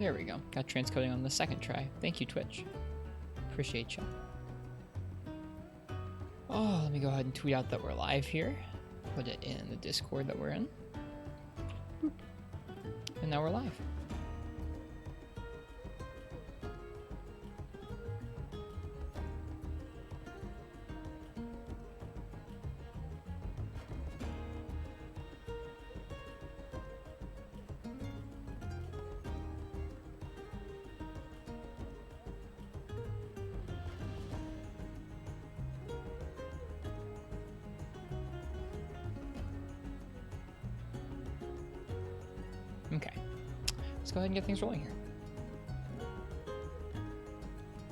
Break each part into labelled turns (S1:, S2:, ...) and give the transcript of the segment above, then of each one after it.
S1: There we go. Got transcoding on the second try. Thank you, Twitch. Appreciate you. Oh, let me go ahead and tweet out that we're live here. Put it in the Discord that we're in. Boop. And now we're live. Okay, let's go ahead and get things rolling here.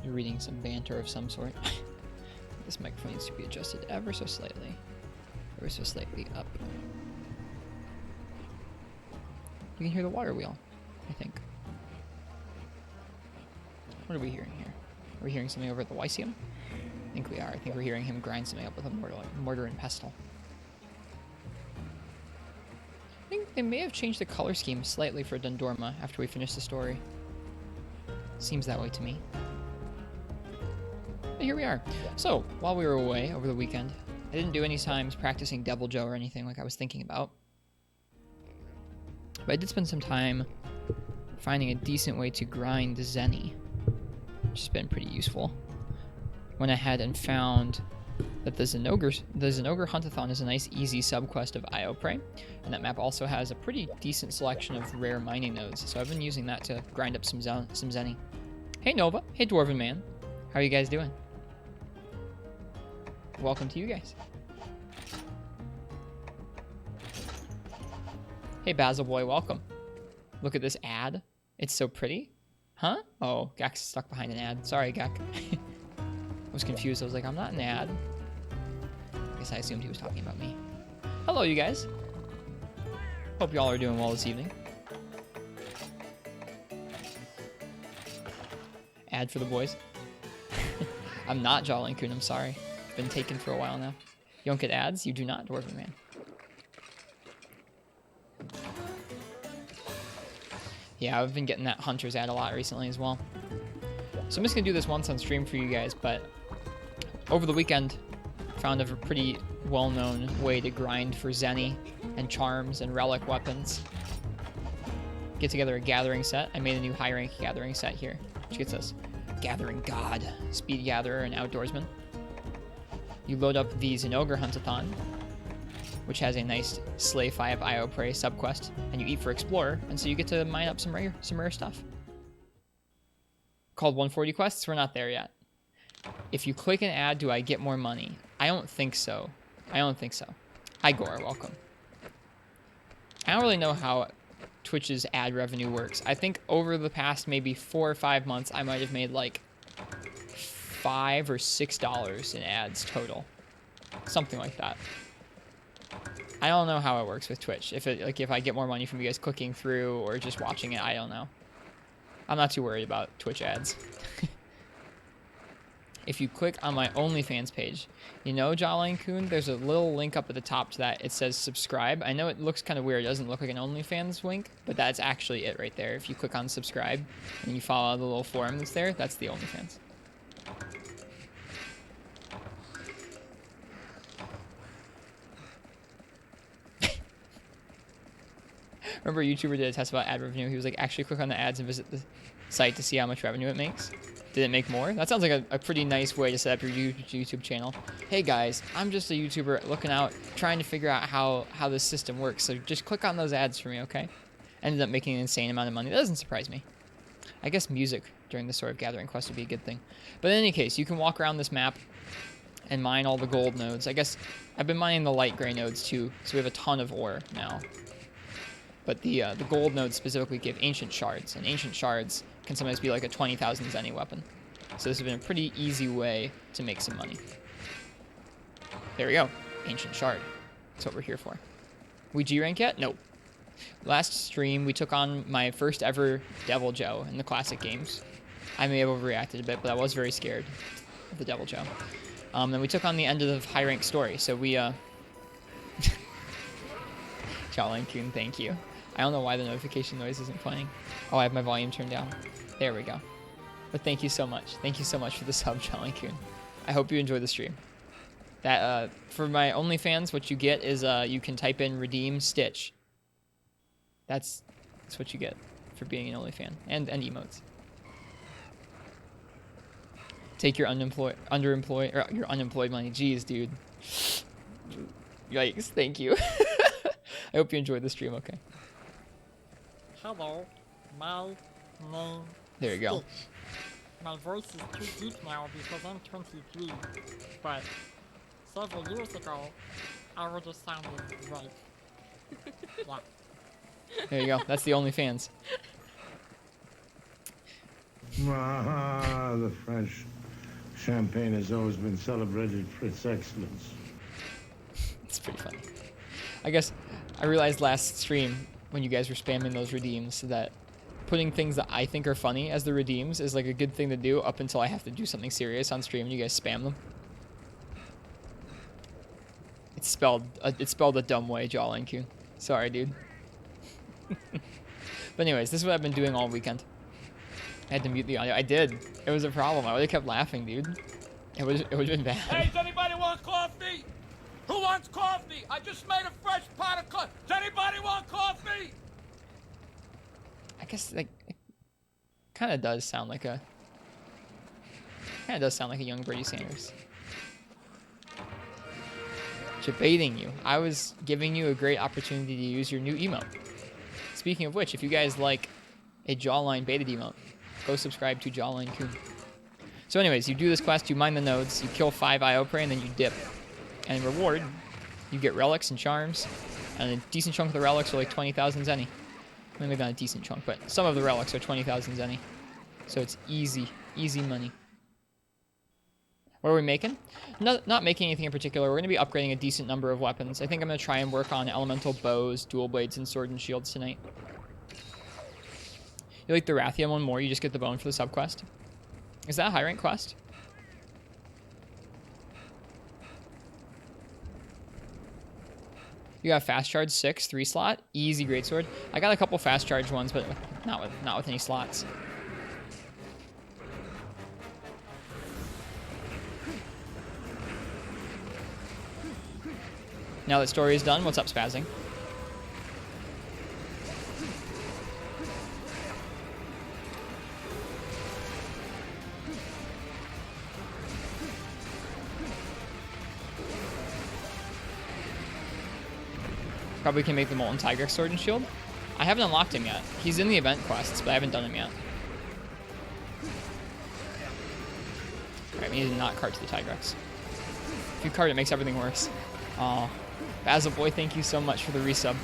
S1: You're reading some banter of some sort. This microphone needs to be adjusted ever so slightly up. You can hear the water wheel, I think. What are we hearing here? Are we hearing something over at the Lyceum? I think we are. I think we're hearing him grind something up with a mortar and pestle. I think they may have changed the color scheme slightly for Dundorma after we finish the story. Seems that way to me. But here we are. So, while we were away over the weekend, I didn't do any times practicing Devil Joe or anything like I was thinking about. But I did spend some time finding a decent way to grind Zenny, which has been pretty useful. Went ahead and found that the Zenogre Huntathon is a nice easy subquest of Io Prey, and that map also has a pretty decent selection of rare mining nodes, so I've been using that to grind up some Zenny. Hey Nova, hey Dwarven Man, how are you guys doing? Welcome to you guys. Hey Basil Boy, welcome. Look at this ad, it's so pretty. Huh? Oh, Gak's stuck behind an ad. Sorry, Gak. I was confused. I was like, I'm not an ad. I guess I assumed he was talking about me. Hello, you guys. Hope y'all are doing well this evening. Ad for the boys. I'm not Jolly Coon, I'm sorry. Been taken for a while now. You don't get ads? You do not, Dwarven Man. Yeah, I've been getting that Hunter's ad a lot recently as well. So I'm just going to do this once on stream for you guys, but over the weekend, found a pretty well-known way to grind for Zenny and charms and relic weapons. Get together a gathering set. I made a new high-rank gathering set here, which gets us Gathering God, Speed Gatherer, and Outdoorsman. You load up the Zenogre Huntathon, which has a nice Slay 5 Io Prey subquest, and you eat for Explorer, and so you get to mine up some rare stuff. Called 140 quests? We're not there yet. If you click an ad, do I get more money? I don't think so. Hi Gore, welcome. I don't really know how Twitch's ad revenue works. I think over the past maybe 4 or 5 months, I might have made like $5 or $6 in ads total. Something like that. I don't know how it works with Twitch. If I get more money from you guys clicking through or just watching it, I don't know. I'm not too worried about Twitch ads. If you click on my OnlyFans page, you know, Jolly Coon, there's a little link up at the top to that. It says subscribe. I know it looks kind of weird. It doesn't look like an OnlyFans link, but that's actually it right there. If you click on subscribe and you follow the little forum that's there, that's the OnlyFans. Remember a YouTuber did a test about ad revenue. He was like, actually click on the ads and visit the site to see how much revenue it makes. Did it make more? That sounds like a pretty nice way to set up your YouTube channel. Hey guys, I'm just a YouTuber looking out, trying to figure out how this system works. So just click on those ads for me, okay? Ended up making an insane amount of money. That doesn't surprise me. I guess music during this sort of gathering quest would be a good thing. But in any case, you can walk around this map and mine all the gold nodes. I guess I've been mining the light gray nodes too, so we have a ton of ore now. But the gold nodes specifically give ancient shards, and ancient shards can sometimes be like a 20,000 Zenny weapon. So this has been a pretty easy way to make some money. There we go, ancient shard. That's what we're here for. We G rank yet? Nope. Last stream, we took on my first ever Devil Joe in the classic games. I may have overreacted a bit, but I was very scared of the Devil Joe. Then we took on the end of the high rank story, so we Jolly Coon, thank you. I don't know why the notification noise isn't playing. Oh, I have my volume turned down. There we go. But thank you so much. Thank you so much for the sub, Jolly Coon. I hope you enjoy the stream. That for my OnlyFans, what you get is you can type in redeem Stitch. That's what you get for being an OnlyFan and emotes. Take your underemployed money. Jeez, dude. Yikes! Thank you. I hope you enjoyed the stream. Okay.
S2: Hello, my name.
S1: There you go.
S2: Stitch. My voice is too deep now because I'm 23, but several years ago, I would have sounded right. Yeah.
S1: There you go. That's the OnlyFans.
S3: Ah, the French champagne has always been celebrated for its excellence.
S1: It's pretty funny. I guess I realized last stream when you guys were spamming those redeems that putting things that I think are funny as the redeems is like a good thing to do up until I have to do something serious on stream and you guys spam them. It's spelled a dumb way, Jolly Q. Sorry, dude. But anyways, this is what I've been doing all weekend. I had to mute the audio. I did. It was a problem. I would have kept laughing, dude. It would have been bad.
S4: Hey, does anybody want coffee? Who wants coffee? I just made a fresh pot of coffee. Does anybody want coffee?
S1: I guess like it kind of does sound like a young Bernie Sanders. Debating you. I was giving you a great opportunity to use your new emote. Speaking of which, if you guys like a jawline baited emote, go subscribe to Jawline Coon. So anyways, you do this quest, you mine the nodes, you kill 5 IO prey, and then you dip. And in reward, you get relics and charms, and a decent chunk of the relics are like 20,000 zenny. Maybe not a decent chunk, but some of the relics are 20,000 zenny. So it's easy money. What are we making? Not making anything in particular. We're going to be upgrading a decent number of weapons. I think I'm going to try and work on elemental bows, dual blades, and sword and shields tonight. You like the Rathian one more? You just get the bone for the subquest? Is that a high rank quest? You got fast charge 6, 3 slot, easy greatsword. I got a couple fast charge ones, but not with any slots. Now that story is done, what's up, Spazzing? Probably can make the Molten Tiger Sword and Shield. I haven't unlocked him yet. He's in the event quests, but I haven't done him yet. Alright, we need to not cart to the Tigrex. If you cart, it makes everything worse. Aw. Basil Boy, thank you so much for the resub.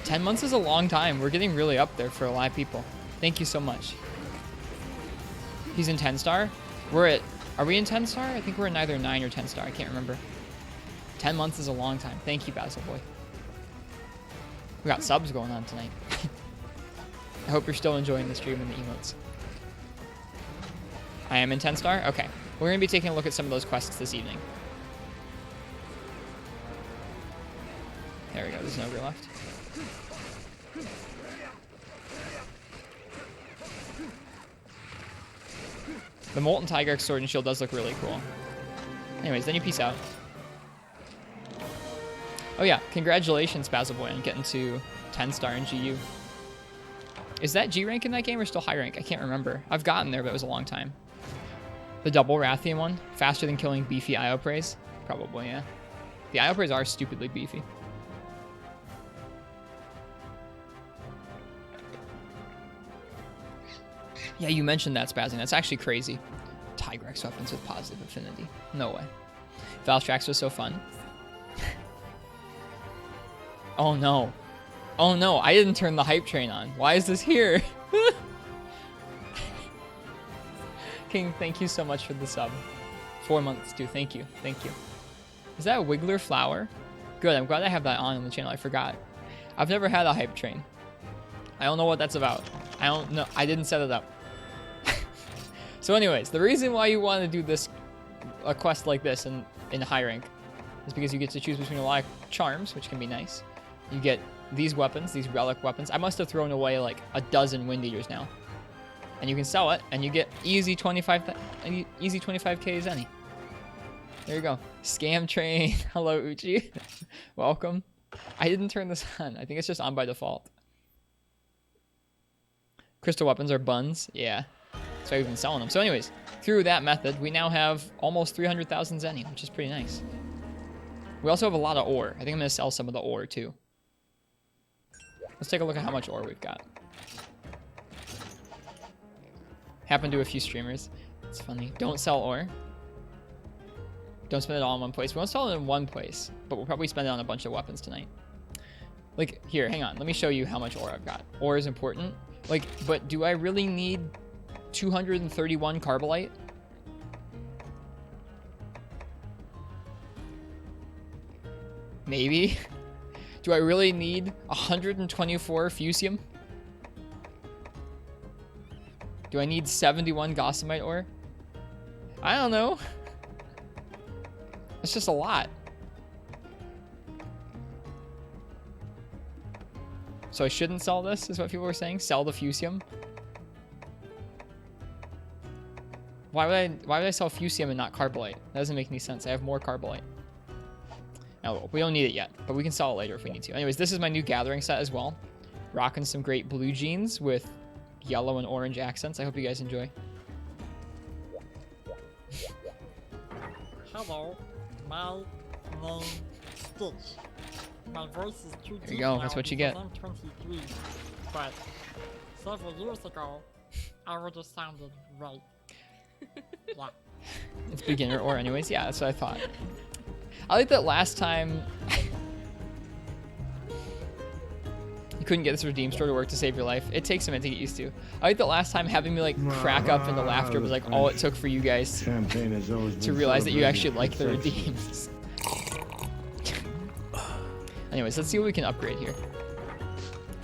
S1: 10 months is a long time. We're getting really up there for a lot of people. Thank you so much. He's in 10 star? Are we in 10 star? I think we're in either 9 or 10 star. I can't remember. 10 months is a long time. Thank you, Basil Boy. We got subs going on tonight. I hope you're still enjoying the stream and the emotes. I am in 10 star? Okay. We're going to be taking a look at some of those quests this evening. There we go. There's no ogre left. The Molten Tiger Sword and Shield does look really cool. Anyways, then you peace out. Oh yeah, congratulations, Basil Boy, on getting to 10 star in GU. Is that G rank in that game or still high rank? I can't remember. I've gotten there, but it was a long time. The double Rathian one, faster than killing beefy IO praise? Probably, yeah. The IO praise are stupidly beefy. Yeah, you mentioned that, Spazzing. That's actually crazy. Tigrex weapons with positive affinity. No way. Valstrax was so fun. Oh no. Oh no, I didn't turn the hype train on. Why is this here? King, thank you so much for the sub. 4 months, too. Thank you. Thank you. Is that a Wiggler flower? Good, I'm glad I have that on the channel. I forgot. I've never had a hype train. I don't know what that's about. I don't know. I didn't set it up. So anyways, the reason why you want to do this, a quest like this in high rank, is because you get to choose between a lot of charms, which can be nice, You get these weapons, these relic weapons. I must have thrown away like a dozen wind eaters now. And you can sell it, and you get easy 25k as any. There you go. Scam train. Hello, Uchi. Welcome. I didn't turn this on. I think it's just on by default. Crystal weapons are buns. Yeah. That's why we've been selling them. So anyways, through that method, we now have almost 300,000 zenny, which is pretty nice. We also have a lot of ore. I think I'm going to sell some of the ore, too. Let's take a look at how much ore we've got. Happened to a few streamers. It's funny. Don't sell ore. Don't spend it all in one place. We won't sell it in one place, but we'll probably spend it on a bunch of weapons tonight. Like, here, hang on. Let me show you how much ore I've got. Ore is important. Like, but do I really need 231 carbolite? Maybe. Do I really need 124 fusium? Do I need 71 gossamite ore? I don't know. It's just a lot. So I shouldn't sell this, is what people were saying? Sell the fusium? Why would I sell fusium and not carbolite? That doesn't make any sense. I have more carbolite. Oh, we don't need it yet, but we can sell it later if we need to. Anyways, this is my new gathering set as well. Rocking some great blue jeans with yellow and orange accents. I hope you guys enjoy.
S2: Hello, my name Stitch. My voice is too
S1: There you
S2: deep
S1: go,
S2: now
S1: that's what you
S2: because
S1: get.
S2: I'm 23, but several years ago, I would have sounded right. Yeah.
S1: It's beginner ore anyways. Yeah, that's what I thought. I like that last time you couldn't get this redeem store to work to save your life. It takes a minute to get used to. I like that last time having me like crack up into laughter was like all it took for you guys
S3: Champagne has always been
S1: to realize that you actually like the
S3: celebrated.
S1: redeems. Anyways, let's see what we can upgrade here.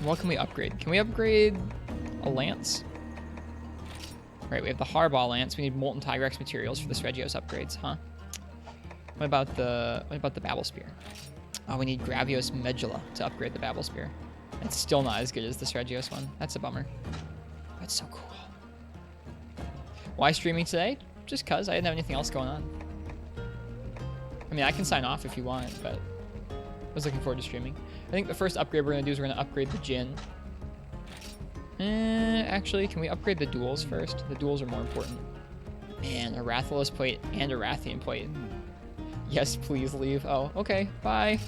S1: What can we upgrade? Can we upgrade a lance? Right, we have the Harball lance. We need molten Tigrex materials for the Regios upgrades, huh? What about the Babel Spear? Oh, we need Gravios Medulla to upgrade the Babel Spear. It's still not as good as the Regios one. That's a bummer. That's so cool. Why streaming today? Just cause I didn't have anything else going on. I mean, I can sign off if you want, but I was looking forward to streaming. I think the first upgrade we're gonna do is we're gonna upgrade the Jinn. Actually, can we upgrade the duels first? The duels are more important. Man, a Rathalos plate and a Rathian plate. Yes, please leave. Oh, okay, bye.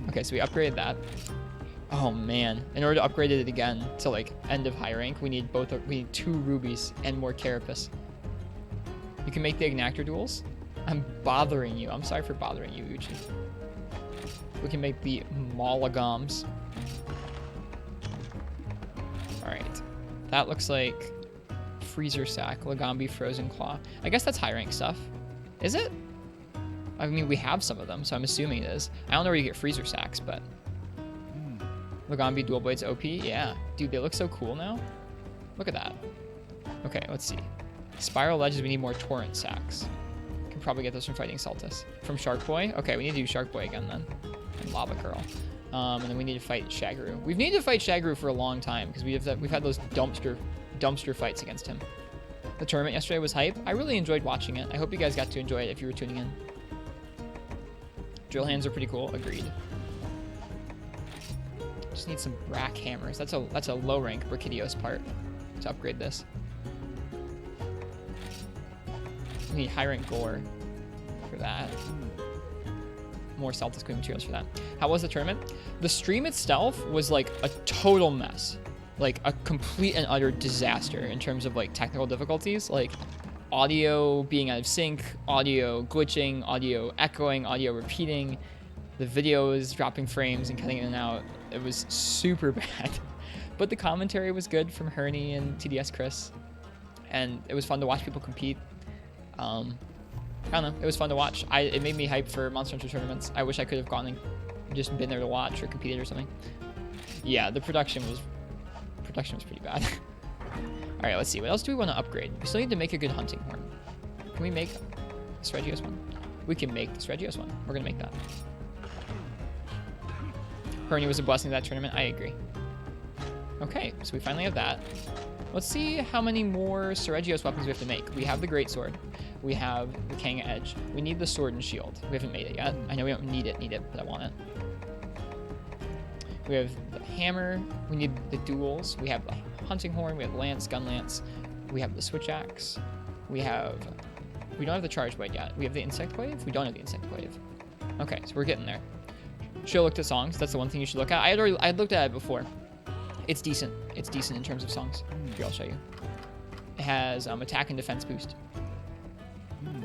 S1: Okay, so we upgraded that. Oh man, in order to upgrade it again to like end of high rank, we need we need 2 rubies and more carapace. You can make the Ignactor duels. I'm bothering you. I'm sorry for bothering you, Uchi. We can make the Molagams. Alright. That looks like Freezer Sack, Lagambi, Frozen Claw. I guess that's high rank stuff. Is it? I mean, we have some of them, so I'm assuming it is. I don't know where you get Freezer Sacks, but... Lagambi Dual Blades OP? Yeah. Dude, they look so cool now. Look at that. Okay, let's see. Spiral Ledges, we need more Torrent Sacks. Can probably get those from fighting Saltus. From Shark Boy? Okay, we need to do Shark Boy again then. And Lava Curl. And then we need to fight Shagru. We've needed to fight Shagru for a long time, because we've had those dumpster fights against him. The tournament yesterday was hype. I really enjoyed watching it. I hope you guys got to enjoy it if you were tuning in. Drill hands are pretty cool. Agreed. Just need some rack hammers. That's a low rank Brachydios part to upgrade this. We need high rank gore for that. More Celtic Queen materials for that. How was the tournament? The stream itself was like a total mess. Like a complete and utter disaster in terms of like technical difficulties. Like audio being out of sync, audio glitching, audio echoing, audio repeating. The video was dropping frames and cutting in and out. It was super bad. But the commentary was good from Herney and TDS Chris. And it was fun to watch people compete. I don't know. It was fun to watch. It made me hype for Monster Hunter tournaments. I wish I could have gone and just been there to watch or competed or something. Yeah, the production was pretty bad. All right, let's see. What else do we want to upgrade? We still need to make a good hunting horn. Can we make this Regios one? We can make this Regios one. We're gonna make that. Herny was a blessing to that tournament. I agree. Okay, so we finally have that. Let's see how many more Seregios weapons we have to make. We have the Greatsword. We have the Kang Edge. We need the Sword and Shield. We haven't made it yet. I know we don't need it, but I want it. We have the Hammer. We need the Duels. We have the Hunting Horn. We have Lance, Gun Lance. We have the Switch Axe. We don't have the Charge Blade yet. We have the Insect Wave. We don't have the Insect Wave. Okay, so we're getting there. Should have looked at songs. That's the one thing you should look at. I had looked at it before. It's decent. It's decent in terms of songs. Here, I'll show you. It has attack and defense boost.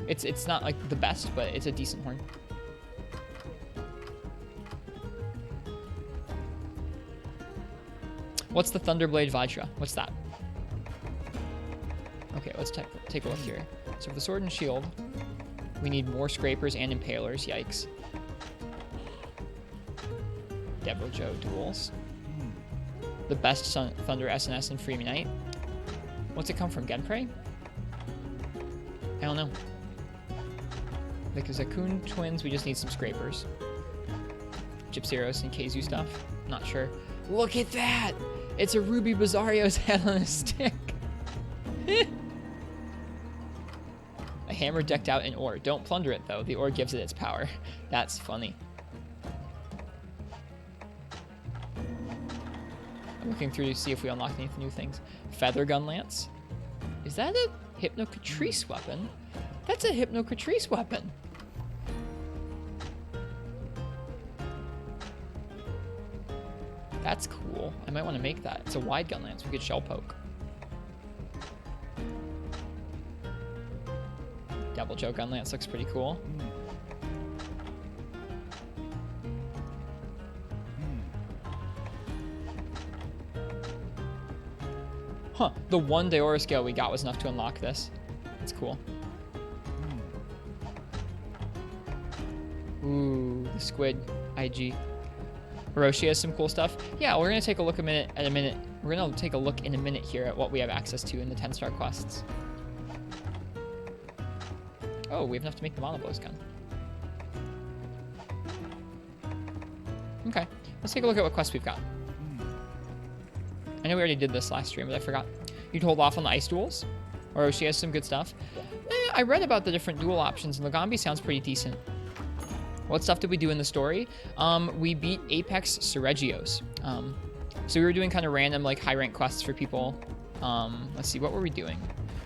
S1: It's not like the best, but it's a decent horn. What's the Thunderblade Vajra? What's that? Okay, let's take a look here. So for the Sword and Shield, we need more Scrapers and Impalers. Yikes. Deborah Joe Duels. The best Thunder SNS and Free Knight. What's it come from? Genprey? I don't know. The Zakun twins, we just need some Scrapers. Gypsyros and Keizu stuff. Not sure. Look at that! It's a Ruby Bizarrio's head on a stick. A hammer decked out in ore. Don't plunder it, though. The ore gives it its power. That's funny. I'm looking through to see if we unlock any new things. Feather Gun Lance. Is that a Hypnocatrice weapon? That's a Hypnocatrice weapon. That's cool. I might want to make that. It's a wide gun lance. We could shell poke. Double Joe gun lance looks pretty cool. Huh. The one Deora scale we got was enough to unlock this. That's cool. Ooh, the squid IG. Hiroshi has some cool stuff. Yeah, we're gonna take a look We're gonna take a look in a minute here at what we have access to in the 10-star quests. Oh, we have enough to make the monoblows gun. Okay, let's take a look at what quests we've got. I know we already did this last stream, but I forgot. You'd hold off on the ice duels. Hiroshi has some good stuff. I read about the different duel options, and Lagambi sounds pretty decent. What stuff did we do in the story? We beat Apex Seregios. So we were doing kind of random, like, high-rank quests for people. Let's see, what were we doing?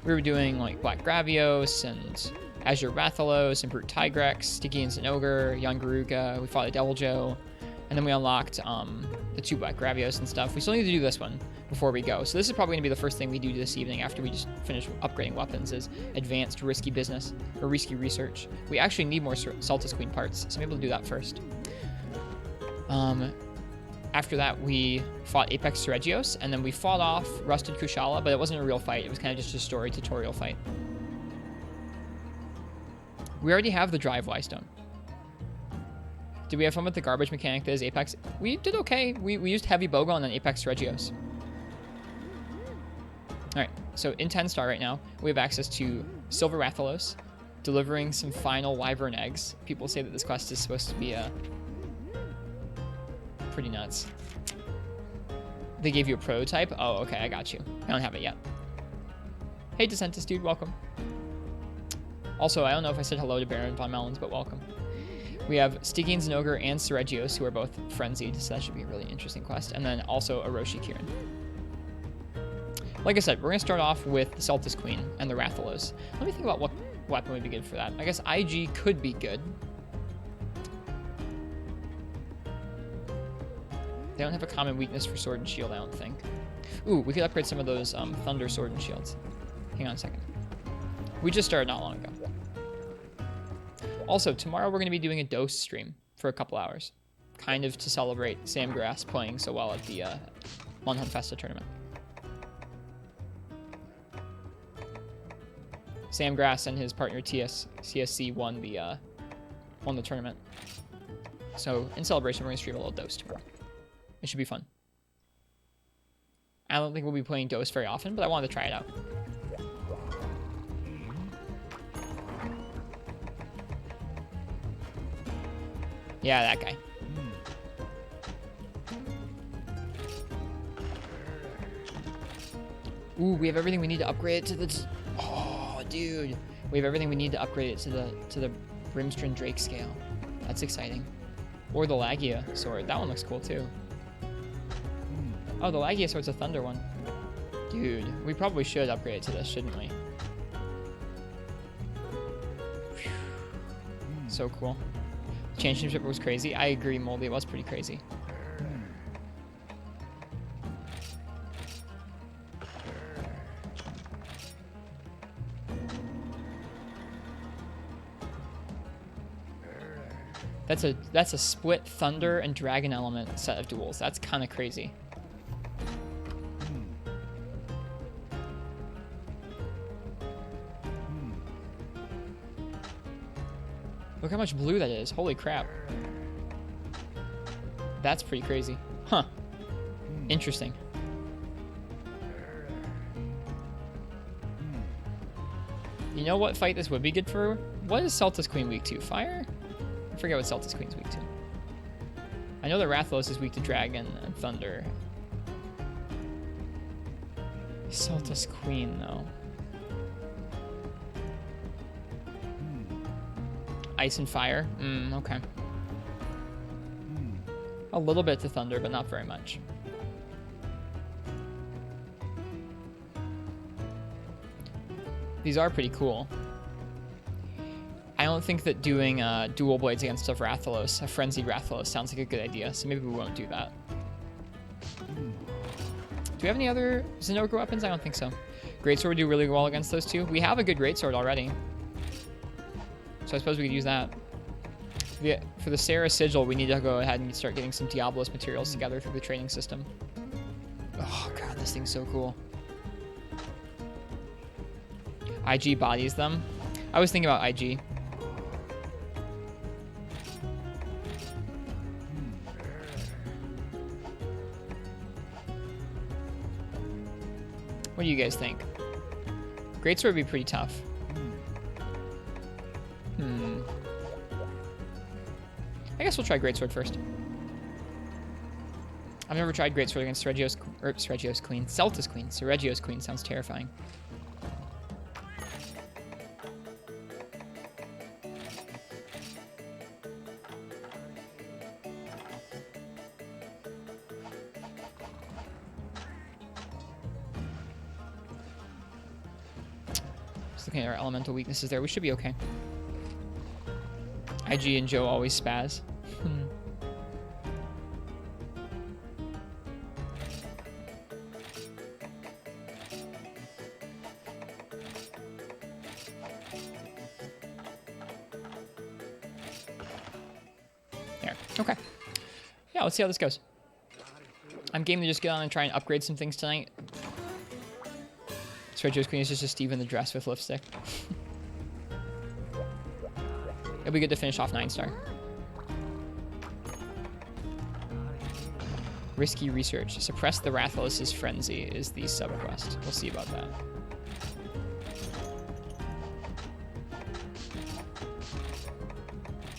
S1: We were doing, like, Black Gravios and Azure Rathalos and Brute Tigrex, Sticky and Zinogre, Young Garuga. We fought a Devil Joe. And then we unlocked the 2 Black Gravios and stuff. We still need to do this one before we go. So this is probably going to be the first thing we do this evening after we just finish upgrading weapons, is advanced risky business or risky research. We actually need more Saltus Queen parts, so maybe we'll do that first. After that, we fought Apex Seregios, and then we fought off Rusted Kushala, but it wasn't a real fight. It was kind of just a story tutorial fight. We already have the Drive Y Stone. Did we have fun with the garbage mechanic that is Apex? We did okay. We used Heavy Bowgun on Apex Regios. Alright, so in 10-star right now, we have access to Silver Rathalos, delivering some final Wyvern eggs. People say that this quest is supposed to be pretty nuts. They gave you a prototype? Oh, okay, I got you. I don't have it yet. Hey, Descentus dude, welcome. Also, I don't know if I said hello to Baron Von Melons, but welcome. We have Sticky and Zinogre and Seregios, who are both frenzied, so that should be a really interesting quest. And then also Orochi Kirin. Like I said, we're going to start off with the Saltus Queen and the Rathalos. Let me think about what weapon would be good for that. I guess IG could be good. They don't have a common weakness for Sword and Shield, I don't think. Ooh, we could upgrade some of those Thunder Sword and Shields. Hang on a second. We just started not long ago. Also, tomorrow we're going to be doing a dose stream for a couple hours. Kind of to celebrate Sam Grass playing so well at the Monhunt Festa tournament. Sam Grass and his partner CSC won the tournament. So, in celebration, we're going to stream a little dose tomorrow. It should be fun. I don't think we'll be playing dose very often, but I wanted to try it out. Yeah, that guy. Ooh, we have everything we need to upgrade it to the... Oh, dude. We have everything we need to upgrade it to the Brimstone Drake scale. That's exciting. Or the Lagia sword. That one looks cool, too. Oh, the Lagia sword's a thunder one. Dude, we probably should upgrade it to this, shouldn't we? So cool. Championship was crazy. I agree, Moldy. It was pretty crazy. That's a split thunder and dragon element set of duels. That's kind of crazy. Look how much blue that is. Holy crap. That's pretty crazy. Huh. Interesting. You know what fight this would be good for? What is Celtis Queen weak to? Fire? I forget what Celtis Queen's weak to. I know that Rathalos is weak to dragon and thunder. Celtis Queen, though. Ice and fire? Okay. A little bit to thunder, but not very much. These are pretty cool. I don't think that doing dual blades against a Rathalos, a frenzied Rathalos, sounds like a good idea, so maybe we won't do that. Do we have any other Zinogre weapons? I don't think so. Greatsword would do really well against those two. We have a good Greatsword already. So I suppose we could use that. For the Sarah Sigil, we need to go ahead and start getting some Diablos materials together through the training system. Oh god, this thing's so cool. IG bodies them. I was thinking about IG. What do you guys think? Greatsword would be pretty tough. I guess we'll try Greatsword first. I've never tried Greatsword against Sergio's Queen. Celtis Queen. Sergio's Queen sounds terrifying. Just looking at our elemental weaknesses there. We should be okay. IG and Joe always spaz. There. Okay. Yeah, let's see how this goes. I'm game to just get on and try and upgrade some things tonight. Sergio's Queen is just a Steve in the dress with lipstick. It'll be good to finish off 9-star. Risky research. Suppress the Rathalos' frenzy is the sub-quest. We'll see about that.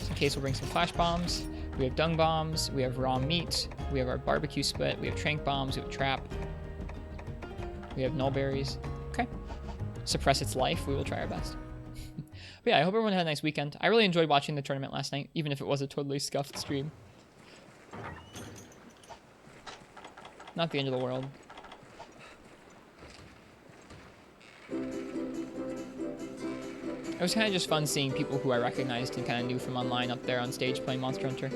S1: So in case we'll bring some flash bombs. We have dung bombs. We have raw meat. We have our barbecue spit. We have trank bombs. We have trap. We have null berries. Okay. Suppress its life. We will try our best. But yeah, I hope everyone had a nice weekend. I really enjoyed watching the tournament last night, even if it was a totally scuffed stream. Not the end of the world. It was kind of just fun seeing people who I recognized and kind of knew from online up there on stage playing Monster Hunter.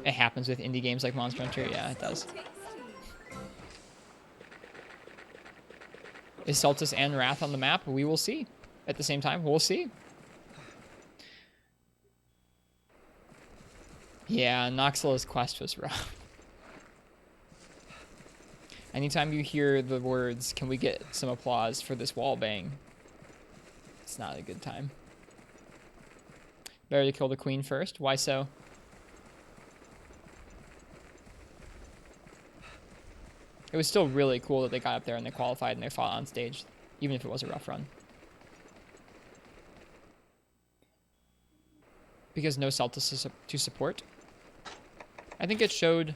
S1: It happens with indie games like Monster Hunter. Yeah, it does. Is Celtis and Wrath on the map? We will see. At the same time, we'll see. Yeah, Noxela's quest was rough. Anytime you hear the words, "Can we get some applause for this wall bang?" It's not a good time. Better to kill the queen first. Why so? It was still really cool that they got up there and they qualified and they fought on stage, even if it was a rough run. Because no Celtis to support. I think it showed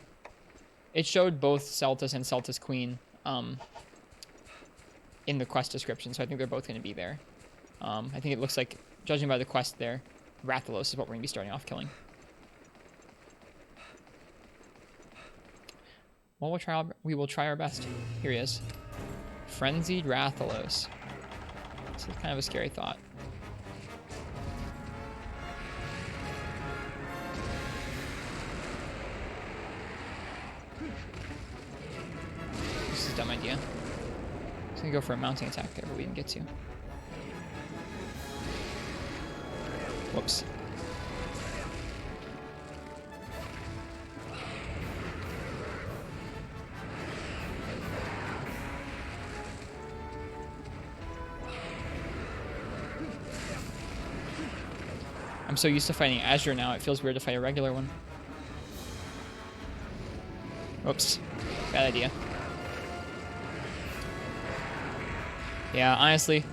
S1: both Celtis and Celtis Queen in the quest description, so I think they're both going to be there. I think it looks like, judging by the quest there, Rathalos is what we're going to be starting off killing. Well, we will try our best. Here he is. Frenzied Rathalos. This is kind of a scary thought. This is a dumb idea. I was gonna go for a mounting attack there, but we didn't get to. Whoops. I'm so used to fighting Azure now, it feels weird to fight a regular one. Oops. Bad idea. Yeah, honestly,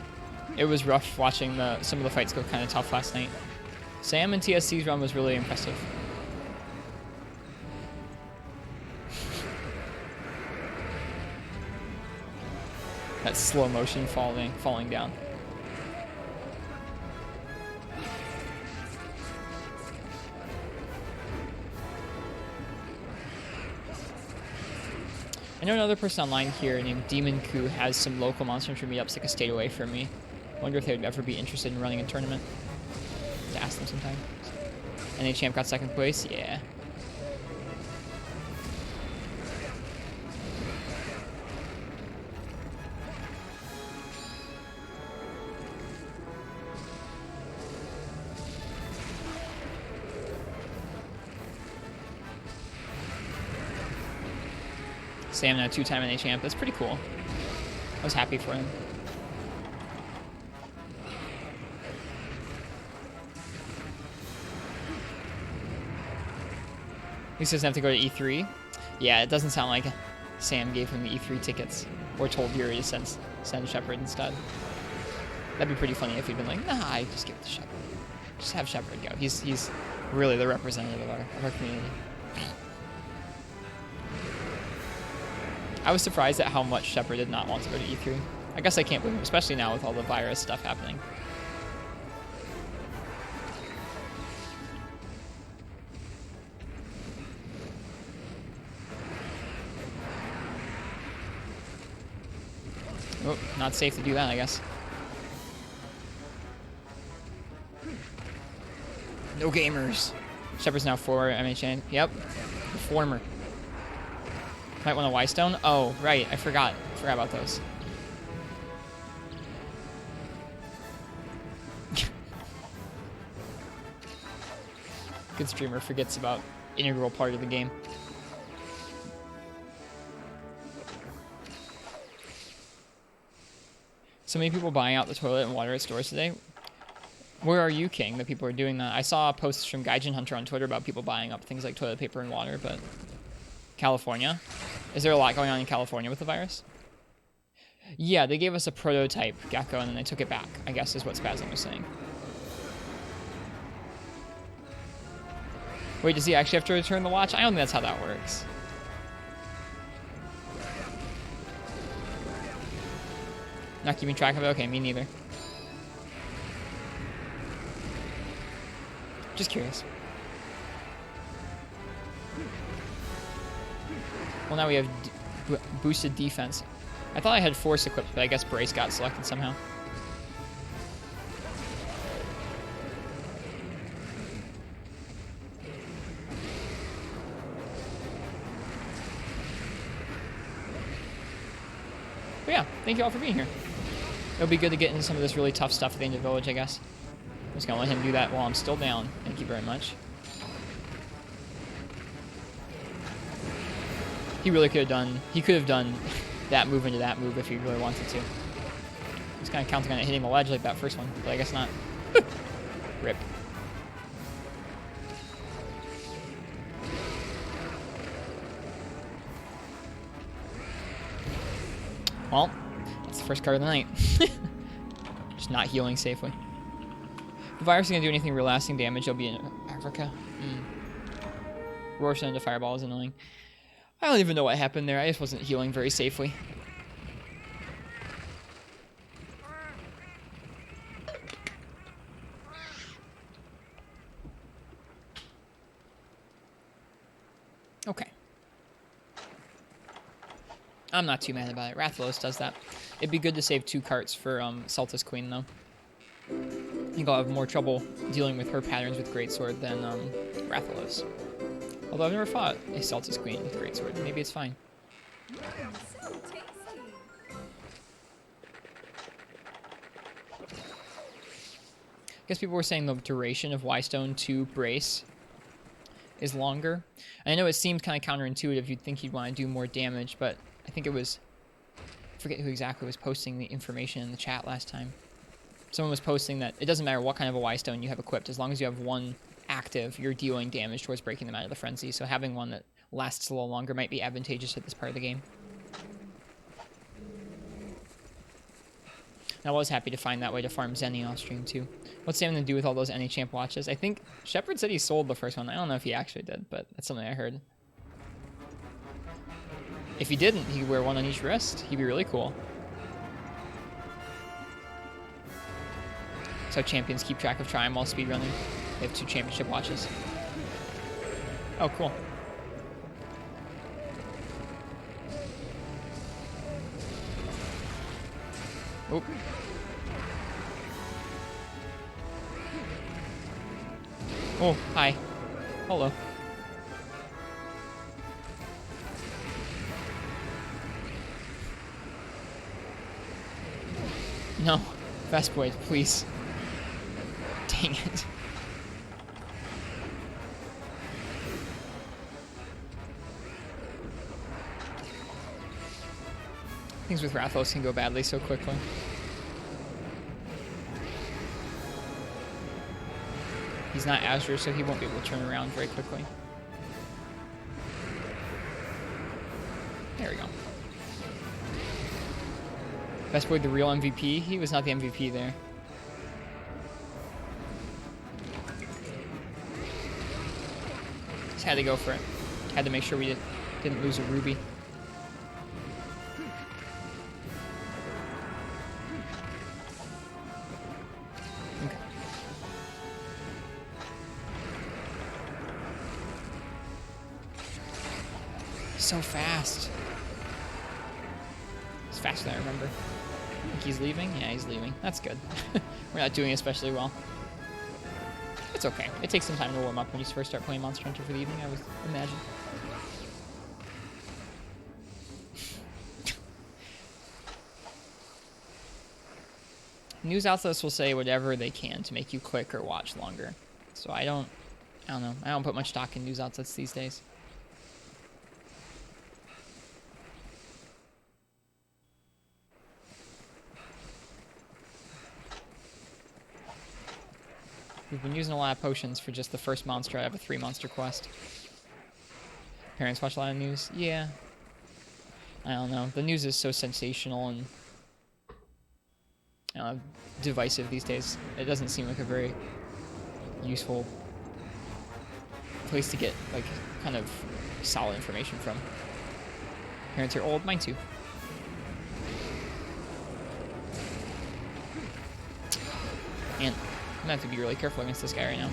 S1: it was rough watching some of the fights go kind of tough last night. Sam and TSC's run was really impressive. That slow motion falling down. I know another person online here named Demon Coup has some local Monster Hunter meetups like a state away from me. Wonder if they would ever be interested in running a tournament. To ask them sometime. NA Champ got second place? Yeah. Sam now 2-time NA champ. That's pretty cool. I was happy for him. He doesn't have to go to E3. Yeah, it doesn't sound like Sam gave him the E3 tickets or told Yuri to send Shepard instead. That'd be pretty funny if he'd been like, nah, I just give it to Shepard. Just have Shepard go. He's really the representative of our community. I was surprised at how much Shepard did not want to go to E3. I guess I can't blame him, especially now with all the virus stuff happening. Oh, not safe to do that, I guess. No gamers. Shepard's now 4 MHN. Yep. Former. Might want a Y-Stone? Oh, right. I forgot. Forgot about those. Good streamer forgets about integral part of the game. So many people buying out the toilet and water at stores today. Where are you, King, that people are doing that? I saw posts from Gaijin Hunter on Twitter about people buying up things like toilet paper and water, but... California? Is there a lot going on in California with the virus? Yeah, they gave us a prototype gecko and then they took it back, I guess is what Spasm was saying. Wait, does he actually have to return the watch? I don't think that's how that works. Not keeping track of it? Okay, me neither. Just curious. Well, now we have boosted defense. I thought I had Force equipped, but I guess Brace got selected somehow. But yeah, thank you all for being here. It'll be good to get into some of this really tough stuff at the end of the village, I guess. I'm just gonna let him do that while I'm still down. Thank you very much. He really could have done that move into that move if he really wanted to. I was kind of counting on it hitting the ledge like that first one, but I guess not. Rip. Well, that's the first card of the night. Just not healing safely. If the virus is going to do anything real lasting damage, it'll be in Africa. Rorschach into Fireball is annoying. I don't even know what happened there. I just wasn't healing very safely. Okay. I'm not too mad about it. Rathalos does that. It'd be good to save 2 carts for Saltus Queen, though. I think I'll have more trouble dealing with her patterns with Greatsword than Rathalos. Although I've never fought a Saltus Queen with Greatsword. Maybe it's fine.
S5: So tasty.
S1: I guess people were saying the duration of Wystone to Brace is longer. And I know it seemed kind of counterintuitive. You'd think he'd want to do more damage, but I think it was... I forget who exactly was posting the information in the chat last time. Someone was posting that it doesn't matter what kind of a Wystone you have equipped. As long as you have one active, you're dealing damage towards breaking them out of the frenzy. So having one that lasts a little longer might be advantageous at this part of the game. And I was happy to find that way to farm Zenny off stream too. What's Sam going to do with all those any champ watches? I think Shepard said he sold the first one. I don't know if he actually did, but that's something I heard. If he didn't, he could wear one on each wrist. He'd be really cool. That's how champions keep track of time while speedrunning. They have 2 championship watches. Oh, cool. Oh. Oh, hi. Hello. No. Fast boy, please. Dang it. Things with Rathalos can go badly so quickly. He's not Azure, so he won't be able to turn around very quickly. There we go. Best boy, the real MVP? He was not the MVP there. Just had to go for it. Had to make sure we didn't lose a ruby. Okay. So fast. It's faster than I remember. I think he's leaving? Yeah, he's leaving. That's good. We're not doing especially well. It's okay. It takes some time to warm up when you first start playing Monster Hunter for the evening, I would imagine. News outlets will say whatever they can to make you click or watch longer. So I don't know. I don't put much stock in news outlets these days. We've been using a lot of potions for just the first monster. I have a 3 monster quest. Parents watch a lot of news? Yeah. I don't know. The news is so sensational and divisive these days. It doesn't seem like a very useful place to get, like, kind of solid information from. Parents are old. Mine too. And I'm gonna have to be really careful against this guy right now.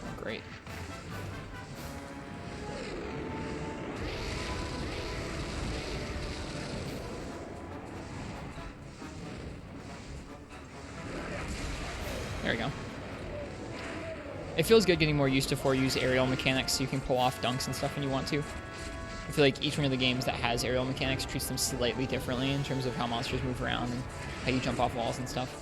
S1: Oh, great. There we go. It feels good getting more used to 4U's aerial mechanics so you can pull off dunks and stuff when you want to. I feel like each one of the games that has aerial mechanics treats them slightly differently in terms of how monsters move around and how you jump off walls and stuff.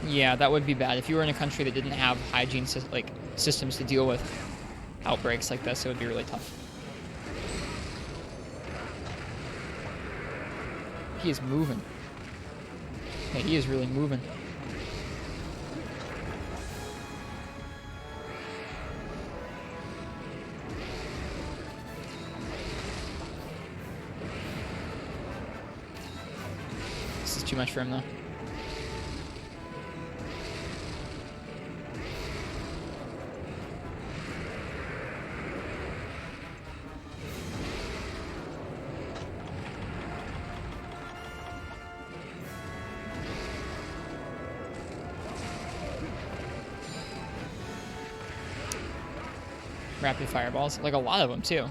S1: Yeah, that would be bad. If you were in a country that didn't have hygiene systems to deal with outbreaks like this, it would be really tough. He is moving. Yeah, he is really moving. is too much for him, though. Rapid fireballs. Like, a lot of them, too.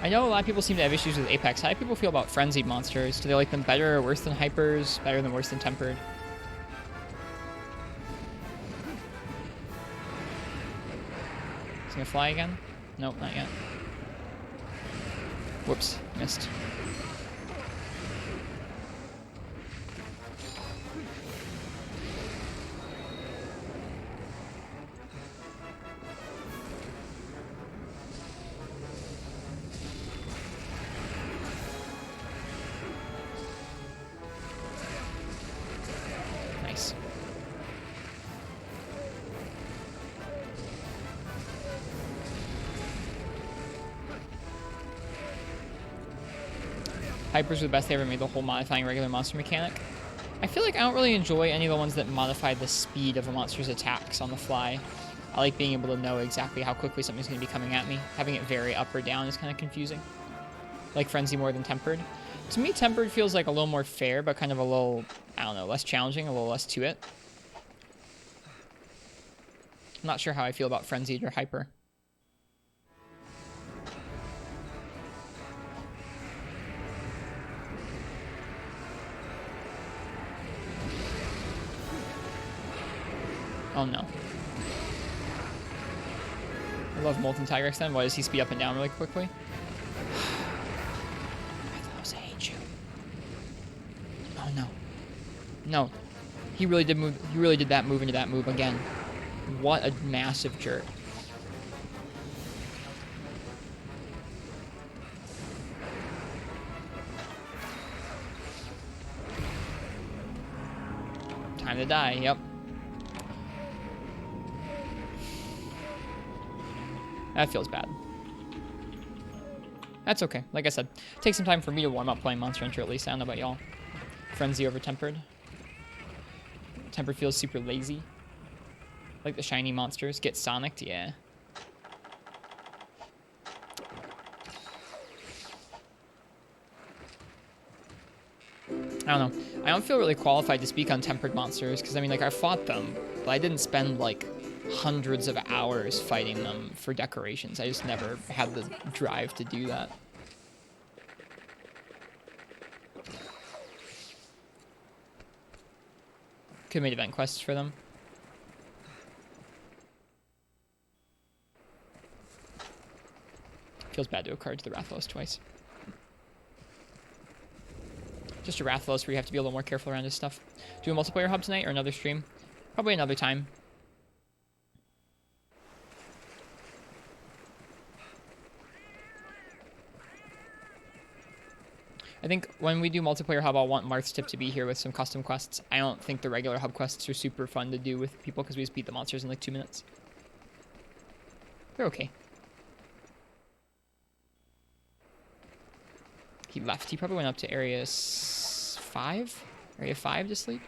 S1: I know a lot of people seem to have issues with Apex. How do people feel about frenzied monsters? Do they like them better or worse than hypers? Better than worse than tempered? Is he gonna fly again? Nope, not yet. Whoops, missed. Nice. Hypers are the best they ever made, the whole modifying regular monster mechanic. I feel like I don't really enjoy any of the ones that modify the speed of a monster's attacks on the fly. I like being able to know exactly how quickly something's going to be coming at me. Having it vary up or down is kind of confusing. Like Frenzy more than Tempered. To me, Tempered feels like a little more fair, but kind of a little, I don't know, less challenging, a little less to it. I'm not sure how I feel about Frenzied or Hyper. Oh no. I love Molten Tigrex then. Why does he speed up and down really quickly? I hate you. Oh no. No. He really did move. He really did that move into that move again. What a massive jerk. Time to die. Yep. That feels bad. That's okay. Like I said, take some time for me to warm up playing Monster Hunter at least. I don't know about y'all. Frenzy over Tempered. Tempered feels super lazy. Like the shiny monsters. Get Sonicked? Yeah. I don't know. I don't feel really qualified to speak on Tempered monsters, because, I mean, like, I fought them, but I didn't spend, like, hundreds of hours fighting them for decorations. I just never had the drive to do that. Could've made event quests for them. Feels bad to a card to the Rathalos twice. Just a Rathalos where you have to be a little more careful around his stuff. Do a multiplayer hub tonight or another stream? Probably another time. I think when we do multiplayer hub, I'll want Marth's tip to be here with some custom quests. I don't think the regular hub quests are super fun to do with people because we just beat the monsters in like 2 minutes. They're okay. He left. He probably went up to Area 5? Area 5 to sleep?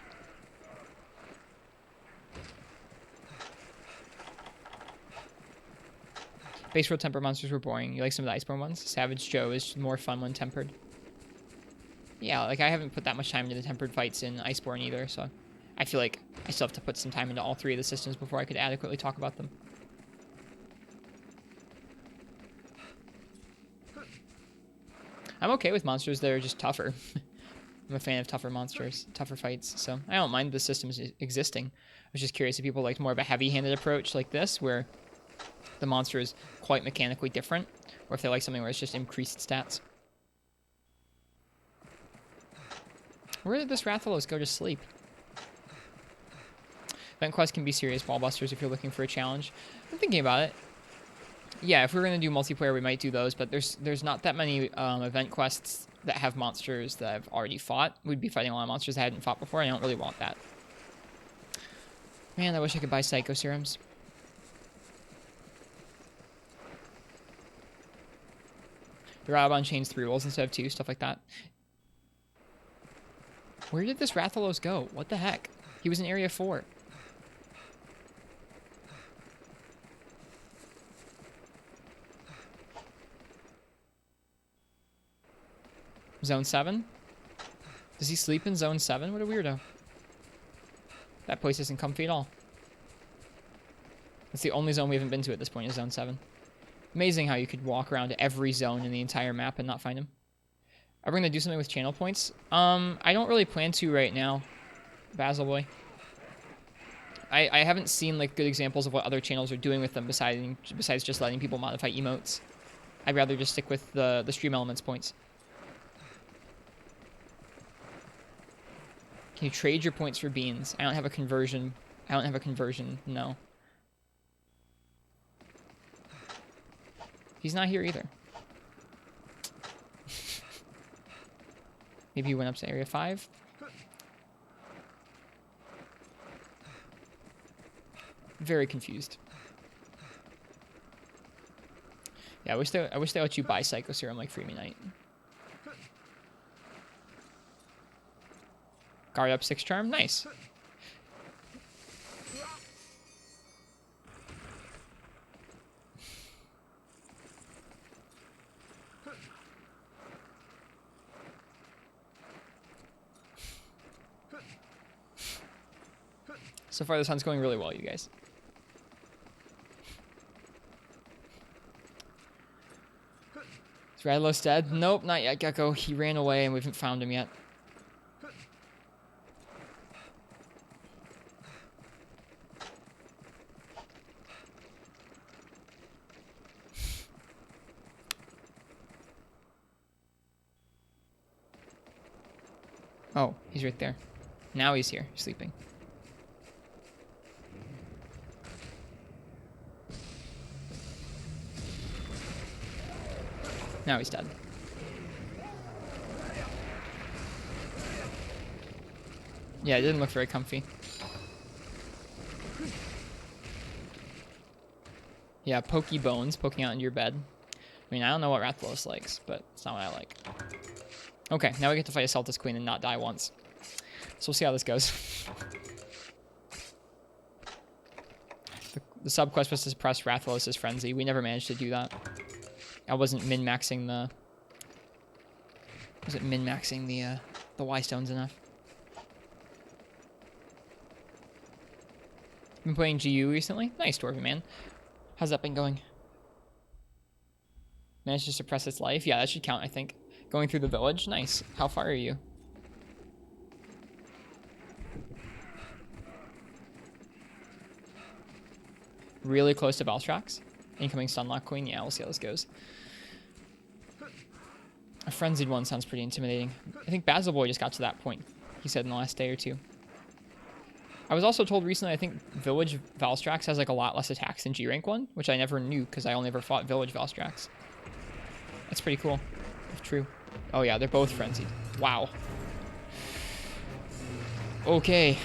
S1: Base World Tempered monsters were boring. You like some of the Iceborne ones? Savage Joe is more fun when tempered. Yeah, like I haven't put that much time into the tempered fights in Iceborne either, so I feel like I still have to put some time into all three of the systems before I could adequately talk about them. I'm okay with monsters that are just tougher. I'm a fan of tougher monsters, tougher fights, so I don't mind the systems existing. I was just curious if people liked more of a heavy-handed approach like this, where the monster is quite mechanically different, or if they like something where it's just increased stats. Where did this Rathalos go to sleep? Event quests can be serious ballbusters if you're looking for a challenge. I'm thinking about it. Yeah, if we were going to do multiplayer, we might do those, but there's not that many event quests that have monsters that I've already fought. We'd be fighting a lot of monsters I hadn't fought before, and I don't really want that. Man, I wish I could buy Psycho Serums. They're out on chains 3 rolls instead of 2, stuff like that. Where did this Rathalos go? What the heck? He was in area 4. Zone 7? Does he sleep in Zone 7? What a weirdo. That place isn't comfy at all. That's the only zone we haven't been to at this point is Zone 7. Amazing how you could walk around every zone in the entire map and not find him. Are we going to do something with channel points? I don't really plan to right now, Basil Boy. I haven't seen like good examples of what other channels are doing with them besides just letting people modify emotes. I'd rather just stick with the stream elements points. Can you trade your points for beans? I don't have a conversion. No. He's not here either. Maybe he went up to area 5. Very confused. Yeah, I wish they let you buy Psycho Serum like Freemy Knight. Guard up 6 charm, nice. So far, this hunt's going really well, you guys. Is Radlos dead? Nope, not yet, Gecko. He ran away and we haven't found him yet. Oh, he's right there. Now he's here, sleeping. Now he's dead. Yeah, it didn't look very comfy. Yeah, pokey bones poking out into your bed. I mean, I don't know what Rathalos likes, but it's not what I like. Okay, now we get to fight a Celtis Queen and not die once. So we'll see how this goes. The sub-quest was to suppress Rathalos' Frenzy. We never managed to do that. I wasn't min-maxing the... wasn't min-maxing the Y-stones enough. Been playing GU recently? Nice, Dwarven Man. How's that been going? Managed to suppress its life? Yeah, that should count, I think. Going through the village? Nice. How far are you? Really close to Valstrax? Incoming Stunlock Queen? Yeah, we'll see how this goes. A frenzied one sounds pretty intimidating. I think Basil Boy just got to that point, he said in the last day or 2. I was also told recently I think Village Valstrax has like a lot less attacks than G-Rank 1, which I never knew because I only ever fought Village Valstrax. That's pretty cool, if true. Oh yeah, they're both frenzied. Wow. Okay.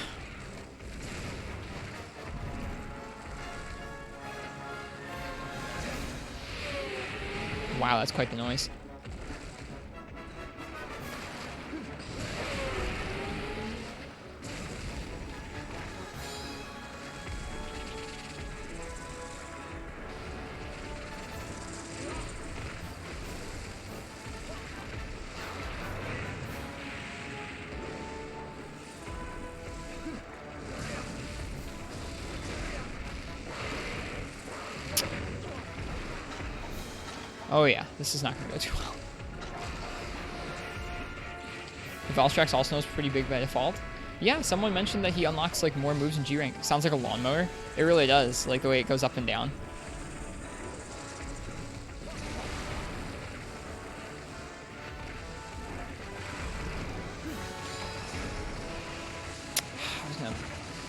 S1: Wow, that's quite the noise. Oh yeah, this is not going to go too well. The Valstrax also knows pretty big by default. Yeah, someone mentioned that he unlocks like more moves in G-Rank. Sounds like a lawnmower. It really does, like the way it goes up and down.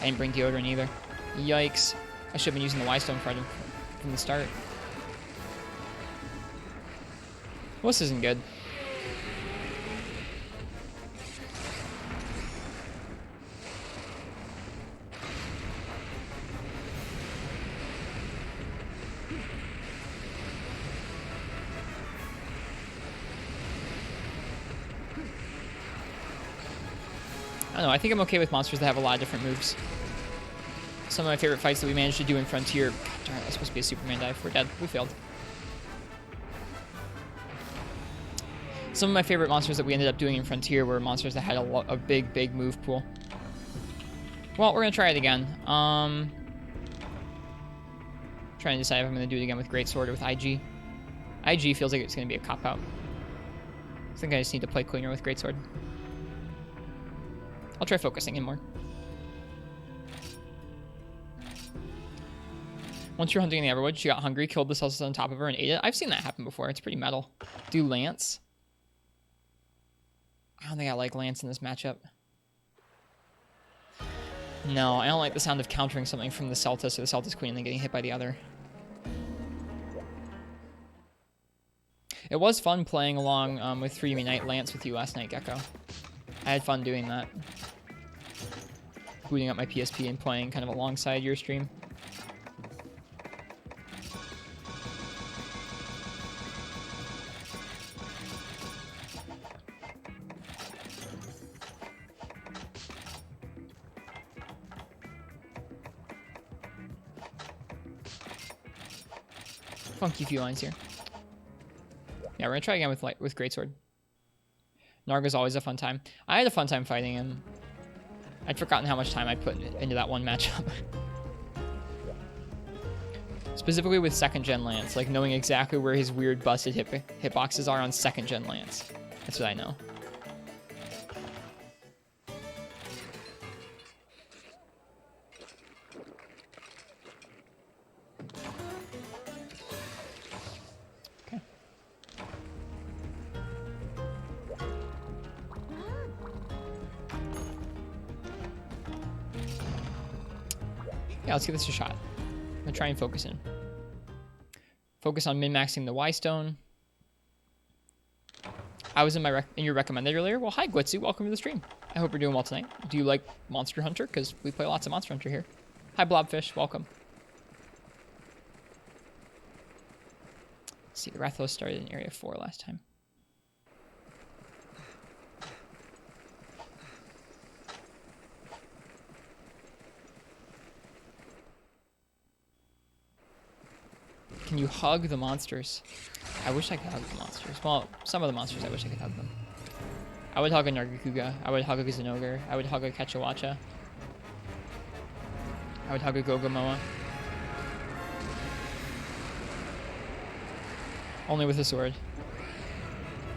S1: I didn't bring deodorant either. Yikes. I should have been using the Y-Stone from the start. Well, this isn't good. don't know. I think I'm okay with monsters that have a lot of different moves. Some of my favorite fights that we managed to do in Frontier. God darn it, that's supposed to be a Superman dive. We're dead. We failed. Some of my favorite monsters that we ended up doing in Frontier were monsters that had a big move pool. Well, we're gonna try it again. Trying to decide if I'm gonna do it again with Greatsword or with IG. IG feels like it's gonna be a cop-out. I think I just need to play cleaner with Greatsword. I'll try focusing in more. Once you're hunting in the Everwood, she got hungry, killed the cells on top of her, and ate it. I've seen that happen before. It's pretty metal. Do Lance. I don't think I like Lance in this matchup. No, I don't like the sound of countering something from the Celtis or the Celtis Queen and then getting hit by the other. It was fun playing along with 3 Night Lance with you last night, Gecko. I had fun doing that. Booting up my PSP and playing kind of alongside your stream. Funky few lines here. Yeah, we're gonna try again with Greatsword. Narga's always a fun time. I had a fun time fighting him. I'd forgotten how much time I put into that one matchup. Specifically with 2nd gen Lance, like knowing exactly where his weird busted hitboxes are on 2nd gen Lance. That's what I know. Yeah, let's give this a shot. I'm gonna try and focus in. Focus on min-maxing the Y-Stone. I was in your recommended earlier. Well, hi, Gwitsu. Welcome to the stream. I hope you're doing well tonight. Do you like Monster Hunter? Because we play lots of Monster Hunter here. Hi, Blobfish. Welcome. Let's see, the Rathalos started in Area 4 last time. Can you hug the monsters? I wish I could hug the monsters. Well, some of the monsters, I wish I could hug them. I would hug a Nargacuga. I would hug a Zenogre. I would hug a Quechawacha. I would hug a Gogomoa. Only with a sword.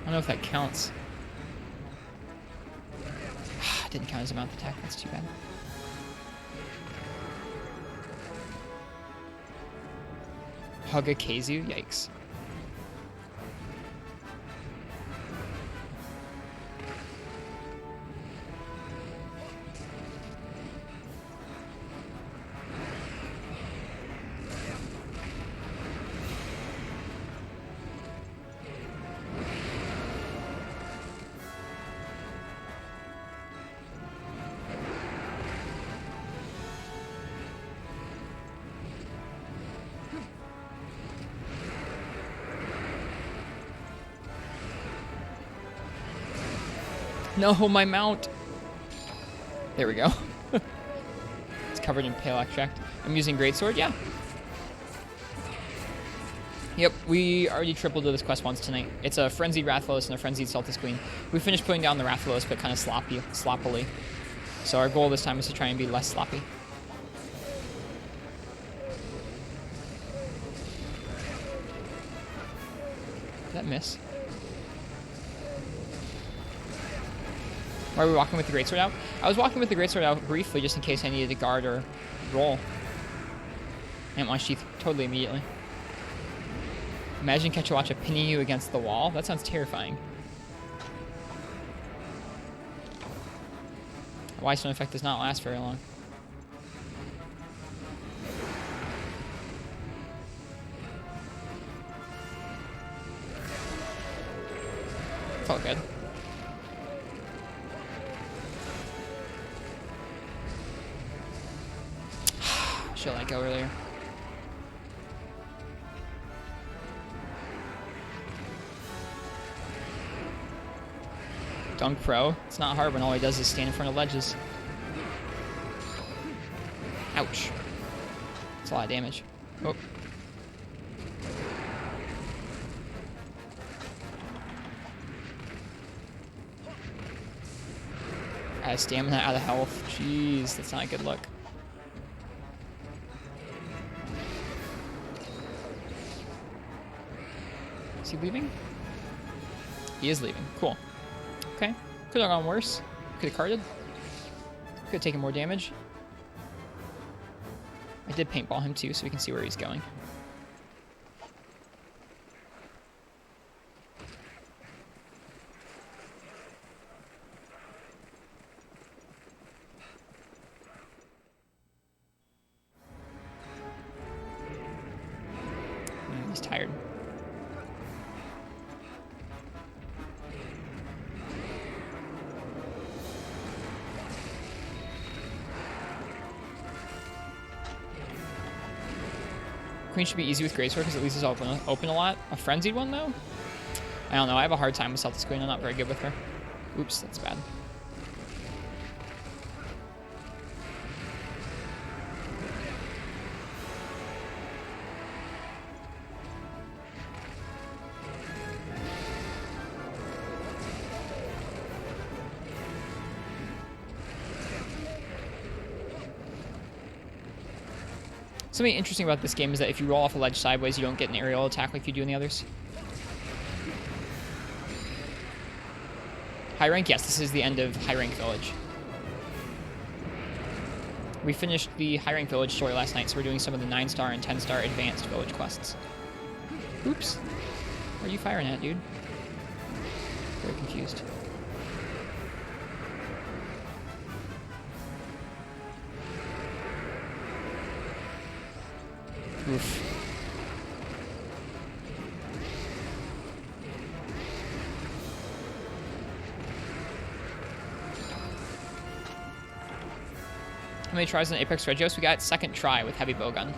S1: I don't know if that counts. Didn't count as a mount attack. That's too bad. Hug a Kazu? Yikes. No, my mount. There we go. It's covered in pale extract. I'm using Greatsword, yeah. Yep, we already tripled to this quest once tonight. It's a Frenzied Rathalos and a Frenzied Celtis Queen. We finished putting down the Rathalos, but kind of sloppily. So our goal this time is to try and be less sloppy. Did that miss? Why are we walking with the Greatsword out? I was walking with the Greatsword out briefly just in case I needed to guard or roll. I didn't want to sheath totally immediately. Imagine Quechawacha pinning you against the wall. That sounds terrifying. The Y-Stone effect does not last very long. Felt good. Should I let go earlier? Dunk Pro. It's not hard when all he does is stand in front of ledges. Ouch. That's a lot of damage. Oh. Out of stamina, out of health. Jeez, that's not a good look. Is he leaving? He is leaving. Cool. Okay. Could have gone worse. Could have carded. Could have taken more damage. I did paintball him too, so we can see where he's going. He's tired. Queen should be easy with Greatsword because at least it's open a lot. A Frenzied one, though? I don't know. I have a hard time with Celtics Queen. I'm not very good with her. Oops, that's bad. Something interesting about this game is that if you roll off a ledge sideways, you don't get an aerial attack like you do in the others. High rank? Yes, this is the end of High Rank Village. We finished the High Rank Village story last night, so we're doing some of the 9-star and 10-star advanced village quests. Oops. What are you firing at, dude? Very confused. Oof. How many tries on Apex Regios? We got second try with Heavy Bowgun.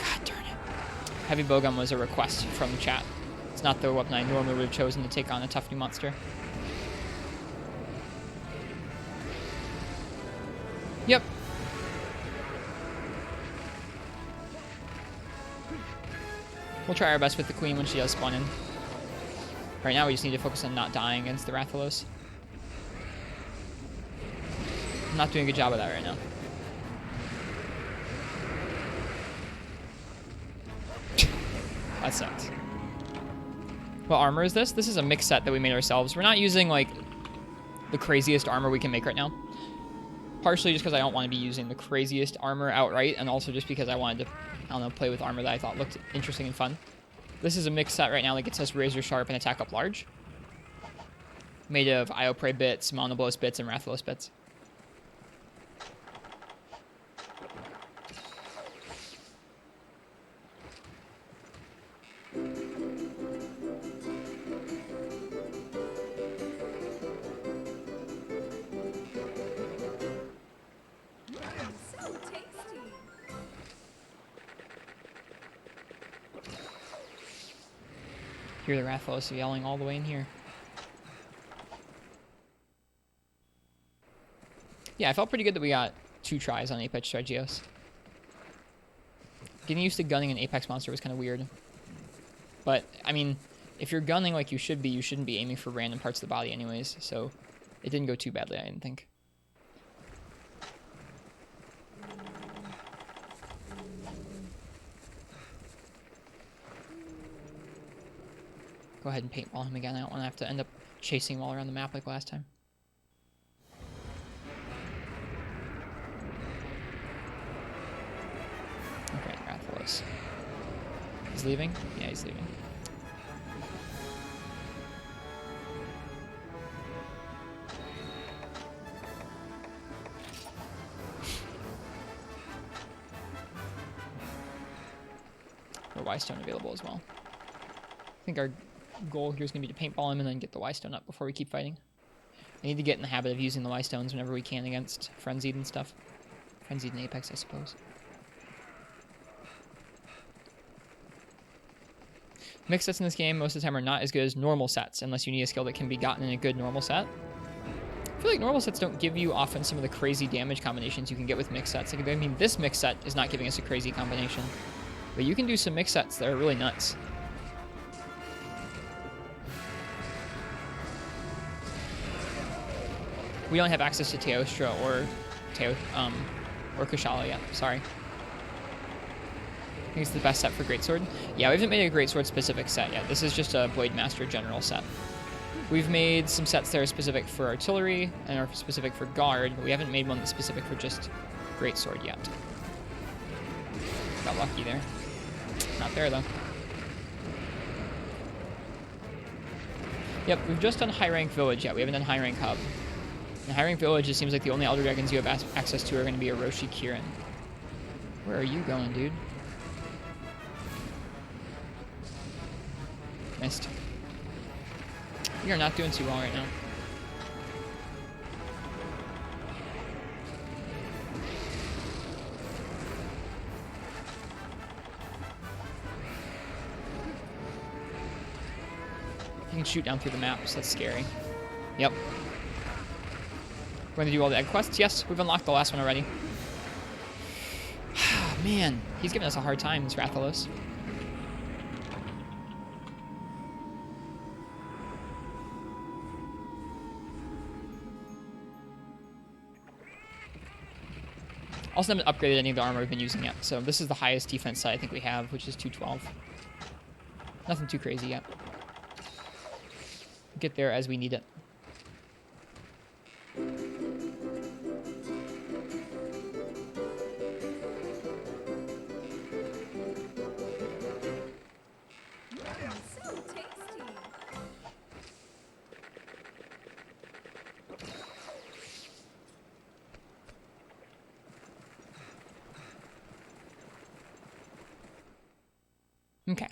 S1: God darn it. Heavy Bowgun was a request from the chat. It's not the weapon I normally would have chosen to take on a tough new monster. Yep. We'll try our best with the Queen when she does spawn in. Right now we just need to focus on not dying against the Rathalos. I'm not doing a good job of that right now. That sucks. What armor is this? This is a mix set that we made ourselves. We're not using, like, the craziest armor we can make right now. Partially just because I don't want to be using the craziest armor outright, and also just because I wanted to, I don't know, play with armor that I thought looked interesting and fun. This is a mix set right now that gets us Razor Sharp and Attack Up Large. Made of Ioprey bits, Monoblos bits, and Rathalos bits.
S5: So tasty.
S1: Hear the Rathalos yelling all the way in here. Yeah, I felt pretty good that we got 2 tries on Apex Regios. Getting used to gunning an Apex monster was kind of weird. But, I mean, if you're gunning like you should be, you shouldn't be aiming for random parts of the body anyways, so it didn't go too badly, I didn't think. Go ahead and paintball him again. I don't want to have to end up chasing him all around the map like last time. Okay, Rathalos. He's leaving? Yeah, he's leaving. A Y-Stone available as well. I think our goal here is going to be to paintball him and then get the Y-Stone up before we keep fighting. I need to get in the habit of using the Y-Stones whenever we can against Frenzied and stuff. Frenzied and Apex, I suppose. Mixed sets in this game most of the time are not as good as normal sets, unless you need a skill that can be gotten in a good normal set. I feel like normal sets don't give you often some of the crazy damage combinations you can get with mix sets. Like, I mean, this mix set is not giving us a crazy combination, but you can do some mix sets that are really nuts. We don't have access to Teostra or Kushala yet. Sorry. I think it's the best set for Greatsword. Yeah, we haven't made a Greatsword specific set yet. This is just a Blade Master general set. We've made some sets that are specific for artillery and are specific for guard, but we haven't made one that's specific for just Greatsword yet. Got lucky there. Not there, though. Yep, we've just done High Rank Village yet. We haven't done High Rank Hub. In High Rank Village, it seems like the only Elder Dragons you have access to are going to be Orochi Kirin. Where are you going, dude? Missed. We are not doing too well right now. You can shoot down through the map, so that's scary. Yep. We're gonna do all the egg quests? Yes, we've unlocked the last one already. Man, he's giving us a hard time, this Rathalos. Also haven't upgraded any of the armor we've been using yet, so this is the highest defense side I think we have, which is 212. Nothing too crazy yet. Get there as we need it.
S5: So tasty.
S1: Okay.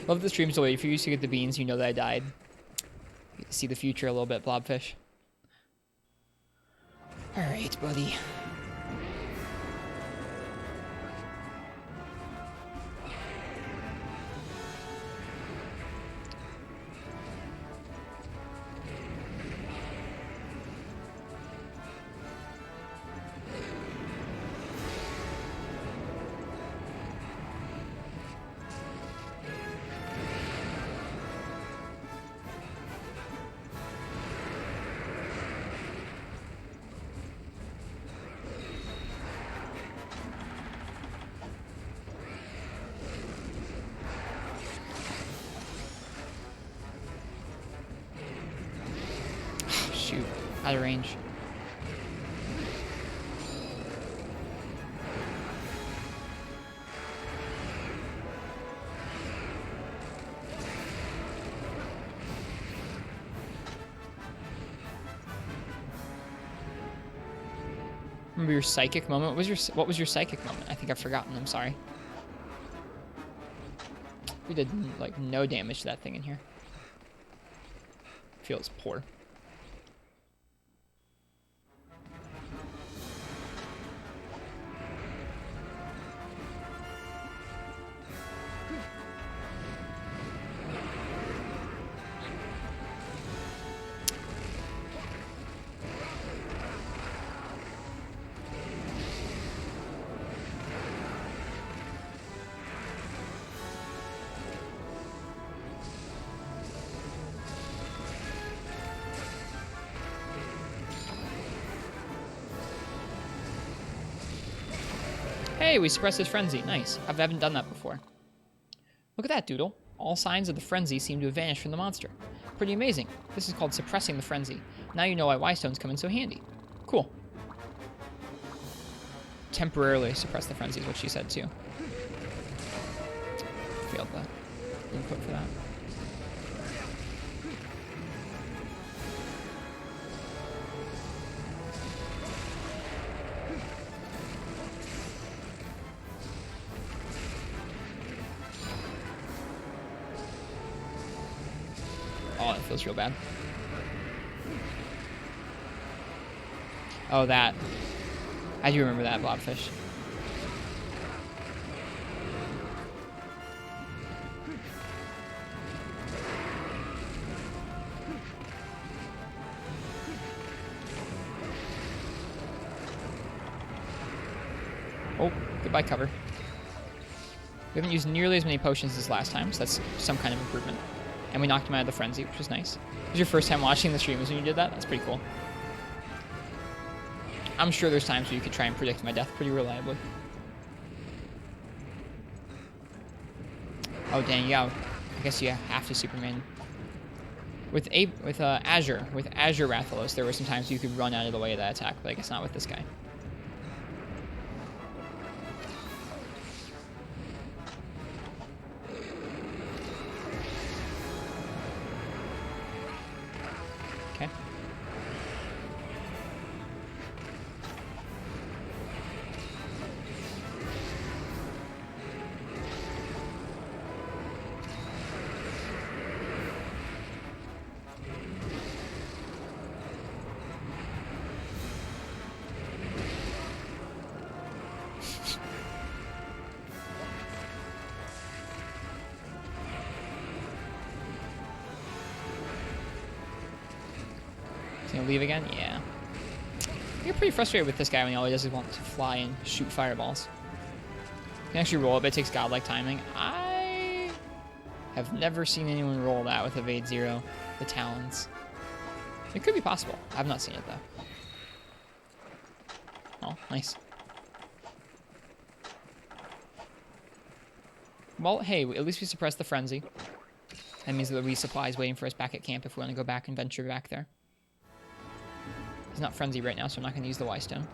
S1: Love the stream's away. If you used to get the beans, you know that I died. You get to see the future a little bit, Blobfish. Alright, buddy. Shoot, out of range. Remember your psychic moment? What was your psychic moment? I think I've forgotten. I'm sorry. We did like no damage to that thing in here. Feels poor. Hey, we suppressed his frenzy. Nice. I haven't done that before. Look at that, Doodle. All signs of the frenzy seem to have vanished from the monster. Pretty amazing. This is called suppressing the frenzy. Now you know why Y-stones come in so handy. Cool. Temporarily suppress the frenzy is what she said, too. Failed the input for that. Oh, that feels real bad. Oh, that. I do remember that, Blobfish. Oh, goodbye cover. We haven't used nearly as many potions as last time, so that's some kind of improvement. And we knocked him out of the frenzy, which was nice. It was your first time watching the streams when you did that? That's pretty cool. I'm sure there's times where you could try and predict my death pretty reliably. Oh dang, yeah. I guess you have to Superman. With Azure Rathalos, there were some times you could run out of the way of that attack, but I guess not with this guy. Okay. Gonna leave again? Yeah. I get pretty frustrated with this guy when all he does is want to fly and shoot fireballs. You can actually roll it, but it takes godlike timing. I have never seen anyone roll that with Evade Zero, the Talons. It could be possible. I've not seen it, though. Oh, nice. Well, hey, at least we suppressed the frenzy. That means that the resupply is waiting for us back at camp if we want to go back and venture back there. He's not frenzied right now, so I'm not going to use the Y-Stone.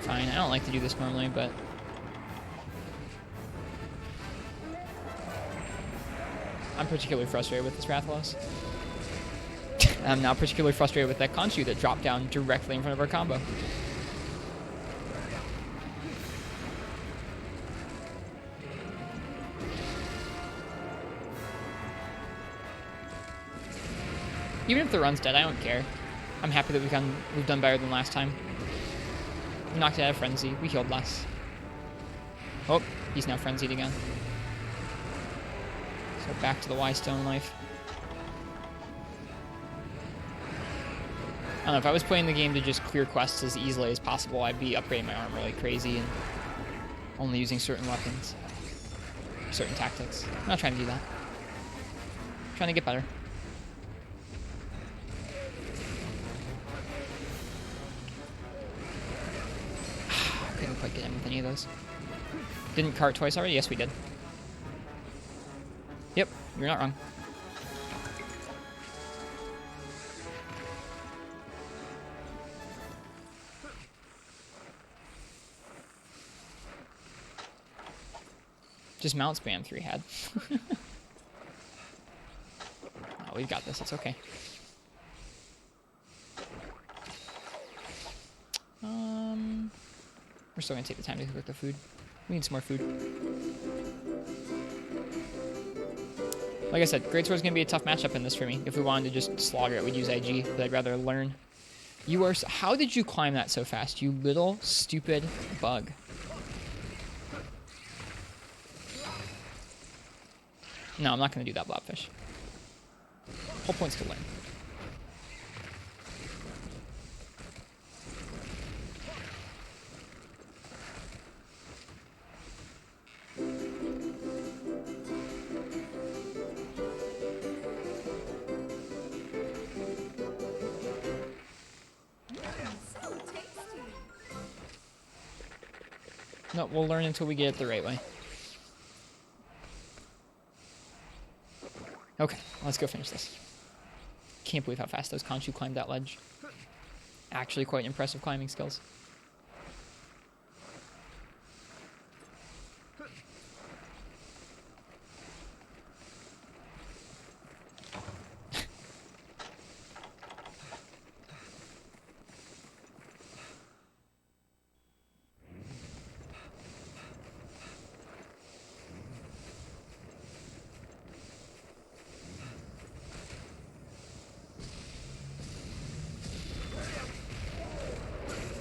S1: Fine, I don't like to do this normally, but... I'm particularly frustrated with this Rathalos. I'm now particularly frustrated with that Conchu that dropped down directly in front of our combo. Even if the run's dead, I don't care. I'm happy that we've done better than last time. We knocked it out of frenzy. We healed less. Oh, he's now frenzied again. So back to the Y-Stone life. I don't know, if I was playing the game to just clear quests as easily as possible, I'd be upgrading my armor like crazy and only using certain weapons, certain tactics. I'm not trying to do that. I'm trying to get better. Couldn't quite get in with any of those. Didn't cart twice already? Yes, we did. Yep, you're not wrong. Just mount spam 3 had. Oh, we've got this. It's okay. We're still gonna take the time to cook the food. We need some more food. Like I said, Greatsword's gonna be a tough matchup in this for me. If we wanted to just slaughter it, we'd use IG, but I'd rather learn. You are... How did you climb that so fast, you little stupid bug? No, I'm not gonna do that, Blobfish. Whole point's to learn.
S5: So tasty.
S1: No, we'll learn until we get it the right way. Okay, let's go finish this. Can't believe how fast those Conchu climbed that ledge. Actually quite impressive climbing skills.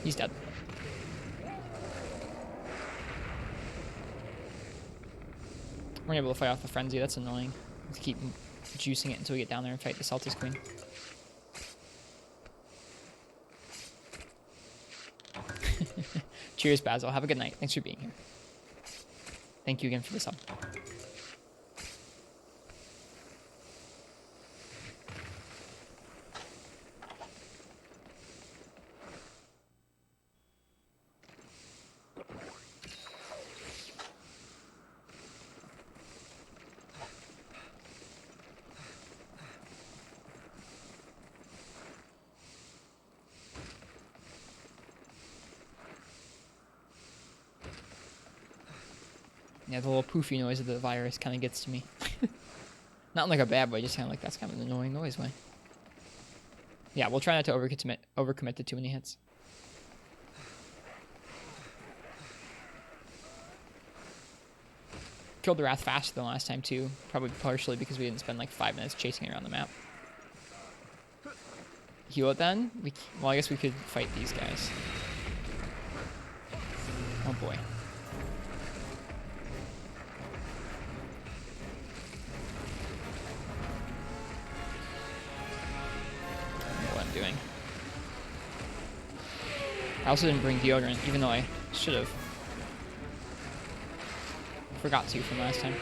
S1: He's dead. We're able to fight off the frenzy. That's annoying. We have to keep juicing it until we get down there and fight the Celtics Queen. Cheers, Basil. Have a good night. Thanks for being here. Thank you again for the sub. Yeah, the little poofy noise of the virus kind of gets to me. Not in like a bad way, just kind of like that's kind of an annoying noise way. Yeah, we'll try not to overcommit to too many hits. Killed the Wrath faster than last time too, probably partially because we didn't spend like 5 minutes chasing it around the map. Heal it then? Well, I guess we could fight these guys. Oh boy. Doing. I also didn't bring deodorant, even though I should have. Forgot to from last time.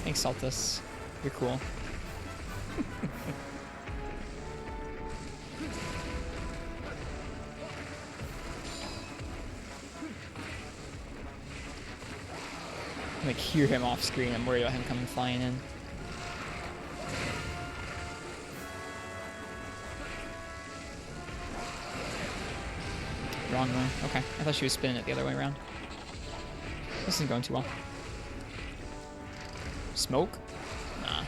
S1: Thanks, Celtis. You're cool. Like hear him off screen. I'm worried about him coming flying in. Wrong way. Okay. I thought she was spinning it the other way around. This isn't going too well. Smoke? Nah.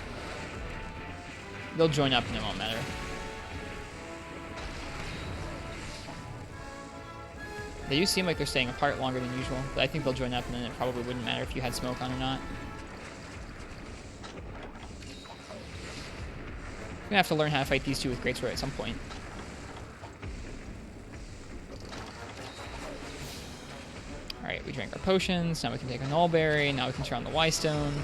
S1: They'll join up and it won't matter. They do seem like they're staying apart longer than usual, but I think they'll join up and then it probably wouldn't matter if you had smoke on or not. We're gonna have to learn how to fight these two with Greatsword at some point. Alright, we drank our potions, now we can take a Nullberry, now we can turn on the Y-Stone.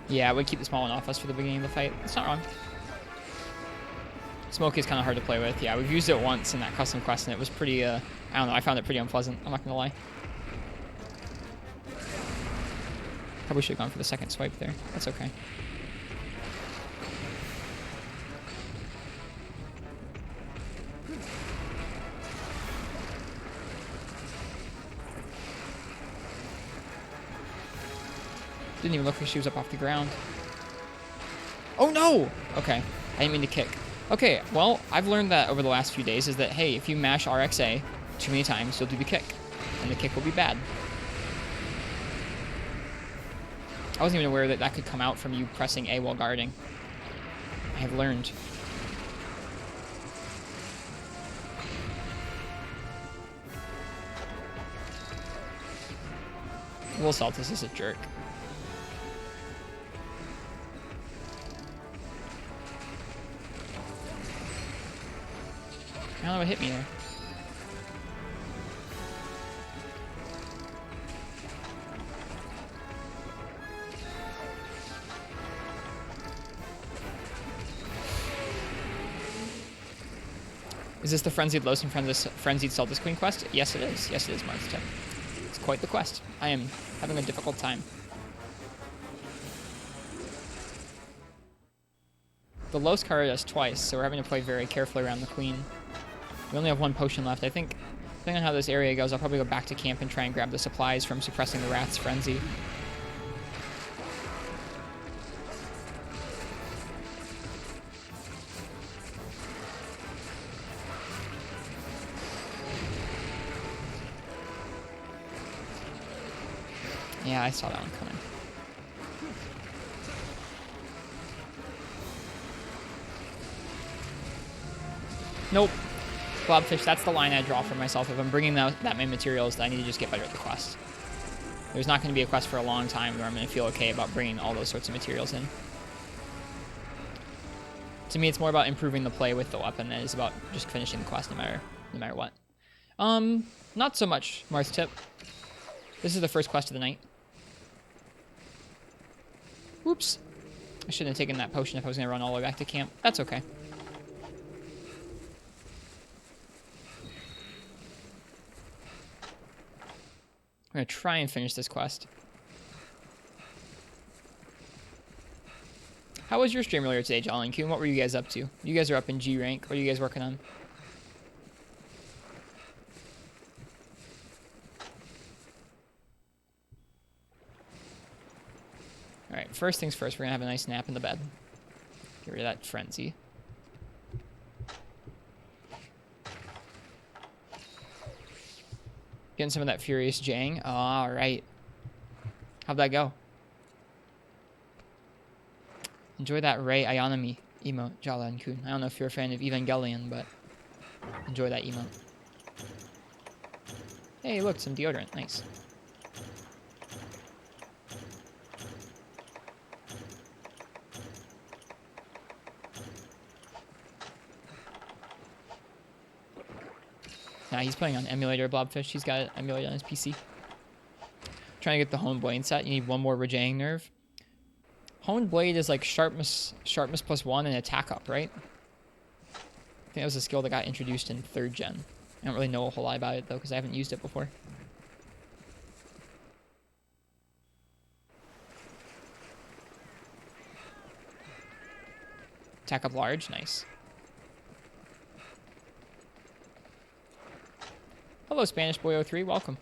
S1: Yeah, I would keep the small one off us for the beginning of the fight. It's not wrong. Smoke is kind of hard to play with. Yeah, we've used it once in that custom quest, and it was pretty, I don't know, I found it pretty unpleasant. I'm not going to lie. Probably should have gone for the second swipe there. That's okay. Didn't even look like she was up off the ground. Oh no! Okay, I didn't mean to kick. Okay, well, I've learned that over the last few days is that, hey, if you mash RXA too many times, you'll do the kick. And the kick will be bad. I wasn't even aware that that could come out from you pressing A while guarding. I have learned. Will Celtis is a jerk. I don't know what hit me there. Is this the Frenzied Los and Frenzied Celtis Queen quest? Yes, it is. Yes, it is, Mark's tip. It's quite the quest. I am having a difficult time. The Los card us twice, so we're having to play very carefully around the queen. We only have 1 potion left. I think, depending on how this area goes, I'll probably go back to camp and try and grab the supplies from suppressing the Wrath's Frenzy. Yeah, I saw that one coming. Nope. Blobfish, that's the line I draw for myself. If I'm bringing that many materials, I need to just get better at the quest. There's not going to be a quest for a long time where I'm going to feel okay about bringing all those sorts of materials in. To me, it's more about improving the play with the weapon than it is about just finishing the quest no matter what. Not so much, Marth Tip. This is the first quest of the night. Whoops. I shouldn't have taken that potion if I was going to run all the way back to camp. That's okay. I'm going to try and finish this quest. How was your stream earlier today, Jolly and Coon? What were you guys up to? You guys are up in G rank. What are you guys working on? Alright, first things first, we're going to have a nice nap in the bed. Get rid of that frenzy. Getting some of that Furious Jang. Alright. How'd that go? Enjoy that Ray Ionomy emote, Jala and Kun. I don't know if you're a fan of Evangelion, but enjoy that emote. Hey, look, some deodorant. Nice. Nah, he's playing on emulator Blobfish. He's got it emulated on his PC. Trying to get the Honed Blade set. You need 1 more Rajang Nerve. Honed Blade is like sharpness +1 and attack up, right? I think that was a skill that got introduced in 3rd gen. I don't really know a whole lot about it though, because I haven't used it before. Attack up large, nice. Hello, Spanish Boy 03, welcome.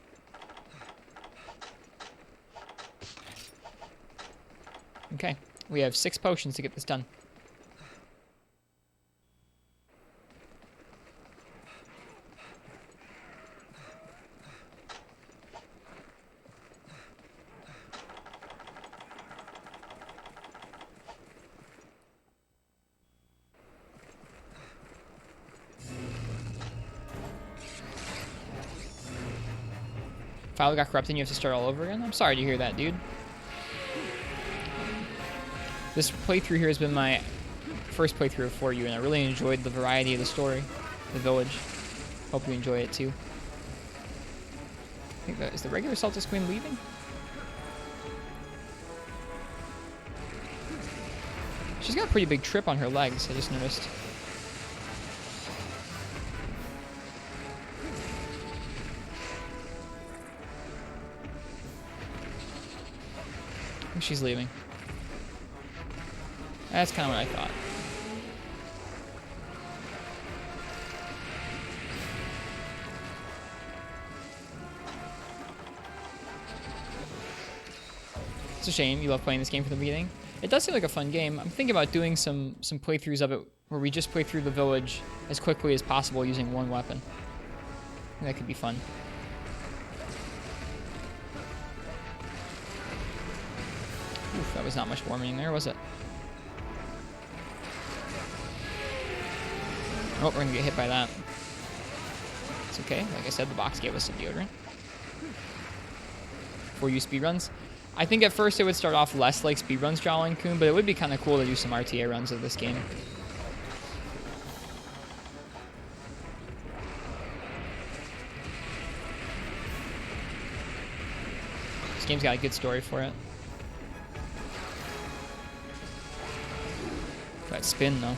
S1: Okay, we have 6 potions to get this done. File got corrupted and you have to start all over again? I'm sorry to hear that, dude. This playthrough here has been my first playthrough for you, and I really enjoyed the variety of the story, the village. Hope you enjoy it too. I think that is the regular Celtics Queen leaving? She's got a pretty big trip on her legs, I just noticed. I think she's leaving. That's kind of what I thought. It's a shame you love playing this game from the beginning. It does seem like a fun game. I'm thinking about doing some playthroughs of it where we just play through the village as quickly as possible using 1 weapon. I think that could be fun. Oof, that was not much warming there, was it? Oh, we're gonna get hit by that. It's okay. Like I said, the box gave us some deodorant. 4U speedruns. I think at first it would start off less like speedruns, Jolly and Coon, but it would be kind of cool to do some RTA runs of this game. This game's got a good story for it. That spin, though.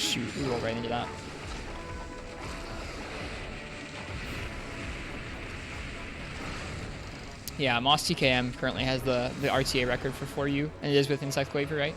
S1: shoot, we rolled right into that. Yeah, Moss TKM currently has the RTA record for 4U, and it is with Insect Quaver, right?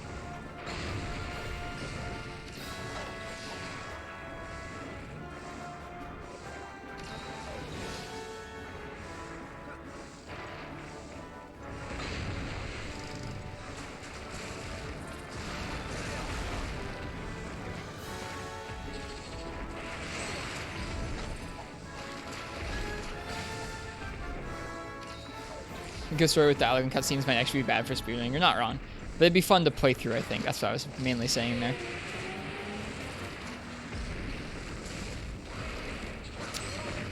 S1: A good story with the Allergan cutscenes might actually be bad for speedrunning. You're not wrong. But it'd be fun to play through, I think. That's what I was mainly saying there.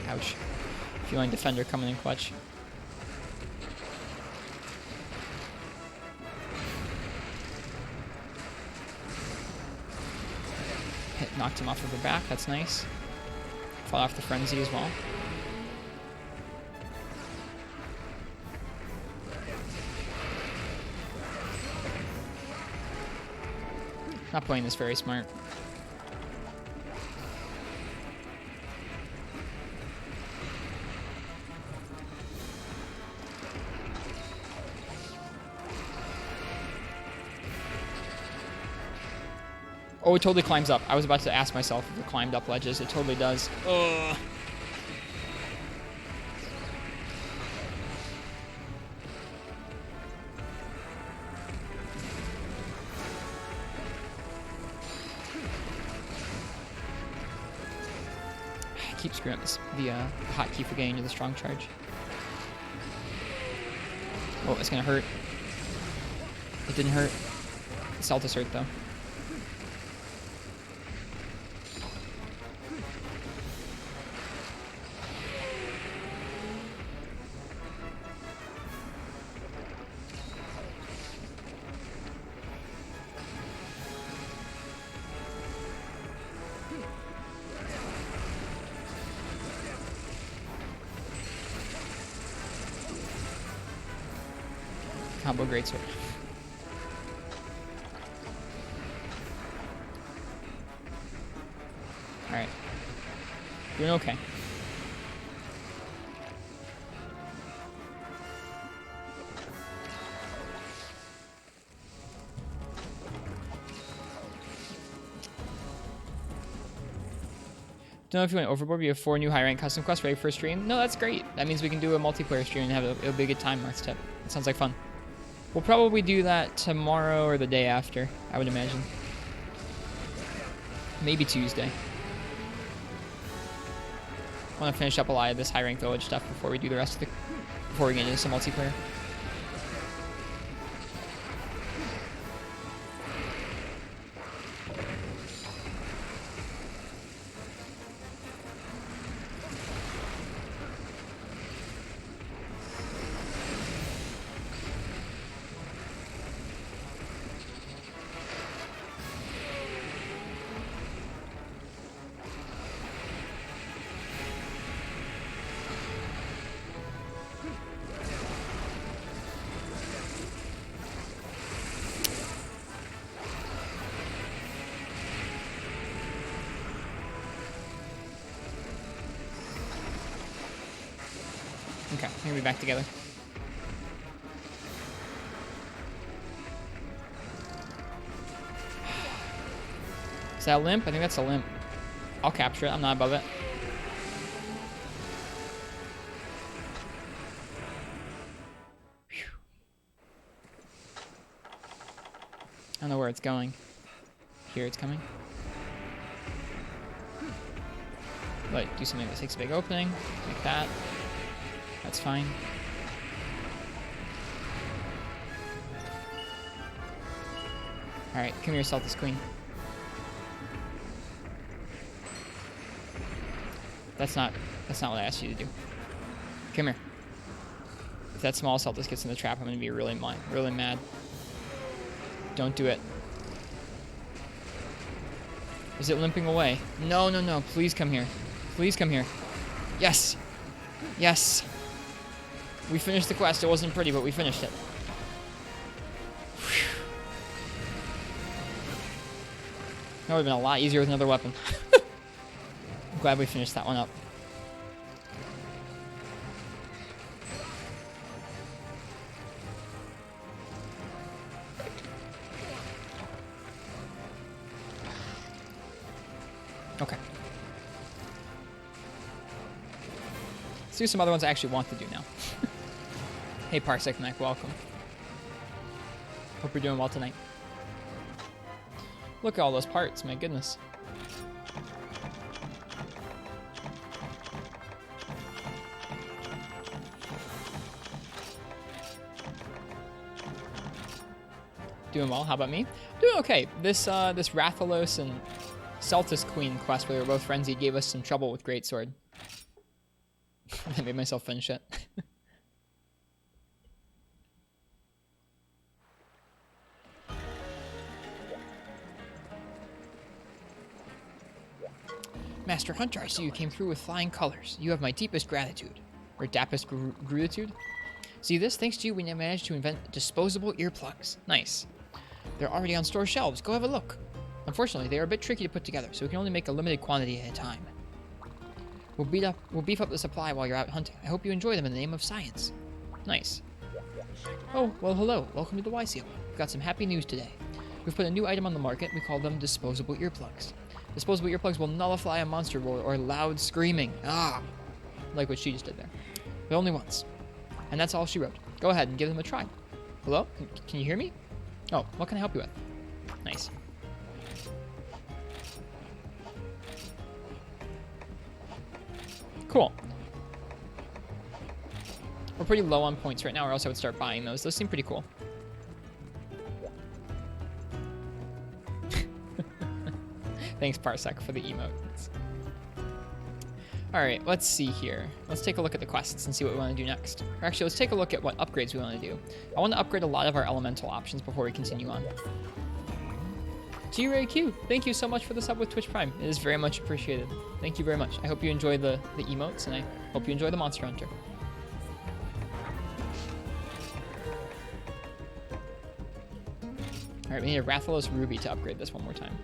S1: Ouch. Feeling defender coming in clutch. Knocked him off of the back. That's nice. Fought off the frenzy as well. Not playing this very smart. Oh, it totally climbs up. I was about to ask myself if it climbed up ledges. It totally does. Ugh. I keep screwing up the hotkey for getting to the strong charge. Oh, it's gonna hurt. It didn't hurt. The Celtis hurt though. Combo greatsword. Alright. Doing okay. Don't know if you went overboard. We have 4 new high rank custom quests ready for a stream. No, that's great. That means we can do a multiplayer stream and have it'll be a good time, Marks Tip. It sounds like fun. We'll probably do that tomorrow or the day after, I would imagine. Maybe Tuesday. I want to finish up a lot of this high rank village stuff before we do the rest of the... before we get into some multiplayer. Okay, we're gonna be back together. Is that a limp? I think that's a limp. I'll capture it. I'm not above it. Whew. I don't know where it's going. Here it's coming. But do something that takes a big opening, like that. That's fine. Alright, come here, Celtis Queen. That's not what I asked you to do. Come here. If that small Celtis gets in the trap, I'm gonna be really mad. Don't do it. Is it limping away? No, no, no. Please come here. Please come here. Yes. Yes. We finished the quest. It wasn't pretty, but we finished it. Whew. That would have been a lot easier with another weapon. I'm glad we finished that one up. Okay. Let's do some other ones I actually want to do now. Hey, Parsec Mac, welcome. Hope you're doing well tonight. Look at all those parts, my goodness. Doing well, how about me? Doing okay. This Rathalos and Celtis Queen quest where we were both frenzied gave us some trouble with Greatsword. I made myself finish it. Master Hunter, I see you came through with flying colors. You have my deepest gratitude. Or dappest gratitude? See this? Thanks to you, we managed to invent disposable earplugs. Nice. They're already on store shelves. Go have a look. Unfortunately, they are a bit tricky to put together, so we can only make a limited quantity at a time. We'll beef up the supply while you're out hunting. I hope you enjoy them in the name of science. Nice. Oh, well, hello. Welcome to the Y-Seal. We've got some happy news today. We've put a new item on the market. We call them disposable earplugs. Disposable earplugs will nullify a monster roar or loud screaming. Ah! Like what she just did there. But only once. And that's all she wrote. Go ahead and give them a try. Hello? Can you hear me? Oh, what can I help you with? Nice. Cool. We're pretty low on points right now, or else I would start buying those. Those seem pretty cool. Thanks, Parsec, for the emotes. Alright, let's see here. Let's take a look at the quests and see what we want to do next. Or actually, let's take a look at what upgrades we want to do. I want to upgrade a lot of our elemental options before we continue on. G-Ray Q, thank you so much for the sub with Twitch Prime. It is very much appreciated. Thank you very much. I hope you enjoy the emotes, and I hope you enjoy the Monster Hunter. Alright, we need a Rathalos Ruby to upgrade this one more time.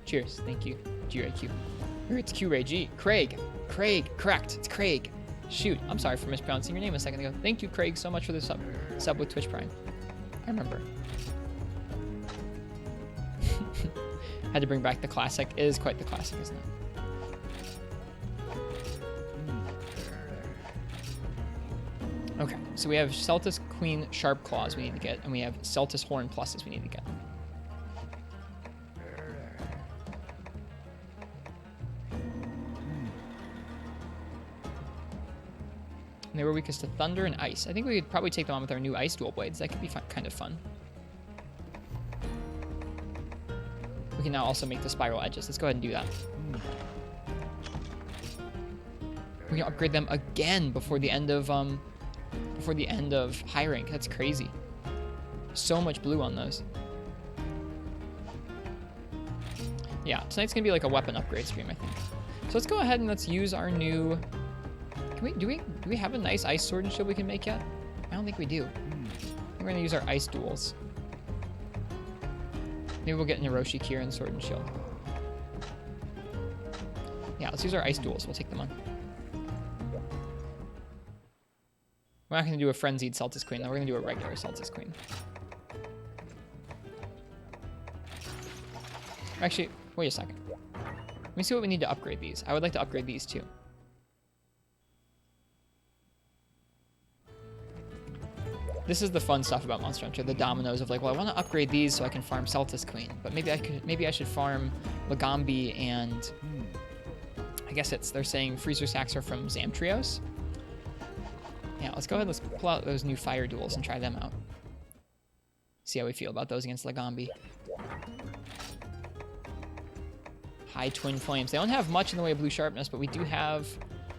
S1: Cheers. Thank you, G-Ray Q. Or it's Q-Ray G. Craig. Craig. Correct. It's Craig. Shoot. I'm sorry for mispronouncing your name a second ago. Thank you, Craig, so much for the sub with Twitch Prime. I remember. Had to bring back the classic. It is quite the classic, isn't it? Okay, so we have Celtis Queen Sharp Claws we need to get, and we have Celtis Horn Pluses we need to get. And they were weakest to thunder and ice. I think we could probably take them on with our new ice dual blades. That could be fun, kind of fun. We can now also make the spiral edges. Let's go ahead and do that. We can upgrade them again before the end of high rank. That's crazy. So much blue on those. Yeah, tonight's gonna be like a weapon upgrade stream, I think. So let's go ahead and let's use our new. Do we have a nice ice sword and shield we can make yet? I don't think we do. We're gonna use our ice duels. Maybe we'll get an Hiroshi Kirin sword and shield. Yeah, let's use our ice duels. We'll take them on. We're not gonna do a frenzied Celtis Queen, though. We're gonna do a regular Celtis Queen. Actually, wait a second. Let me see what we need to upgrade these. I would like to upgrade these too. This is the fun stuff about Monster Hunter, the dominoes of like, well, I want to upgrade these so I can farm Celtis Queen, but maybe I should farm Lagambi and I guess they're saying Freezer Sacks are from Zamtrios. Yeah, let's go ahead, let's pull out those new fire duels and try them out. See how we feel about those against Lagambi. High Twin Flames. They don't have much in the way of blue sharpness, but we do have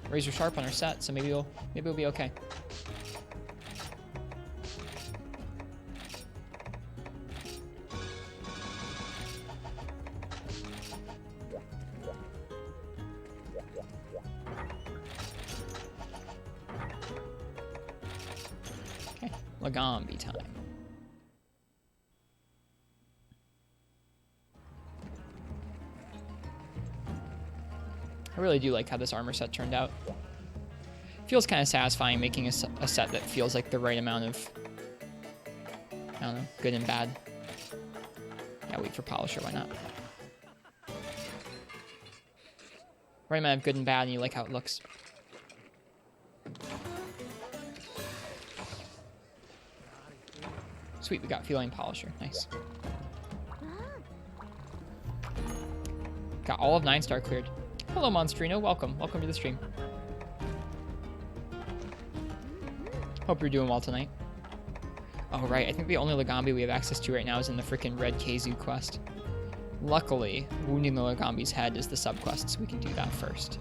S1: Razor Sharp on our set, so maybe we'll be okay. Lagambi time. I really do like how this armor set turned out. Feels kind of satisfying making a set that feels like the right amount of, I don't know, good and bad. Yeah, wait for polisher, why not? Right amount of good and bad, and you like how it looks. Sweet, we got feline polisher. Nice. Got all of 9-star cleared. Hello, Monstrino. Welcome. Welcome to the stream. Hope you're doing well tonight. Oh, right. I think the only Legambi we have access to right now is in the freaking Red Kazoo quest. Luckily, wounding the Legambi's head is the subquest, so we can do that first.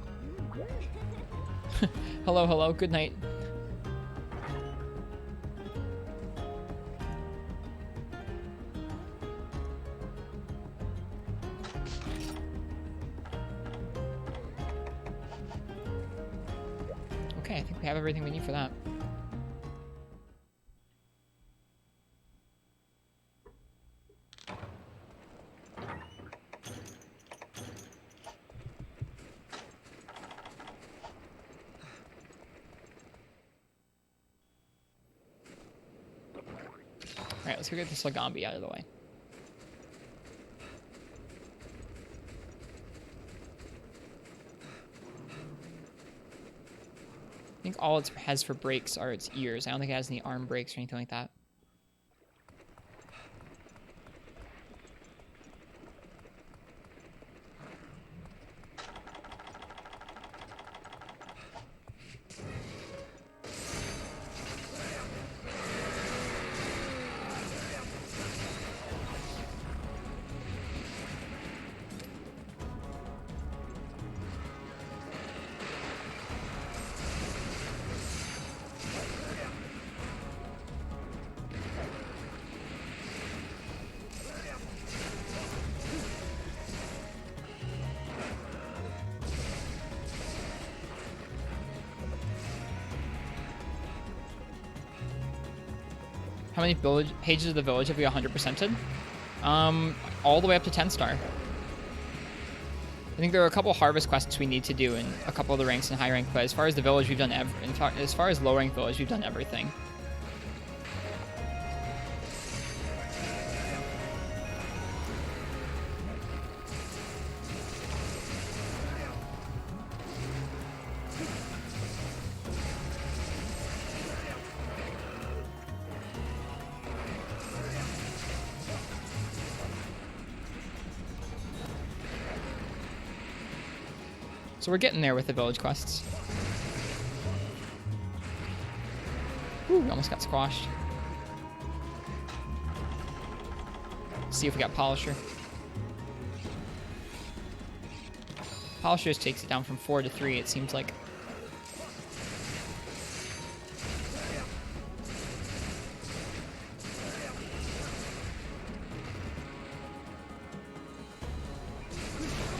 S1: Hello, hello. Good night. Okay, I think we have everything we need for that. Alright, let's go get this Legambi out of the way. I think all it has for brakes are its ears. I don't think it has any arm brakes or anything like that. How many pages of the village have we 100%ed? All the way up to 10-star. I think there are a couple harvest quests we need to do in a couple of the ranks and high rank, but as far as the village, we've done as far as low rank village, we've done everything. So we're getting there with the village quests. Ooh, we almost got squashed. Let's see if we got Polisher. Polisher just takes it down from 4 to 3, it seems like.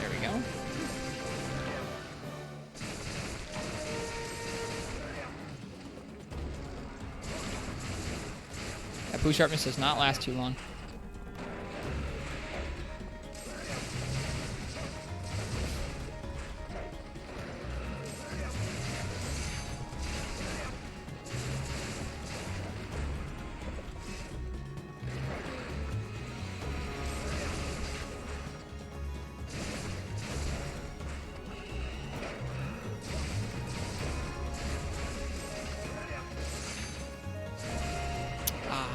S1: There we go. That boost sharpness does not last too long.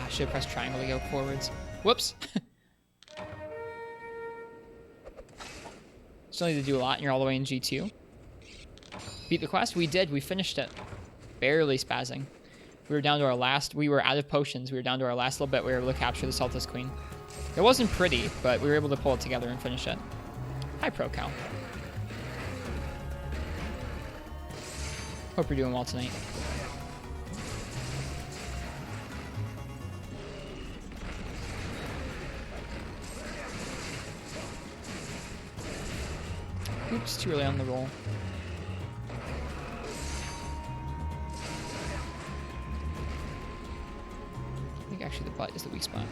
S1: Should have pressed triangle to go forwards. Whoops. Still need to do a lot, and you're all the way in G2. Beat the quest? We did. We finished it. Barely spazzing. We were down to our last... We were out of potions. We were down to our last little bit. We were able to capture the Sultas Queen. It wasn't pretty, but we were able to pull it together and finish it. Hi, Pro Cow. Hope you're doing well tonight. Oops, too early on the roll. I think actually the butt is the weak spot.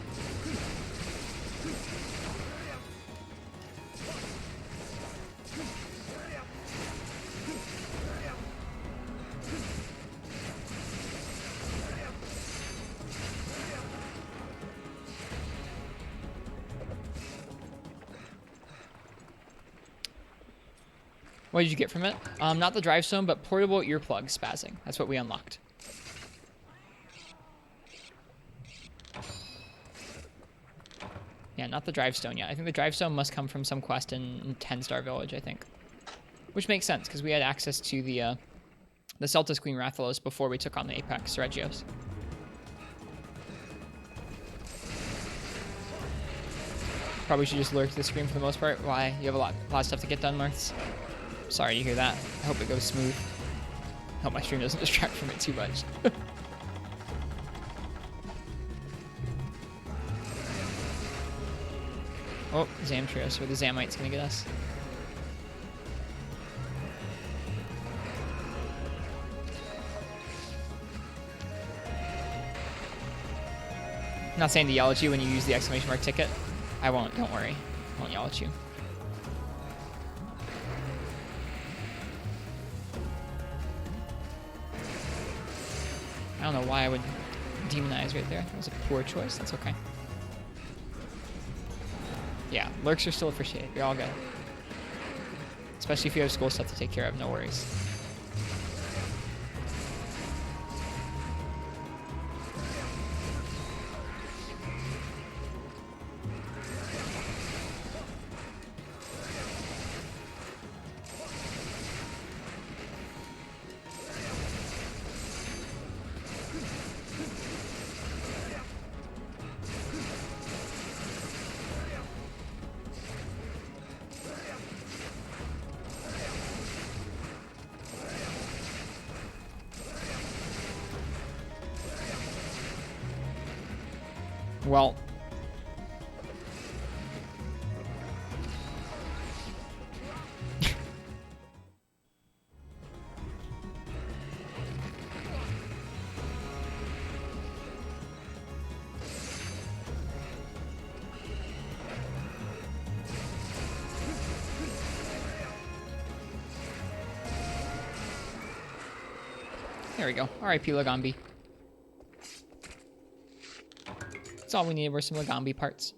S1: What did you get from it? Not the drive stone, but portable earplug spazzing. That's what we unlocked. Yeah, not the drive stone yet. I think the drive stone must come from some quest in 10-Star Village, I think. Which makes sense, because we had access to the Celtis Queen Rathalos before we took on the Apex Regios. Probably should just lurk the screen for the most part. Why? You have a lot of stuff to get done, Marths. Sorry to hear that. I hope it goes smooth. I hope my stream doesn't distract from it too much. Oh, Zamtrios, or the Zamite's gonna get us. I'm not saying to yell at you when you use the exclamation mark ticket. I won't, don't worry. I won't yell at you. I don't know why I would demonize right there. That was a poor choice. That's okay. Yeah, lurks are still appreciated. You're all good. Especially if you have school stuff to take care of. No worries. Well, there we go. R.I.P. Lagambi. That's all we needed were some Lagambi parts.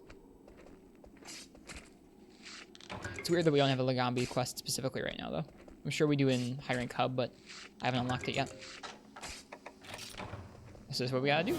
S1: It's weird that we don't have a Lagambi quest specifically right now, though. I'm sure we do in High Rank Hub, but I haven't unlocked it yet. This is what we gotta do.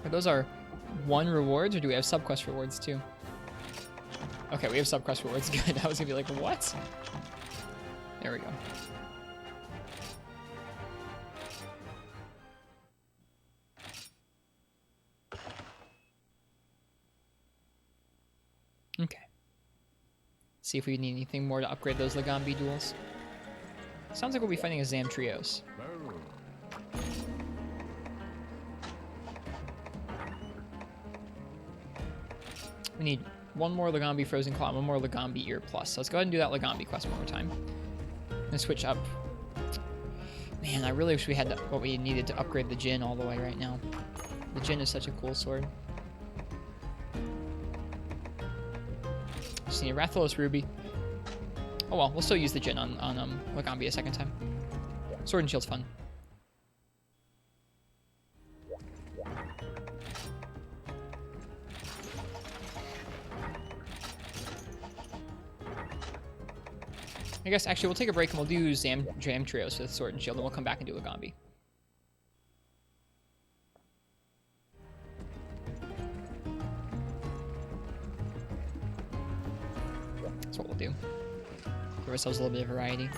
S1: Those are one rewards, or do we have subquest rewards too? Okay, we have subquest rewards. Good. I was gonna be like, what? There we go. Okay. See if we need anything more to upgrade those Lagambi duels. Sounds like we'll be fighting a Zamtrios. We need one more Lagambi Frozen Claw and one more Lagambi Ear Plus. So let's go ahead and do that Lagambi quest one more time. And switch up. Man, I really wish we had what we needed to upgrade the Jin all the way right now. The Jin is such a cool sword. Just need a Rathalos Ruby. Oh well, we'll still use the Jin on Lagambi a second time. Sword and Shield's fun. I guess actually we'll take a break and we'll do Zamtrios with Sword and Shield, and we'll come back and do Lagambi. That's what we'll do. Give ourselves a little bit of variety.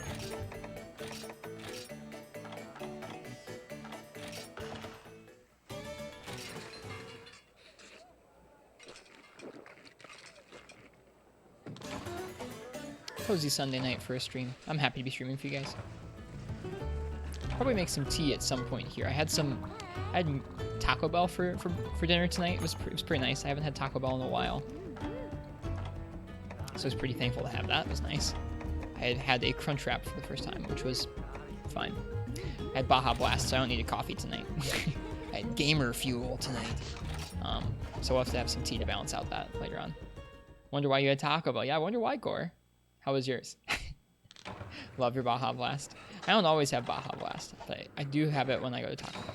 S1: Cozy Sunday night for a stream. I'm happy to be streaming for you guys. Probably make some tea at some point here. I had Taco Bell for dinner tonight. It was pretty nice. I haven't had Taco Bell in a while, so I was pretty thankful to have that. It was nice. I had a Crunch Wrap for the first time, which was fine. I had Baja Blast, so I don't need a coffee tonight. I had Gamer Fuel tonight. So we'll have to have some tea to balance out that later on. Wonder why you had Taco Bell. Yeah, I wonder why, Gore. How was yours? Love your Baja Blast. I don't always have Baja Blast, but I do have it when I go to Taco Bell.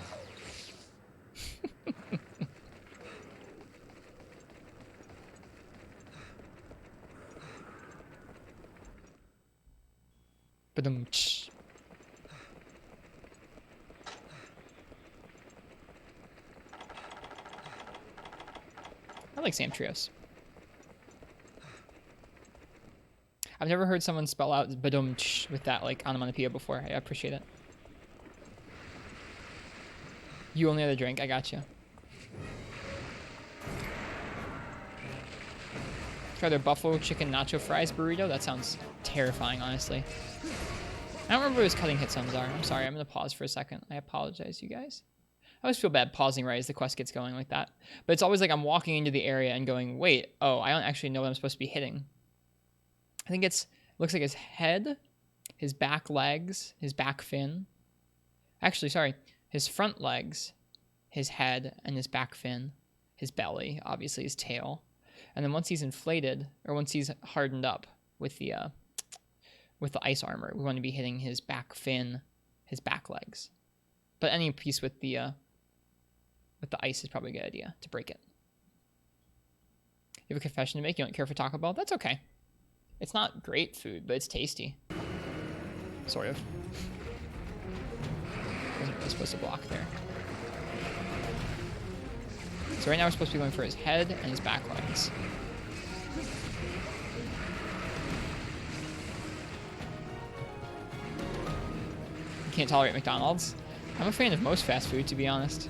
S1: Ba-dum-tsh. I like Sam Trios. I've never heard someone spell out badum with that like onomatopoeia before. I appreciate it. You only had a drink. I got you. Try their buffalo chicken nacho fries burrito. That sounds terrifying, honestly. I don't remember what his cutting hit zones are. I'm sorry. I'm gonna pause for a second. I apologize, you guys. I always feel bad pausing right as the quest gets going like that. But it's always like I'm walking into the area and going, wait, oh, I don't actually know what I'm supposed to be hitting. I think looks like his head, his back legs, his back fin. Actually, sorry, his front legs, his head, and his back fin. His belly, obviously his tail. And then once he's inflated, or once he's hardened up with the ice armor, we want to be hitting his back fin, his back legs. But any piece with the ice is probably a good idea to break it. You have a confession to make. You don't care for Taco Bell? That's okay. It's not great food, but it's tasty. Sort of. Wasn't really supposed to block there. So right now we're supposed to be going for his head and his back legs. You can't tolerate McDonald's? I'm a fan of most fast food, to be honest.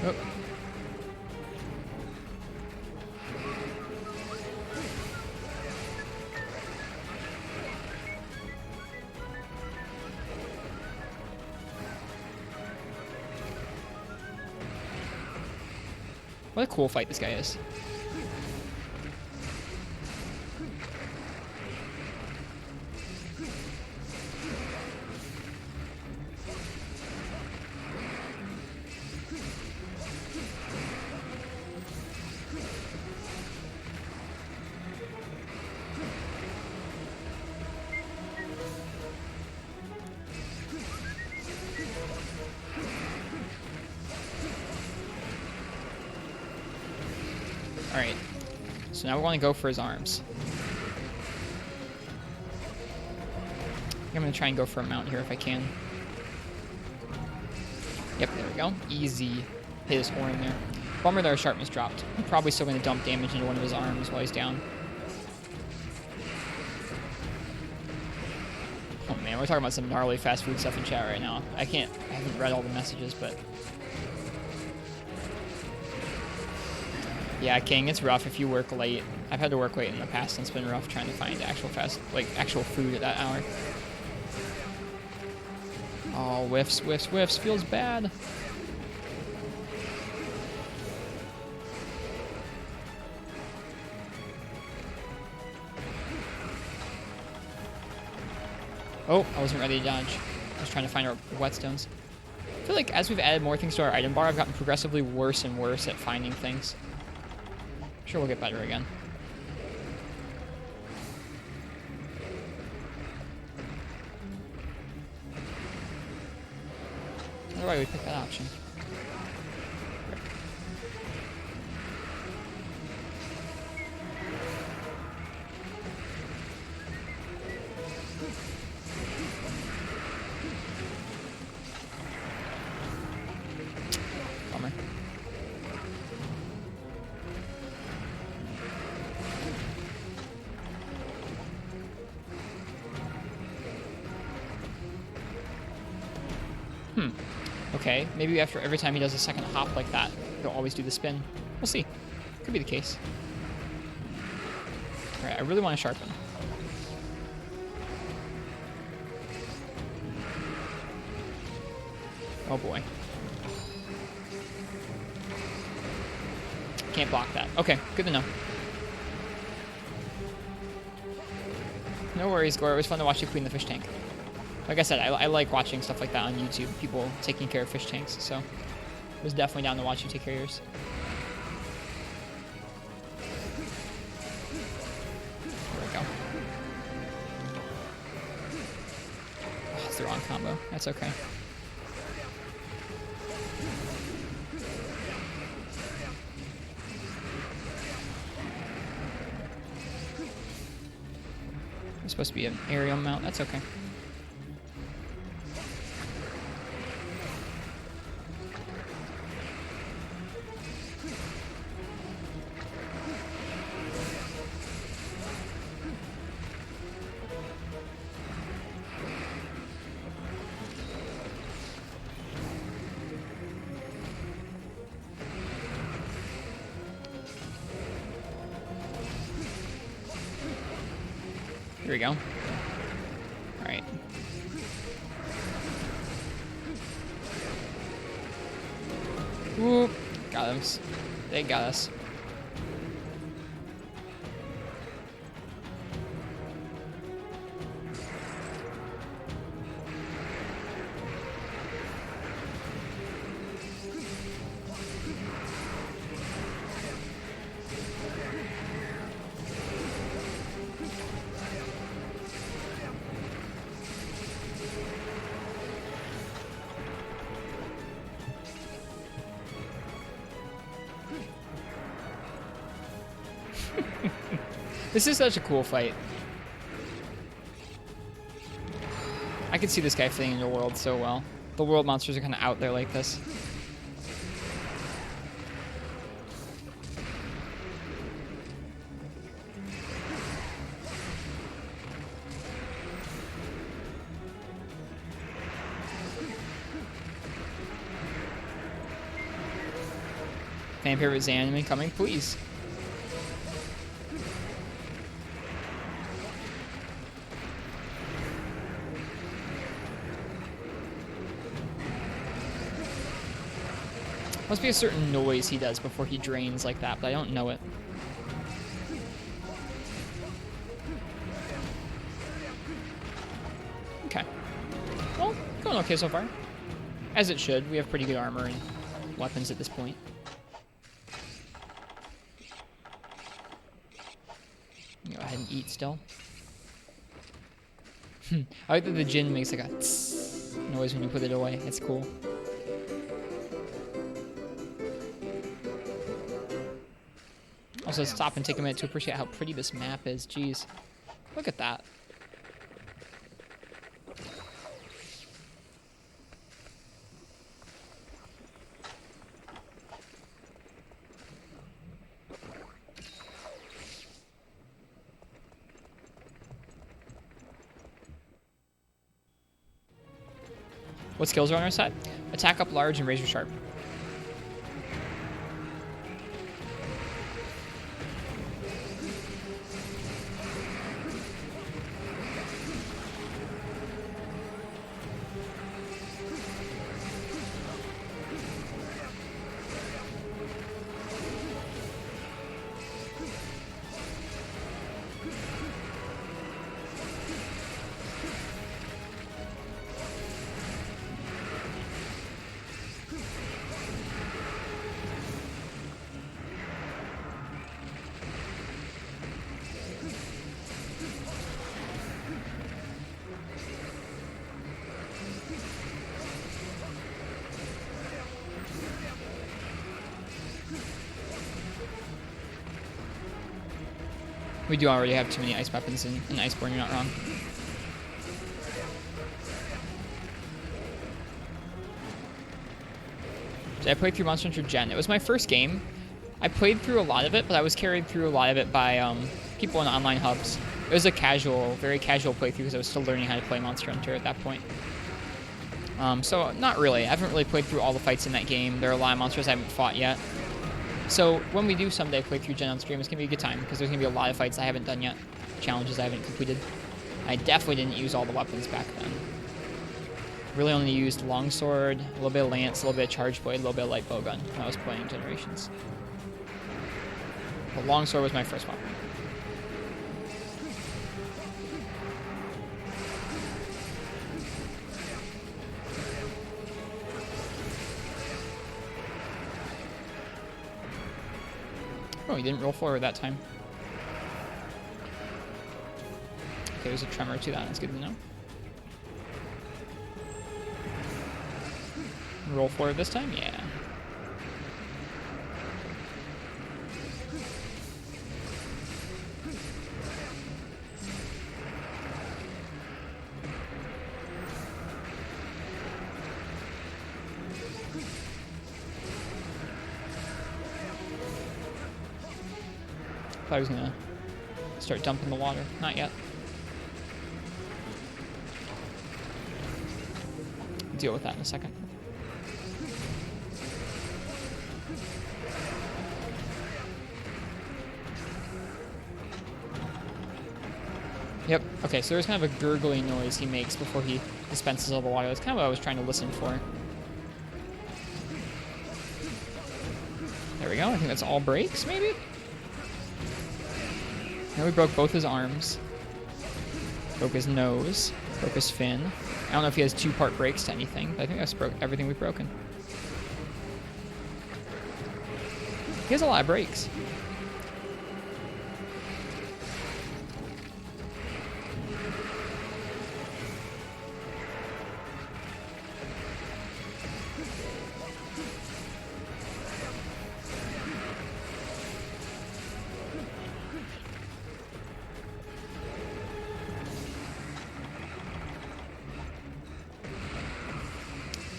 S1: Oh. What a cool fight this guy is. Alright, so now we want to go for his arms. I'm going to try and go for a mount here if I can. Yep, there we go. Easy. Hit his horn there. Bummer that our sharpness dropped. I'm probably still going to dump damage into one of his arms while he's down. Oh man, we're talking about some gnarly fast food stuff in chat right now. I haven't read all the messages, but... Yeah, King, it's rough if you work late. I've had to work late in the past, and it's been rough trying to find actual food at that hour. Oh, whiffs, whiffs, whiffs. Feels bad. Oh, I wasn't ready to dodge. I was trying to find our whetstones. I feel like as we've added more things to our item bar, I've gotten progressively worse and worse at finding things. Sure, we'll get better again. How do I pick that option? Bummer. Okay, maybe after every time he does a second hop like that, he'll always do the spin. We'll see. Could be the case. Alright, I really want to sharpen. Oh boy. can't block that. Okay, good to know. No worries, Gore. It was fun to watch you clean the fish tank. Like I said, I like watching stuff like that on YouTube. People taking care of fish tanks. So I was definitely down to watch you take care of yours. There we go. Oh, it's the wrong combo. That's okay. It's supposed to be an aerial mount. That's okay. Here we go. Alright. Whoop. Got us. They got us. This is such a cool fight. I could see this guy fitting into the world so well. The world monsters are kind of out there like this. Fan favorite Z anime coming, please. Must be a certain noise he does before he drains like that, but I don't know it. Okay. Well, going okay so far. As it should. We have pretty good armor and weapons at this point. Go ahead and eat still. I like that the gin makes like a tss noise when you put it away. It's cool. Also, stop and take a minute to appreciate how pretty this map is. Jeez. Look at that. What skills are on our side? Attack up large and razor sharp. We do already have too many ice weapons in Iceborne, you're not wrong. Did I play through Monster Hunter Gen? It was my first game. I played through a lot of it, but I was carried through a lot of it by people in online hubs. It was a casual, very casual playthrough because I was still learning how to play Monster Hunter at that point. So not really. I haven't really played through all the fights in that game. There are a lot of monsters I haven't fought yet. So when we do someday play through Gen on stream, it's going to be a good time because there's going to be a lot of fights I haven't done yet, challenges I haven't completed. I definitely didn't use all the weapons back then. Really only used longsword, a little bit of lance, a little bit of charge blade, a little bit of light bowgun when I was playing Generations. The longsword was my first weapon. Oh, he didn't roll forward that time. Okay, there's a tremor to that. That's good to know. Roll forward this time? Yeah. Thought I was gonna start dumping the water. Not yet. Deal with that in a second. Yep. Okay, so there's kind of a gurgly noise he makes before he dispenses all the water. That's kind of what I was trying to listen for. There we go. I think that's all breaks, maybe? Now we broke both his arms. Broke his nose. Broke his fin. I don't know if he has two-part breaks to anything, but I think that's everything we've broken. He has a lot of breaks.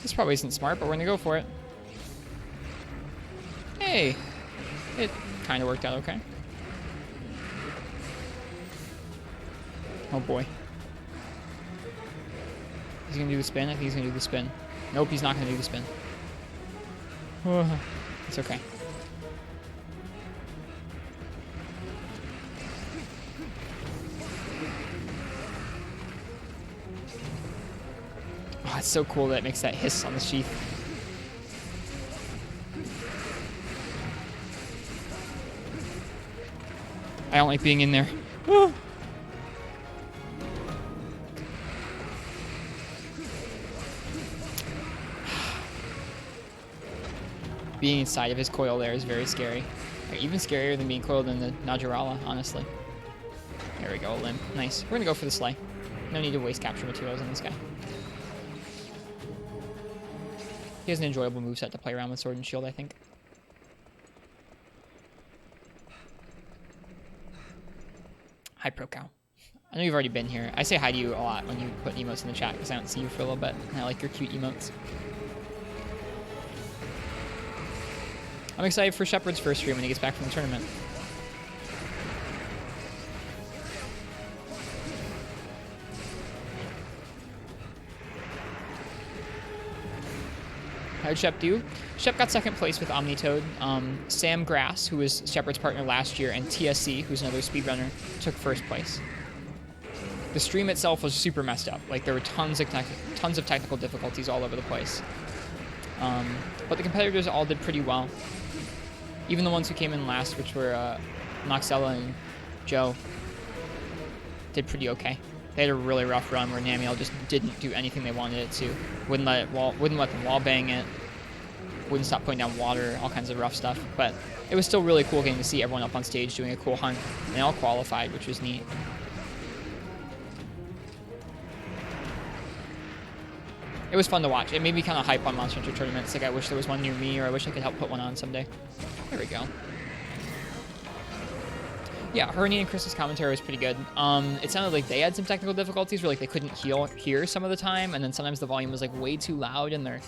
S1: This probably isn't smart, but we're gonna go for it. Hey! It kind of worked out okay. Oh boy. Is he gonna do the spin? I think he's gonna do the spin. Nope, he's not gonna do the spin. It's okay. Oh, it's so cool that it makes that hiss on the sheath. I don't like being in there. Being inside of his coil there is very scary. Like, even scarier than being coiled in the Najarala, honestly. There we go, limb. Nice. We're gonna go for the sleigh. No need to waste capture materials on this guy. He has an enjoyable moveset to play around with Sword and Shield, I think. Hi, ProCow. I know you've already been here. I say hi to you a lot when you put emotes in the chat because I don't see you for a little bit. And I like your cute emotes. I'm excited for Shepard's first stream when he gets back from the tournament. How did Shep do? Shep got second place with Omnitoad. Sam Grass, who was Shepard's partner last year, and TSC, who's another speedrunner, took first place. The stream itself was super messed up. Like, there were tons of technical difficulties all over the place. But the competitors all did pretty well. Even the ones who came in last, which were Noxella and Joe, did pretty okay. They had a really rough run where Namiel just didn't do anything they wanted it to. Wouldn't let them wall bang it. Wouldn't stop putting down water, all kinds of rough stuff. But it was still really cool getting to see everyone up on stage doing a cool hunt. And they all qualified, which was neat. It was fun to watch. It made me kind of hype on Monster Hunter tournaments. Like, I wish there was one near me, or I wish I could help put one on someday. There we go. Yeah, Hernie and Chris's commentary was pretty good. It sounded like they had some technical difficulties where like they couldn't hear some of the time, and then sometimes the volume was like way too loud in their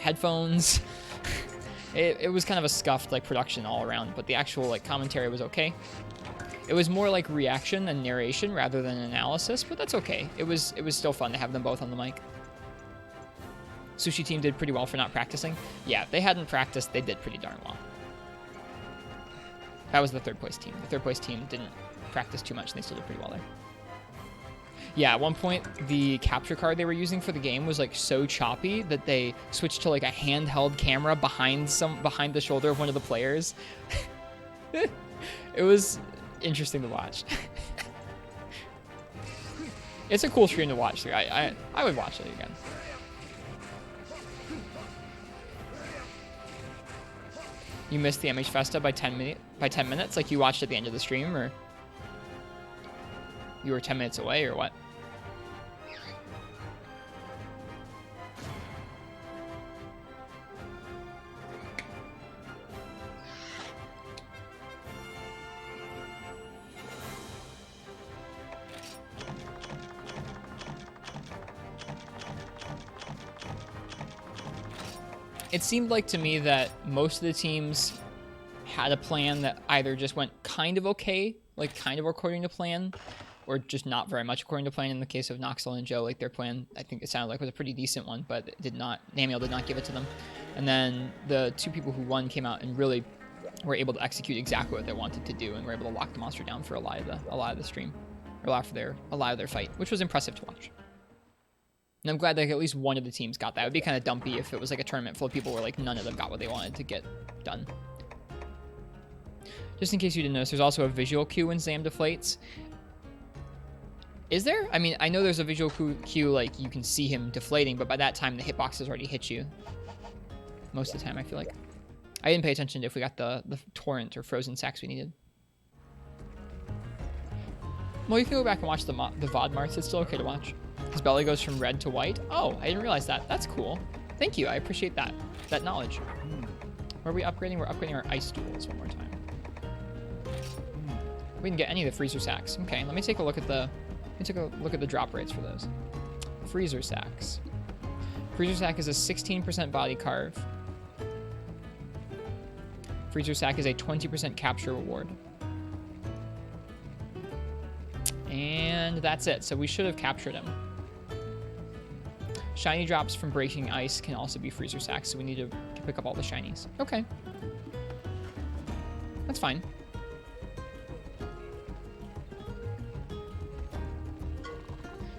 S1: headphones. It was kind of a scuffed like production all around, but the actual like commentary was okay. It was more like reaction and narration rather than analysis, but that's okay. It was still fun to have them both on the mic. Sushi team did pretty well for not practicing. Yeah, if they hadn't practiced, they did pretty darn well. That was the third place team. The third place team didn't practice too much, and they still did pretty well there. Yeah, at one point, the capture card they were using for the game was like so choppy that they switched to like a handheld camera behind the shoulder of one of the players. It was interesting to watch. It's a cool stream to watch. I would watch it again. You missed the MH Festa by 10 minutes? Like you watched at the end of the stream, or you were 10 minutes away, or what? It seemed like to me that most of the teams had a plan that either just went kind of okay, like kind of according to plan, or just not very much according to plan. In the case of Noxel and Joe, like their plan, I think it sounded like was a pretty decent one, but it did not, Namiel did not give it to them. And then the two people who won came out and really were able to execute exactly what they wanted to do, and were able to lock the monster down for a lot of the stream, or a lot of their fight, which was impressive to watch. And I'm glad that at least one of the teams got that. It would be kind of dumpy if it was like a tournament full of people where like none of them got what they wanted to get done. Just in case you didn't notice, there's also a visual cue when Zam deflates. Is there? I mean, I know there's a visual cue like you can see him deflating, but by that time the hitbox has already hit you. Most of the time, I feel like. I didn't pay attention to if we got the torrent or frozen sacks we needed. Well, you can go back and watch the VOD marks. It's still okay to watch. His belly goes from red to white. Oh, I didn't realize that. That's cool. Thank you. I appreciate that knowledge. Where are we upgrading? We're upgrading our ice tools one more time. We didn't get any of the freezer sacks. Okay, let me take a look at the drop rates for those. Freezer sacks. Freezer sack is a 16% body carve. Freezer sack is a 20% capture reward. And that's it. So we should have captured him. Shiny drops from breaking ice can also be freezer sacks, so we need to pick up all the shinies. Okay. That's fine.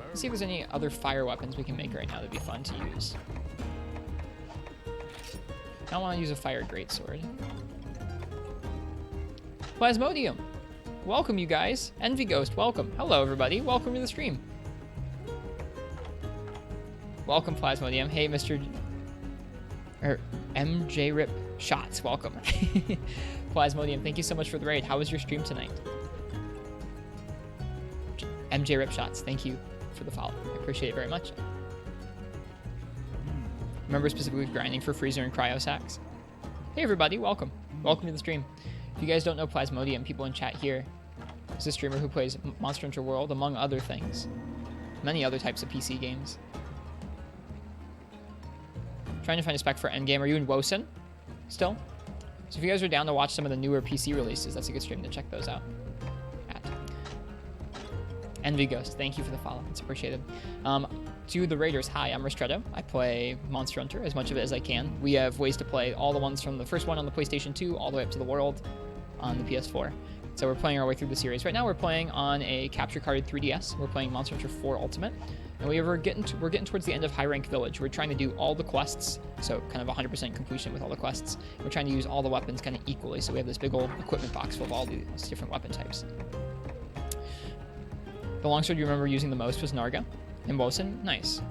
S1: Let's see if there's any other fire weapons we can make right now that'd be fun to use. I don't want to use a fire greatsword. Plasmodium! Welcome, you guys. Envy Ghost, welcome. Hello, everybody. Welcome to the stream. Welcome, Plasmodium. Hey, Mr. MJ Rip Shots, welcome. Plasmodium, thank you so much for the raid. How was your stream tonight? MJ Rip Shots, thank you for the follow. I appreciate it very much. Remember specifically grinding for freezer and cryo sacks. Hey, everybody, welcome. Welcome to the stream. If you guys don't know Plasmodium, people in chat here, is a streamer who plays Monster Hunter World, among other things. Many other types of PC games. Trying to find a spec for Endgame. Are you in Wosen still? So if you guys are down to watch some of the newer PC releases, that's a good stream to check those out. Envy Ghost, thank you for the follow. It's appreciated. To the Raiders, hi, I'm Ristretto. I play Monster Hunter, as much of it as I can. We have ways to play all the ones from the first one on the PlayStation 2 all the way up to the World on the PS4. So we're playing our way through the series. Right now we're playing on a capture carded 3DS. We're playing Monster Hunter 4 Ultimate. And we're getting towards the end of High Rank Village. We're trying to do all the quests, so kind of 100% completion with all the quests. We're trying to use all the weapons kind of equally, so we have this big old equipment box full of all these different weapon types. The longsword you remember using the most was Narga in Wosen. Nice.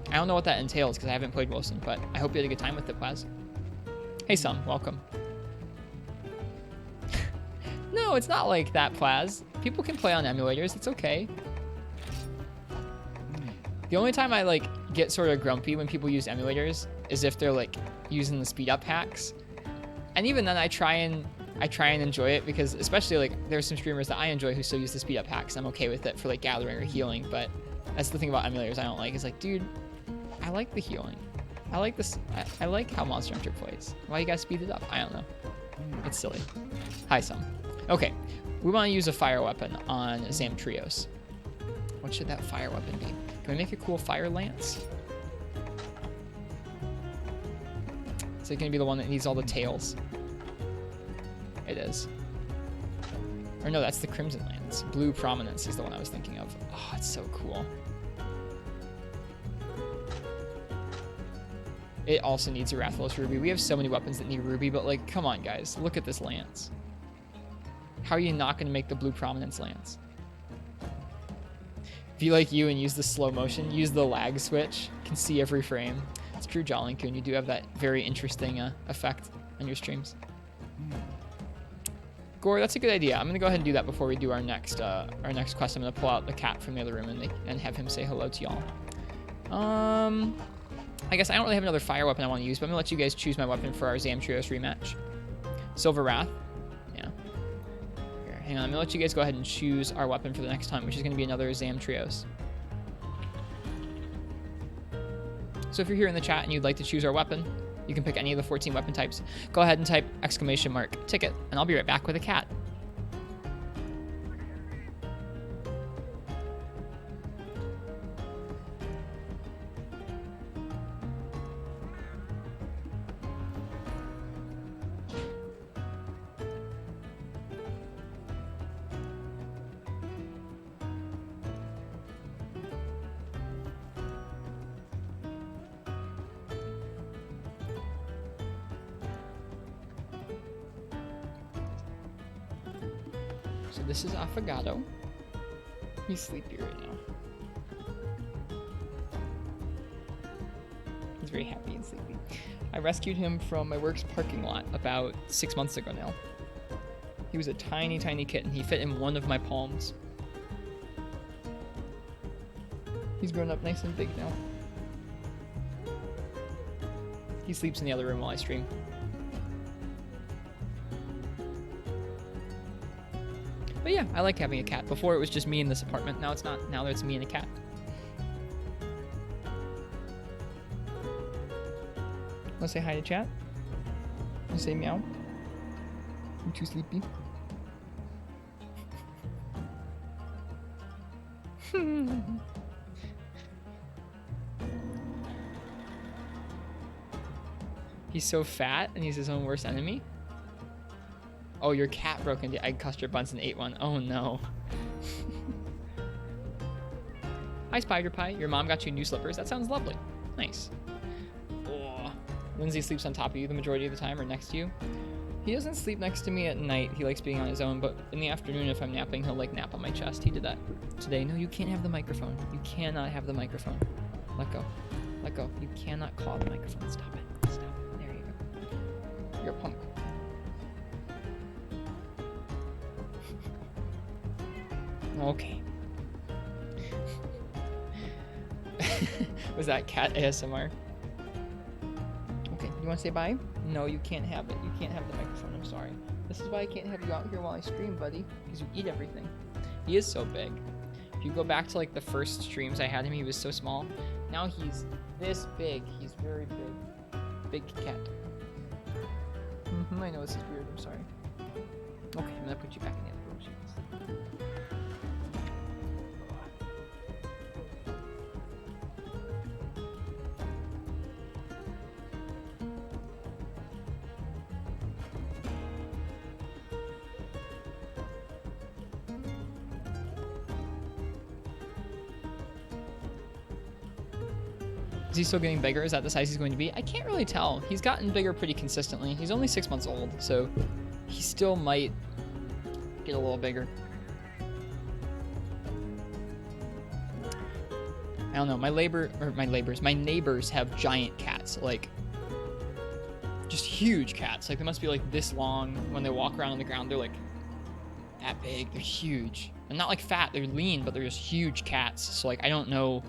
S1: I don't know what that entails because I haven't played Wosen, but I hope you had a good time with it, Plaz. Hey, Sum, welcome. No, it's not like that, Plaz. People can play on emulators. It's okay. The only time I get sort of grumpy when people use emulators is if they're using the speed up hacks, and even then I try and enjoy it because especially there's some streamers that I enjoy who still use the speed up hacks. I'm okay with it for gathering or healing, but that's the thing about emulators I don't like. Is dude, I like the healing. I like this. I like how Monster Hunter plays. Why you gotta speed it up? I don't know. It's silly. Hi, Sam. Okay, we want to use a fire weapon on Zamtrios. What should that fire weapon be? Can we make a cool fire lance? Is it going to be the one that needs all the tails? It is. Or no, that's the Crimson Lance. Blue Prominence is the one I was thinking of. Oh, it's so cool. It also needs a Rathalos Ruby. We have so many weapons that need Ruby, but come on, guys. Look at this lance. How are you not going to make the blue prominence lands? Be like you and use the slow motion. Use the lag switch. Can see every frame. It's true, Jollinkun. You do have that very interesting effect on your streams. Gore, that's a good idea. I'm gonna go ahead and do that before we do our next quest. I'm gonna pull out the cat from the other room and have him say hello to y'all. I guess I don't really have another fire weapon I want to use, but I'm gonna let you guys choose my weapon for our Zamtrios rematch. Silver Wrath. Yeah. Here, hang on. I'm gonna let you guys go ahead and choose our weapon for the next time, which is gonna be another Zamtrios. So if you're here in the chat and you'd like to choose our weapon, you can pick any of the 14 weapon types. Go ahead and type !ticket, and I'll be right back with a cat. So this is Affogato. He's sleepy right now. He's very happy and sleepy. I rescued him from my work's parking lot about 6 months ago now. He was a tiny, tiny kitten. He fit in one of my palms. He's grown up nice and big now. He sleeps in the other room while I stream. But yeah, I like having a cat. Before it was just me in this apartment. Now it's not. Now it's me and a cat. Wanna say hi to chat? Wanna say meow? I'm too sleepy. He's so fat and he's his own worst enemy. Oh, your cat broke into egg custard buns and ate one. Oh no. Hi, Spider Pie. Your mom got you new slippers. That sounds lovely. Nice. Oh. Lindsay sleeps on top of you the majority of the time or next to you. He doesn't sleep next to me at night. He likes being on his own, but in the afternoon if I'm napping, he'll like nap on my chest. He did that today. No, you can't have the microphone. You cannot have the microphone. Let go. Let go. You cannot claw the microphone. Stop it. Stop it. There you go. You're a punk. Okay. Was that cat ASMR? Okay, you want to say bye? No, you can't have it. You can't have the microphone. I'm sorry. This is why I can't have you out here while I stream, buddy. Because you eat everything. He is so big. If you go back to like the first streams I had him, he was so small. Now he's this big. He's very big. Big cat. I know this is weird. I'm sorry. Okay, I'm gonna put you back in the other room. Is he still getting bigger? Is that the size he's going to be? I can't really tell. He's gotten bigger pretty consistently. He's only 6 months old, so he still might get a little bigger. I don't know. My neighbors have giant cats, like just huge cats. Like they must be like this long. When they walk around on the ground, they're like that big. They're huge. And not like fat. They're lean, but they're just huge cats. So like I don't know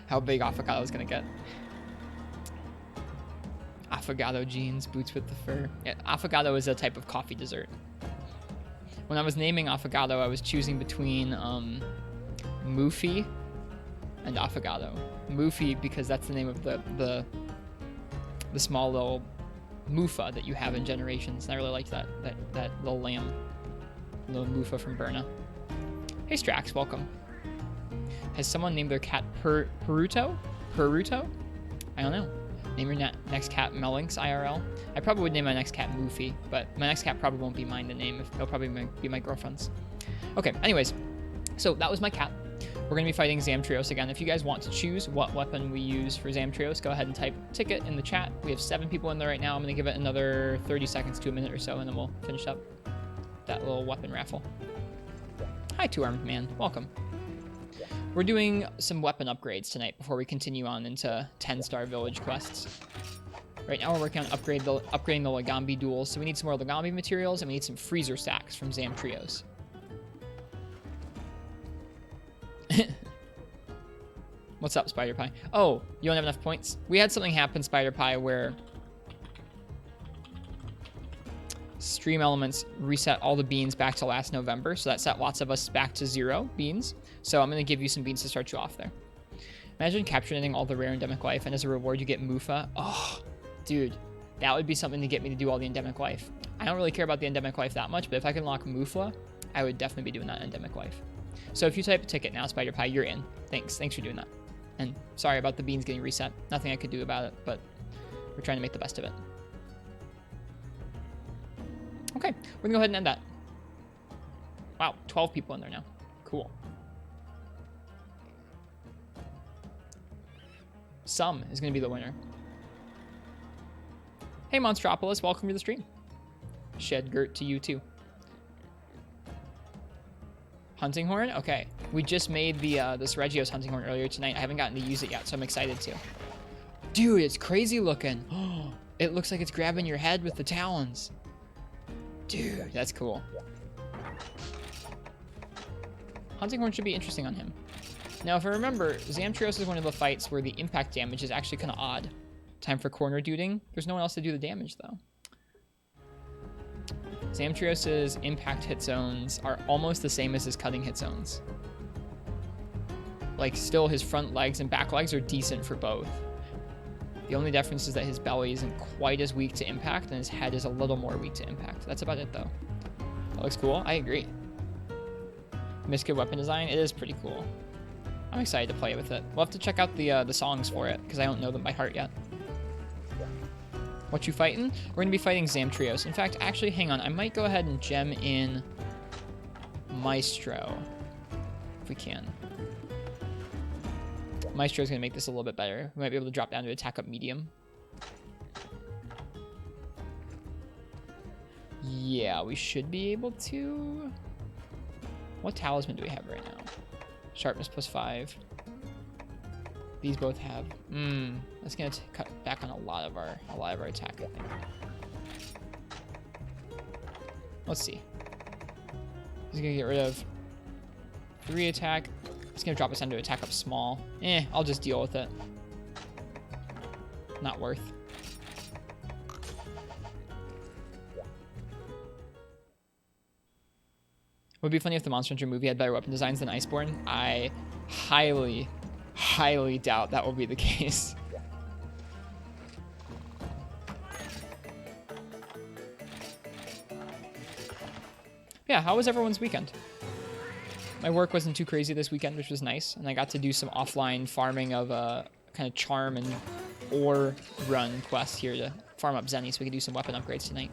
S1: how big Affogato is gonna get. Affogato jeans, boots with the fur. Yeah, Affogato is a type of coffee dessert. When I was naming Affogato, I was choosing between Moofy and Affogato. Moofy because that's the name of the small little Moofa that you have in Generations. And I really liked that little lamb, little Moofa from Berna. Hey Strax, welcome. Has someone named their cat Peruto? I don't know. Name your next cat Melinx IRL. I probably would name my next cat Moofy, but my next cat probably won't be mine to name. It'll probably be my girlfriend's. Okay, anyways. So that was my cat. We're going to be fighting Zamtrios again. If you guys want to choose what weapon we use for Zamtrios, go ahead and type ticket in the chat. We have 7 people in there right now. I'm going to give it another 30 seconds to a minute or so, and then we'll finish up that little weapon raffle. Hi, Two-Armed Man. Welcome. We're doing some weapon upgrades tonight before we continue on into 10-star village quests. Right now we're working on upgrading the Lagambi duels, so we need some more Lagambi materials, and we need some freezer sacks from Zamtrios. What's up, Spider Pie? Oh, you don't have enough points? We had something happen, Spider Pie, where Stream Elements reset all the beans back to last November, so that set lots of us back to 0 beans. So I'm going to give you some beans to start you off there. Imagine capturing all the rare endemic life, and as a reward you get Mufa. Oh, dude, that would be something to get me to do all the endemic life. I don't really care about the endemic life that much, but if I can unlock Mufa, I would definitely be doing that endemic life. So if you type a ticket now, Spider Pie, you're in. Thanks for doing that. And sorry about the beans getting reset. Nothing I could do about it, but we're trying to make the best of it. Okay, we're gonna go ahead and end that. Wow, 12 people in there now. Cool. Sum is gonna be the winner. Hey, Monstropolis, welcome to the stream. Shed Gert to you too. Hunting horn? Okay. We just made this Regios hunting horn earlier tonight. I haven't gotten to use it yet, so I'm excited to. Dude, it's crazy looking. Oh, it looks like it's grabbing your head with the talons. Dude, that's cool. Hunting horn should be interesting on him. Now, if I remember, Zamtrios is one of the fights where the impact damage is actually kind of odd. Time for corner duding. There's no one else to do the damage, though. Zamtrios' impact hit zones are almost the same as his cutting hit zones. Like, still, his front legs and back legs are decent for both. The only difference is that his belly isn't quite as weak to impact, and his head is a little more weak to impact. That's about it, though. That looks cool. I agree. Miska weapon design, it is pretty cool. I'm excited to play with it. We'll have to check out the songs for it, because I don't know them by heart yet. What you fighting? We're going to be fighting Zamtrios. In fact, actually, hang on. I might go ahead and gem in Maestro, if we can. Maestro is going to make this a little bit better. We might be able to drop down to attack up medium. Yeah, we should be able to. What talisman do we have right now? Sharpness +5. These both have. That's gonna cut back on a lot of our attack, I think. Let's see. He's gonna get rid of 3 attack. It's gonna drop us down to attack up small. I'll just deal with it. Not worth. It would be funny if the Monster Hunter movie had better weapon designs than Iceborne. I highly doubt that will be the case. Yeah, how was everyone's weekend? My work wasn't too crazy this weekend, which was nice, and I got to do some offline farming of kind of charm and ore run quests here to farm up Zenny so we can do some weapon upgrades tonight.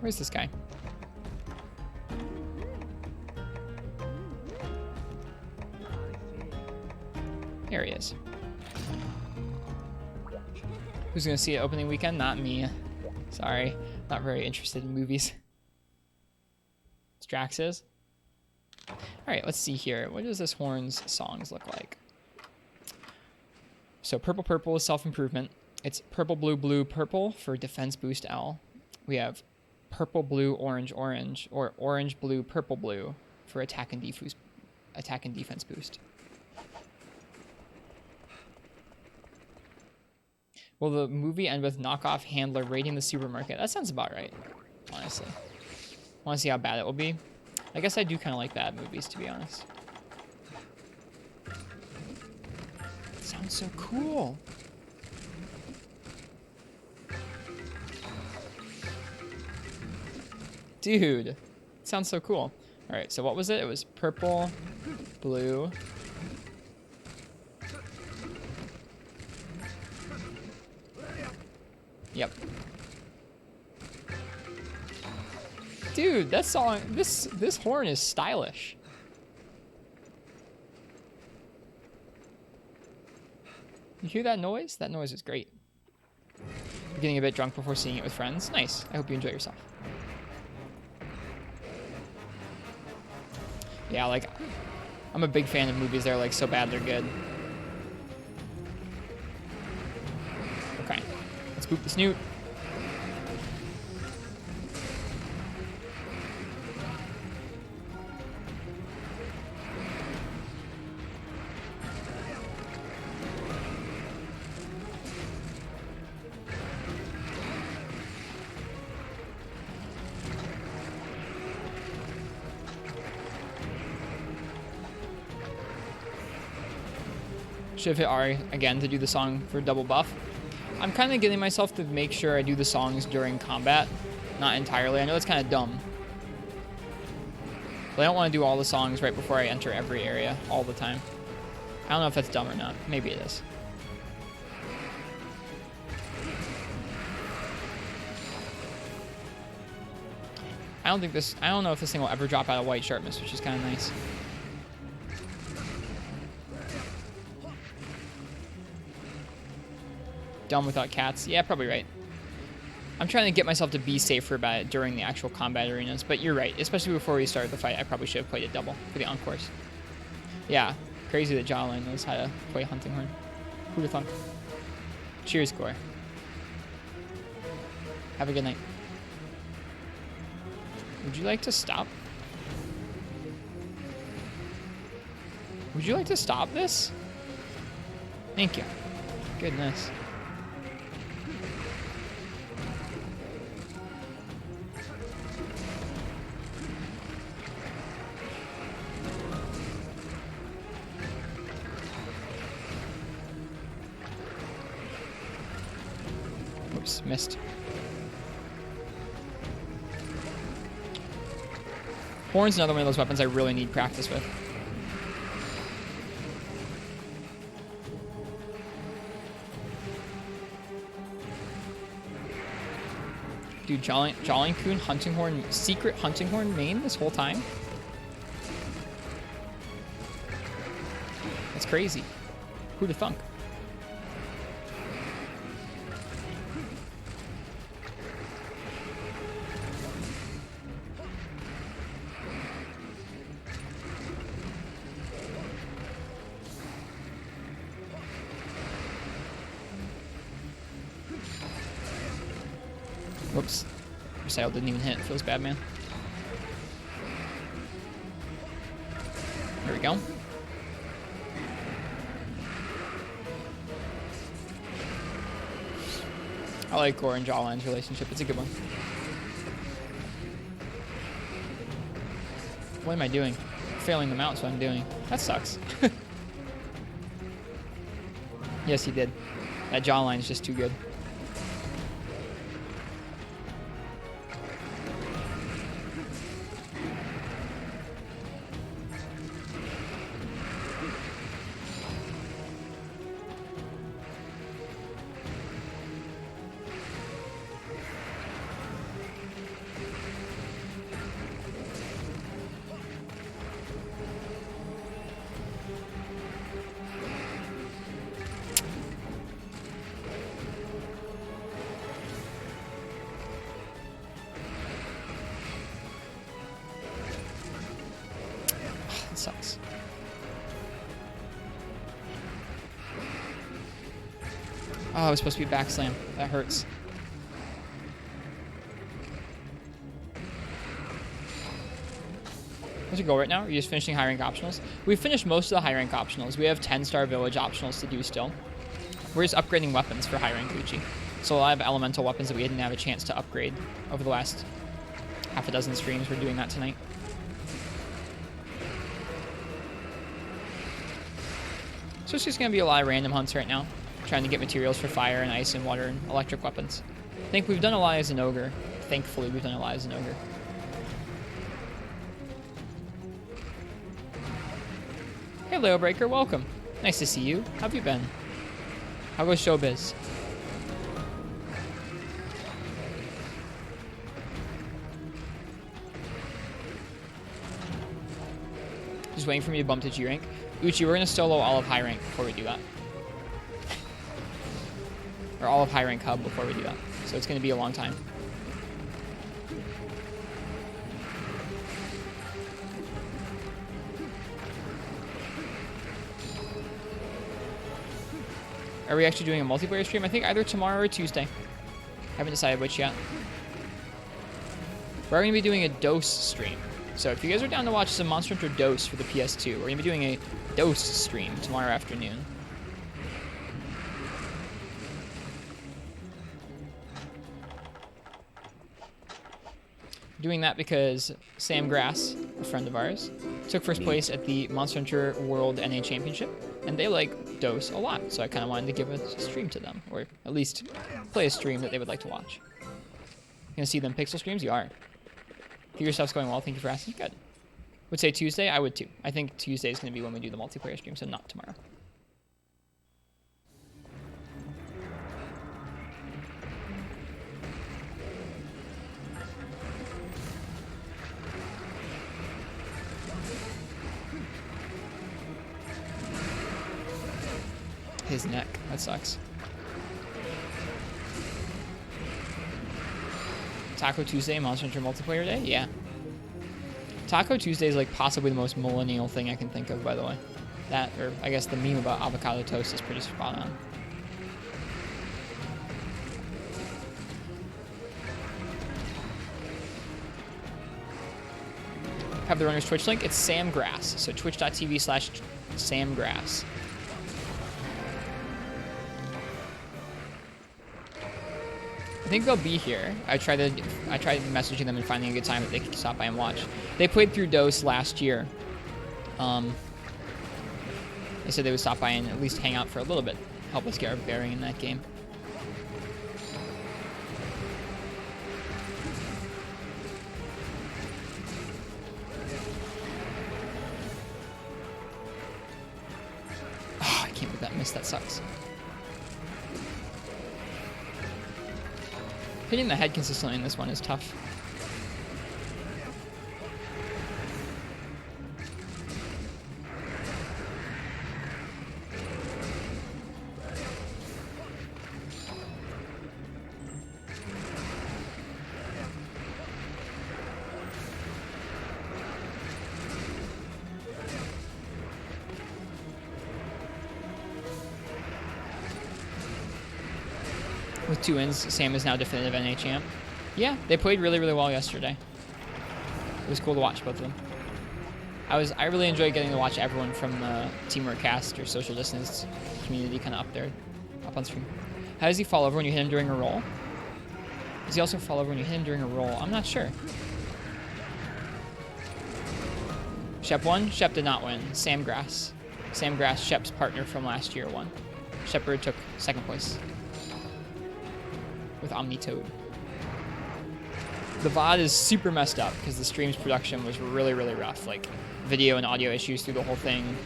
S1: Where's this guy? There he is. Who's gonna see it opening weekend? Not me. Sorry. Not very interested in movies. Strax is. Alright, let's see here. What does this horn's songs look like? So purple purple is self-improvement. It's purple blue blue purple for defense boost L. We have purple blue orange orange, or orange blue purple blue for attack and defense boost. Will the movie end with knockoff handler raiding the supermarket? That sounds about right, honestly. Want to see how bad it will be? I guess I do kind of like bad movies, to be honest. It sounds so cool. Dude, it sounds so cool. All right, so what was it? It was purple, blue, Yep. Dude, that song, this horn is stylish. You hear that noise? That noise is great. You're getting a bit drunk before seeing it with friends. Nice. I hope you enjoy yourself. Yeah, like, I'm a big fan of movies that are like so bad they're good. Okay. Let's boop the snoot. Should have hit R again to do the song for double buff. I'm kind of getting myself to make sure I do the songs during combat. Not entirely. I know it's kind of dumb. But I don't want to do all the songs right before I enter every area all the time. I don't know if that's dumb or not. Maybe it is. I don't know if this thing will ever drop out of white sharpness, which is kind of nice. Dumb without cats. Yeah, probably right. I'm trying to get myself to be safer about it during the actual combat arenas, but you're right. Especially before we started the fight, I probably should have played it double for the encores. Yeah, crazy that Jawline knows how to play Hunting Horn. Who'd have thunk? Cheers, Gore. Have a good night. Would you like to stop? Would you like to stop this? Thank you. Goodness. Oops, missed. Horn's another one of those weapons I really need practice with. Dude, Jawline Coon Hunting Horn, secret Hunting Horn main this whole time? That's crazy. Who'd have thunk? Whoops. Recital didn't even hit. Feels bad, man. There we go. I like Gore and Jawline's relationship. It's a good one. What am I doing? Failing them out, so I'm doing. That sucks. Yes, he did. That Jawline is just too good. Sucks. Oh, it was supposed to be back slam. That hurts. How's your goal right now? Are you just finishing high rank optionals? We've finished most of the high rank optionals. We have 10-star village optionals to do still. We're just upgrading weapons for high rank Gucci. So a lot of elemental weapons that we didn't have a chance to upgrade over the last half a dozen streams. We're doing that tonight. So it's just going to be a lot of random hunts right now. Trying to get materials for fire and ice and water and electric weapons. I think we've done a lot as an ogre. Thankfully, we've done a lot as an ogre. Hey, Leo Breaker, welcome. Nice to see you. How have you been? How goes showbiz? just waiting for me to bump to G rank. Uchi, we're gonna solo all of high rank before we do that. Or all of high rank hub before we do that. So it's gonna be a long time. Are we actually doing a multiplayer stream? I think either tomorrow or Tuesday. Haven't decided which yet. We're going to be doing a Dose stream. So if you guys are down to watch some Monster Hunter Dose for the PS2, we're going to be doing a Dose stream tomorrow afternoon. Doing that because Sam Grass, a friend of ours, took first place at the Monster Hunter World NA Championship, and they like Dose a lot, so I kind of wanted to give a stream to them, or at least play a stream that they would like to watch. You gonna see them pixel streams? You are. Your stuff's going well, thank you for asking. Good. Would say Tuesday? I would too. I think Tuesday is gonna be when we do the multiplayer stream, so not tomorrow. His neck. That sucks. Taco Tuesday, Monster Hunter Multiplayer Day? Yeah. Taco Tuesday is like possibly the most millennial thing I can think of, by the way. That, or I guess the meme about avocado toast is pretty spot on. Have the runner's Twitch link? It's Sam Grass. So twitch.tv/samgrass. I think they'll be here. I tried messaging them and finding a good time that they could stop by and watch. They played through Dose last year. They said they would stop by and at least hang out for a little bit, help us get our bearing in that game. Oh, I can't believe that missed. That sucks. Hitting the head consistently in this one is tough. With 2 wins, Sam is now definitive NA champ. Yeah, they played really, really well yesterday. It was cool to watch both of them. I really enjoyed getting to watch everyone from the Teamwork Cast or Social Distance community kind of up there, up on stream. How does he fall over when you hit him during a roll? Does he also fall over when you hit him during a roll? I'm not sure. Shep won? Shep did not win. Sam Grass. Sam Grass, Shep's partner from last year, won. Shepard took 2nd place. With Omnitoad. The VOD is super messed up because the stream's production was really, really rough. Like video and audio issues through the whole thing.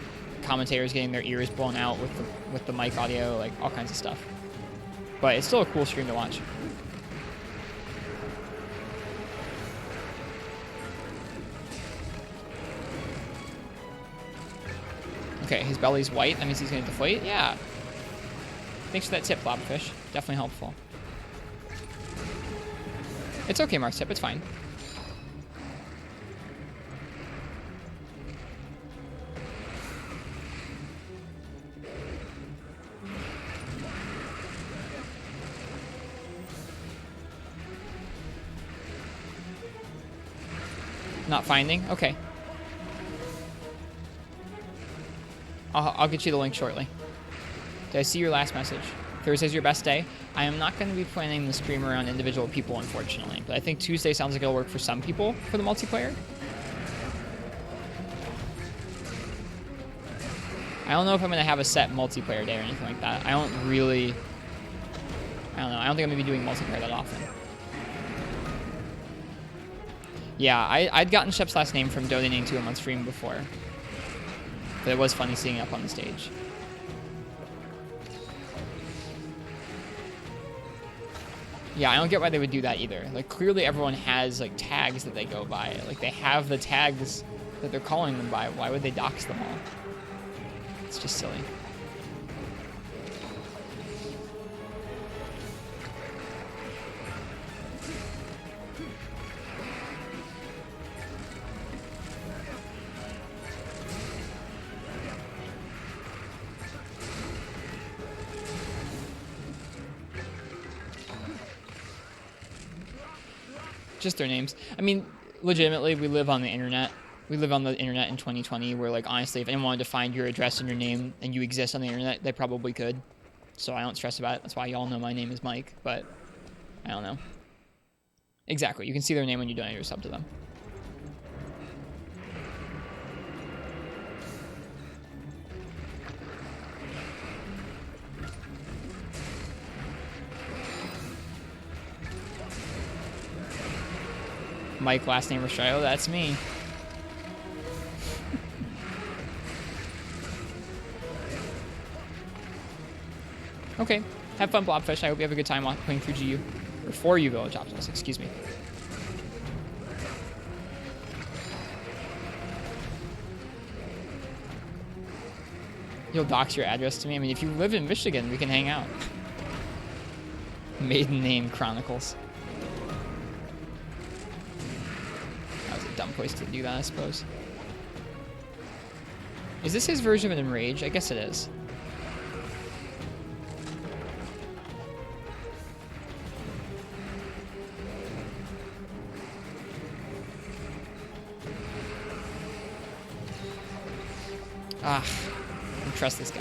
S1: Commentators getting their ears blown out with the mic audio, like all kinds of stuff. But it's still a cool stream to watch. Okay, his belly's white. That means he's gonna deflate. Yeah. Thanks for that tip, Blobfish. Definitely helpful. It's okay, Marstep, it's fine. Not finding? Okay. I'll get you the link shortly. Did I see your last message? Thursday's your best day. I am not going to be planning the stream around individual people, unfortunately. But I think Tuesday sounds like it'll work for some people for the multiplayer. I don't know if I'm going to have a set multiplayer day or anything like that. I don't know. I don't think I'm going to be doing multiplayer that often. Yeah, I'd gotten Shep's last name from donating to him on stream before. But it was funny seeing it up on the stage. Yeah, I don't get why they would do that either. Like, clearly everyone has, like, tags that they go by. Like, they have the tags that they're calling them by. Why would they dox them all? It's just silly. Just their names. I mean, legitimately, we live on the internet. We live on the internet in 2020 where, like, honestly, if anyone wanted to find your address and your name and you exist on the internet, they probably could. So I don't stress about it. That's why y'all know my name is Mike, but I don't know. Exactly. You can see their name when you donate your sub to them. Mike, last name Ristretto, that's me. Okay, have fun, Blobfish. I hope you have a good time playing through GU. Or 4U Village Obstacles, excuse me. You'll dox your address to me? I mean, if you live in Michigan, we can hang out. Maiden name Chronicles. That was a dumb place to do that, I suppose. Is this his version of an Enrage? I guess it is. Ah, I don't trust this guy.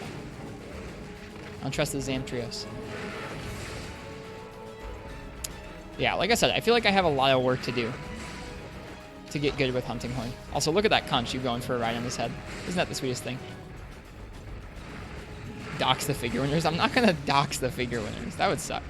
S1: I don't trust the Zamtrios. Yeah, like I said, I feel like I have a lot of work to do to get good with Hunting Horn. Also, look at that conch you going for a ride on his head. Isn't that the sweetest thing? Dox the figure winners? I'm not gonna dox the figure winners. That would suck.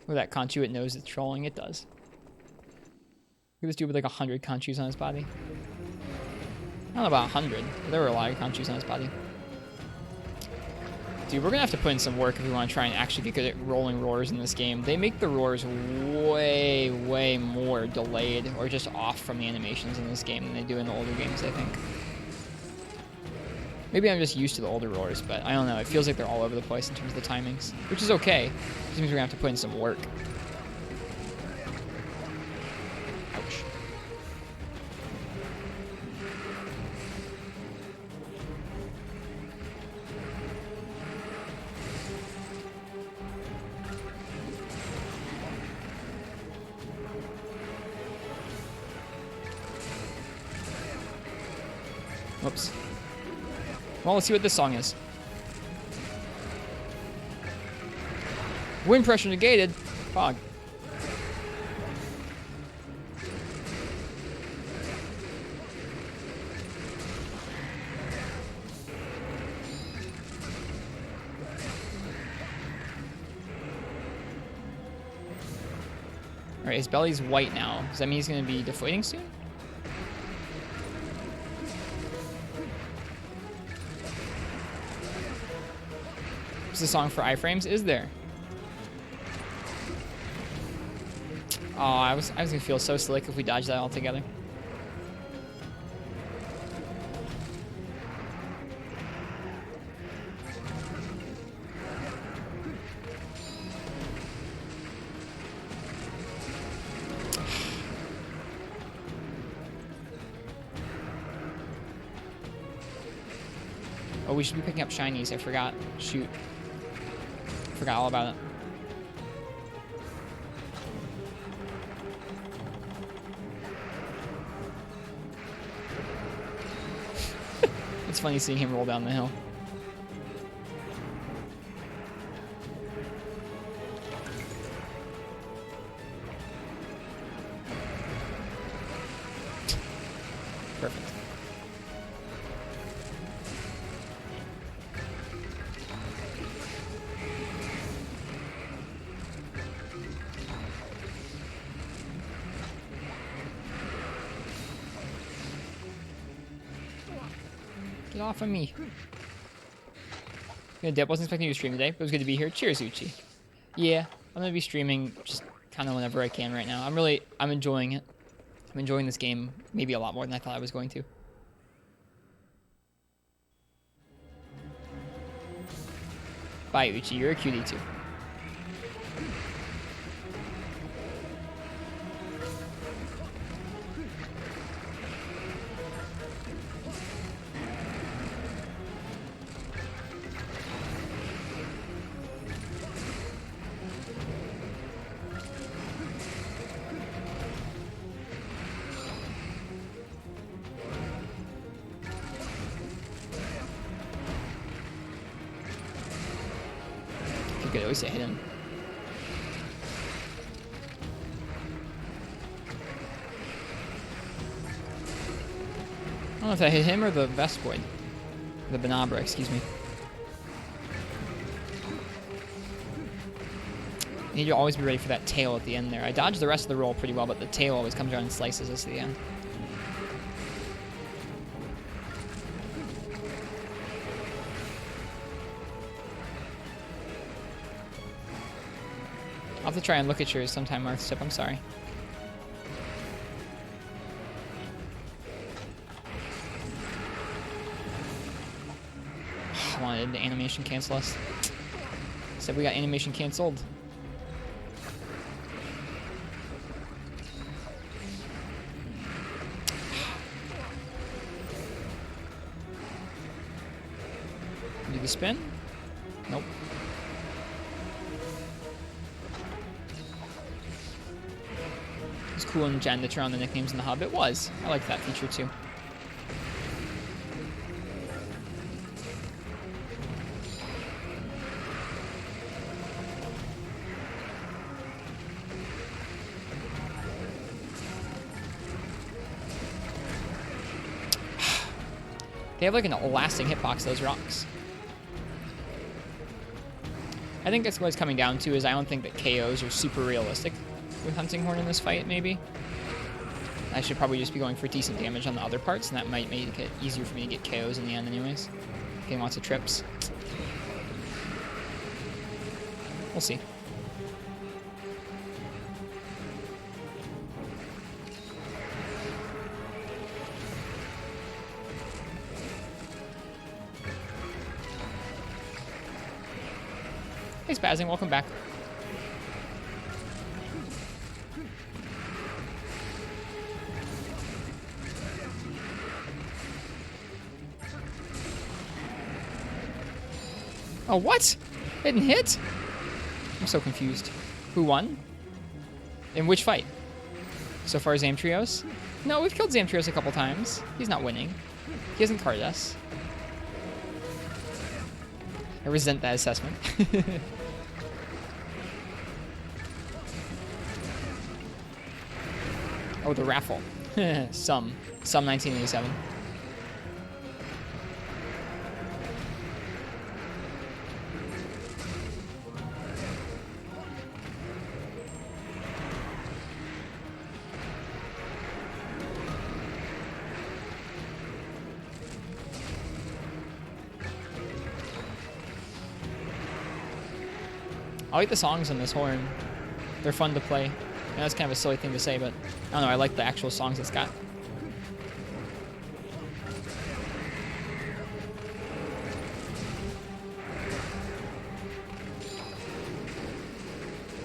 S1: Or that conchuit knows it's trolling. It does. Look at this dude with like 100 conchus on his body. I don't know about 100, but there were a lot of conchus on his body. Dude, we're gonna have to put in some work if we want to try and actually get good at rolling roars in this game. They make the roars way, way more delayed or just off from the animations in this game than they do in the older games, I think. Maybe I'm just used to the older roars, but I don't know. It feels like they're all over the place in terms of the timings, which is okay. It just means we're gonna have to put in some work. Ouch. Whoops. Well, let's see what this song is. Wind pressure negated. Fog. Alright, his belly's white now. Does that mean he's going to be deflating soon? What's the song for iframes? Is there? Oh, I was gonna feel so slick if we dodged that altogether. Oh, we should be picking up shinies. I forgot. Shoot. Forgot all about it. It's funny seeing him roll down the hill. off of me. Gonna dip. Wasn't expecting you to stream today, but it was good to be here. Cheers, Uchi. Yeah, I'm gonna be streaming just kind of whenever I can right now. I'm enjoying it. I'm enjoying this game maybe a lot more than I thought I was going to. Bye, Uchi. You're a cutie too. Good, at least I hit him. I don't know if I hit him or the Vespoid. The Benabra, excuse me. You need to always be ready for that tail at the end there. I dodged the rest of the roll pretty well, but the tail always comes around and slices us at the end. I'll have to try and look at yours sometime, Marthstep. I'm sorry. I wanted the animation cancel us. Said we got animation canceled. Do the spin? Nope. It's cool in Gen to turn on the nicknames in the hub. It was. I like that feature too. They have like an lasting hitbox, those rocks. I think that's what it's coming down to is I don't think that KOs are super realistic with Hunting Horn in this fight, maybe. I should probably just be going for decent damage on the other parts, and that might make it easier for me to get KOs in the end anyways. Getting lots of trips. We'll see. Hey Spazzing, welcome back. Oh, what? Didn't hit? I'm so confused. Who won? In which fight? So far, Zamtrios? No, we've killed Zamtrios a couple times. He's not winning. He hasn't carded us. I resent that assessment. Oh, the raffle. Some 1987. I like the songs on this horn. They're fun to play. I know that's kind of a silly thing to say, but I don't know, I like the actual songs it's got.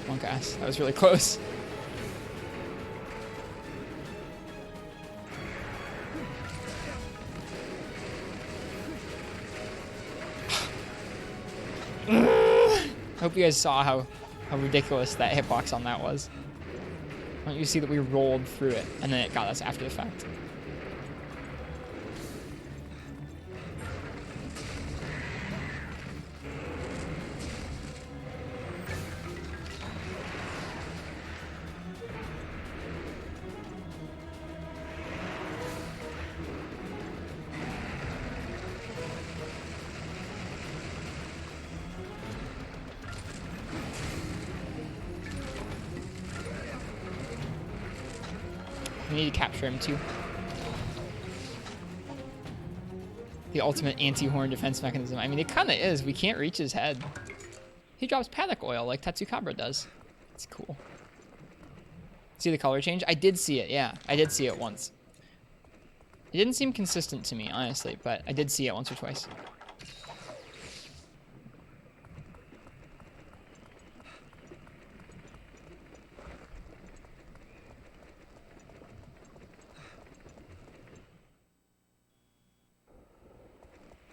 S1: One gas. That was really close. I hope you guys saw how ridiculous that hitbox on that was. I want you to see that we rolled through it, and then it got us after the fact. We need to capture him too. The ultimate anti-horn defense mechanism. I mean, it kind of is. We can't reach his head. He drops paddock oil like Tatsukabra does. It's cool. See the color change? I did see it, yeah. I did see it once. It didn't seem consistent to me, honestly, but I did see it once or twice.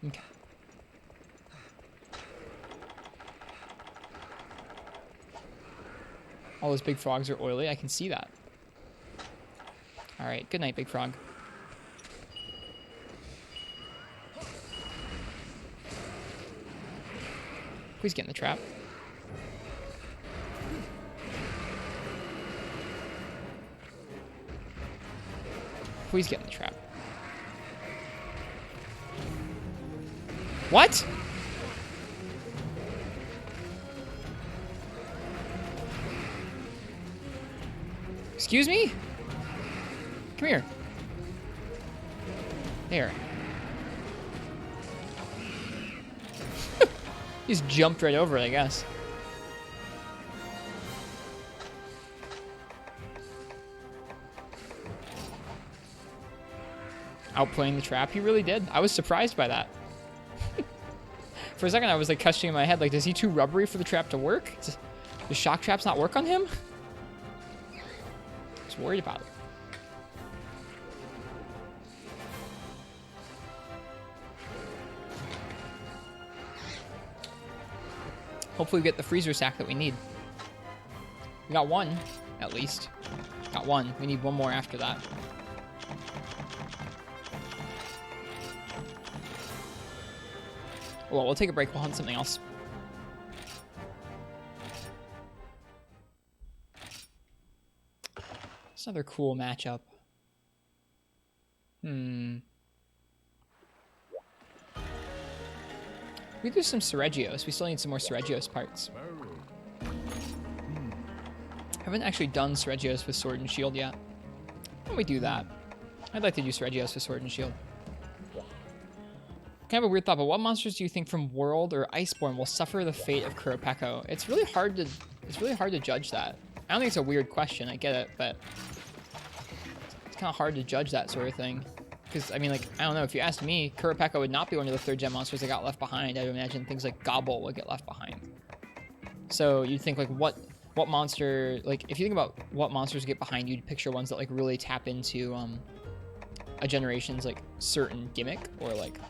S1: Okay. All those big frogs are oily. I can see that. All right. Good night, big frog. Please get in the trap. Please get in the trap. What? Excuse me? Come here. There. He just jumped right over it, I guess. Outplaying the trap, he really did. I was surprised by that. For a second, I was like questioning in my head, like, is he too rubbery for the trap to work? Does shock traps not work on him? I was worried about it. Hopefully we get the freezer sack that we need. We got one, at least. Got one. We need one more after that. Well, we'll take a break. We'll hunt something else. It's another cool matchup. We do some Seregios. We still need some more Seregios parts. Haven't actually done Seregios with Sword and Shield yet. Why don't we do that? I'd like to do Seregios with Sword and Shield. Kind of a weird thought, but what monsters do you think from World or Iceborne will suffer the fate of Kuropeko? It's really hard to judge that. I don't think it's a weird question. I get it, but it's kind of hard to judge that sort of thing. Because, I mean, like, I don't know. If you asked me, Kuropeko would not be one of the third-gen monsters that got left behind. I'd imagine things like Gobble would get left behind. So you'd think, like, what monster... Like, if you think about what monsters get behind, you'd picture ones that, like, really tap into a generation's, like, certain gimmick. Or, like,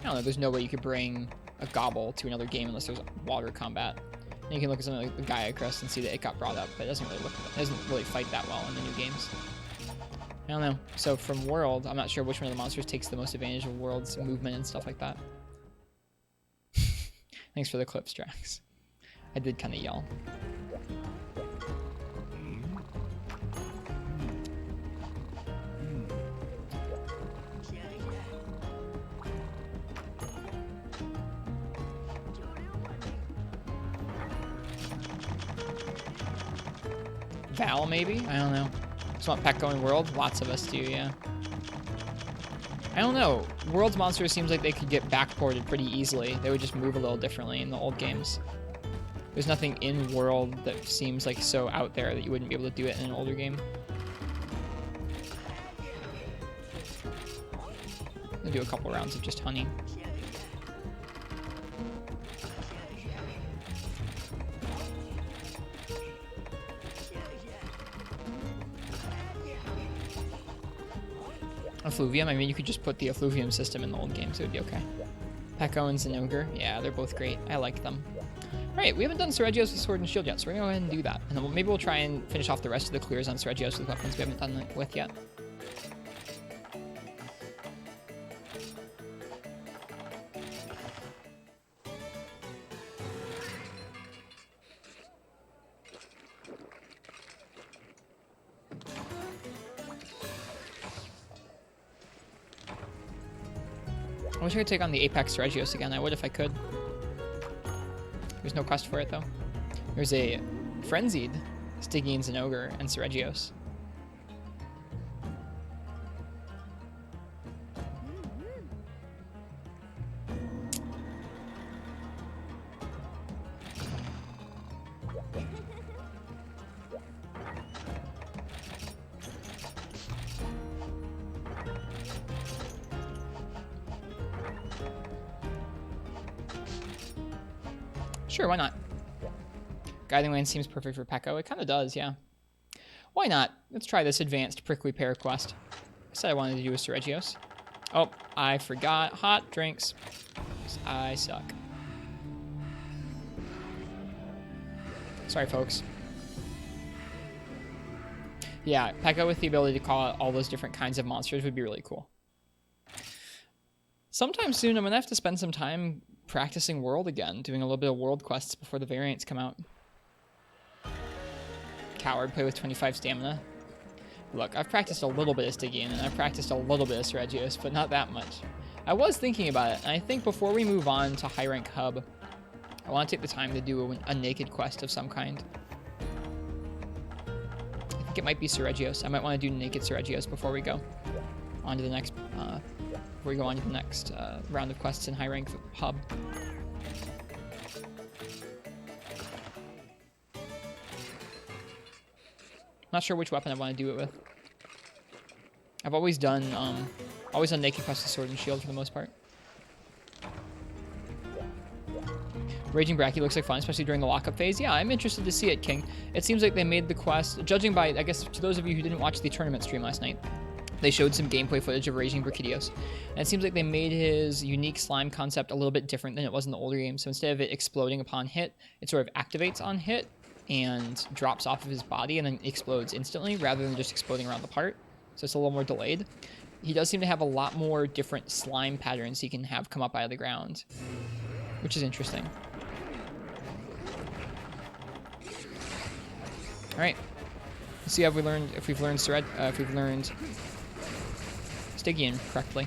S1: I don't know, there's no way you could bring a Gobble to another game unless there's water combat. And you can look at something like the Gaia Crest and see that it got brought up, but it doesn't really fight that well in the new games. I don't know. So from World, I'm not sure which one of the monsters takes the most advantage of World's movement and stuff like that. Thanks for the clips, Drax. I did kind of yell. Val, maybe? I don't know. Just want Pekko in World? Lots of us do, yeah. I don't know. World's monsters seems like they could get backported pretty easily. They would just move a little differently in the old games. There's nothing in World that seems like so out there that you wouldn't be able to do it in an older game. I'll do a couple rounds of just hunting. Effluvium, I mean, you could just put the Effluvium system in the old games, it would be okay. Pekko and Zinogre, yeah, they're both great. I like them. Alright, we haven't done Seregios with Sword and Shield yet, so we're gonna go ahead and do that. And then maybe we'll try and finish off the rest of the clears on Seregios with weapons we haven't done it with yet. I wish I could take on the Apex Seregios again. I would if I could. There's no quest for it, though. There's a Frenzied Stygian Zinogre and Seregios. Sure, why not? Guiding Lane seems perfect for Pekko. It kind of does, yeah. Why not? Let's try this advanced prickly pear quest. I said I wanted to do a Seregios. Oh, I forgot. Hot drinks. I suck. Sorry, folks. Yeah, Pekka with the ability to call out all those different kinds of monsters would be really cool. Sometime soon, I'm going to have to spend some time practicing World again, doing a little bit of World quests before the variants come out. Coward, play with 25 stamina. Look, I've practiced a little bit of Stygian, and I've practiced a little bit of Seregios, but not that much. I was thinking about it, and I think before we move on to High Rank Hub, I want to take the time to do a naked quest of some kind. I think it might be Seregios. I might want to do naked Seregios before we go on to the next, round of quests in High Rank Hub. Not sure which weapon I want to do it with. I've always done naked quests with sword and shield for the most part. Raging Bracky looks like fun, especially during the lockup phase. Yeah, I'm interested to see it, King. It seems like they made the quest, judging by, I guess, to those of you who didn't watch the tournament stream last night, they showed some gameplay footage of Raging Brachidios. And it seems like they made his unique slime concept a little bit different than it was in the older game. So instead of it exploding upon hit, it sort of activates on hit and drops off of his body and then explodes instantly rather than just exploding around the part. So it's a little more delayed. He does seem to have a lot more different slime patterns he can have come up out of the ground, which is interesting. All right, let's see if we've learned Stygian correctly.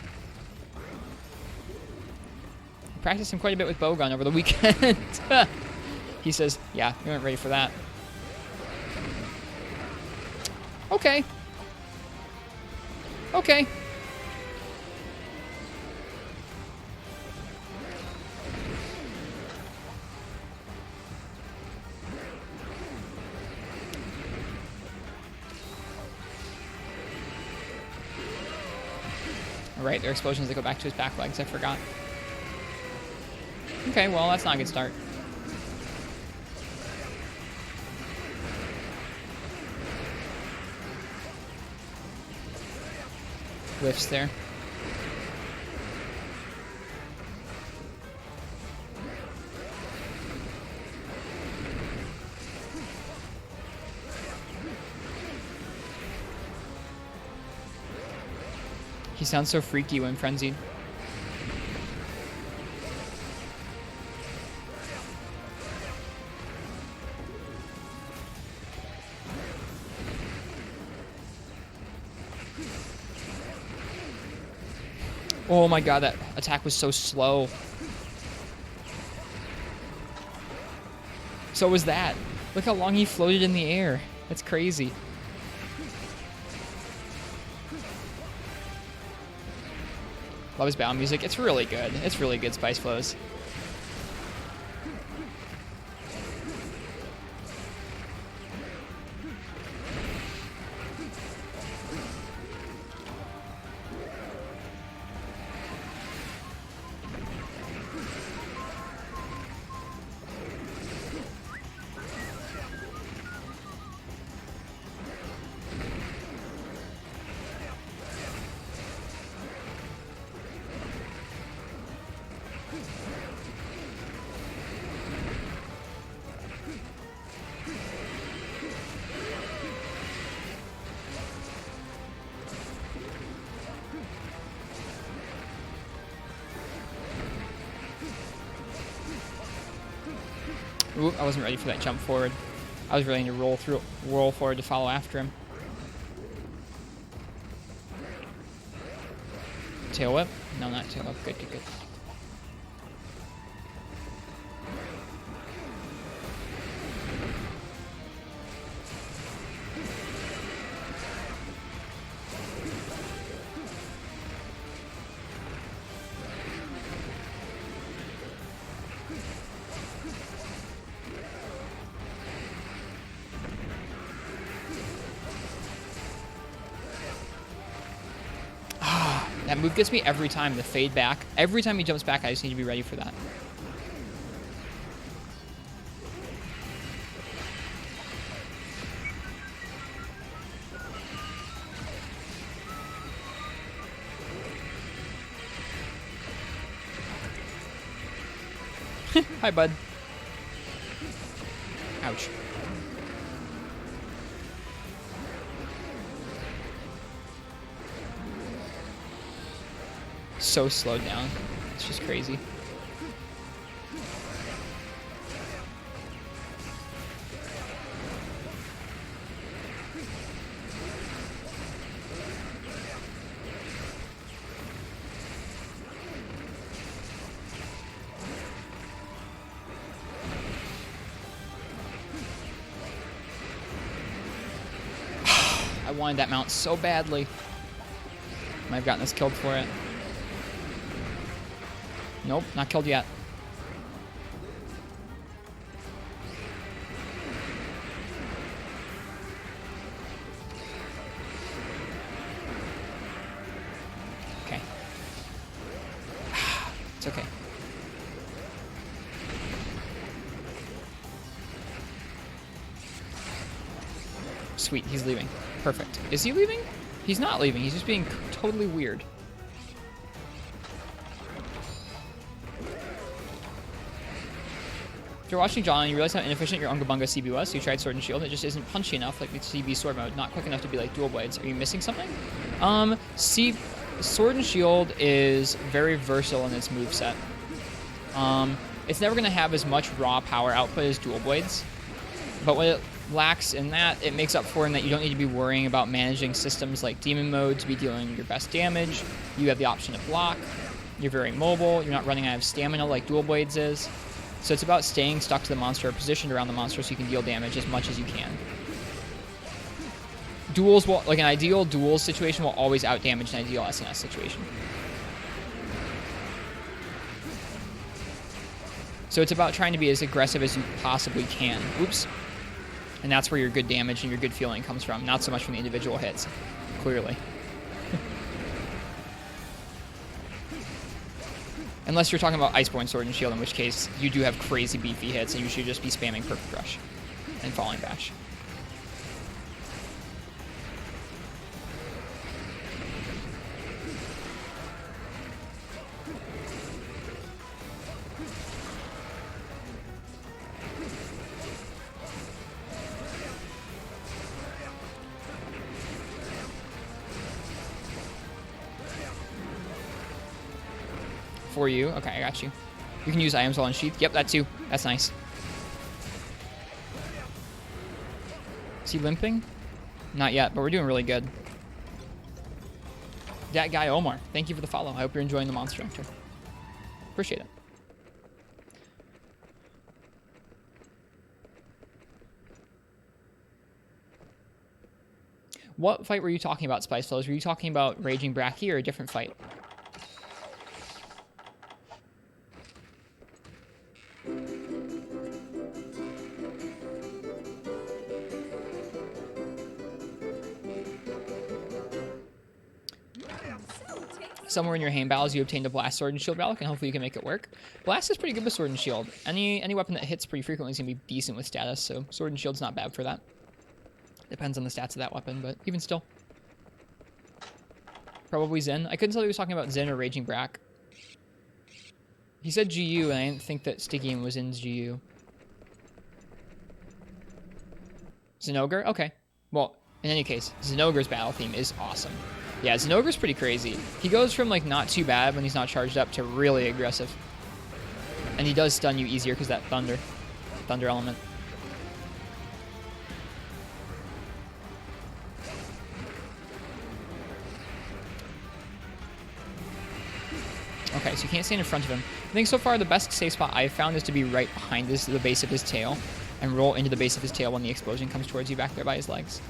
S1: I practiced him quite a bit with Bowgun over the weekend. He says, "Yeah, we weren't ready for that." Okay. Okay. Right, there are explosions that go back to his back legs. I forgot. Okay, well, that's not a good start. Whiffs there. He sounds so freaky when frenzied. Oh my god, that attack was so slow. So was that. Look how long he floated in the air. That's crazy. Love his battle music. It's really good. It's really good, Spice Flows. Ooh, I wasn't ready for that jump forward. I was ready to roll forward to follow after him. Tail whip? No, not tail whip. Good, good, good. That move gets me every time, the fade back. Every time he jumps back, I just need to be ready for that. Hi, bud. Ouch. So slowed down. It's just crazy. I wanted that mount so badly. Might have gotten us killed for it. Nope, not killed yet. Okay. It's okay. Sweet, he's leaving. Perfect. Is he leaving? He's not leaving. He's just being totally weird. If you're watching John and you realize how inefficient your Unga Bunga CB was, so you tried Sword and Shield, it just isn't punchy enough like the CB Sword mode, not quick enough to be like dual blades. Are you missing something? Sword and Shield is very versatile in its moveset. It's never going to have as much raw power output as dual blades, but what it lacks in that, it makes up for in that you don't need to be worrying about managing systems like Demon Mode to be dealing your best damage. You have the option to block. You're very mobile. You're not running out of stamina like dual blades is. So it's about staying stuck to the monster or positioned around the monster so you can deal damage as much as you can. Duels will, like an ideal duels situation will always outdamage an ideal SNS situation. So it's about trying to be as aggressive as you possibly can. Oops. And that's where your good damage and your good feeling comes from, not so much from the individual hits, clearly. Unless you're talking about Iceborne Sword and Shield, in which case you do have crazy beefy hits and you should just be spamming Perfect Rush and Falling Bash. For you. Okay, I got you. You can use items while unsheathed. Yep, that too. That's nice. Is he limping? Not yet, but we're doing really good. That guy Omar, thank you for the follow. I hope you're enjoying the Monster Hunter. Appreciate it. What fight were you talking about, Spice Flows? Were you talking about Raging Bracky or a different fight? Somewhere in your hand battles, you obtained a Blast Sword and Shield relic, and hopefully you can make it work. Blast is pretty good with Sword and Shield. Any weapon that hits pretty frequently is going to be decent with status, so Sword and Shield's not bad for that. Depends on the stats of that weapon, but even still. Probably Zen. I couldn't tell if he was talking about Zen or Raging Brack. He said GU, and I didn't think that Stygian was in GU. Zenogre? Okay. Well, in any case, Zenogre's battle theme is awesome. Yeah, Zenogre's pretty crazy. He goes from, like, not too bad when he's not charged up to really aggressive. And he does stun you easier because that thunder element. Okay, so you can't stand in front of him. I think so far the best safe spot I've found is to be right behind the base of his tail and roll into the base of his tail when the explosion comes towards you back there by his legs.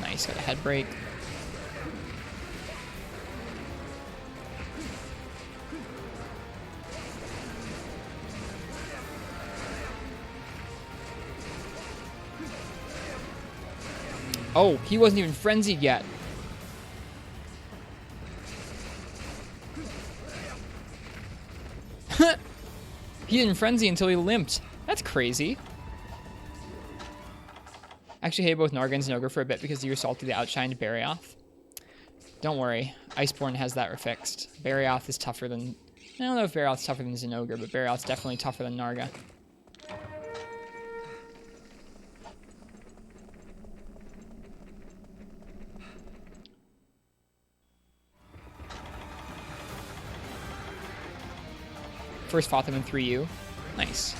S1: Nice, got a head break. Oh, he wasn't even frenzied yet. He didn't frenzy until he limped. That's crazy. Actually hated both Narga and Zinogre for a bit because you salty the outshined Barioth. Don't worry, Iceborne has that fixed. Barioth is tougher than... I don't know if Barioth's tougher than Zinogre, but Barioth's definitely tougher than Narga. First fought them in 3U. Nice.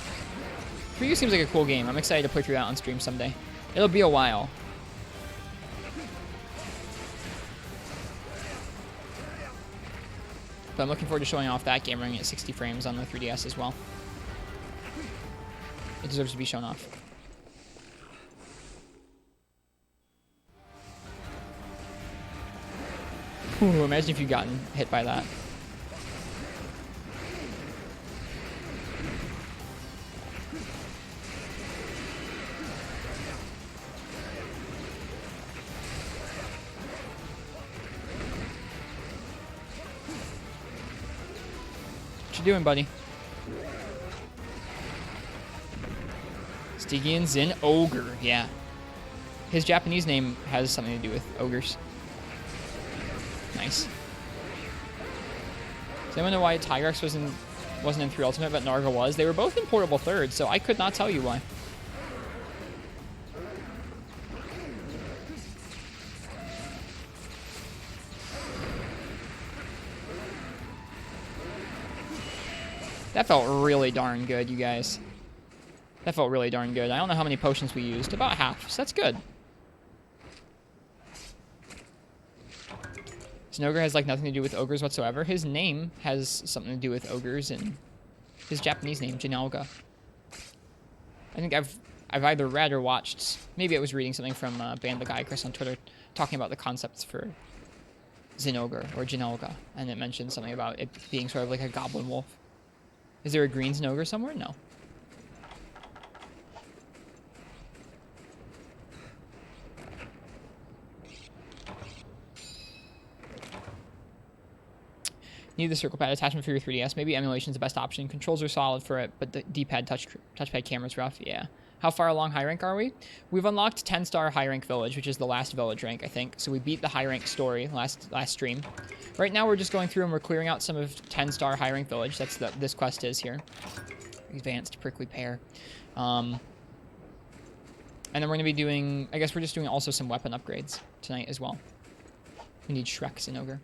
S1: 3U seems like a cool game. I'm excited to play through that on stream someday. It'll be a while. But I'm looking forward to showing off that game running at 60 frames on the 3DS as well. It deserves to be shown off. Ooh, imagine if you'd gotten hit by that. What you doing, buddy? Stygian Zin Ogre, yeah. His Japanese name has something to do with ogres. Nice. Does anyone know why Tigrex wasn't in 3 Ultimate, but Narga was? They were both in Portable Third, so I could not tell you why. That felt really darn good, you guys. That felt really darn good. I don't know how many potions we used. About half, so that's good. Zinogre has like nothing to do with ogres whatsoever. His name has something to do with ogres, and his Japanese name, Jinalga. I think I've either read or watched. Maybe I was reading something from Band the Guy Chris on Twitter, talking about the concepts for Zinogre or Jinalga, and it mentioned something about it being sort of like a goblin wolf. Is there a green Zinogre somewhere? No. Need the circle pad attachment for your 3DS. Maybe emulation's the best option. Controls are solid for it, but the D-pad touchpad camera's rough. Yeah. How far along high rank are we? We've unlocked 10-star high rank village, which is the last village rank, I think. So we beat the high rank story last stream. Right now we're just going through and we're clearing out some of 10-star high rank village. That's this quest is here. Advanced prickly pear. And then we're going to be doing, I guess we're just doing also some weapon upgrades tonight as well. We need Shrek and Ogre.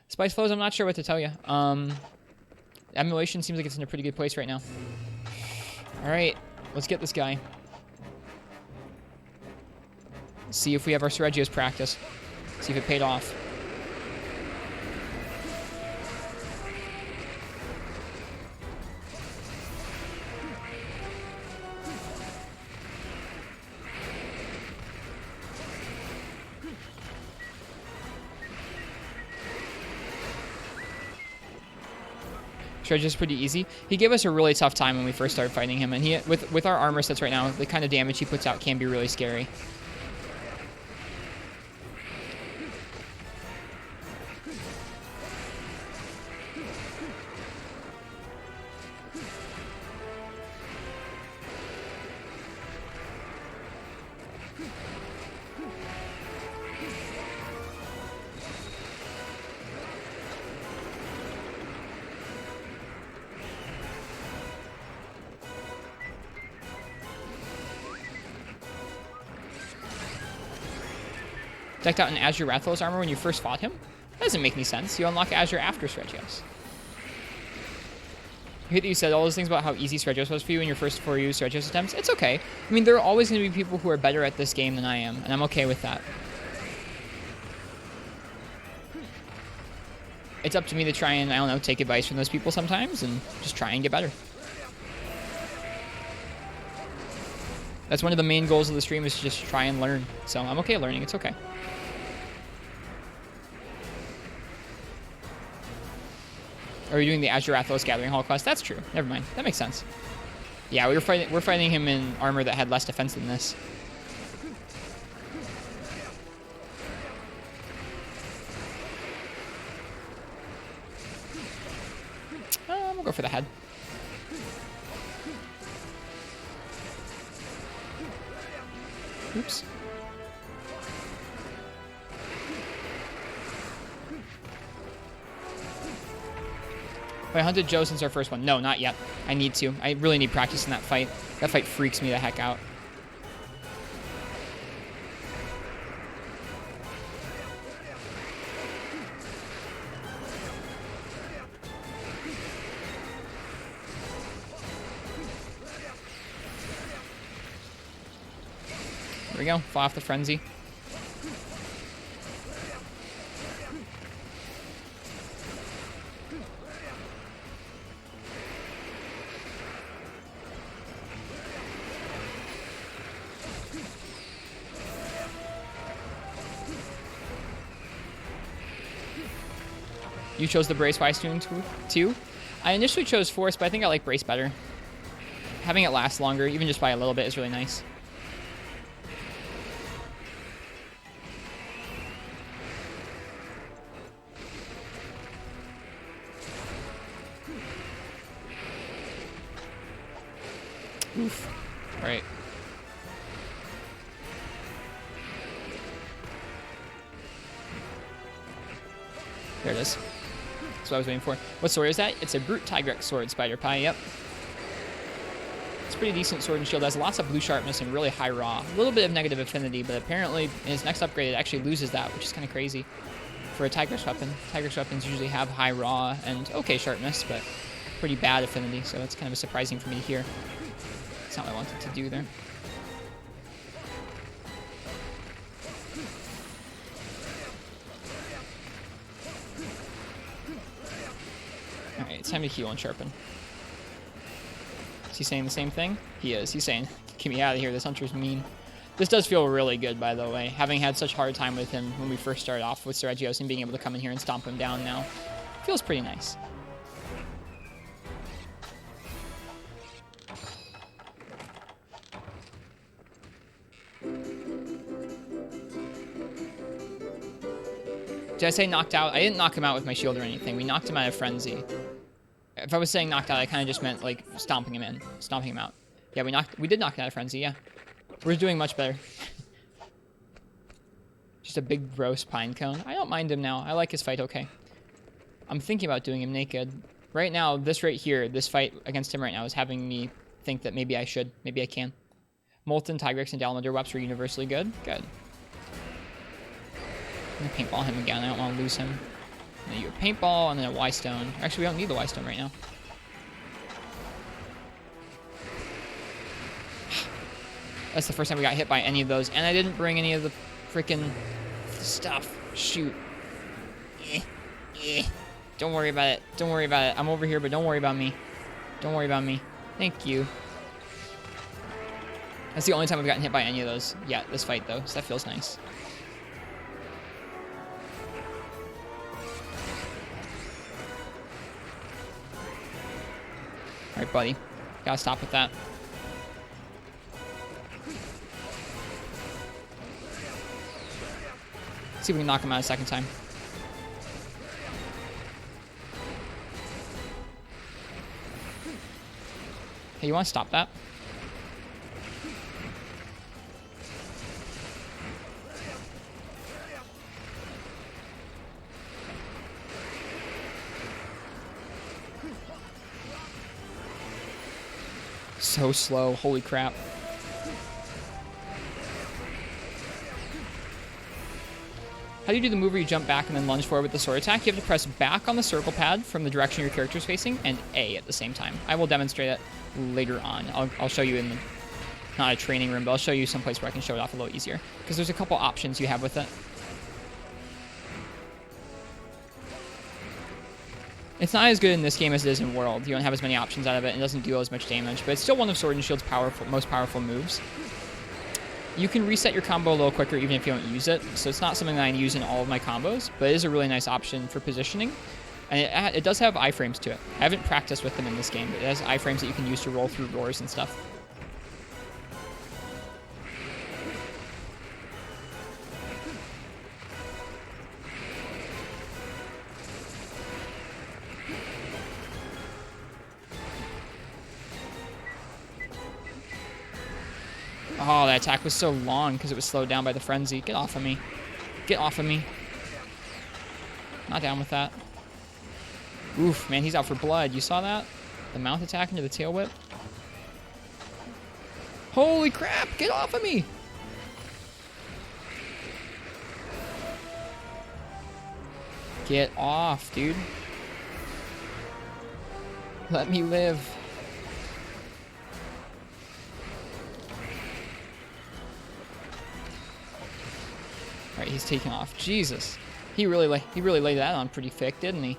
S1: Spice flows, I'm not sure what to tell you. Emulation seems like it's in a pretty good place right now. Alright, let's get this guy. See if we have our Sergio's practice. See if it paid off. Stretch is pretty easy. He gave us a really tough time when we first started fighting him, and he with our armor sets right now, the kind of damage he puts out can be really scary. Decked out in Azure Rathalos armor when you first fought him? That doesn't make any sense. You unlock Azure after Stretchios. I hate that you said all those things about how easy Stretchios was for you in your first 4U Stretchios attempts. It's okay. I mean, there are always going to be people who are better at this game than I am, and I'm okay with that. It's up to me to try and, I don't know, take advice from those people sometimes and just try and get better. That's one of the main goals of the stream, is to just try and learn. So I'm okay learning. It's okay. Are we doing the Azure Rathalos Gathering Hall quest? That's true. Never mind. That makes sense. Yeah, we're fighting him in armor that had less defense than this. go for the head. Oops. Have I hunted Joe since our first one? No, not yet. I need to. I really need practice in that fight. That fight freaks me the heck out. There we go. Fall off the frenzy. You chose the Brace Wise Tune too? I initially chose Force, but I think I like Brace better. Having it last longer, even just by a little bit, is really nice. Oof. Right. There it is. That's what I was waiting for. What sword is that? It's a Brute Tigrex sword, Spider Pie, yep. It's a pretty decent sword and shield. It has lots of blue sharpness and really high raw. A little bit of negative affinity, but apparently in his next upgrade it actually loses that, which is kind of crazy for a Tigrex weapon. Tigrex weapons usually have high raw and okay sharpness, but pretty bad affinity, so it's kind of surprising for me to hear. That's not what I wanted to do there. Alright, it's time to heal and sharpen. Is he saying the same thing? He is. He's saying, get me out of here, this hunter's mean. This does feel really good, by the way. Having had such a hard time with him when we first started off with Regios and being able to come in here and stomp him down now. Feels pretty nice. Did I say knocked out? I didn't knock him out with my shield or anything. We knocked him out of frenzy. If I was saying knocked out, I kind of just meant like stomping him out. Yeah, we did knock him out of frenzy. Yeah, we're doing much better. Just a big gross pine cone. I don't mind him now. I like his fight. Okay. I'm thinking about doing him naked. Right now, this right here, this fight against him right now is having me think that maybe I should, maybe I can. Molten, Tigrex, and Dalamadur Weps are universally good. Good. I'm gonna paintball him again. I don't want to lose him. And then you a paintball and then a Y-stone. Actually, we don't need the Y-stone right now. That's the first time we got hit by any of those, and I didn't bring any of the freaking stuff. Shoot. Don't worry about it. Don't worry about it. I'm over here, but don't worry about me. Don't worry about me. Thank you. That's the only time we've gotten hit by any of those yet, this fight, though, so that feels nice. Alright, buddy. Gotta stop with that. Let's see if we can knock him out a second time. Hey, you want to stop that? So slow, holy crap. How do you do the move where you jump back and then lunge forward with the sword attack? You have to press back on the circle pad from the direction your character is facing and A at the same time. I will demonstrate it later on. I'll show you in the, not a training room, but I'll show you someplace where I can show it off a little easier. Because there's a couple options you have with it. It's not as good in this game as it is in World. You don't have as many options out of it and it doesn't deal as much damage, but it's still one of Sword and Shield's most powerful moves. You can reset your combo a little quicker even if you don't use it, so it's not something that I use in all of my combos, but it is a really nice option for positioning. And it does have iframes to it. I haven't practiced with them in this game, but it has iframes that you can use to roll through roars and stuff. Oh, that attack was so long because it was slowed down by the frenzy. Get off of me. Get off of me. Not down with that. Oof, man, he's out for blood. You saw that? The mount attack into the tail whip. Holy crap, get off of me! Get off, dude. Let me live. Alright, he's taking off. Jesus. He really laid that on pretty thick, didn't he?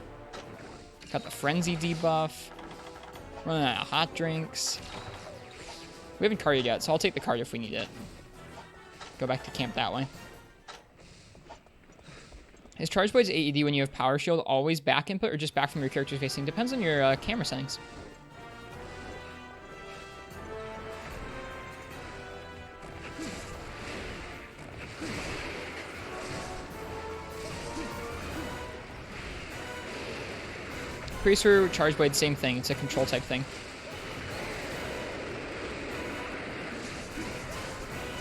S1: Got the frenzy debuff. Running out of hot drinks. We haven't carded yet, so I'll take the card if we need it. Go back to camp that way. Is Charge Blade's AED when you have Power Shield always back input or just back from your character's facing? Depends on your camera settings. Priester, Charge Blade, same thing. It's a control type thing.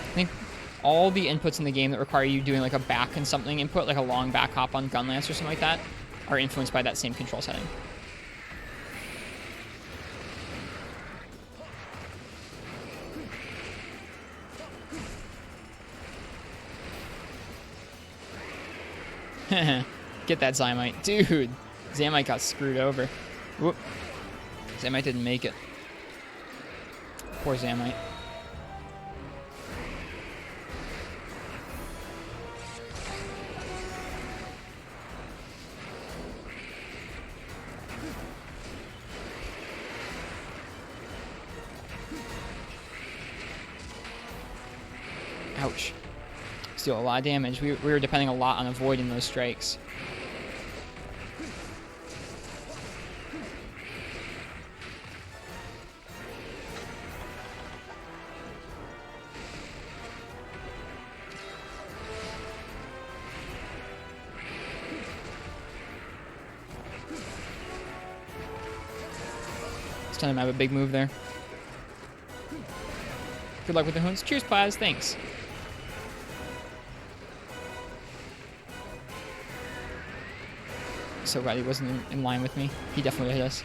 S1: I think all the inputs in the game that require you doing like a back and something input, like a long back hop on Gunlance or something like that, are influenced by that same control setting. Get that Zymite. Dude, Zymite got screwed over. Whoop. Zymite didn't make it. Poor Zymite. Ouch. Still a lot of damage. We were depending a lot on avoiding those strikes. This time I have a big move there. Good luck with the hoons. Cheers, Plaz. Thanks. So glad he wasn't in line with me. He definitely hit us.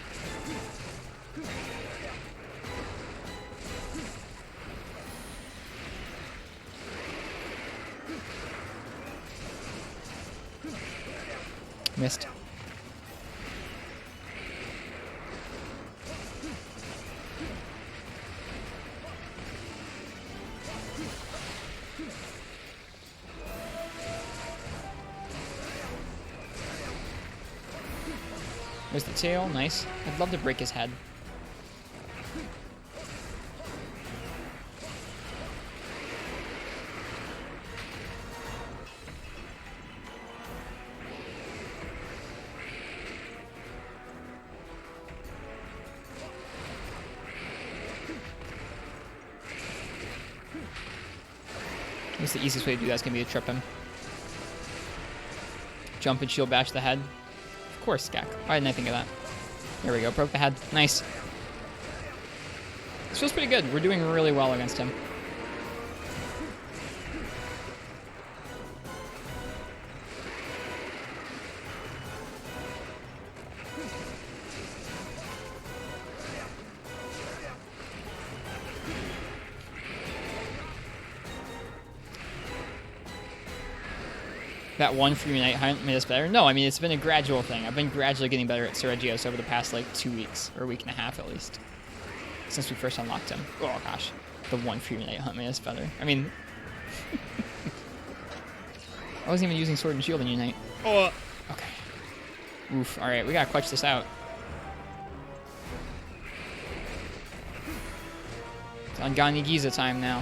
S1: Missed. There's the tail, nice. I'd love to break his head. I guess the easiest way to do that is going to be to trip him. Jump and shield bash the head. Of course, Skak. Why didn't I think of that? There we go. Broke the head. Nice. This feels pretty good. We're doing really well against him. That one free night hunt made us better? No, I mean, it's been a gradual thing. I've been gradually getting better at Seregios over the past, like, 2 weeks, or a week and a half at least, since we first unlocked him. Oh, gosh. The one free night hunt made us better. I mean, I wasn't even using Sword and Shield in Unite. Oh. Okay. Oof. All right, we gotta clutch this out. It's Ungani Giza time now.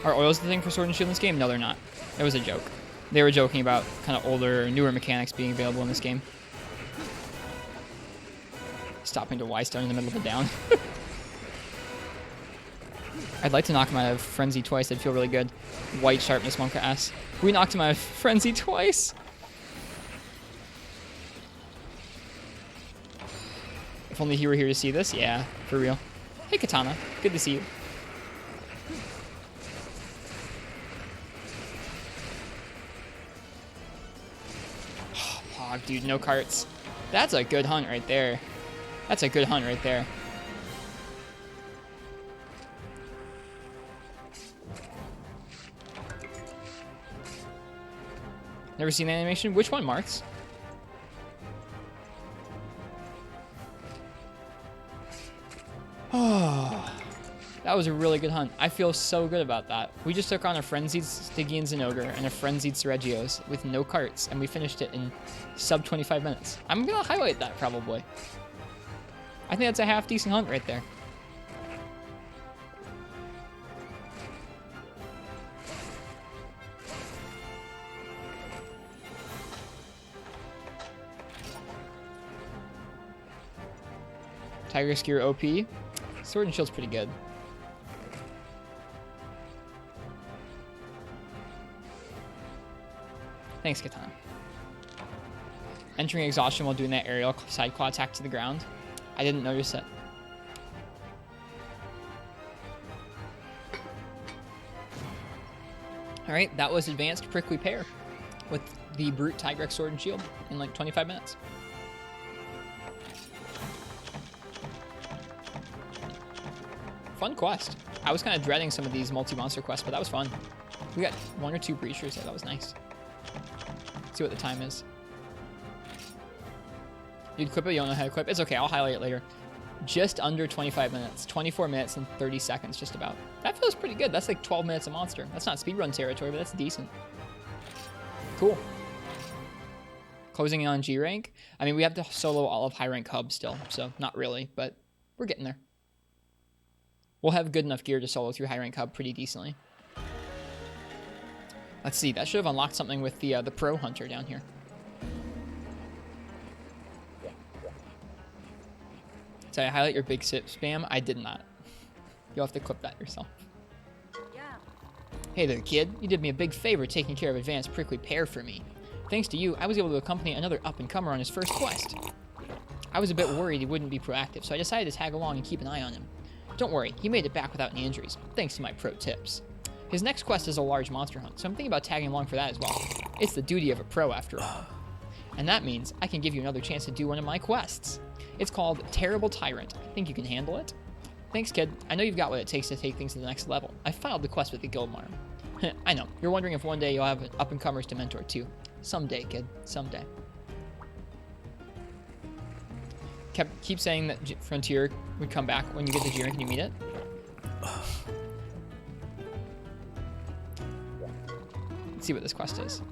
S1: Are oils the thing for Sword and Shield in this game? No, they're not. It was a joke. They were joking about kind of older, newer mechanics being available in this game. Stopping to Y-Stone in the middle of the down. I'd like to knock him out of Frenzy twice. That'd feel really good. White Sharpness, Monka S. We knocked him out of Frenzy twice. If only he were here to see this. Yeah, for real. Hey, Katana. Good to see you. Oh, dude, no carts. That's a good hunt right there. That's a good hunt right there. Never seen the animation? Which one, Marks? Oh, that was a really good hunt. I feel so good about that. We just took on a Frenzied Stygian Zenogre and a Frenzied Ceregios with no carts, and we finished it in sub 25 minutes. I'm going to highlight that, probably. I think that's a half-decent hunt right there. Tiger Skewer OP. Sword and Shield's pretty good. Thanks, Katana. Entering exhaustion while doing that aerial side claw attack to the ground. I didn't notice it. Alright, that was Advanced Prickly Pear with the Brute Tigrex Sword and Shield in like 25 minutes. Fun quest. I was kind of dreading some of these multi-monster quests, but that was fun. We got 1 or 2 breachers there. That was nice. Let's see what the time is. You'd clip it, you don't know how to clip. It's okay, I'll highlight it later. Just under 25 minutes. 24 minutes and 30 seconds, just about. That feels pretty good. That's like 12 minutes a monster. That's not speedrun territory, but that's decent. Cool. Closing in on G rank. I mean, we have to solo all of high rank hubs still, so not really, but we're getting there. We'll have good enough gear to solo through high rank hub pretty decently. Let's see, that should have unlocked something with the Pro Hunter down here. Did I highlight your big sip spam? I did not. You'll have to clip that yourself.
S5: Yeah.
S1: Hey there, kid. You did me a big favor taking care of Advanced Prickly Pear for me. Thanks to you, I was able to accompany another up-and-comer on his first quest. I was a bit worried he wouldn't be proactive, so I decided to tag along and keep an eye on him. Don't worry, he made it back without any injuries, thanks to my pro tips. His next quest is a large monster hunt, so I'm thinking about tagging along for that as well. It's the duty of a pro after all. And that means I can give you another chance to do one of my quests. It's called Terrible Tyrant. I think you can handle it. Thanks, kid. I know you've got what it takes to take things to the next level. I filed the quest with the guild marm. I know. You're wondering if one day you'll have up-and-comers to mentor too. Someday, kid. Someday. Keep saying that Frontier would come back when you get the G rank and you meet it. Let's see what this quest is.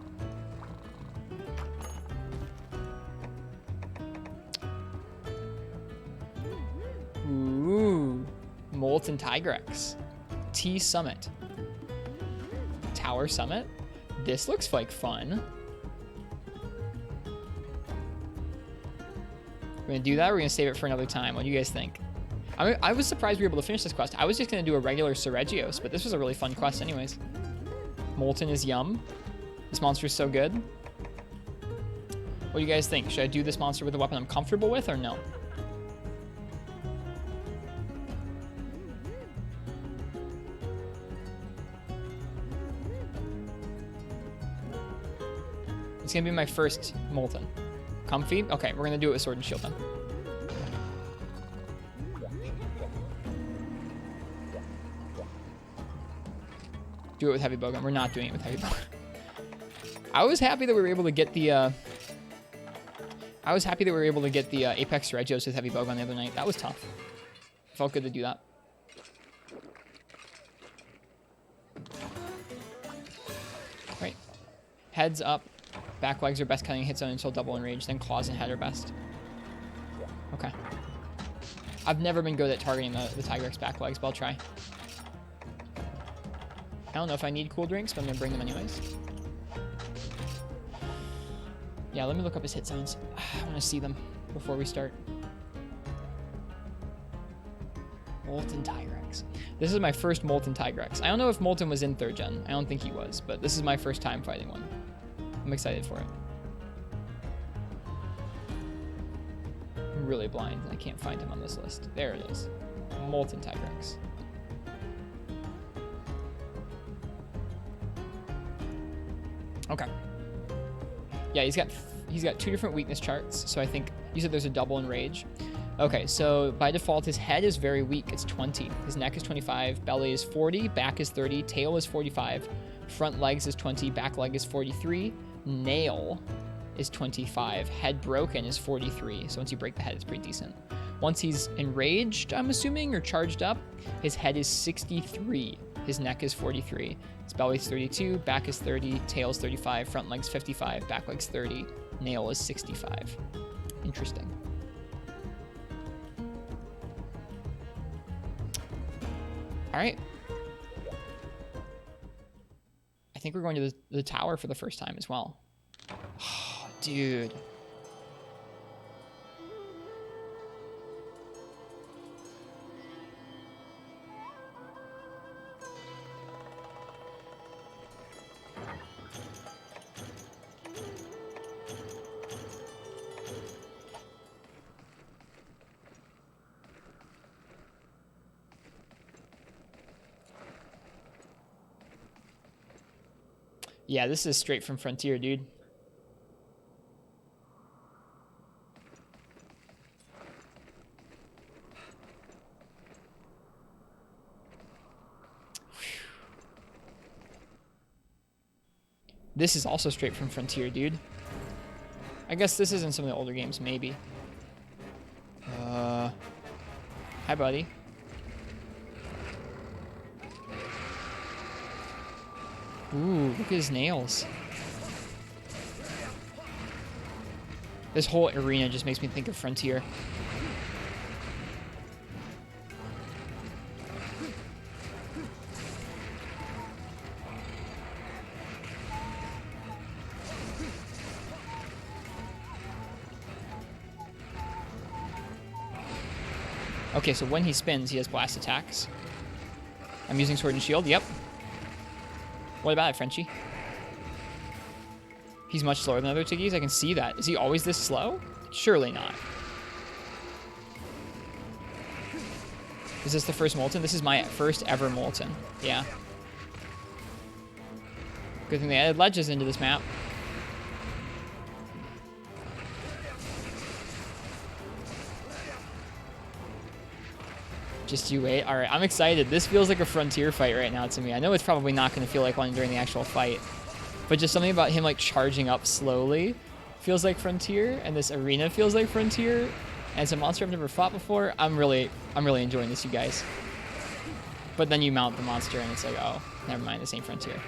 S1: Ooh, Molten Tigrex. T Summit. Tower Summit. This looks like fun. We're gonna do that, or we're gonna save it for another time. What do you guys think? I was surprised we were able to finish this quest. I was just gonna do a regular Ceregios, but this was a really fun quest anyways. Molten is yum. This monster is so good. What do you guys think? Should I do this monster with a weapon I'm comfortable with, or no? It's gonna be my first Molten. Comfy? Okay, we're gonna do it with Sword and Shield then. Do it with Heavy Bowgun. We're not doing it with Heavy Bowgun. I was happy that we were able to get the Apex Regios with Heavy Bowgun the other night. That was tough. Felt good to do that. Right. Heads up. Back legs are best cutting hit zone until double enraged, then claws and head are best. Okay. I've never been good at targeting the Tigrex back legs, but I'll try. I don't know if I need cool drinks, but I'm gonna bring them anyways. Yeah, let me look up his hit zones. I want to see them before we start. Molten Tigrex. This is my first Molten Tigrex. I don't know if Molten was in 3rd gen. I don't think he was, but this is my first time fighting one. I'm excited for it. I'm really blind. I can't find him on this list. There it is. Molten Tigrex. Okay. Yeah, he's got 2 different weakness charts. So I think you said there's a double in rage. Okay, so by default, his head is very weak. It's 20. His neck is 25. Belly is 40. Back is 30. Tail is 45. Front legs is 20. Back leg is 43. Nail is 25. Head broken is 43. So once you break the head, it's pretty decent. Once he's enraged, I'm assuming, or charged up, his head is 63. His neck is 43. His belly is 32. Back is 30. Tail is 35. Front leg's 55. Back leg's 30. Nail is 65. Interesting. All right. I think we're going to the tower for the first time as well. Oh, dude. Yeah, this is straight from Frontier, dude. This is also straight from Frontier, dude. I guess this is in some of the older games, maybe. Hi, buddy. Ooh, look at his nails. This whole arena just makes me think of Frontier. Okay, so when he spins, he has blast attacks. I'm using Sword and Shield, yep. What about it, Frenchie? He's much slower than other Tiggies. I can see that. Is he always this slow? Surely not. Is this the first Molten? This is my first ever Molten. Yeah. Good thing they added ledges into this map. Just you wait. All right, I'm excited. This feels like a Frontier fight right now to me. I know it's probably not going to feel like one during the actual fight, but just something about him like charging up slowly feels like Frontier, and this arena feels like Frontier. And it's a monster I've never fought before. I'm really enjoying this, you guys. But then you mount the monster, and it's like, oh, never mind. This ain't Frontier.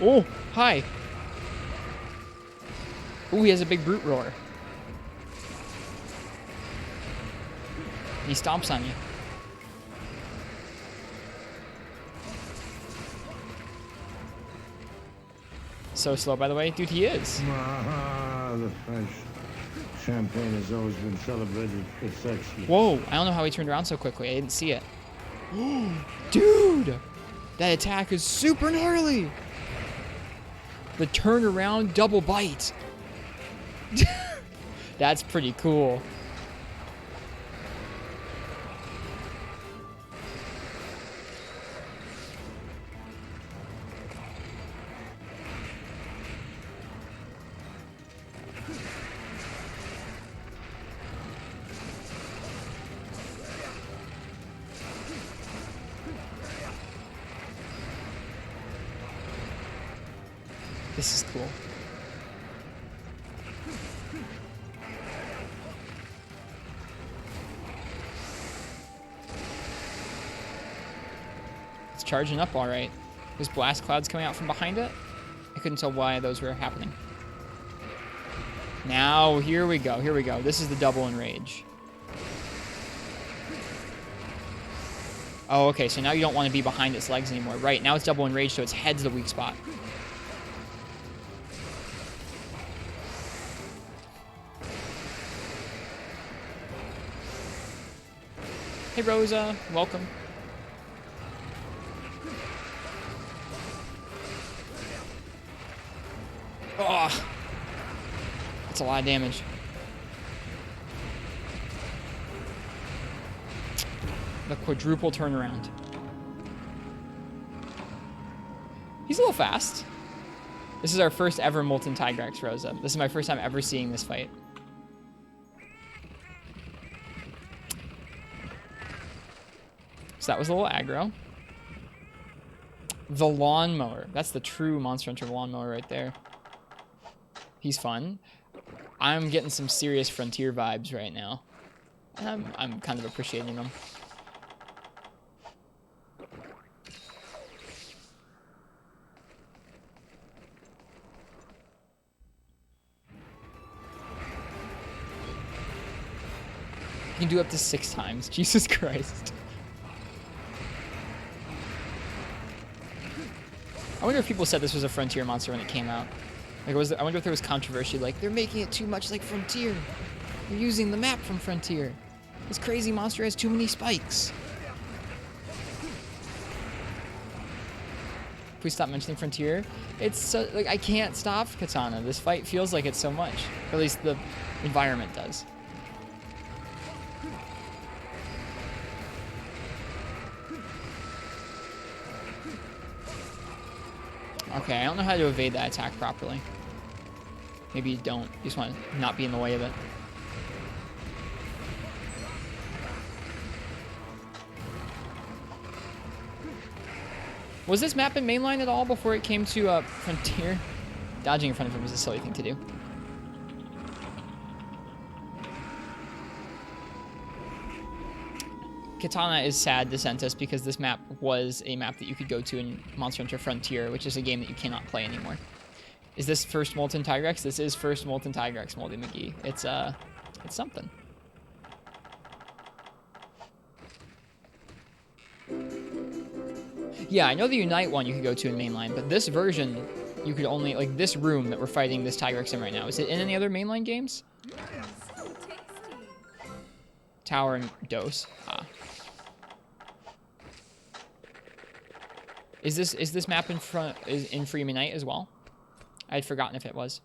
S1: Oh, hi. Ooh, he has a big brute roar. He stomps on you. So slow, by the way. Dude, he is.
S3: The French champagne has always been celebrated for its excellence.
S1: Whoa, I don't know how he turned around so quickly. I didn't see it. Dude! That attack is super gnarly! The turnaround double bite. That's pretty cool. This is cool. It's charging up all right. There's blast clouds coming out from behind it. I couldn't tell why those were happening. Now, here we go. Here we go. This is the double enrage. Oh, okay. So now you don't want to be behind its legs anymore. Right. Now it's double enrage, so its head's the weak spot. Hey, Rosa. Welcome. Oh, that's a lot of damage. The quadruple turnaround. He's a little fast. This is our first ever Molten Tigrex, Rosa. This is my first time ever seeing this fight. So that was a little aggro. The lawnmower. That's the true Monster Hunter lawnmower right there. He's fun. I'm getting some serious Frontier vibes right now. I'm kind of appreciating them. You can do up to 6 times. Jesus Christ. I wonder if people said this was a Frontier monster when it came out. Like, I wonder if there was controversy, like, they're making it too much like Frontier. They're using the map from Frontier. This crazy monster has too many spikes. Please stop mentioning Frontier. It's so, like, I can't stop Katana. This fight feels like it's so much. Or at least the environment does. Okay, I don't know how to evade that attack properly. Maybe you don't. You just want to not be in the way of it. Was this map in mainline at all before it came to Frontier? Dodging in front of him was a silly thing to do. Katana is sad to send us because this map was a map that you could go to in Monster Hunter Frontier, which is a game that you cannot play anymore. Is this first Molten Tigrex? This is first Molten Tigrex, Moldy McGee. It's something. Yeah, I know the Unite one you could go to in mainline, but this version, you could only, like, this room that we're fighting this Tigrex in right now, is it in any other mainline games?
S5: So tasty.
S1: Tower and Dose. Ah. Is this map in Freemium Unite as well? I had forgotten if it was.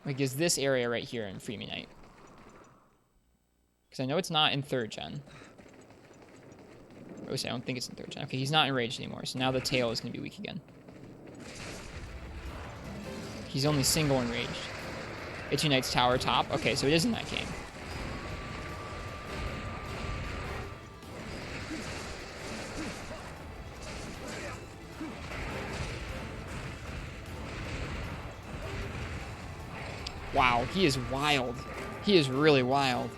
S1: Like, is this area right here in Freemium Unite? Because I know it's not in 3rd gen. I don't think it's in 3rd gen. Okay, he's not enraged anymore, so now the tail is going to be weak again. He's only single enraged. It unites tower top. Okay, so it is in that game. Wow, he is wild. He is really wild.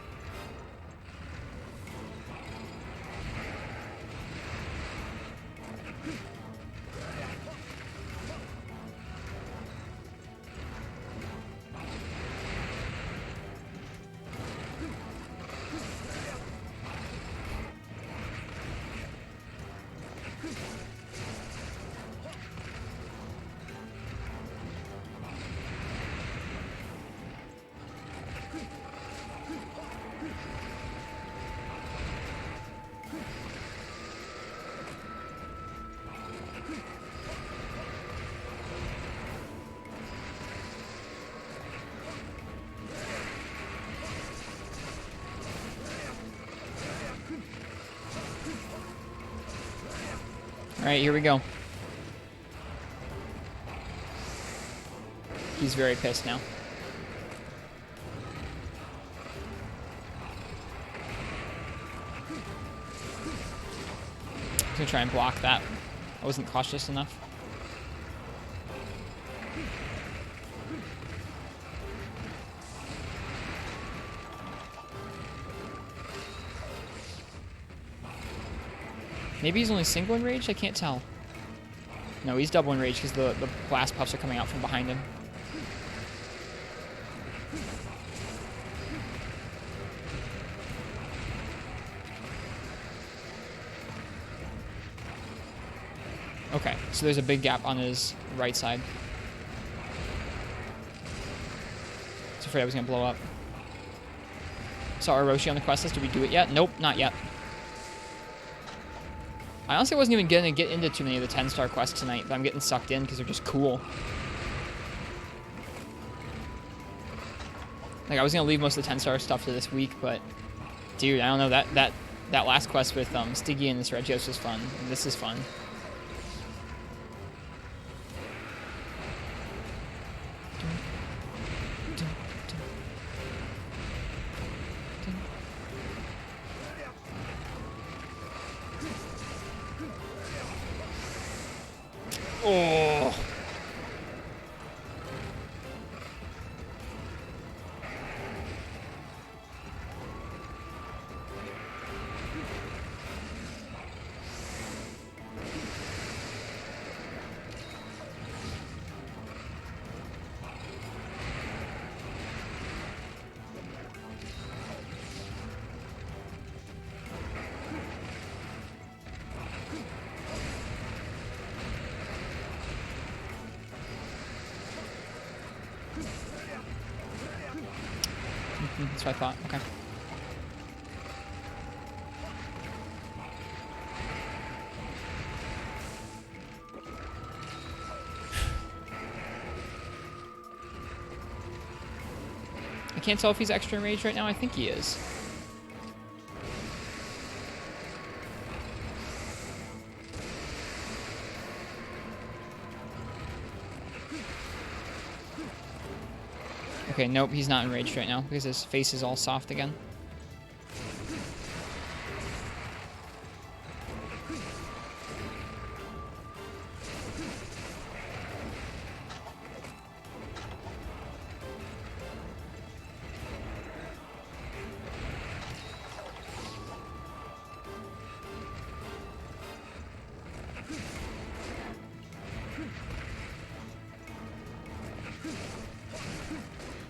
S1: All right, here we go. He's very pissed now. I'm gonna try and block that. I wasn't cautious enough. Maybe he's only single enraged? I can't tell. No, he's double enraged because the blast puffs are coming out from behind him. Okay, so there's a big gap on his right side. I was afraid I was going to blow up. Saw Orochi on the quest list. Did we do it yet? Nope, not yet. I honestly wasn't even going to get into too many of the 10-star quests tonight, but I'm getting sucked in because they're just cool. Like, I was going to leave most of the 10-star stuff to this week, but... Dude, I don't know. That last quest with Stiggy and this Regios was fun. And this is fun. Oh. That's what I thought. Okay. I can't tell if he's extra enraged right now. I think he is. Okay, nope, he's not enraged right now because his face is all soft again.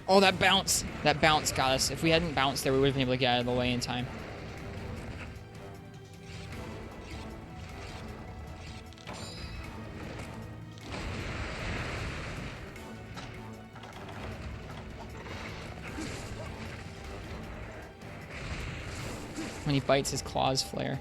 S1: Oh, that bounce! That bounce got us. If we hadn't bounced there, we would have been able to get out of the way in time. When he bites, his claws flare.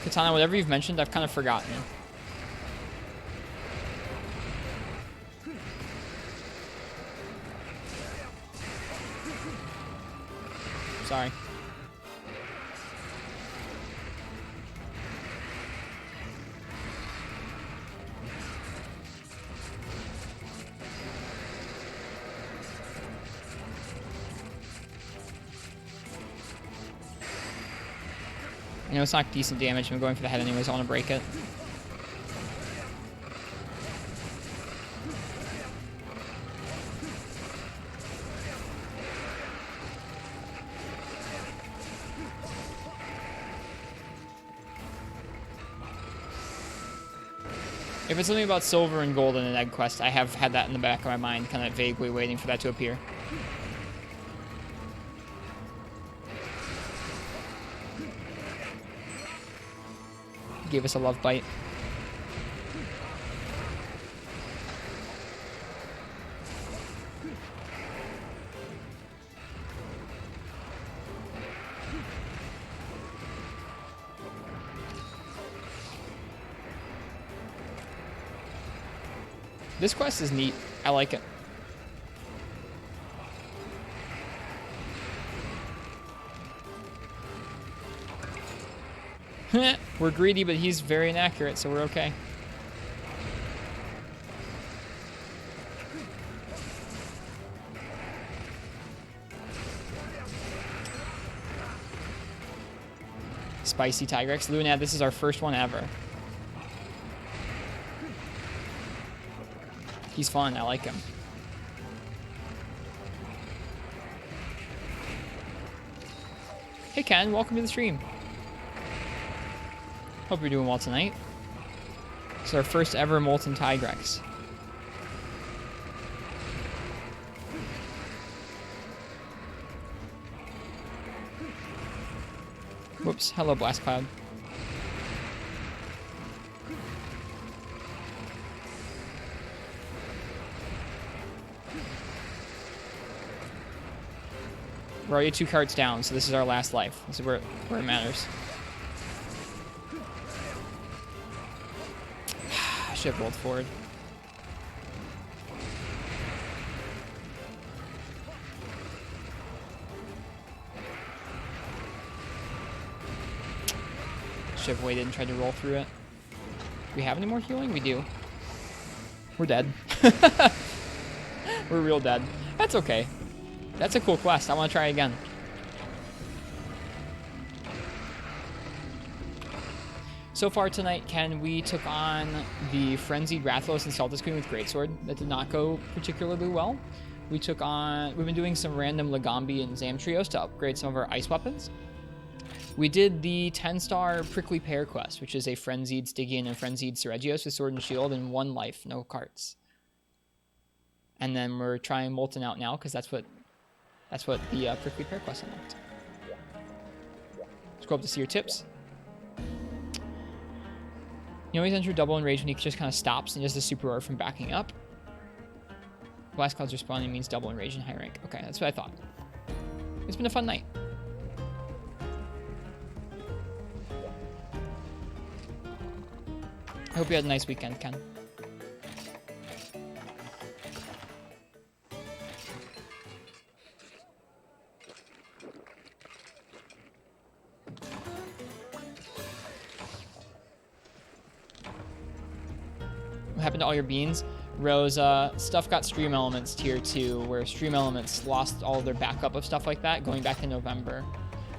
S1: Katana, whatever you've mentioned, I've kind of forgotten. Sorry. I know it's not decent damage. I'm going for the head anyways. I want to break it. If it's something about silver and gold in an egg quest, I have had that in the back of my mind, kind of vaguely waiting for that to appear. Gave us a love bite. This quest is neat. I like it. We're greedy, but he's very inaccurate, so we're okay. Spicy Tigrex. Lunad, this is our first one ever. He's fun. I like him. Hey Ken, welcome to the stream. Hope you're doing well tonight. It's our first ever Molten Tigrex. Whoops, hello Blast Cloud. We're already 2 carts down, so this is our last life. This is where it matters. I should have rolled forward. Should have waited and tried to roll through it. Do we have any more healing? We do. We're dead. We're real dead. That's okay. That's a cool quest. I want to try again. So far tonight, Ken, we took on the Frenzied Rathalos and Celtic Queen with Greatsword. That did not go particularly well. We've been doing some random Lagambi and Zamtrios to upgrade some of our ice weapons. We did the 10-star Prickly Pear quest, which is a Frenzied Stygian and Frenzied Seregios with Sword and Shield and 1 life, no carts. And then we're trying Molten out now, because that's what the Prickly Pear quest unlocked. Scroll up to see your tips. You always enter double enrage when he just kind of stops and does the super roar from backing up. Blast Clouds respawning means double enrage in high rank. Okay, that's what I thought. It's been a fun night. I hope you had a nice weekend, Ken. What happened to all your beans? Rose, stuff got Stream Elements tier 2, where Stream Elements lost all their backup of stuff like that going back to November.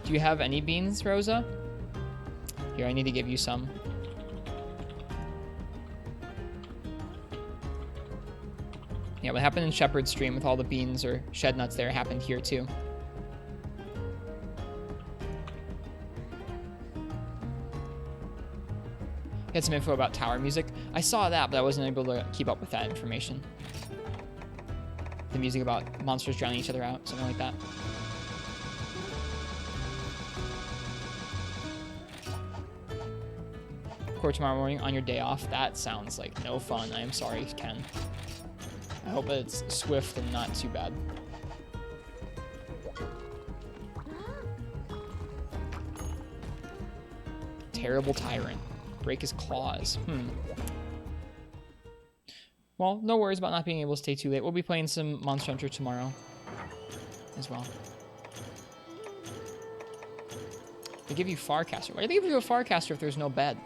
S1: Do you have any beans, Rosa? Here, I need to give you some. Yeah, what happened in Shepherd's Stream with all the beans or shed nuts there happened here too. Get some info about tower music. I saw that, but I wasn't able to keep up with that information. The music about monsters drowning each other out, something like that. Court tomorrow morning on your day off. That sounds like no fun. I am sorry, Ken. I hope it's swift and not too bad. Terrible Tyrant. Break his claws. Well, no worries about not being able to stay too late. We'll be playing some Monster Hunter tomorrow as well. They give you Farcaster. Why do they give you a Farcaster if there's no bed?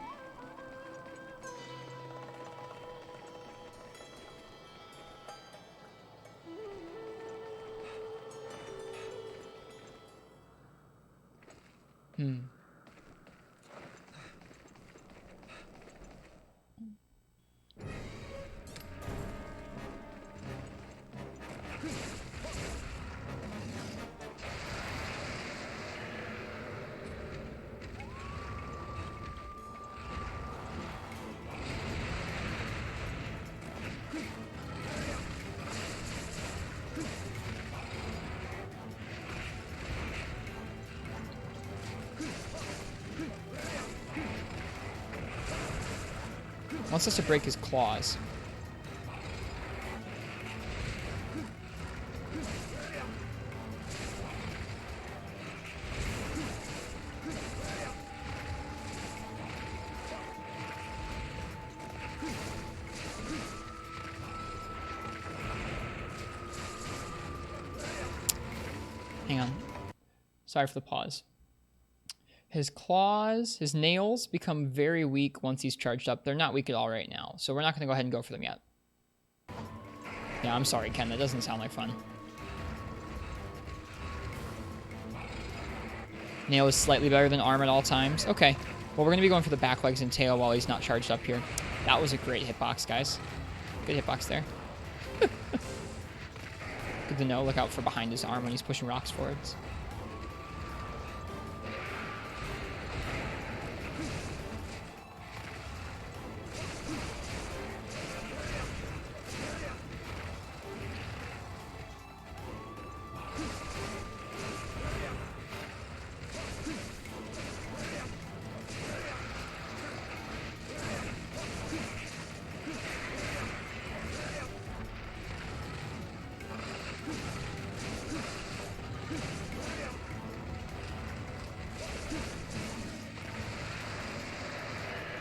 S1: Wants us to break his claws. Hang on. Sorry for the pause. His claws, his nails become very weak once he's charged up. They're not weak at all right now, so we're not going to go ahead and go for them yet. Yeah, I'm sorry, Ken. That doesn't sound like fun. Nail is slightly better than arm at all times. Okay. Well, we're going to be going for the back legs and tail while he's not charged up here. That was a great hitbox, guys. Good hitbox there. Good to know. Look out for behind his arm when he's pushing rocks forwards.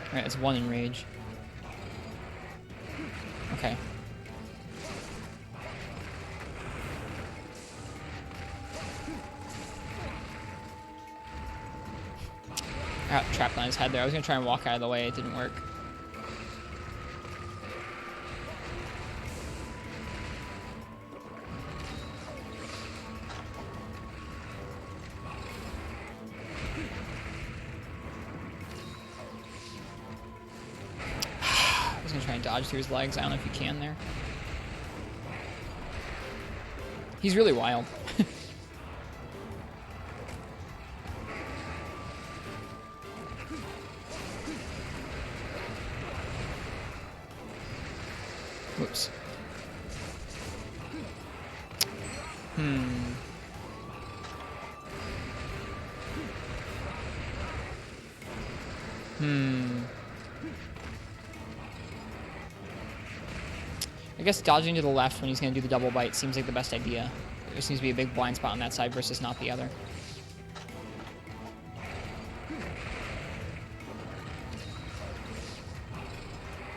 S1: Alright, it's 1 in rage. Okay. I got trapped on his head there. I was gonna try and walk out of the way. It didn't work. I was gonna try and dodge through his legs. I don't know if you can there. He's really wild. Whoops. I guess dodging to the left when he's going to do the double bite seems like the best idea. There seems to be a big blind spot on that side versus not the other.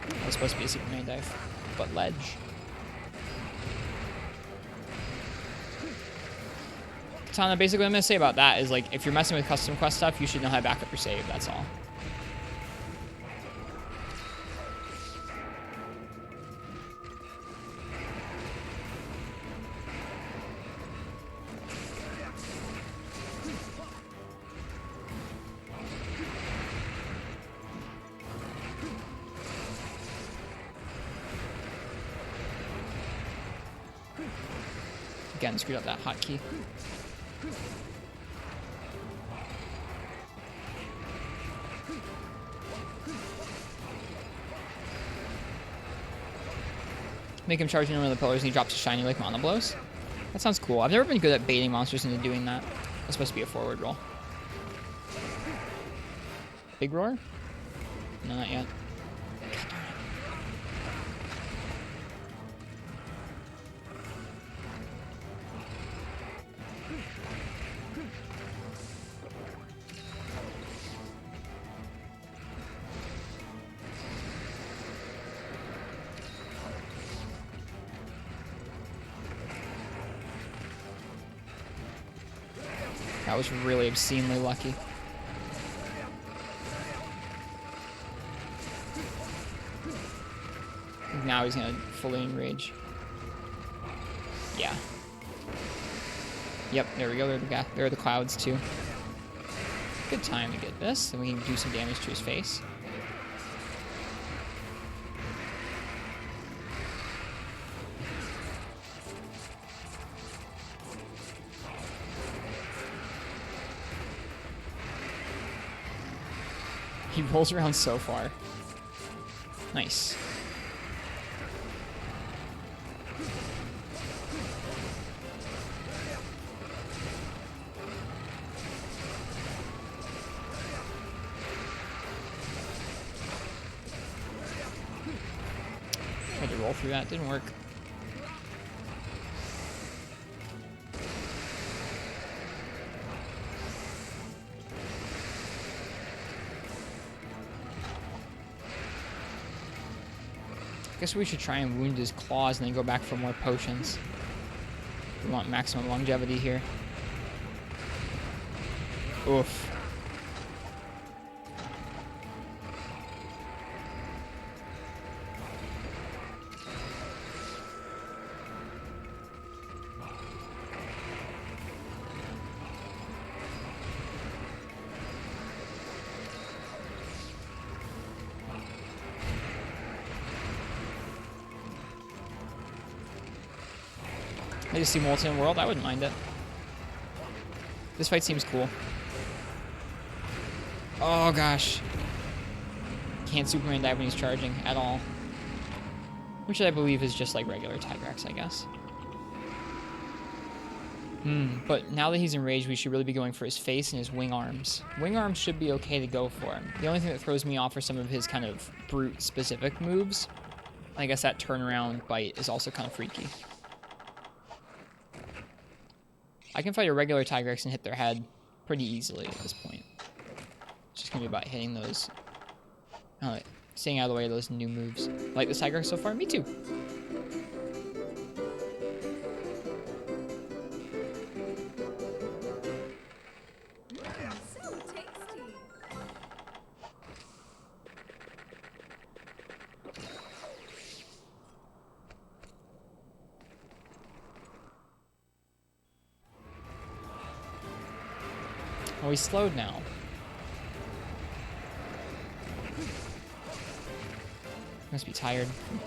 S1: That was supposed to be a Superman dive, but ledge. Katana, basically what I'm going to say about that is, like, if you're messing with custom quest stuff, you should know how to back up your save, that's all. Again, screwed up that hotkey. Make him charge into one of the pillars and he drops a shiny like Mana Blows. That sounds cool. I've never been good at baiting monsters into doing that. That's supposed to be a forward roll. Big roar? No, not yet. That was really obscenely lucky. Now he's gonna fully enrage. Yeah. Yep, there we go. There are the clouds too. Good time to get this, and we can do some damage to his face. He rolls around so far. Nice. Tried to roll through that, didn't work. Guess we should try and wound his claws and then go back for more potions. We want maximum longevity here. Oof. I just see Molten World. I wouldn't mind it. This fight seems cool. Oh gosh. Can't Superman dive when he's charging at all. Which I believe is just like regular Tigrex, I guess. But now that he's enraged, we should really be going for his face and his wing arms. Wing arms should be okay to go for him. The only thing that throws me off are some of his kind of brute-specific moves. I guess that turnaround bite is also kind of freaky. I can fight a regular Tigrex and hit their head pretty easily at this point. It's just going to be about hitting those... staying out of the way of those new moves. Like this Tigrex so far? Me too.
S5: So tasty.
S1: Oh, he's slowed now. Must be tired. I'm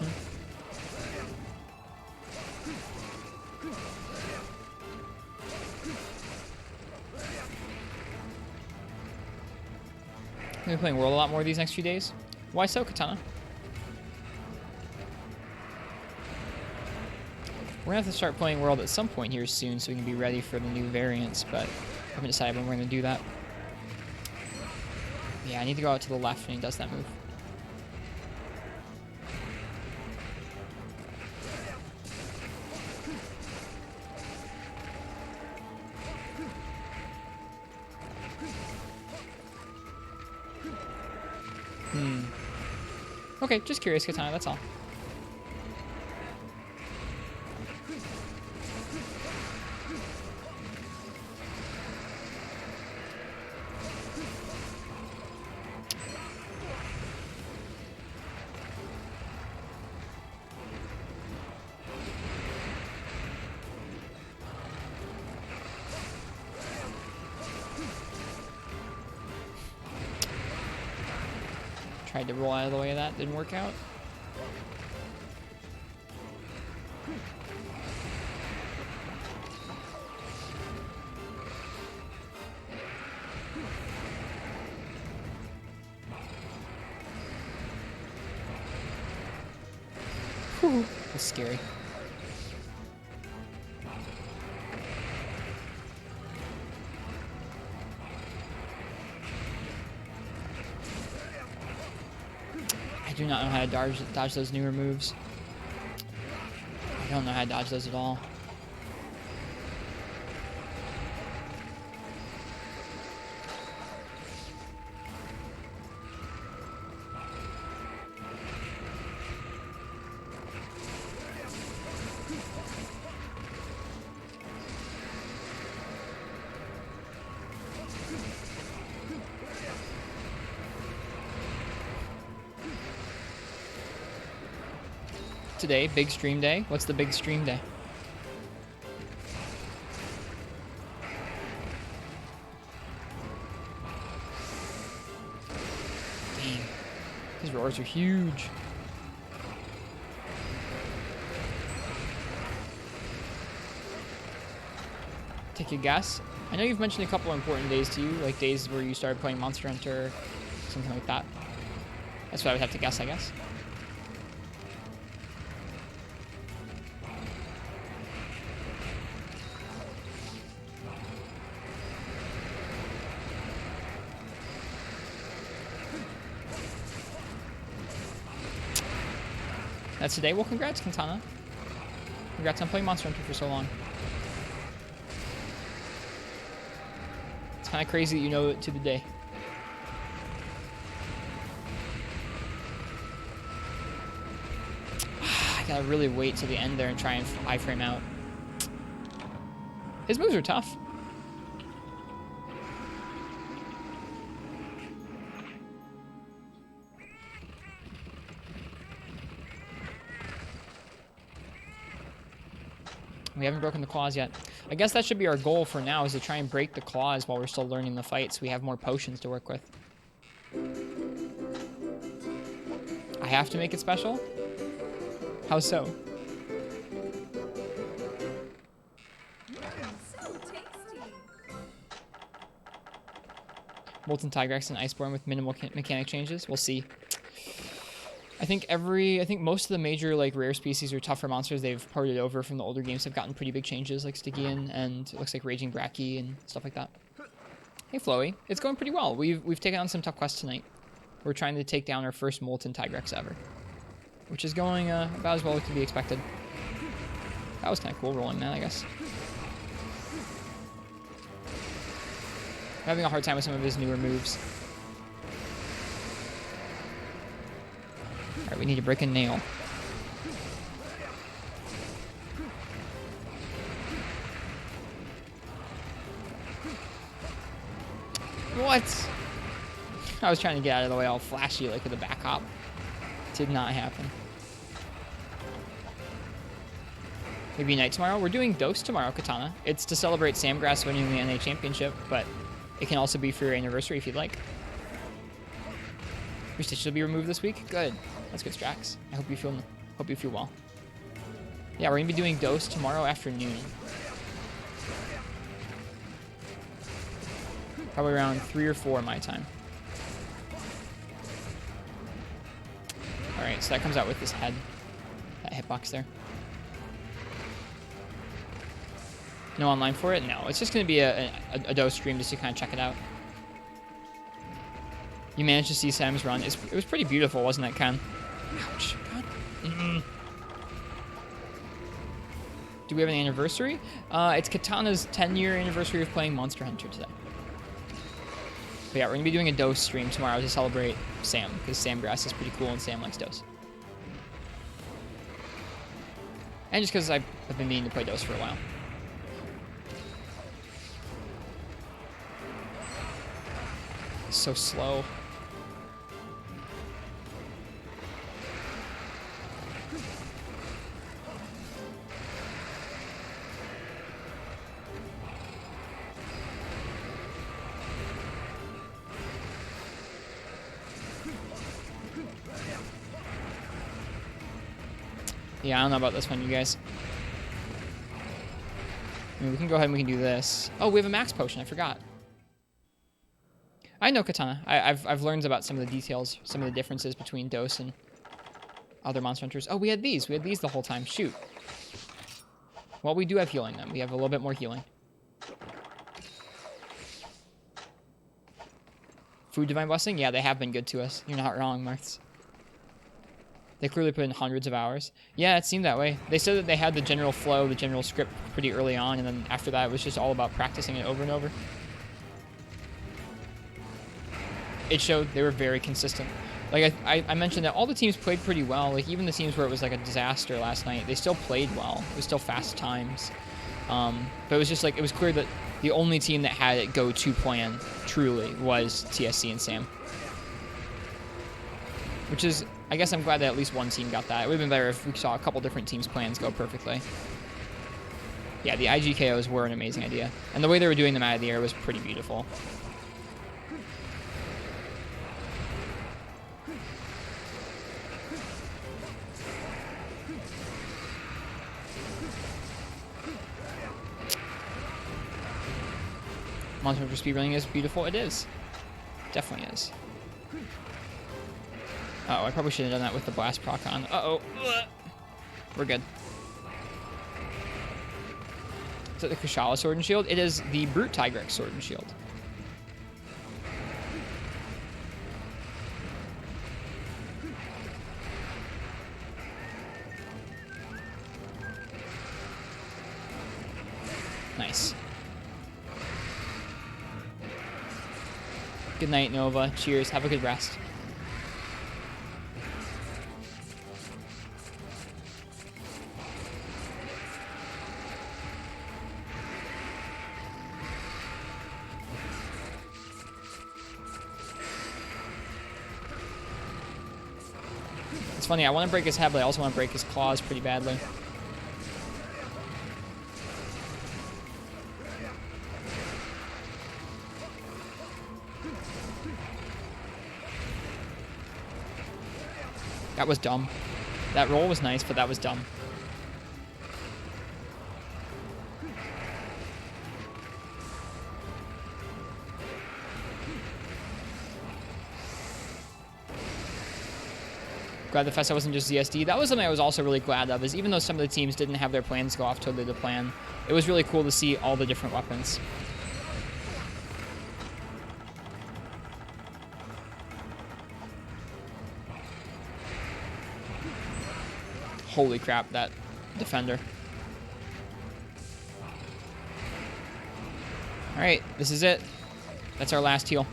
S1: gonna be playing World a lot more these next few days. Why so, Katana? We're gonna have to start playing World at some point here soon so we can be ready for the new variants, but I haven't decided when we're gonna do that. Yeah, I need to go out to the left when he does that move. Okay, just curious, Katana, that's all. Tried to roll out of the way of that, didn't work out. Whew, that's scary. I do not know how to dodge those newer moves. I don't know how to dodge those at all. Today, big stream day. What's the big stream day? Dang. These roars are huge. Take a guess. I know you've mentioned a couple important days to you, like days where you started playing Monster Hunter, something like that. That's what I would have to guess, I guess. That's today. Well, congrats, Katana. Congrats on playing Monster Hunter for so long. It's kind of crazy that you know it to the day. I gotta really wait till the end there and try and iframe out. His moves are tough. We haven't broken the claws yet. I guess that should be our goal for now, is to try and break the claws while we're still learning the fight so we have more potions to work with. I have to make it special? How so? Molten Tigrex and Iceborne with minimal mechanic changes. We'll see. I think most of the major like rare species or tougher monsters they've ported over from the older games have gotten pretty big changes, like Stygian and it looks like Raging Bracky and stuff like that. Hey Floey, it's going pretty well. We've taken on some tough quests tonight. We're trying to take down our first Molten Tigrex ever, which is going about as well as could be expected. That was kind of cool rolling that, I guess. I'm having a hard time with some of his newer moves. Alright, we need to break a nail. What? I was trying to get out of the way all flashy like with a back hop. Did not happen. Maybe night tomorrow? We're doing Dose tomorrow, Katana. It's to celebrate Samgrass winning the NA Championship, but it can also be for your anniversary if you'd like. Your stitches will be removed this week? Good. That's good, Strax. I hope you feel well. Yeah, we're gonna be doing Dose tomorrow afternoon. Probably around 3 or 4 my time. Alright, so that comes out with this head. That hitbox there. No online for it? No. It's just going to be a Dose stream just to kind of check it out. You managed to see Sam's run. It was pretty beautiful, wasn't it, Ken? Ouch. God. Do we have an anniversary? It's Katana's 10-year anniversary of playing Monster Hunter today. But yeah, we're going to be doing a Dose stream tomorrow to celebrate Sam, because Samgrass is pretty cool and Sam likes Dose. And just because I've been meaning to play Dose for a while. So slow. Yeah, I don't know about this one, you guys. I mean, we can go ahead and we can do this. Oh, we have a max potion. I forgot. I know Katana. I've learned about some of the details, some of the differences between Dose and other Monster Hunters. Oh, we had these. We had these the whole time. Shoot. Well, we do have healing then. We have a little bit more healing. Food Divine Blessing? Yeah, they have been good to us. You're not wrong, Marks. They clearly put in hundreds of hours. Yeah, it seemed that way. They said that they had the general flow, the general script pretty early on, and then after that it was just all about practicing it over and over. It showed they were very consistent. Like I mentioned that all the teams played pretty well. Like even the teams where it was like a disaster last night, they still played well. It was still fast times. But it was just like, it was clear that the only team that had it go to plan truly was TSC and Sam. Which is, I guess I'm glad that at least one team got that. It would have been better if we saw a couple different teams' plans go perfectly. Yeah, the IGKOs were an amazing idea. And the way they were doing them out of the air was pretty beautiful. Monster Hunter speedrunning is beautiful. It is. Definitely is. Uh-oh, I probably should have done that with the blast proc on. Uh-oh. We're good. Is that the Kushala Sword and Shield? It is the Brute Tigrex Sword and Shield. Nice. Good night, Nova. Cheers. Have a good rest. It's funny, I want to break his head, but I also want to break his claws pretty badly. That was dumb. That roll was nice, but that was dumb. Glad the Festa wasn't just ZSD. That was something I was also really glad of, is even though some of the teams didn't have their plans go off totally to plan, it was really cool to see all the different weapons. Holy crap, that defender. Alright, this is it. That's our last heal.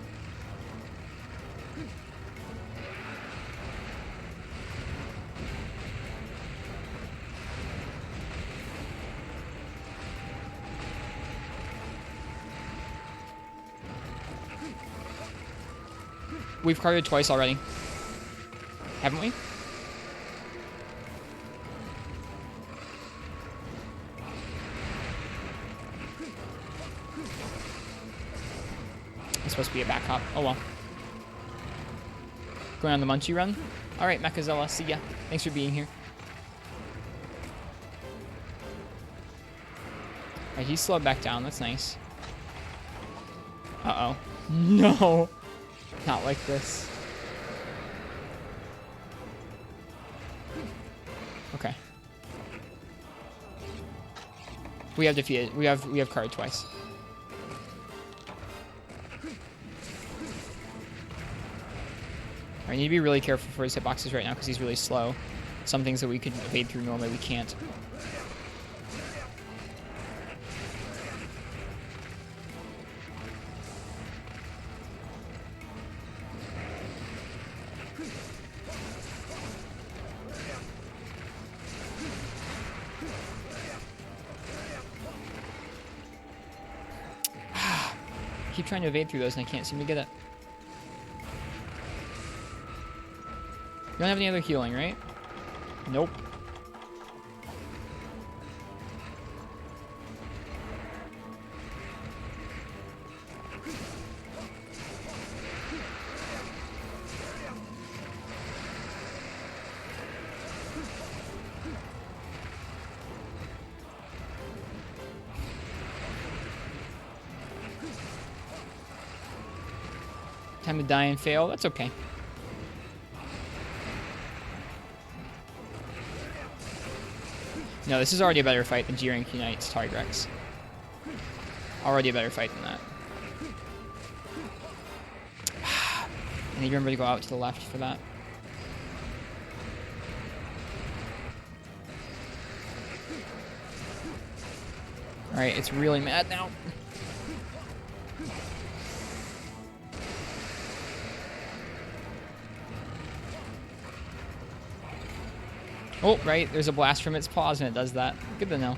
S1: We've carded twice already. Haven't we? It's supposed to be a back hop. Oh well. Going on the Munchie run? Alright, Mechazilla, see ya. Thanks for being here. Alright, he's slowed back down. That's nice. Uh-oh. No! Not like this. Okay. We have defeated. We have carded twice. I need to be really careful for his hitboxes right now because he's really slow. Some things that we could evade through normally we can't. Keep trying to evade through those and I can't seem to get it. You don't have any other healing, right? Nope. Time to die and fail. That's okay. No, this is already a better fight than G-Rank Unite's Tigrex. Already a better fight than that. I need to remember to go out to the left for that. Alright, it's really mad now. Oh, right, there's a blast from its paws and it does that. Good to know.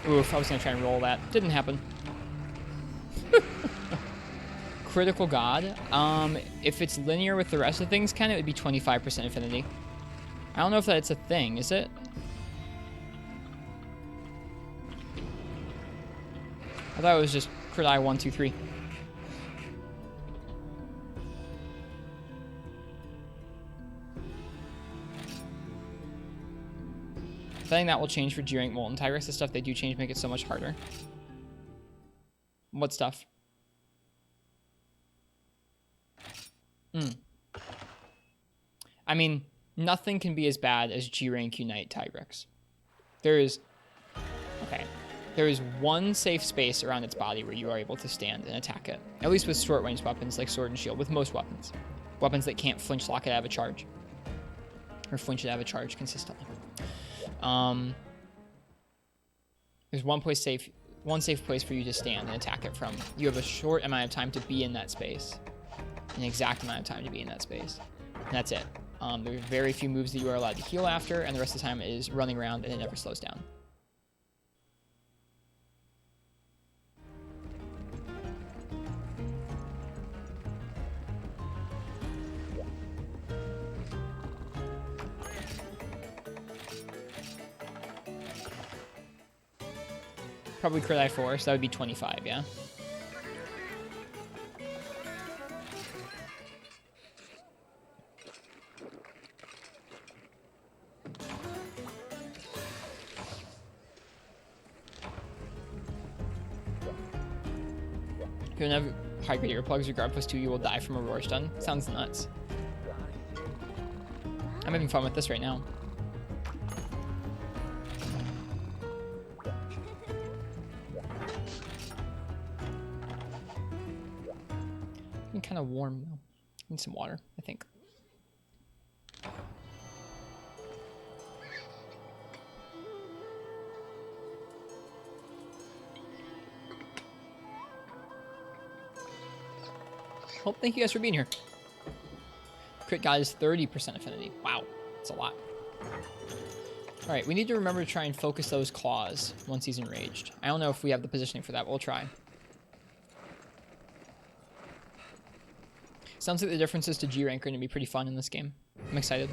S1: Oof, I was gonna try and roll that. Didn't happen. Critical God. If it's linear with the rest of things, it would be 25% affinity. I don't know if that's a thing, is it? I thought it was just crit eye 1, 2, 3. I think that will change for G-Rank Molten Tigrex. The stuff they do change make it so much harder. What stuff? I mean, nothing can be as bad as G-Rank Unite Tigrex. There is... Okay. There is one safe space around its body where you are able to stand and attack it. At least with short-range weapons like Sword and Shield, with most weapons. Weapons that can't flinch lock it out of a charge. Or flinch it out of a charge consistently. There's one safe place for you to stand and attack it from. You have a short amount of time to be in that space. An exact amount of time to be in that space. And that's it. There are very few moves that you are allowed to heal after, and the rest of the time is running around and it never slows down. Probably crit eye 4, so that would be 25, yeah? If you don't have high grade earplugs, your guard +2, you will die from a roar stun. Sounds nuts. I'm having fun with this right now. I'm kind of warm though. Need some water, I think. Well, thank you guys for being here. Crit God is 30% affinity. Wow, that's a lot. Alright, we need to remember to try and focus those claws once he's enraged. I don't know if we have the positioning for that, but we'll try. Sounds like the differences to G rank are going to be pretty fun in this game. I'm excited.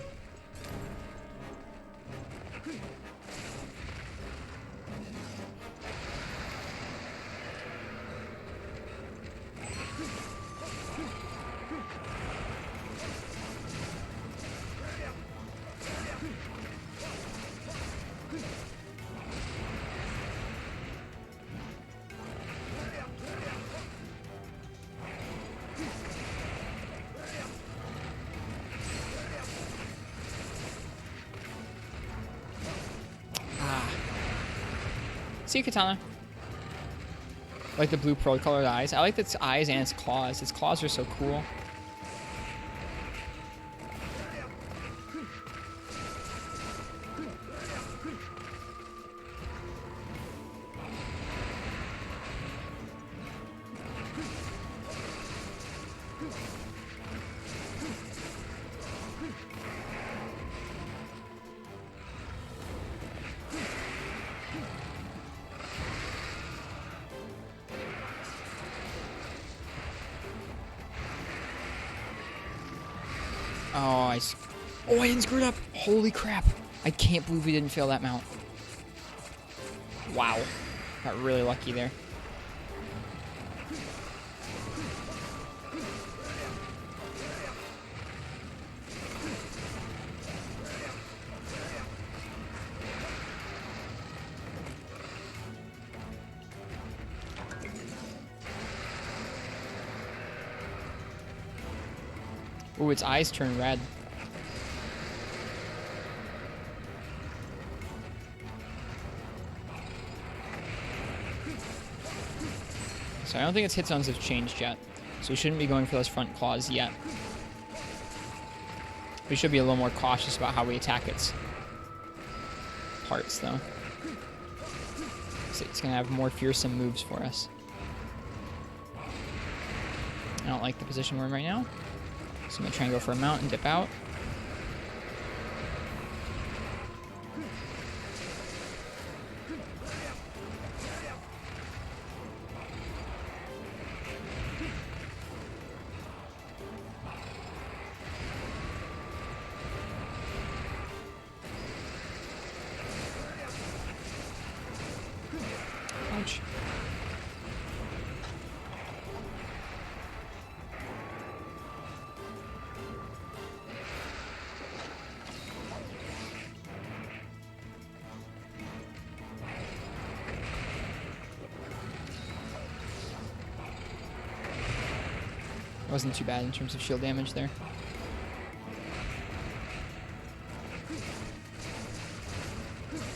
S1: See you, Katana. I like the blue pearl colored eyes. I like its eyes and its claws. Its claws are so cool. Oh, I didn't screw it up. Holy crap. I can't believe we didn't fail that mount. Wow. Got really lucky there. Ooh, its eyes turn red. So I don't think its hit zones have changed yet. So we shouldn't be going for those front claws yet. We should be a little more cautious about how we attack its parts, though. So it's going to have more fearsome moves for us. I don't like the position we're in right now. So I'm going to try and go for a mount and dip out. Ouch. Wasn't too bad in terms of shield damage there.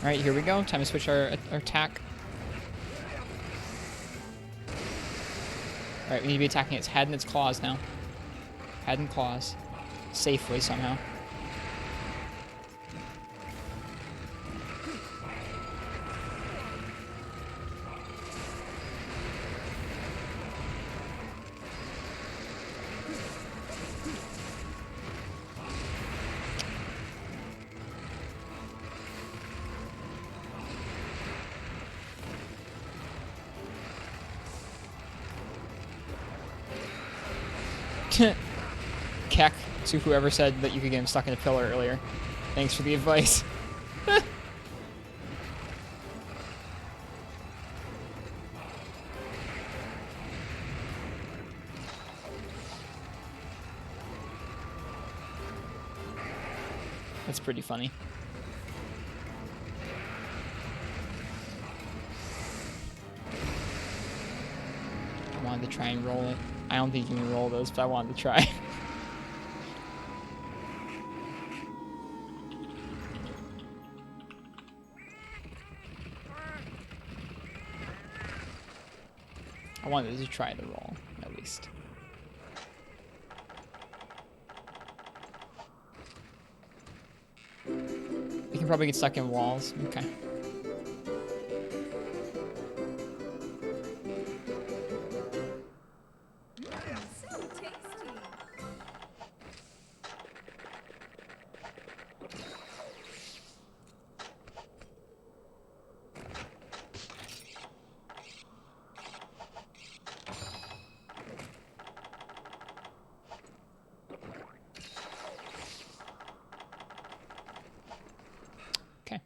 S1: Alright, here we go. Time to switch our attack. Alright, we need to be attacking its head and its claws now. Head and claws. Safely, somehow. Keck to whoever said that you could get him stuck in a pillar earlier. Thanks for the advice. That's pretty funny. Come wanted to try and roll it. I don't think you can roll those, but I wanted to try. I wanted to try the roll, at least. You can probably get stuck in walls. Okay.
S5: So tasty.
S1: Okay.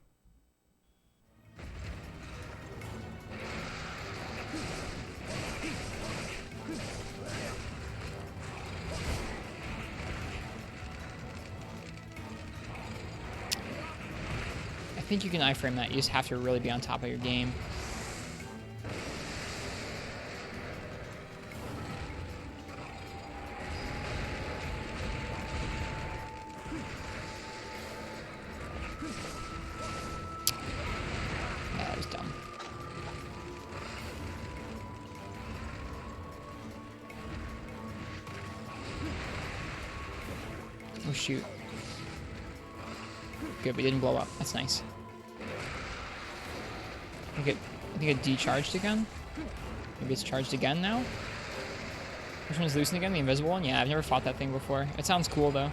S1: I think you can iframe that. You just have to really be on top of your game. Yeah, that was dumb. Oh shoot. Good, we didn't blow up. That's nice. I think it decharged again. Maybe it's charged again now? Which one's loosened again? The invisible one? Yeah, I've never fought that thing before. It sounds cool though.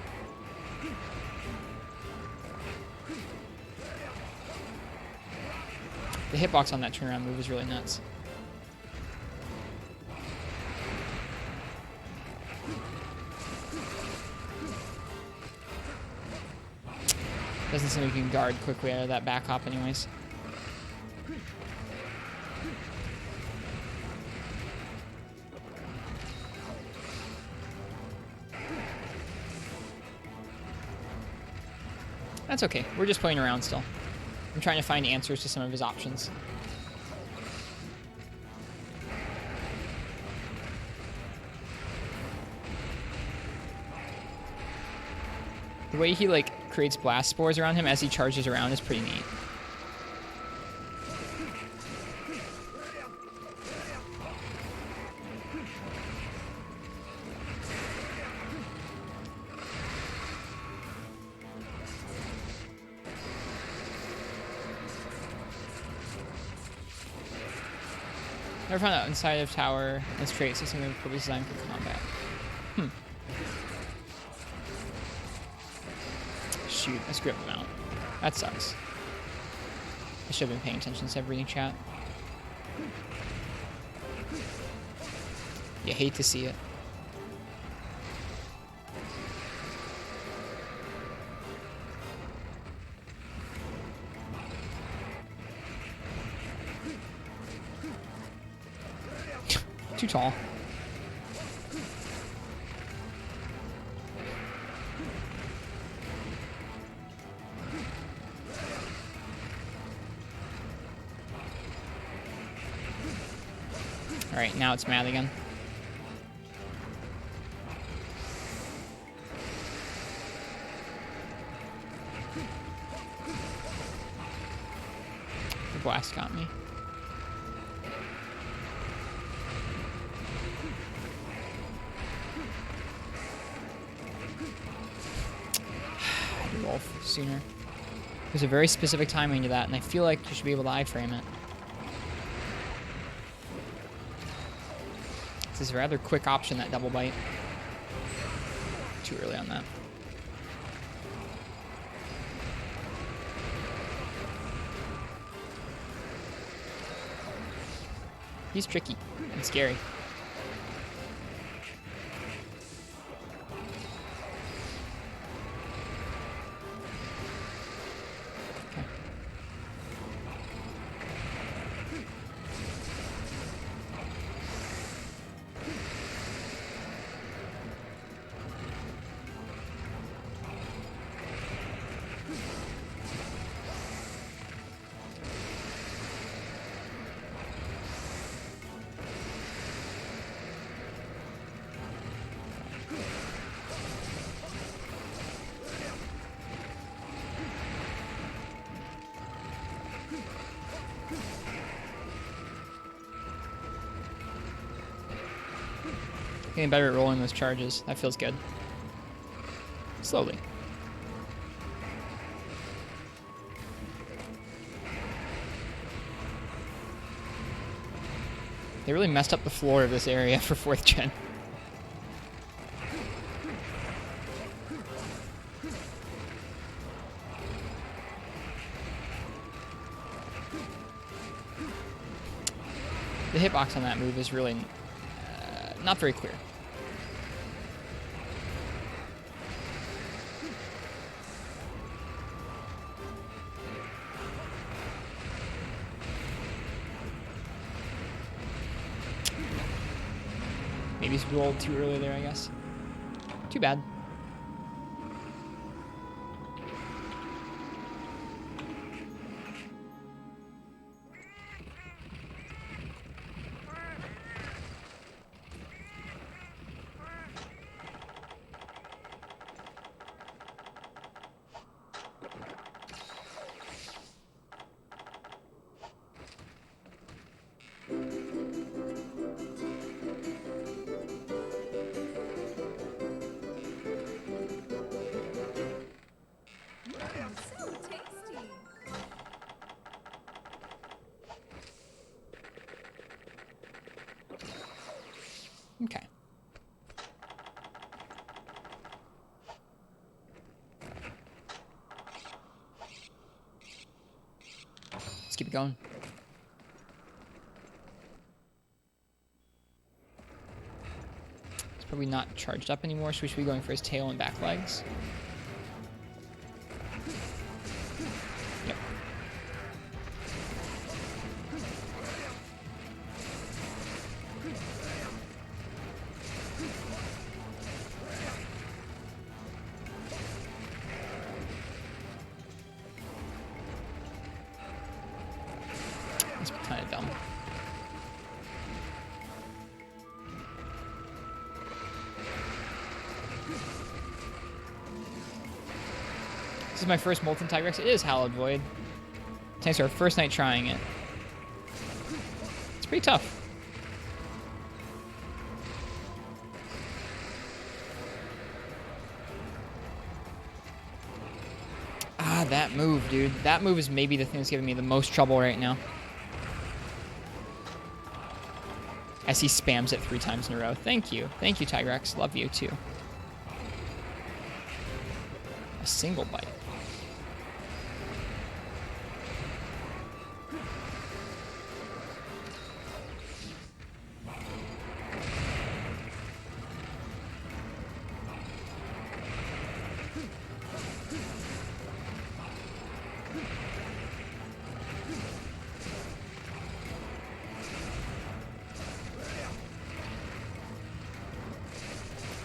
S1: The hitbox on that turnaround move is really nuts. Doesn't seem like you can guard quickly out of that back hop anyways. That's okay. We're just playing around still. I'm trying to find answers to some of his options. The way he like creates blast spores around him as he charges around is pretty neat. Never found out inside of tower and straight system of purpose designed for combat. Shoot, I screwed him out. That sucks. I should have been paying attention to reading chat. You hate to see it. Too tall. All right, now it's mad again. The blast got me. Wolf sooner. There's a very specific timing to that, and I feel like you should be able to iframe it. This is a rather quick option, that double bite. Too early on that. He's tricky and scary. Getting better at rolling those charges. That feels good. Slowly. They really messed up the floor of this area for 4th gen. The hitbox on that move is really not very clear. Maybe he's rolled too early there, I guess. Too bad.
S5: So tasty.
S1: Okay. Let's keep it going. It's probably not charged up anymore, so we should be going for his tail and back legs. Yep. It's kind of dumb. This is my first Molten Tigrex. It is Hallowed Void. Thanks to our first night trying it. It's pretty tough. Ah, that move, dude. That move is maybe the thing that's giving me the most trouble right now. As he spams it 3 times in a row. Thank you. Thank you, Tigrex. Love you, too. A single bite.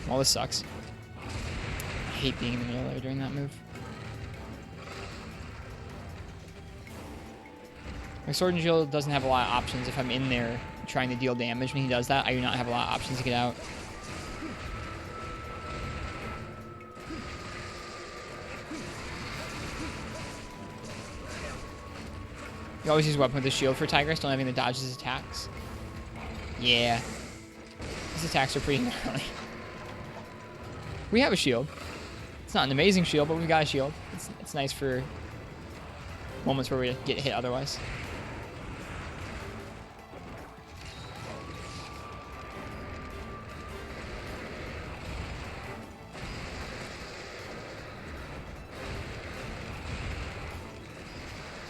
S1: Well, this sucks. I hate being in the middle there during that move. My Sword and Shield doesn't have a lot of options if I'm in there trying to deal damage when he does that. I do not have a lot of options to get out. You always use a weapon with a shield for Tigrex, don't having to dodge his attacks. Yeah. His attacks are pretty gnarly. We have a shield. It's not an amazing shield, but we've got a shield. It's nice for moments where we get hit otherwise.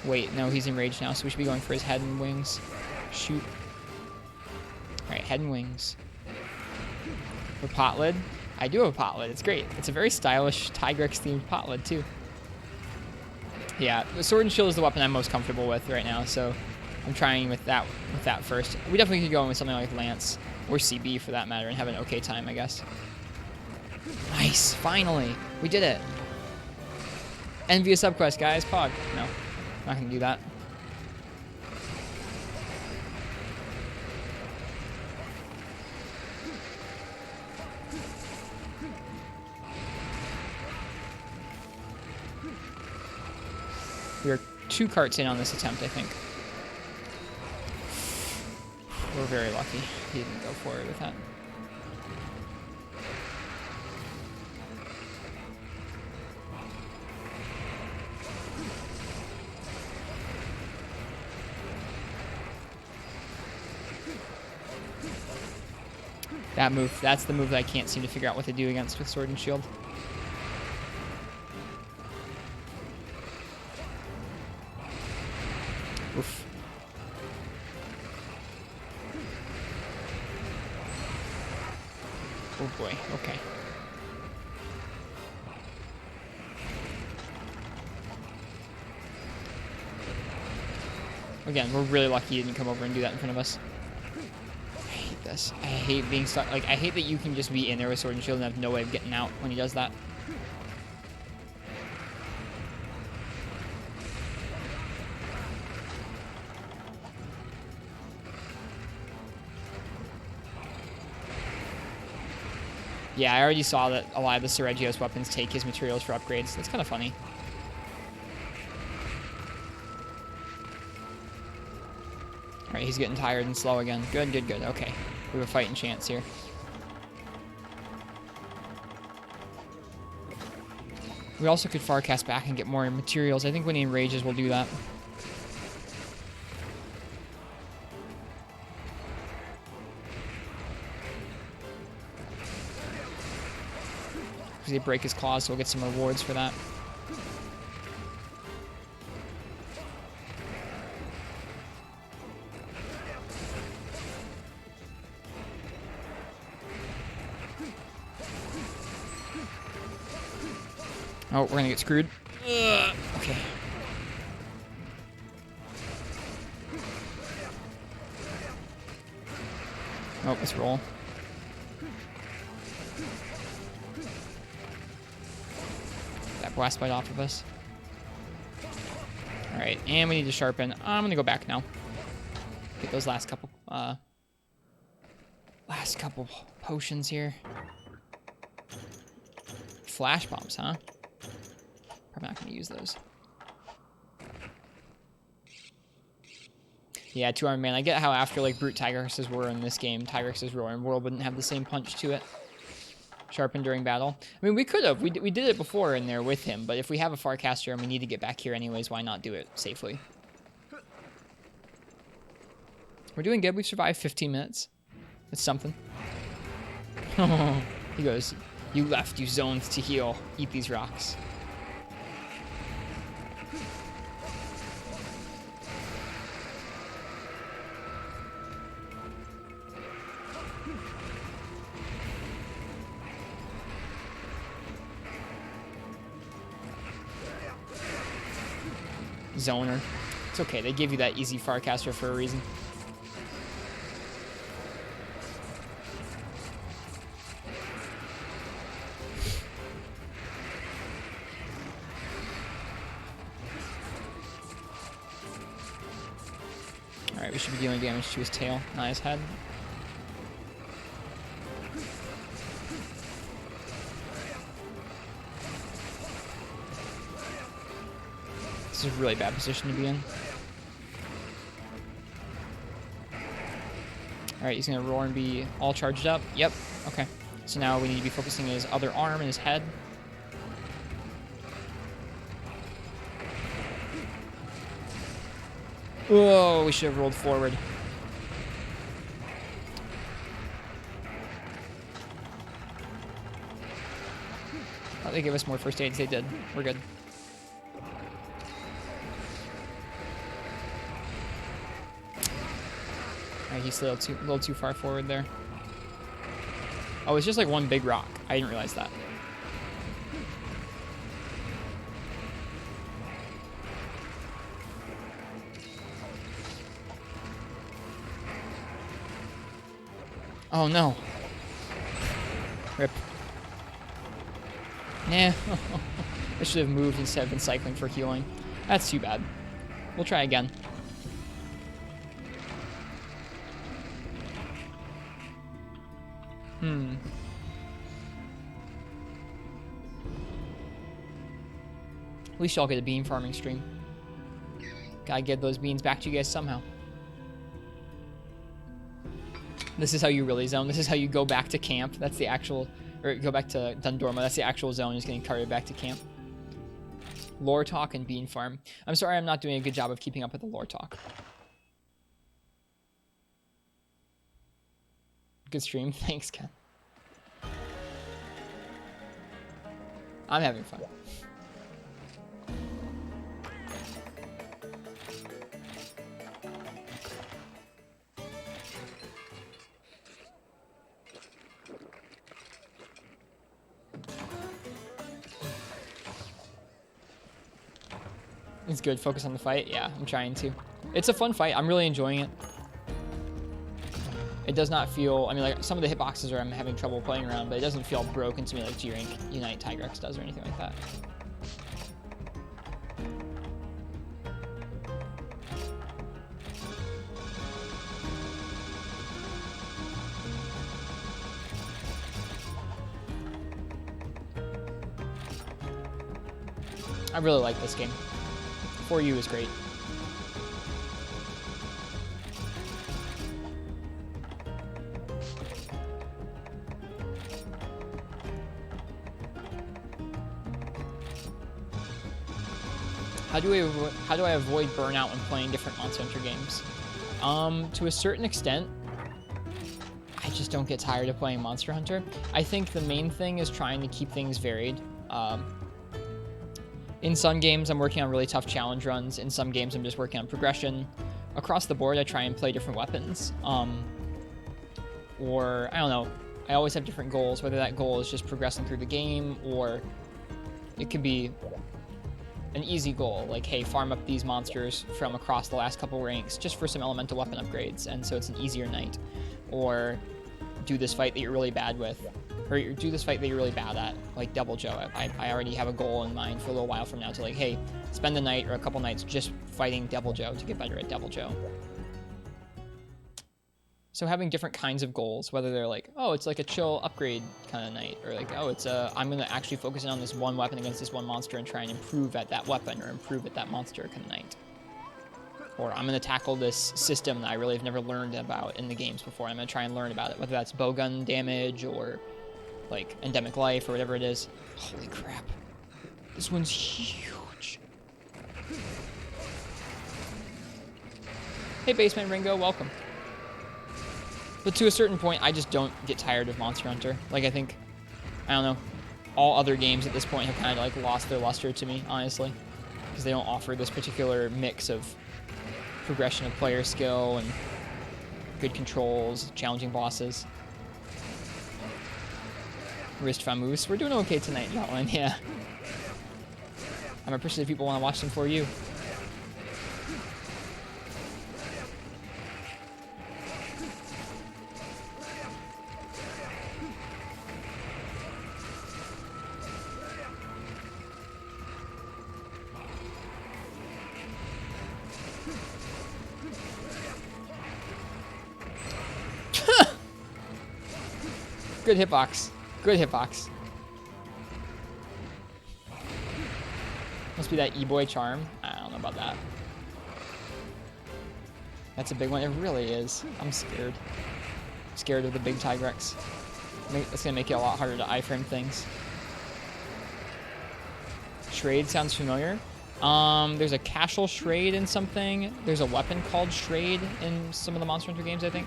S1: Wait, no, he's enraged now, so we should be going for his head and wings. Shoot. Alright, head and wings. For pot lid. I do have a pot lid. It's great. It's a very stylish Tigrex themed pot lid too. Yeah, the Sword and Shield is the weapon I'm most comfortable with right now, so I'm trying with that first. We definitely could go in with something like Lance or CB for that matter and have an okay time, I guess. Nice, finally, we did it. Envious subquest, guys. Pog. No, not gonna do that. We are 2 carts in on this attempt, I think. We're very lucky he didn't go forward with that. That move, that's the move that I can't seem to figure out what to do against with Sword and Shield. Oof. Oh boy, okay. Again, we're really lucky he didn't come over and do that in front of us. I hate this. I hate being stuck. Like, I hate that you can just be in there with Sword and Shield and have no way of getting out when he does that. Yeah, I already saw that a lot of the Sergio's weapons take his materials for upgrades. That's kind of funny. Alright, he's getting tired and slow again. Good, good, good. Okay. We have a fighting chance here. We also could Farcast back and get more materials. I think when he enrages, we'll do that. Because they break his claws, so we'll get some rewards for that. Oh, we're gonna get screwed. Ugh. Okay. Oh, let's roll. That blast bite off of us. Alright, and we need to sharpen. I'm gonna go back now. Get those last couple potions here. Flash bombs, huh? Probably not gonna use those. Yeah, 2-armed man. I get how after like Brute Tigresses were in this game, Tigresses Roaring World wouldn't have the same punch to it. Sharpen during battle. I mean, we could have. We did it before in there with him, but if we have a Farcaster and we need to get back here anyways, why not do it safely? We're doing good. We've survived 15 minutes. It's something. He goes, "You left. You zoned to heal. Eat these rocks." Zoner. It's okay. They give you that easy Farcaster for a reason. Alright, we should be dealing damage to his tail, not his head. This is a really bad position to be in. Alright, he's gonna roar and be all charged up. Yep, okay. So now we need to be focusing his other arm and his head. Whoa, we should have rolled forward. Thought they gave us more first aids. They did. We're good. Alright, he's a little too far forward there. Oh, it's just like one big rock. I didn't realize that. Oh no. Rip. Nah. I should have moved instead of been cycling for healing. That's too bad. We'll try again. At least y'all get a bean farming stream. Gotta get those beans back to you guys somehow. This is how you really zone. This is how you go back to camp. That's the actual... Or go back to Dundorma. That's the actual zone, is getting carried back to camp. Lore talk and bean farm. I'm sorry I'm not doing a good job of keeping up with the lore talk. Good stream. Thanks, Ken. I'm having fun. It's good. Focus on the fight. Yeah, I'm trying to. It's a fun fight. I'm really enjoying it. It does not feel, I mean, like, some of the hitboxes are I'm having trouble playing around, but it doesn't feel broken to me like G-Rank Unite Tigrex does or anything like that. I really like this game. 4U is great. How do I avoid burnout when playing different Monster Hunter games? To a certain extent, I just don't get tired of playing Monster Hunter. I think the main thing is trying to keep things varied. In some games, I'm working on really tough challenge runs. In some games, I'm just working on progression. Across the board, I try and play different weapons. Or, I don't know, I always have different goals, whether that goal is just progressing through the game, or it could be an easy goal, like, hey, farm up these monsters from across the last couple ranks just for some elemental weapon upgrades, and so it's an easier night. Or do this fight that you're really bad with, or do this fight that you're really bad at, like Devil Joe. I already have a goal in mind for a little while from now to, like, hey, spend a night or a couple nights just fighting Devil Joe to get better at Devil Joe. So having different kinds of goals, whether they're like, oh, it's like a chill upgrade kind of night, or like, oh, it's I'm going to actually focus in on this one weapon against this one monster and try and improve at that weapon or improve at that monster kind of night. Or I'm going to tackle this system that I really have never learned about in the games before. I'm going to try and learn about it, whether that's bowgun damage or like endemic life or whatever it is. Holy crap. This one's huge. Hey, Basement Ringo, welcome. But to a certain point, I just don't get tired of Monster Hunter. Like, I think, I don't know, all other games at this point have kind of, like, lost their luster to me, honestly. Because they don't offer this particular mix of progression of player skill and good controls, challenging bosses. Wrist Famous. We're doing okay tonight, Jotline, yeah. I'm appreciative people want to watch them for you. Good hitbox. Good hitbox. Must be that E-boy charm. I don't know about that. That's a big one. It really is. I'm scared. I'm scared of the big Tigrex. It's gonna make it a lot harder to iframe things. Shrade sounds familiar. There's a casual Shrade in something. There's a weapon called Shrade in some of the Monster Hunter games, I think.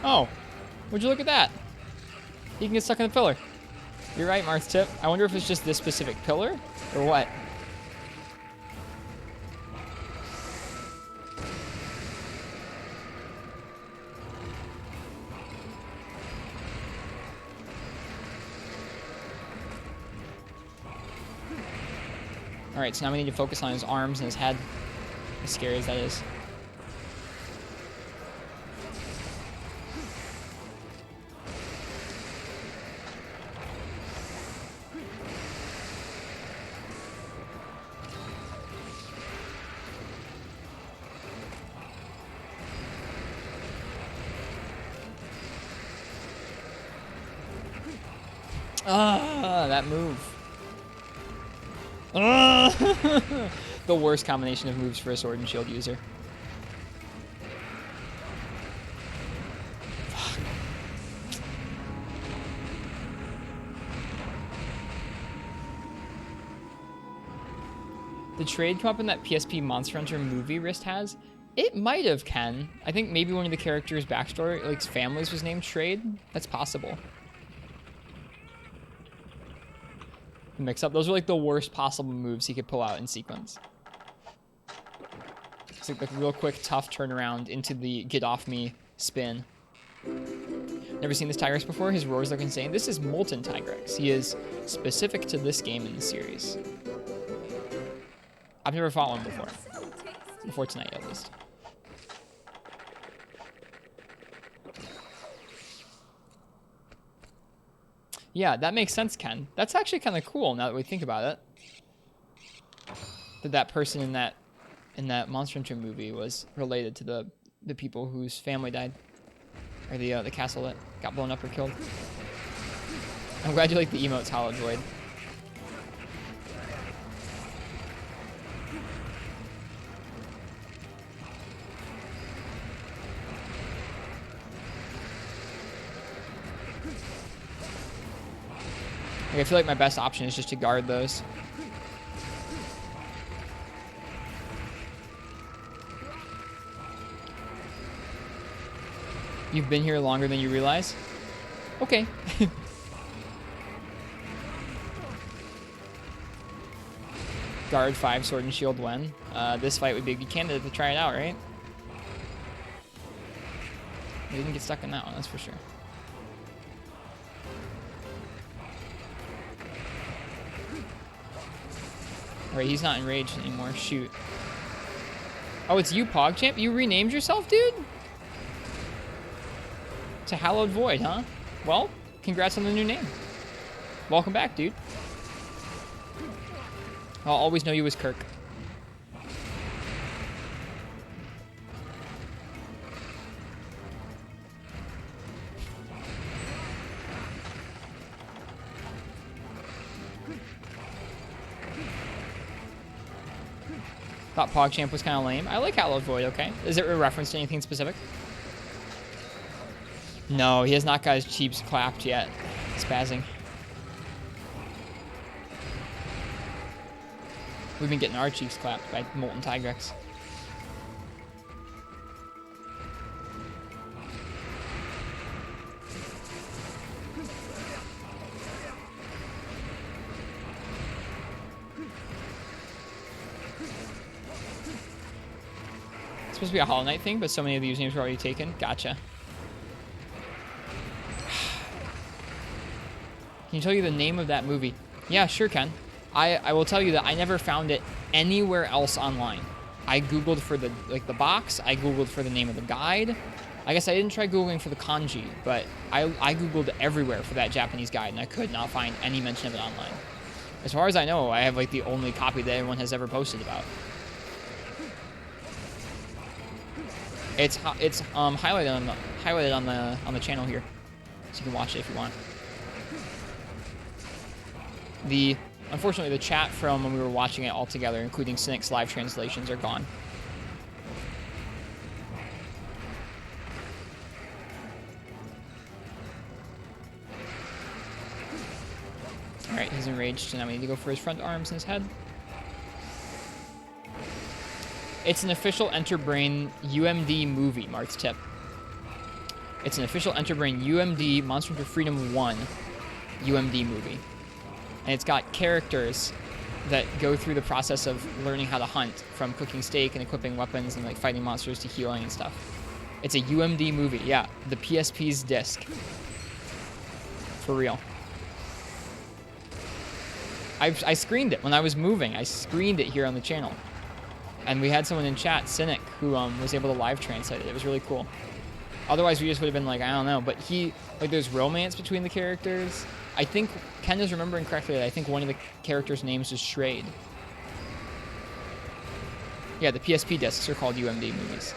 S1: Oh, would you look at that? You can get stuck in the pillar. You're right, Marth Tip. I wonder if it's just this specific pillar or what. Alright, so now we need to focus on his arms and his head. As scary as that is. Ah, that move. The worst combination of moves for a sword and shield user. The trade come up in that PSP Monster Hunter movie Wrist has? It might have, Ken. I think maybe one of the characters' backstory, like his family's was named Trade. That's possible. Mix up. Those are like the worst possible moves he could pull out in sequence. It's like a real quick, tough turnaround into the get off me spin. Never seen this Tigrex before. His roars look insane. This is Molten Tigrex. He is specific to this game in the series. I've never fought one before.
S5: So tasty.
S1: Before tonight, at least. Yeah, that makes sense, Ken. That's actually kind of cool now that we think about it. That person in that Monster Hunter movie was related to the people whose family died, or the castle that got blown up or killed. I'm glad you like the emotes, Hollow Droid. Like, I feel like my best option is just to guard those. You've been here longer than you realize? Okay. Guard 5, sword and shield when. This fight would be a good candidate to try it out, right? We didn't get stuck in that one, that's for sure. Alright, he's not enraged anymore. Shoot. Oh, it's you, PogChamp? You renamed yourself, dude? To Hallowed Void, huh? Well, congrats on the new name. Welcome back, dude. I'll always know you as Kirk. Thought PogChamp was kind of lame. I like Hallowed Void, okay. Is it a reference to anything specific? No, he has not got his cheeks clapped yet. Spazzing. We've been getting our cheeks clapped by Molten Tigrex. It's supposed to be a Hollow Knight thing, but so many of the usernames were already taken. Gotcha. Can you tell you the name of that movie? Yeah, sure, Ken. I will tell you that I never found it anywhere else online. I googled for the box. I googled for the name of the guide. I guess I didn't try googling for the kanji, but I googled everywhere for that Japanese guide, and I could not find any mention of it online. As far as I know, I have like the only copy that anyone has ever posted about. It's highlighted on the channel here, so you can watch it if you want. Unfortunately, the chat from when we were watching it all together, including Cynic's live translations, are gone. Alright, he's enraged, so now we need to go for his front arms and his head. It's an official Enterbrain UMD movie, Mark's tip. It's an official Enterbrain UMD Monster Hunter Freedom 1 UMD movie. And it's got characters that go through the process of learning how to hunt, from cooking steak and equipping weapons and like fighting monsters to healing and stuff. It's a UMD movie, yeah. The PSP's disc. For real. I screened it when I was moving. I screened it here on the channel. And we had someone in chat, Cynic, who was able to live translate it. It was really cool. Otherwise, we just would have been like, I don't know. But there's romance between the characters. I think Ken is remembering correctly. I think one of the characters' names is Shrade. Yeah, the PSP discs are called UMD movies.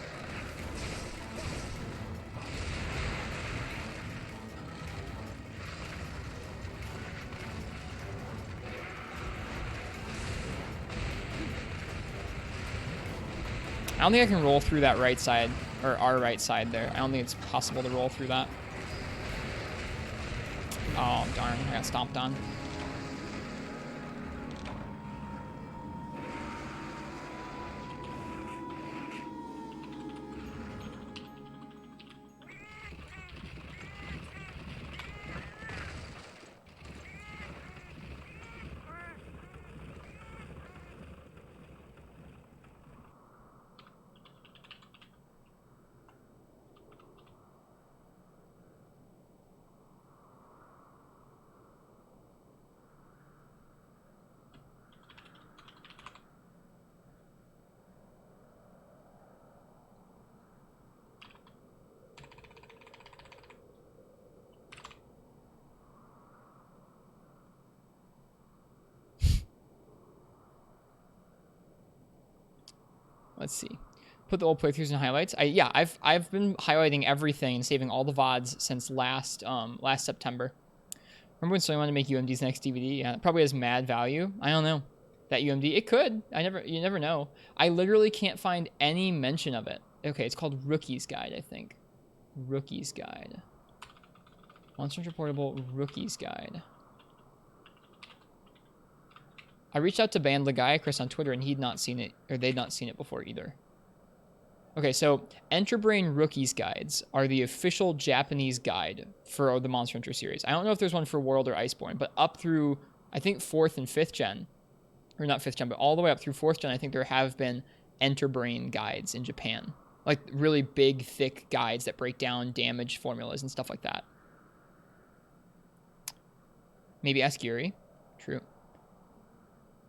S1: don't think I can roll through that right side, or our right side there. I don't think it's possible to roll through that. Oh, darn. I got stomped on. Let's see. Put the old playthroughs and highlights. I've been highlighting everything and saving all the VODs since last September. Remember when someone wanted to make UMD's next DVD? Yeah, it probably has mad value. I don't know. That UMD, it could. You never know. I literally can't find any mention of it. Okay, it's called Rookie's Guide, I think. Rookie's Guide. Monster Hunter Portable Rookie's Guide. I reached out to Band Lagai Chris on Twitter, and he'd not seen it, or they'd not seen it before either. Okay, so Enterbrain Rookies Guides are the official Japanese guide for the Monster Hunter series. I don't know if there's one for World or Iceborne, but up through, I think, 4th and 5th gen, or not 5th gen, but all the way up through 4th gen, I think there have been Enterbrain guides in Japan. Like really big, thick guides that break down damage formulas and stuff like that. Maybe ask Yuri. True.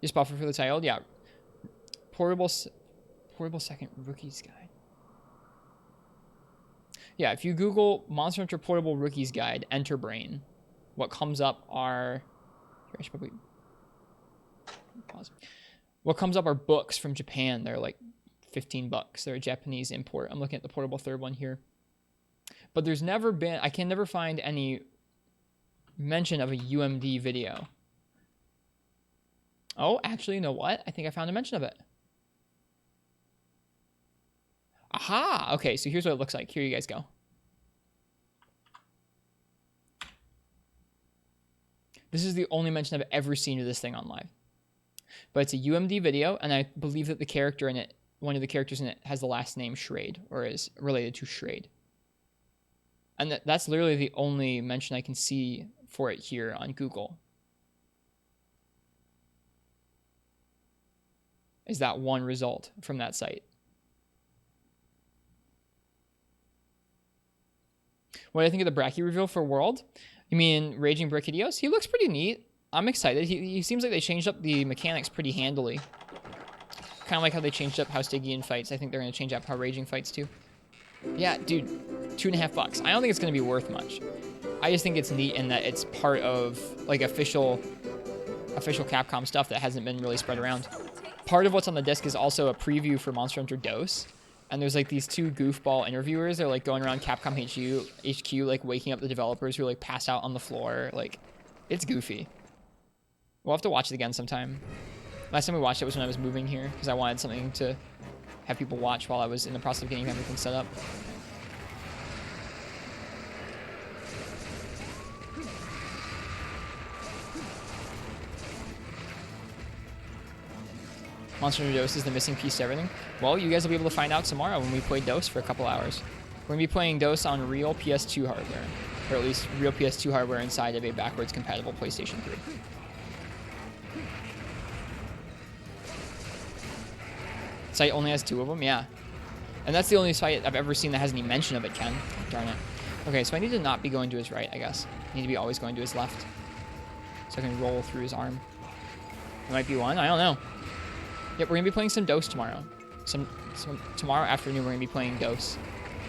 S1: Just buffer for the title? Yeah. Portable second Rookies Guide. Yeah, if you Google Monster Hunter Portable Rookies Guide, Enterbrain, what comes up are... Here, I should probably... Pause. What comes up are books from Japan. They're like $15. They're a Japanese import. I'm looking at the Portable third one here. But there's never been... I can never find any mention of a UMD video. Oh, actually, you know what? I think I found a mention of it. Aha! Okay, so here's what it looks like. Here you guys go. This is the only mention I've ever seen of this thing on live. But it's a UMD video, and I believe that the character in it, one of the characters in it, has the last name Schrade, or is related to Schrade. And that's literally the only mention I can see for it here on Google. Is that one result from that site. What do I think of the Bracky reveal for World? You mean Raging Brachydios? He looks pretty neat. I'm excited. He seems like they changed up the mechanics pretty handily. Kind of like how they changed up how Stygian fights. I think they're going to change up how Raging fights too. Yeah, dude, $2.50. I don't think it's going to be worth much. I just think it's neat in that it's part of like official Capcom stuff that hasn't been really spread around. Part of what's on the disc is also a preview for Monster Hunter DOS. And there's like these two goofball interviewers. They're like going around Capcom HQ, like waking up the developers who like pass out on the floor. Like, it's goofy. We'll have to watch it again sometime. Last time we watched it was when I was moving here because I wanted something to have people watch while I was in the process of getting everything set up. Monster Hunter DOS is the missing piece to everything. Well, you guys will be able to find out tomorrow when we play DOS for a couple hours. We're going to be playing DOS on real PS2 hardware, or at least real PS2 hardware inside of a backwards compatible PlayStation 3. Site only has 2 of them, yeah. And that's the only site I've ever seen that has any mention of it, Ken. Darn it. Okay, so I need to not be going to his right, I guess. I need to be always going to his left. So I can roll through his arm. There might be one, I don't know. Yep, we're going to be playing some DOS tomorrow. Tomorrow afternoon, we're going to be playing DOS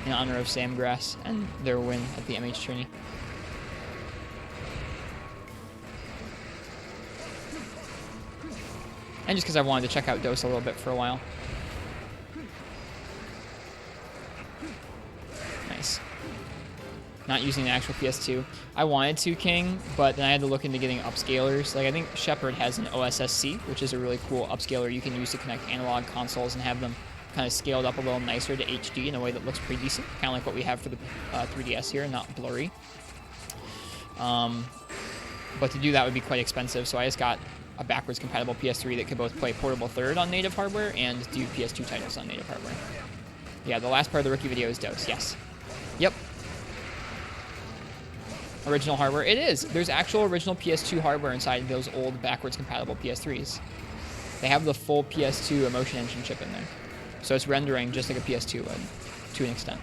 S1: in honor of Sam Grass and their win at the MH tourney. And just because I wanted to check out DOS a little bit for a while. Nice. Not using the actual PS2. I wanted to, King, but then I had to look into getting upscalers. Like, I think Shepard has an OSSC, which is a really cool upscaler you can use to connect analog consoles and have them kind of scaled up a little nicer to HD in a way that looks pretty decent, kind of like what we have for the 3DS here, not blurry. But to do that would be quite expensive, so I just got a backwards compatible PS3 that could both play portable third on native hardware and do PS2 titles on native hardware. Yeah, the last part of the rookie video is DOS, yes. Yep. Original hardware, it is. There's actual original PS2 hardware inside those old backwards compatible PS3s. They have the full PS2 Emotion Engine chip in there. So it's rendering just like a PS2 would, to an extent.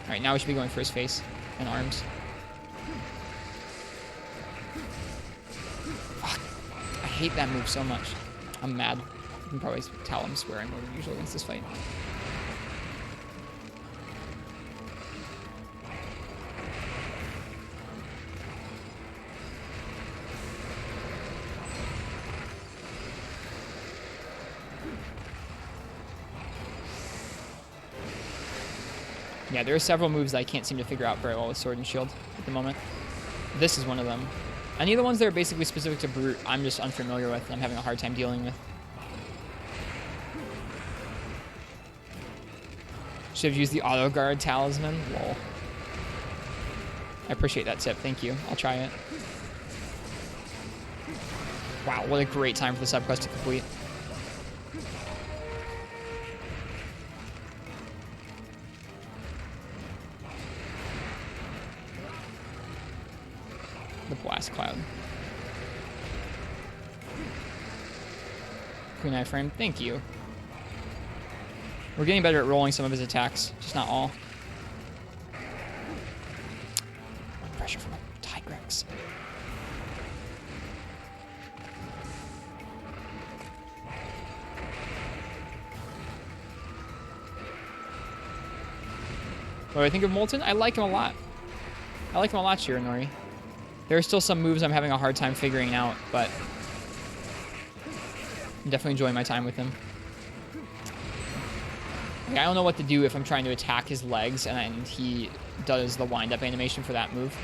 S1: Alright, now we should be going for his face and arms. Fuck. I hate that move so much. I'm mad. You can probably tell I'm swearing more than usual against this fight. Yeah, there are several moves that I can't seem to figure out very well with Sword and Shield at the moment. This is one of them. Any of the ones that are basically specific to Brute, I'm just unfamiliar with and I'm having a hard time dealing with. Should have used the Auto Guard Talisman. Lol. I appreciate that tip. Thank you. I'll try it. Wow, what a great time for the subquest to complete. The Blast Cloud. Queen Eye Frame, thank you. We're getting better at rolling some of his attacks, just not all. Pressure from Tigrex. What do I think of Molten? I like him a lot. I like him a lot, Shiranori. There are still some moves I'm having a hard time figuring out, but I'm definitely enjoying my time with him. Like, I don't know what to do if I'm trying to attack his legs and he does the wind-up animation for that move.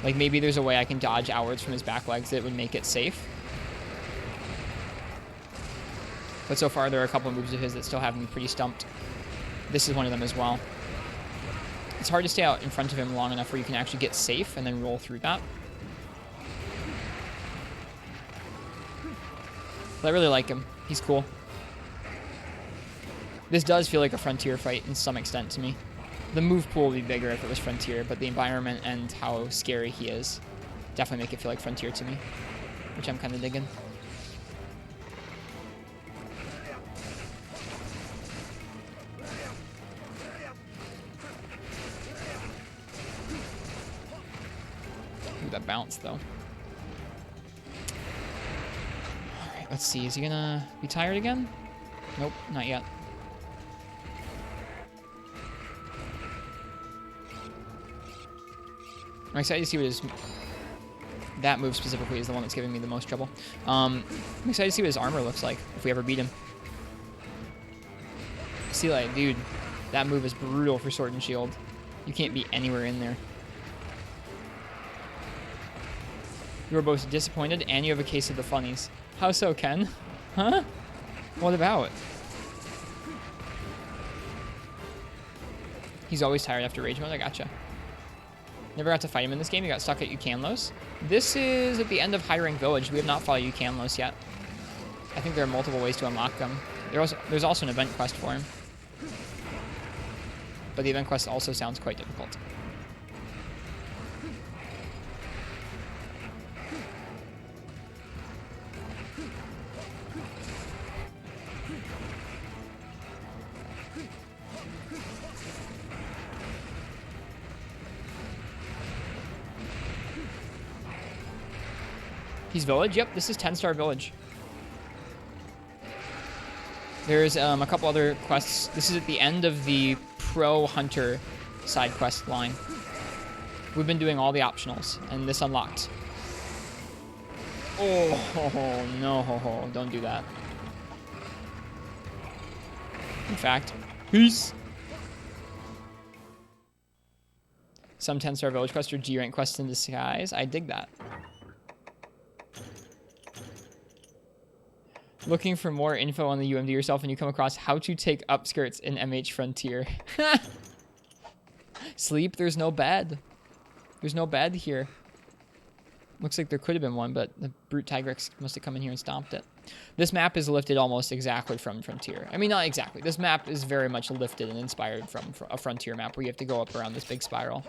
S1: Like, maybe there's a way I can dodge outwards from his back legs that would make it safe. But so far, there are a couple of moves of his that still have me pretty stumped. This is one of them as well. It's hard to stay out in front of him long enough where you can actually get safe and then roll through that. But I really like him. He's cool. This does feel like a Frontier fight in some extent to me. The move pool would be bigger if it was Frontier, but the environment and how scary he is definitely make it feel like Frontier to me, which I'm kind of digging. Ooh, that bounce, though. Alright, let's see. Is he gonna be tired again? Nope, not yet. I'm excited to see what his... That move specifically is the one that's giving me the most trouble. I'm excited to see what his armor looks like if we ever beat him. See, like, dude, that move is brutal for Sword and Shield. You can't be anywhere in there. You are both disappointed and you have a case of the funnies. How so, Ken? Huh? What about? He's always tired after Rage Mode, I gotcha. Never got to fight him in this game. You got stuck at Ucanlos. This is at the end of High Rank Village. We have not fought Ucanlos yet. I think there are multiple ways to unlock them. There's also an event quest for him. But the event quest also sounds quite difficult. He's Village? Yep, this is 10-star Village. There's a couple other quests. This is at the end of the Pro Hunter side quest line. We've been doing all the optionals, and this unlocked. Oh, no, don't do that. In fact, peace. Some 10-star Village quests are G-rank quests in disguise. I dig that. Looking for more info on the UMD yourself and you come across how to take upskirts in MH Frontier. Sleep, there's no bed. There's no bed here. Looks like there could have been one, but the brute Tigrex must have come in here and stomped it. This map is lifted almost exactly from Frontier. I mean, not exactly. This map is very much lifted and inspired from a Frontier map where you have to go up around this big spiral.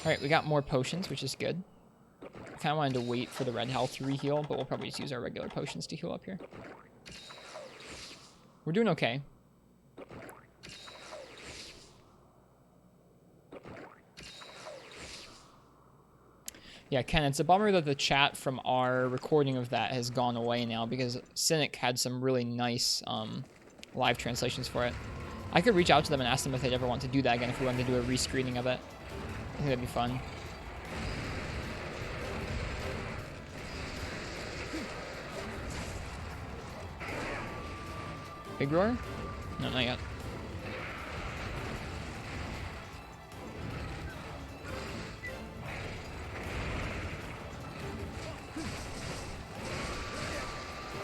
S1: Alright, we got more potions, which is good. I kind of wanted to wait for the red health to reheal, but we'll probably just use our regular potions to heal up here. We're doing okay. Yeah, Ken, it's a bummer that the chat from our recording of that has gone away now because Cynic had some really nice live translations for it. I could reach out to them and ask them if they'd ever want to do that again if we wanted to do a rescreening of it. I think that'd be fun. Big roar? No, not yet.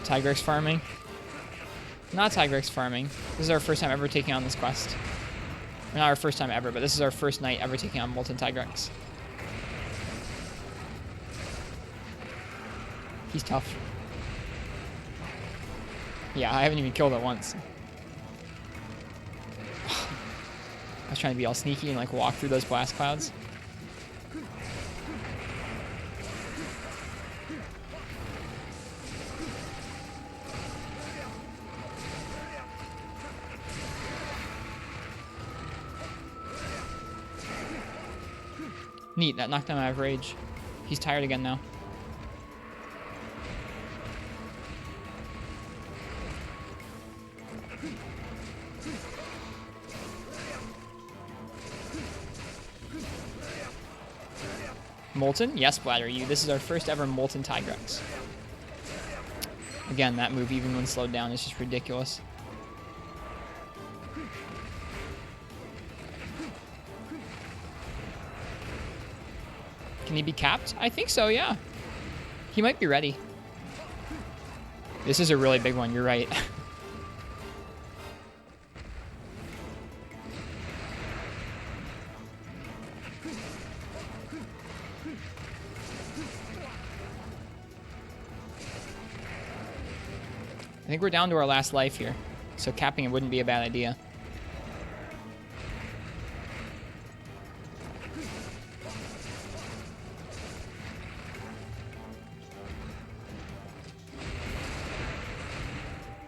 S1: Tigrex farming? Not Tigrex farming. This is our first time ever taking on this quest. Or not our first time ever, but this is our first night ever taking on Molten Tigrex. He's tough. Yeah, I haven't even killed it once. I was trying to be all sneaky and like walk through those blast clouds. Neat, that knocked him out of rage. He's tired again now. Molten? Yes, Bladder you. This is our first ever Molten Tigrex. Again, that move, even when slowed down, is just ridiculous. Can he be capped? I think so, yeah. He might be ready. This is a really big one, you're right. I think we're down to our last life here, so capping it wouldn't be a bad idea.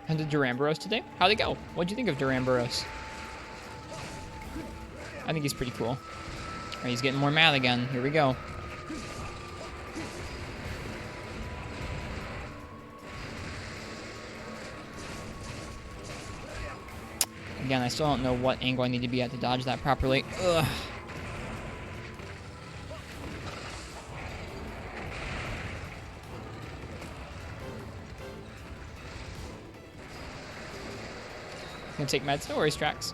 S1: And to Duramboros today? How'd it go? What'd you think of Duramboros? I think he's pretty cool. Alright, he's getting more mad again. Here we go. Again, I still don't know what angle I need to be at to dodge that properly. Ugh. Gonna take meds. No worries, Trax.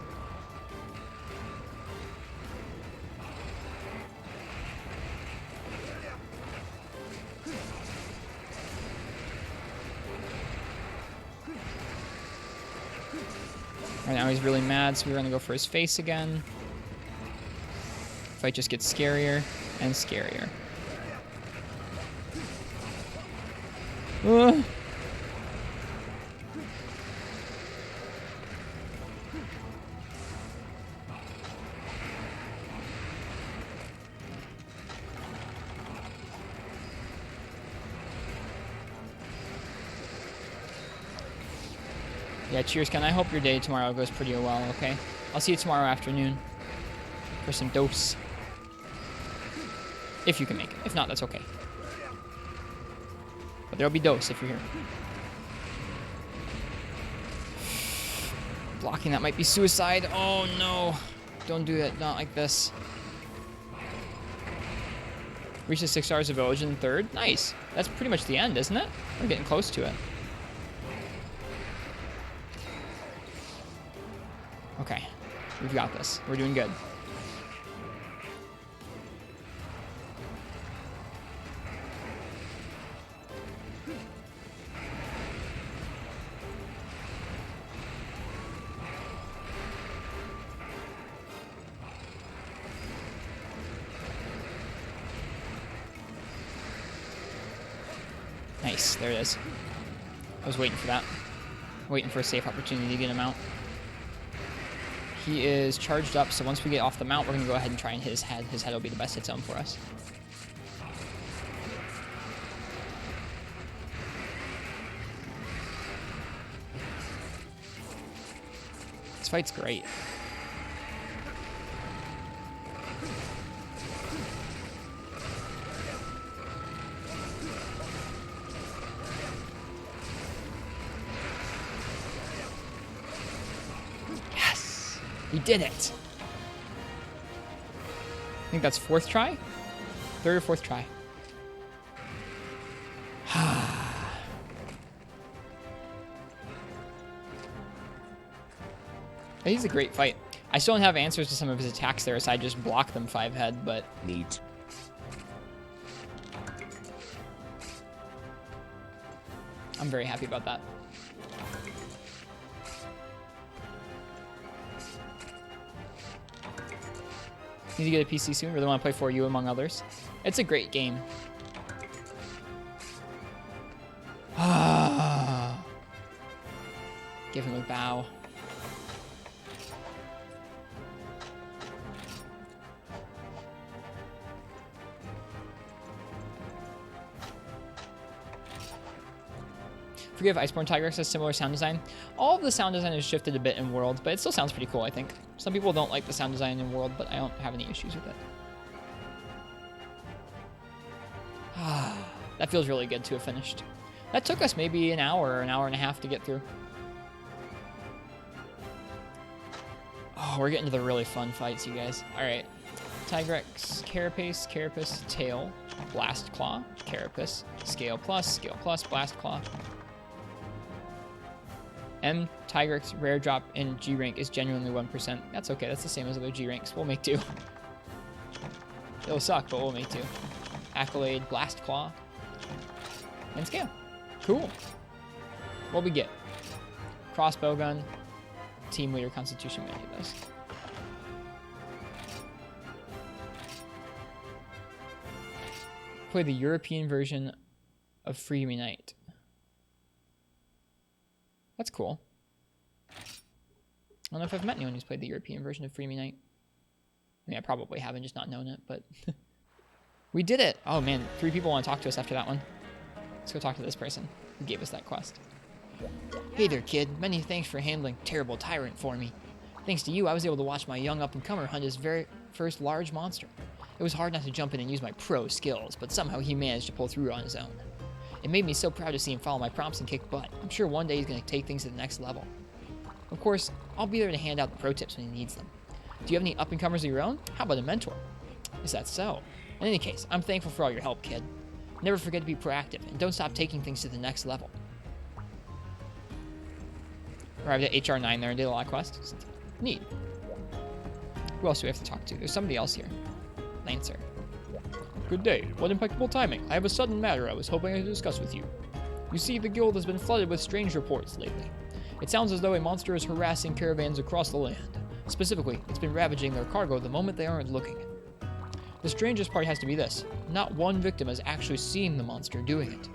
S1: Right now he's really mad, so we're gonna go for his face again. Fight just gets scarier and scarier. Ugh. Yeah, cheers, Ken. I hope your day tomorrow goes pretty well, okay? I'll see you tomorrow afternoon for some dose. If you can make it. If not, that's okay. But there'll be dose if you're here. Blocking that might be suicide. Oh, no. Don't do that. Not like this. Reach the 6 stars of Village in third. Nice. That's pretty much the end, isn't it? We're getting close to it. We've got this. We're doing good. Nice. There it is. I was waiting for that. Waiting for a safe opportunity to get him out. He is charged up, so once we get off the mount, we're going to go ahead and try and hit his head. His head will be the best hit zone for us. This fight's great. We did it! I think that's 4th try? 3rd or 4th try. He's a great fight. I still don't have answers to some of his attacks there, so I just block them 5 head, but...
S6: Neat.
S1: I'm very happy about that. Need to get a PC soon. Really want to play 4U among others. It's a great game. Give him a bow. Forgive Iceborne Tigrex has similar sound design. All of the sound design has shifted a bit in World, but it still sounds pretty cool, I think. Some people don't like the sound design in World, but I don't have any issues with it. That feels really good to have finished. That took us maybe an hour or an hour and a half to get through. Oh, we're getting to the really fun fights, you guys. Alright. Tigrex, Carapace, Carapace, Tail, Blast Claw, Carapace, Scale Plus, Blast Claw. M Tigrex rare drop in G rank is genuinely 1%. That's okay, that's the same as other G ranks. We'll make do. It'll suck, but we'll make do. Accolade, Blast Claw, and Scale. Cool. What we get? Crossbow gun, Team Leader Constitution, many of those. Play the European version of Free Me Night. That's cool. I don't know if I've met anyone who's played the European version of Free Me Night. I mean, I probably haven't, just not known it, but... We did it! Oh man, 3 people want to talk to us after that one. Let's go talk to this person who gave us that quest. Hey there, kid. Many thanks for handling Terrible Tyrant for me. Thanks to you, I was able to watch my young up-and-comer hunt his very first large monster. It was hard not to jump in and use my pro skills, but somehow he managed to pull through on his own. It made me so proud to see him follow my prompts and kick butt. I'm sure one day he's going to take things to the next level. Of course, I'll be there to hand out the pro tips when he needs them. Do you have any up-and-comers of your own? How about a mentor? Is that so? In any case, I'm thankful for all your help, kid. Never forget to be proactive, and don't stop taking things to the next level. Arrived at HR9 there and did a lot of quests. Neat. Who else do we have to talk to? There's somebody else here. Lancer. Good day. What impeccable timing. I have a sudden matter I was hoping to discuss with you. You see, the guild has been flooded with strange reports lately. It sounds as though a monster is harassing caravans across the land. Specifically, it's been ravaging their cargo the moment they aren't looking. The strangest part has to be this. Not one victim has actually seen the monster doing it.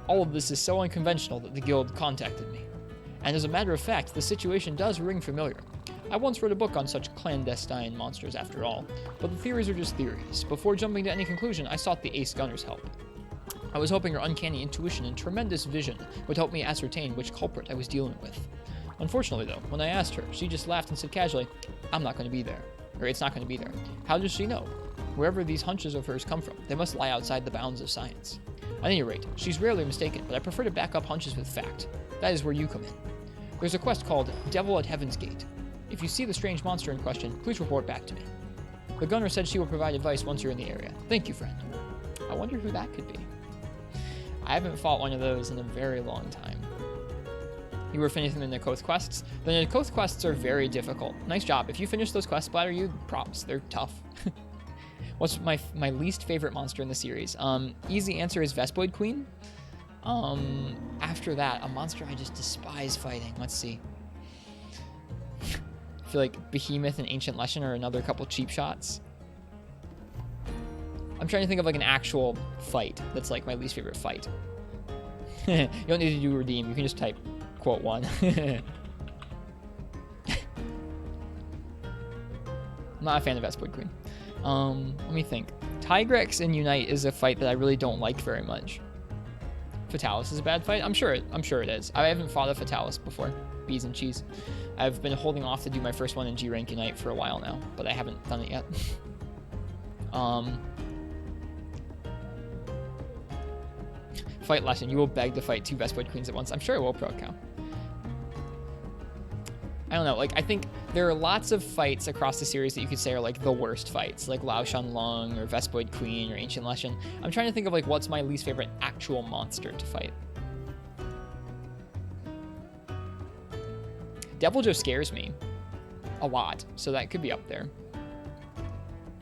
S1: All of this is so unconventional that the guild contacted me. And as a matter of fact, the situation does ring familiar. I once wrote a book on such clandestine monsters after all, but the theories are just theories. Before jumping to any conclusion, I sought the Ace Gunner's help. I was hoping her uncanny intuition and tremendous vision would help me ascertain which culprit I was dealing with. Unfortunately though, when I asked her, she just laughed and said casually, I'm not going to be there. Or it's not going to be there. How does she know? Wherever these hunches of hers come from, they must lie outside the bounds of science. At any rate, she's rarely mistaken, but I prefer to back up hunches with fact. That is where you come in. There's a quest called Devil at Heaven's Gate. If you see the strange monster in question, please report back to me. The gunner said she will provide advice once you're in the area. Thank you, friend. I wonder who that could be. I haven't fought one of those in a very long time. You were finishing the Nakoth quests. The Nakoth quests are very difficult. Nice job. If you finish those quests, Splatter, you props. They're tough. What's my least favorite monster in the series? Easy answer is Vespoid Queen. After that, a monster I just despise fighting. Let's see. I feel like Behemoth and Ancient Lesson are another couple cheap shots. I'm trying to think of like an actual fight that's like my least favorite fight. You don't need to do redeem. You can just type quote 1. I'm not a fan of Vespoid Queen. Let me think. Tigrex and Unite is a fight that I really don't like very much. Fatalis is a bad fight? I'm sure it is. I haven't fought a Fatalis before. Bees and cheese. I've been holding off to do my first one in G rank Unite for a while now, but I haven't done it yet. Fight lesson. You will beg to fight 2 Vespoid Queens at once. I'm sure I will, Pro Cow. I don't know. Like, I think there are lots of fights across the series that you could say are like the worst fights, like Lao Shan Lung or Vespoid Queen or Ancient Lesson. I'm trying to think of like what's my least favorite actual monster to fight. Deviljho scares me a lot, so that could be up there.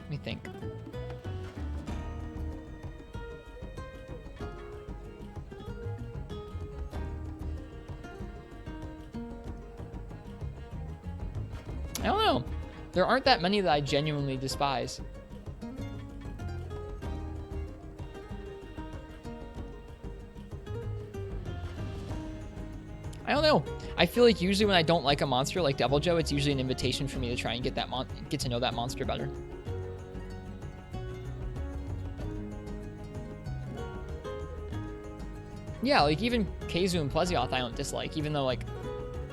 S1: Let me think. I don't know. There aren't that many that I genuinely despise. I don't know. I feel like usually when I don't like a monster like Deviljho, it's usually an invitation for me to try and get to know that monster better. Yeah, like even Keizu and Plesioth I don't dislike, even though like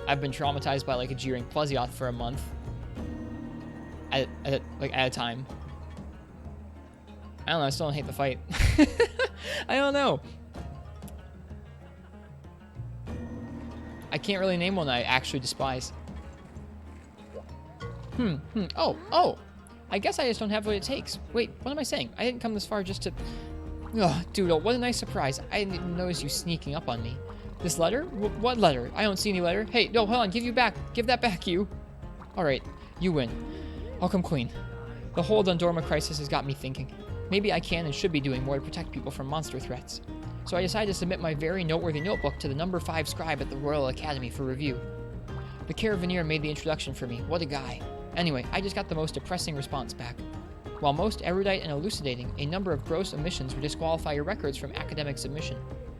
S1: I've been traumatized by like a G-rank Plesioth for a month at a time. I don't know, I still don't hate the fight. I don't know. I can't really name one I actually despise. Oh. I guess I just don't have what it takes. Wait, what am I saying? I didn't come this far just to... Ugh, Doodle, what a nice surprise. I didn't even notice you sneaking up on me. This letter? What letter? I don't see any letter. Hey, no, hold on, give that back, you. Alright, you win. I'll come clean. The whole Dundorma crisis has got me thinking. Maybe I can and should be doing more to protect people from monster threats. So I decided to submit my very noteworthy notebook to the number 5 scribe at the Royal Academy for review. The Carabinier made the introduction for me. What a guy. Anyway, I just got the most depressing response back. While most erudite and elucidating, a number of gross omissions would disqualify your records from academic submission.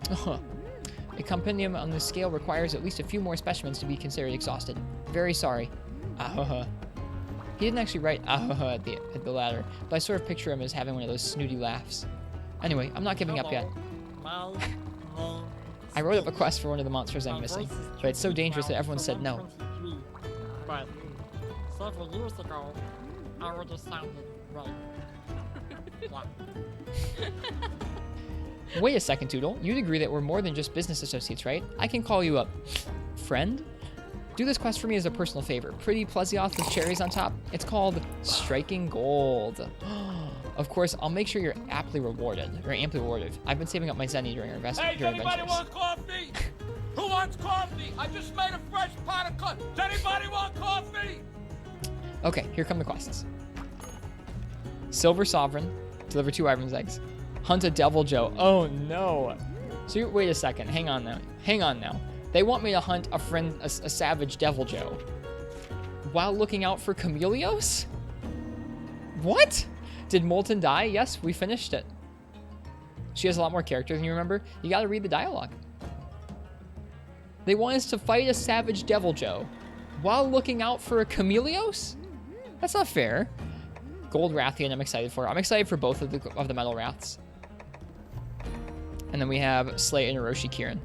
S1: A compendium on this scale requires at least a few more specimens to be considered exhausted. Very sorry. He didn't actually write at the latter, but I sort of picture him as having one of those snooty laughs. Anyway, I'm not giving up yet. I wrote up a quest for one of the monsters I'm missing, but it's so dangerous that everyone said no.
S2: But several years ago, I would have sounded right.
S1: Wait a second, Toodle. You'd agree that we're more than just business associates, right? I can call you a friend? Do this quest for me as a personal favor. Pretty Plesioth with cherries on top. It's called Striking Gold. Of course, I'll make sure you're amply rewarded. I've been saving up my zenny during our
S4: Hey, does anybody
S1: adventures.
S4: want coffee? Who wants coffee? I just made a fresh pot of coffee. Does anybody want coffee?
S1: Okay, here come the quests. Silver Sovereign. Deliver 2 Wyvern's eggs. Hunt a Deviljho. Oh no. So wait a second. Hang on now. They want me to hunt a savage Deviljho while looking out for Chameleos? What? Did Molten die? Yes, we finished it. She has a lot more character than you remember. You gotta read the dialogue. They want us to fight a savage Deviljho while looking out for a Chameleos? That's not fair. Gold Rathian I'm excited for. I'm excited for both of the Metal Wraths. And then we have Slay and Orochi Kirin.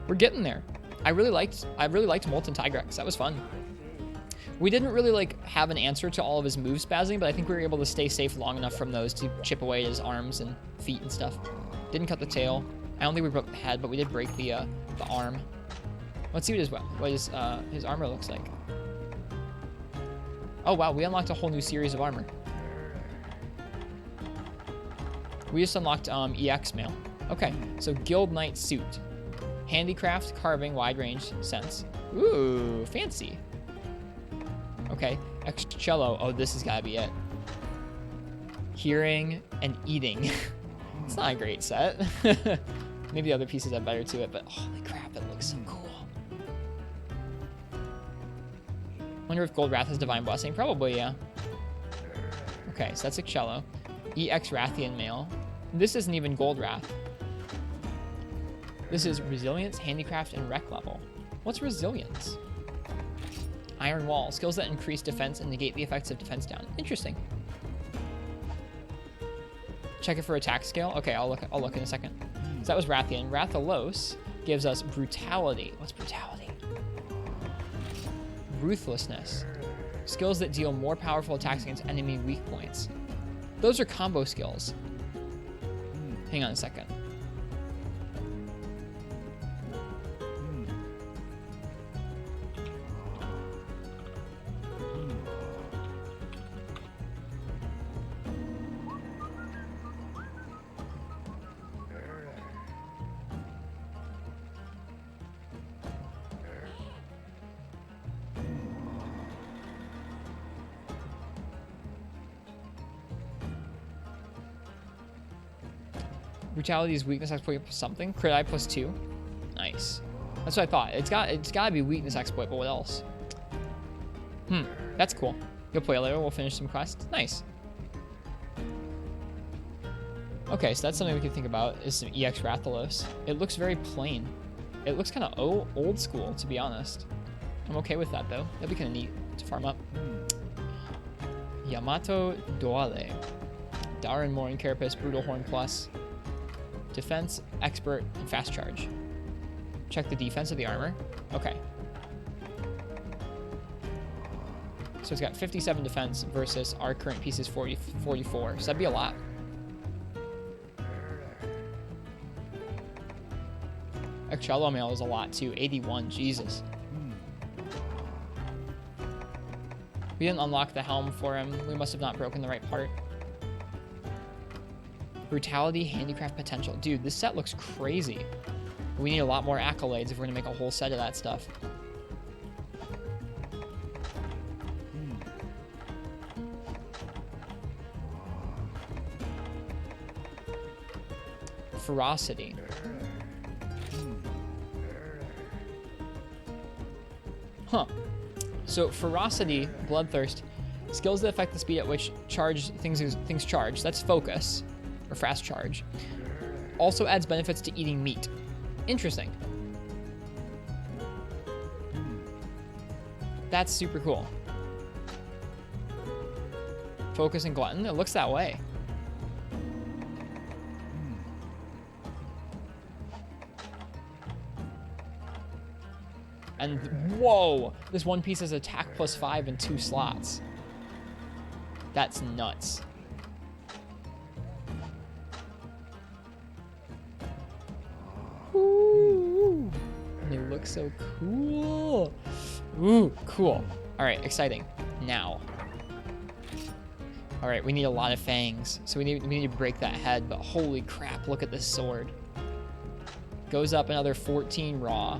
S1: We're getting there. I really liked Molten Tigrex. That was fun. We didn't really have an answer to all of his moves spazzing, but I think we were able to stay safe long enough from those to chip away at his arms and feet and stuff. Didn't cut the tail. I don't think we broke the head, but we did break the arm. Let's see what his armor looks like. Oh wow, we unlocked a whole new series of armor. We just unlocked EX mail. Okay, so Guild Knight suit. Handicraft, carving, wide range, sense. Ooh, fancy. Okay, extra cello. Oh, this has gotta be it. Hearing and eating. It's not a great set. Maybe other pieces have better to it, but holy crap, it looks so cool. Wonder if Gold Wrath has Divine Blessing. Probably, yeah. Okay, so that's a cello. EX Rathian Mail. This isn't even Gold Wrath. This is Resilience, Handicraft, and Rec level. What's Resilience? Iron Wall. Skills that increase defense and negate the effects of defense down. Interesting. Check it for attack scale. Okay, I'll look in a second. So that was Rathian. Rathalos gives us Brutality. What's Brutality? Ruthlessness. Skills that deal more powerful attacks against enemy weak points. Those are combo skills. Hang on a second. Brutality is weakness exploit plus something. Crit eye plus 2. Nice. That's what I thought. It's gotta be weakness exploit, but what else? That's cool. You'll play later. We'll finish some quests. Nice. Okay, so that's something we can think about is some EX Rathalos. It looks very plain. It looks kind of old school, to be honest. I'm okay with that though. That'd be kind of neat to farm up. Yamato Doale. Darren Morin Carapace, Brutal Horn Plus. Defense, Expert, and Fast Charge. Check the defense of the armor. Okay. So it's got 57 defense versus our current piece is 44. So that'd be a lot. Cello mail is a lot too. 81. Jesus. We didn't unlock the helm for him. We must have not broken the right part. Brutality, Handicraft Potential. Dude, this set looks crazy. We need a lot more accolades if we're going to make a whole set of that stuff. Ferocity. Huh. So, Ferocity, Bloodthirst, skills that affect the speed at which things charge. That's Focus. Or Fast Charge. Also adds benefits to eating meat. Interesting. That's super cool. Focus and Glutton. It looks that way. And whoa! This one piece has attack plus 5 in 2 slots. That's nuts. They look so cool. Ooh, cool. All right, exciting. Now. All right, we need a lot of fangs, so we need to break that head. But holy crap, look at this sword. Goes up another 14 raw,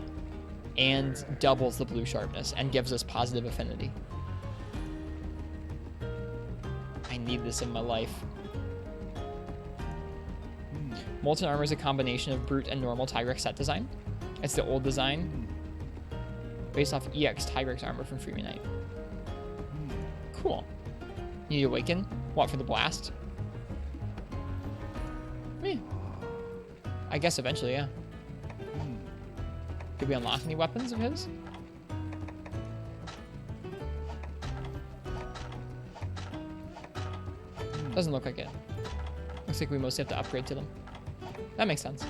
S1: and doubles the blue sharpness, and gives us positive affinity. I need this in my life. Molten Armor is a combination of Brute and normal Tigrex set design. It's the old design, based off EX Tigrex armor from Freeman Knight. Cool. You need to Awaken? What, for the blast? I guess eventually, yeah. Did we unlock any weapons of his? Doesn't look like it. Looks like we mostly have to upgrade to them. That makes sense.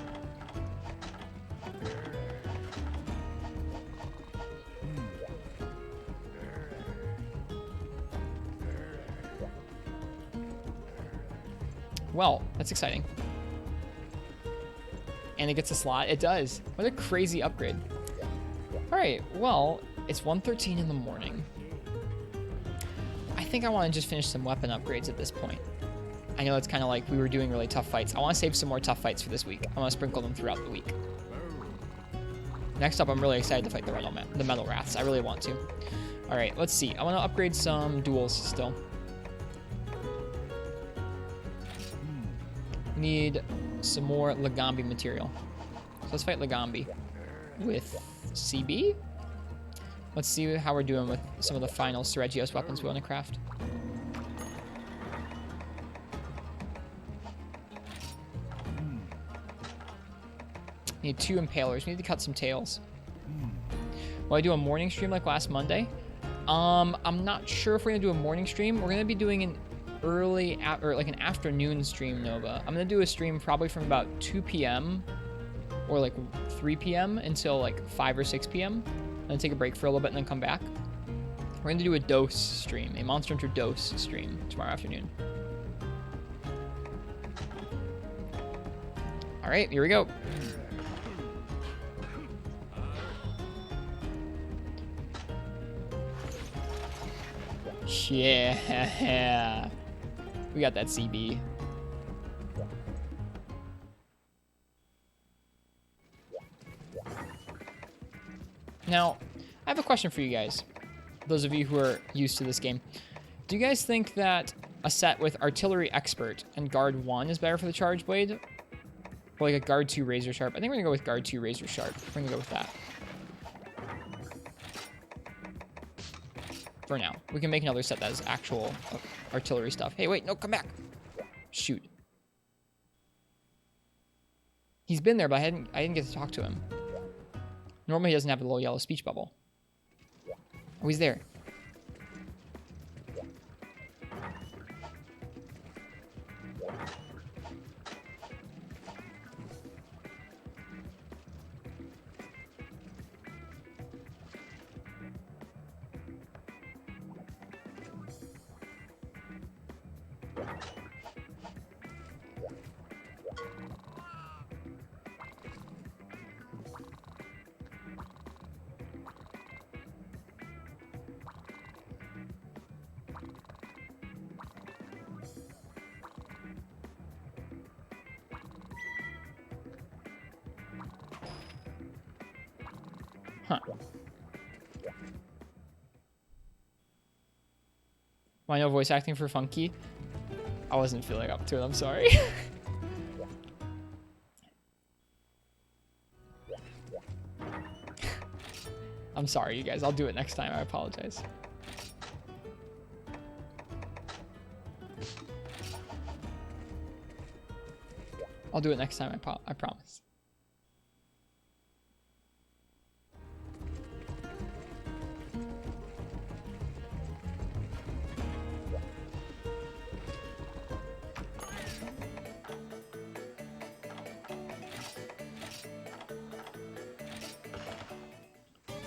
S1: Well, that's exciting. And it gets a slot. It does. What a crazy upgrade. All right, well, it's 1:13 in the morning. I think I want to just finish some weapon upgrades at this point. I know it's kind of like we were doing really tough fights. I want to save some more tough fights for this week. I want to sprinkle them throughout the week. Next up, I'm really excited to fight the metal rats. I really want to. All right, let's see. I want to upgrade some duels still. Need some more Lagambi material. So let's fight Lagambi with CB. Let's see how we're doing with some of the final Seregios weapons we want to craft. Need 2 impalers. We need to cut some tails. Will I do a morning stream like last Monday? I'm not sure if we're gonna do a morning stream. We're gonna be doing an early or like an afternoon stream, Nova. I'm gonna do a stream probably from about 2 p.m. or like 3 p.m. until like 5 or 6 p.m. Then take a break for a little bit and then come back. We're gonna do a dose stream, a Monster Hunter dose stream tomorrow afternoon. All right, here we go. Yeah, we got that CB. Now, I have a question for you guys, those of you who are used to this game. Do you guys think that a set with Artillery Expert and Guard 1 is better for the Charge Blade? Or like a Guard 2 Razor Sharp? I think we're gonna go with Guard 2 Razor Sharp. We're gonna go with that. For now. We can make another set that has actual artillery stuff. Hey, wait, no, come back. Shoot. He's been there, but I didn't get to talk to him. Normally he doesn't have a little yellow speech bubble. Oh, he's there. Huh. Why no voice acting for Funky? I wasn't feeling up to it, I'm sorry. I'm sorry, you guys. I'll do it next time. I apologize. I'll do it next time, I promise.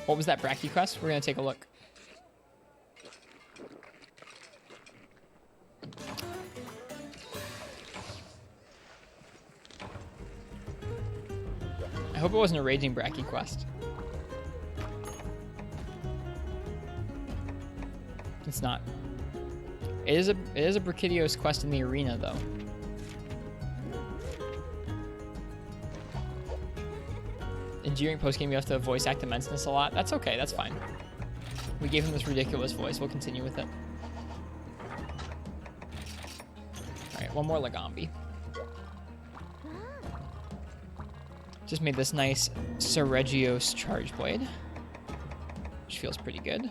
S1: What was that Bracky quest? We're gonna take a look. I hope it wasn't a raging Bracky quest. It's not. It is a Brachydios quest in the arena though. During post-game, you have to voice act immenseness a lot. That's okay, that's fine. We gave him this ridiculous voice. We'll continue with it. Alright, one more Lagambi. Just made this nice Seregios Charge Blade, which feels pretty good.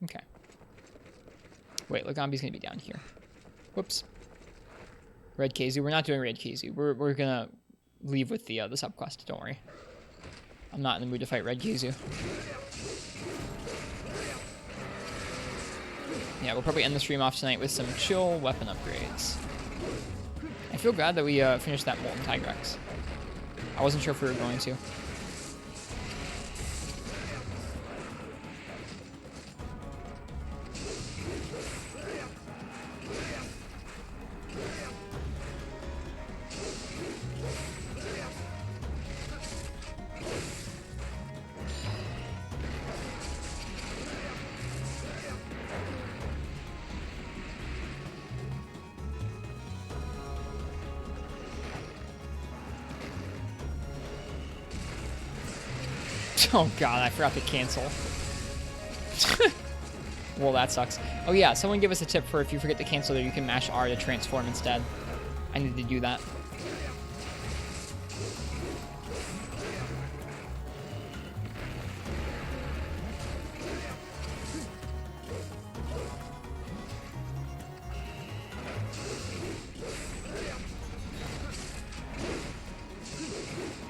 S1: Okay. Wait, Lagambi's gonna be down here. Whoops. Red Kazu. We're not doing Red Kazu. We're gonna leave with the subquest. Don't worry. I'm not in the mood to fight Red Kazu. Yeah, we'll probably end the stream off tonight with some chill weapon upgrades. I feel glad that we finished that Molten Tigrex. I wasn't sure if we were going to. Oh god, I forgot to cancel. Well, that sucks. Oh yeah, someone give us a tip for if you forget to cancel there, you can mash R to transform instead. I need to do that.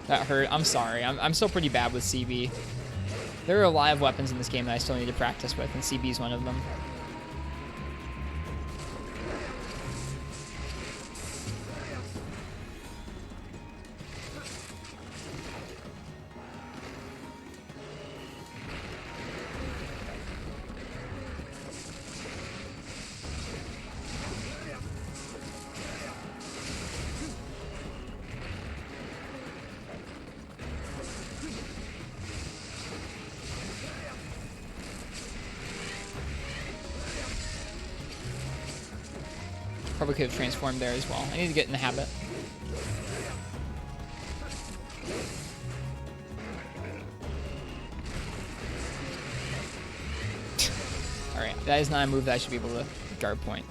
S1: That hurt. I'm sorry. I'm still pretty bad with CB. There are a lot of weapons in this game that I still need to practice with, and CB is one of them. Probably could have transformed there as well. I need to get in the habit. Alright, that is not a move that I should be able to guard point.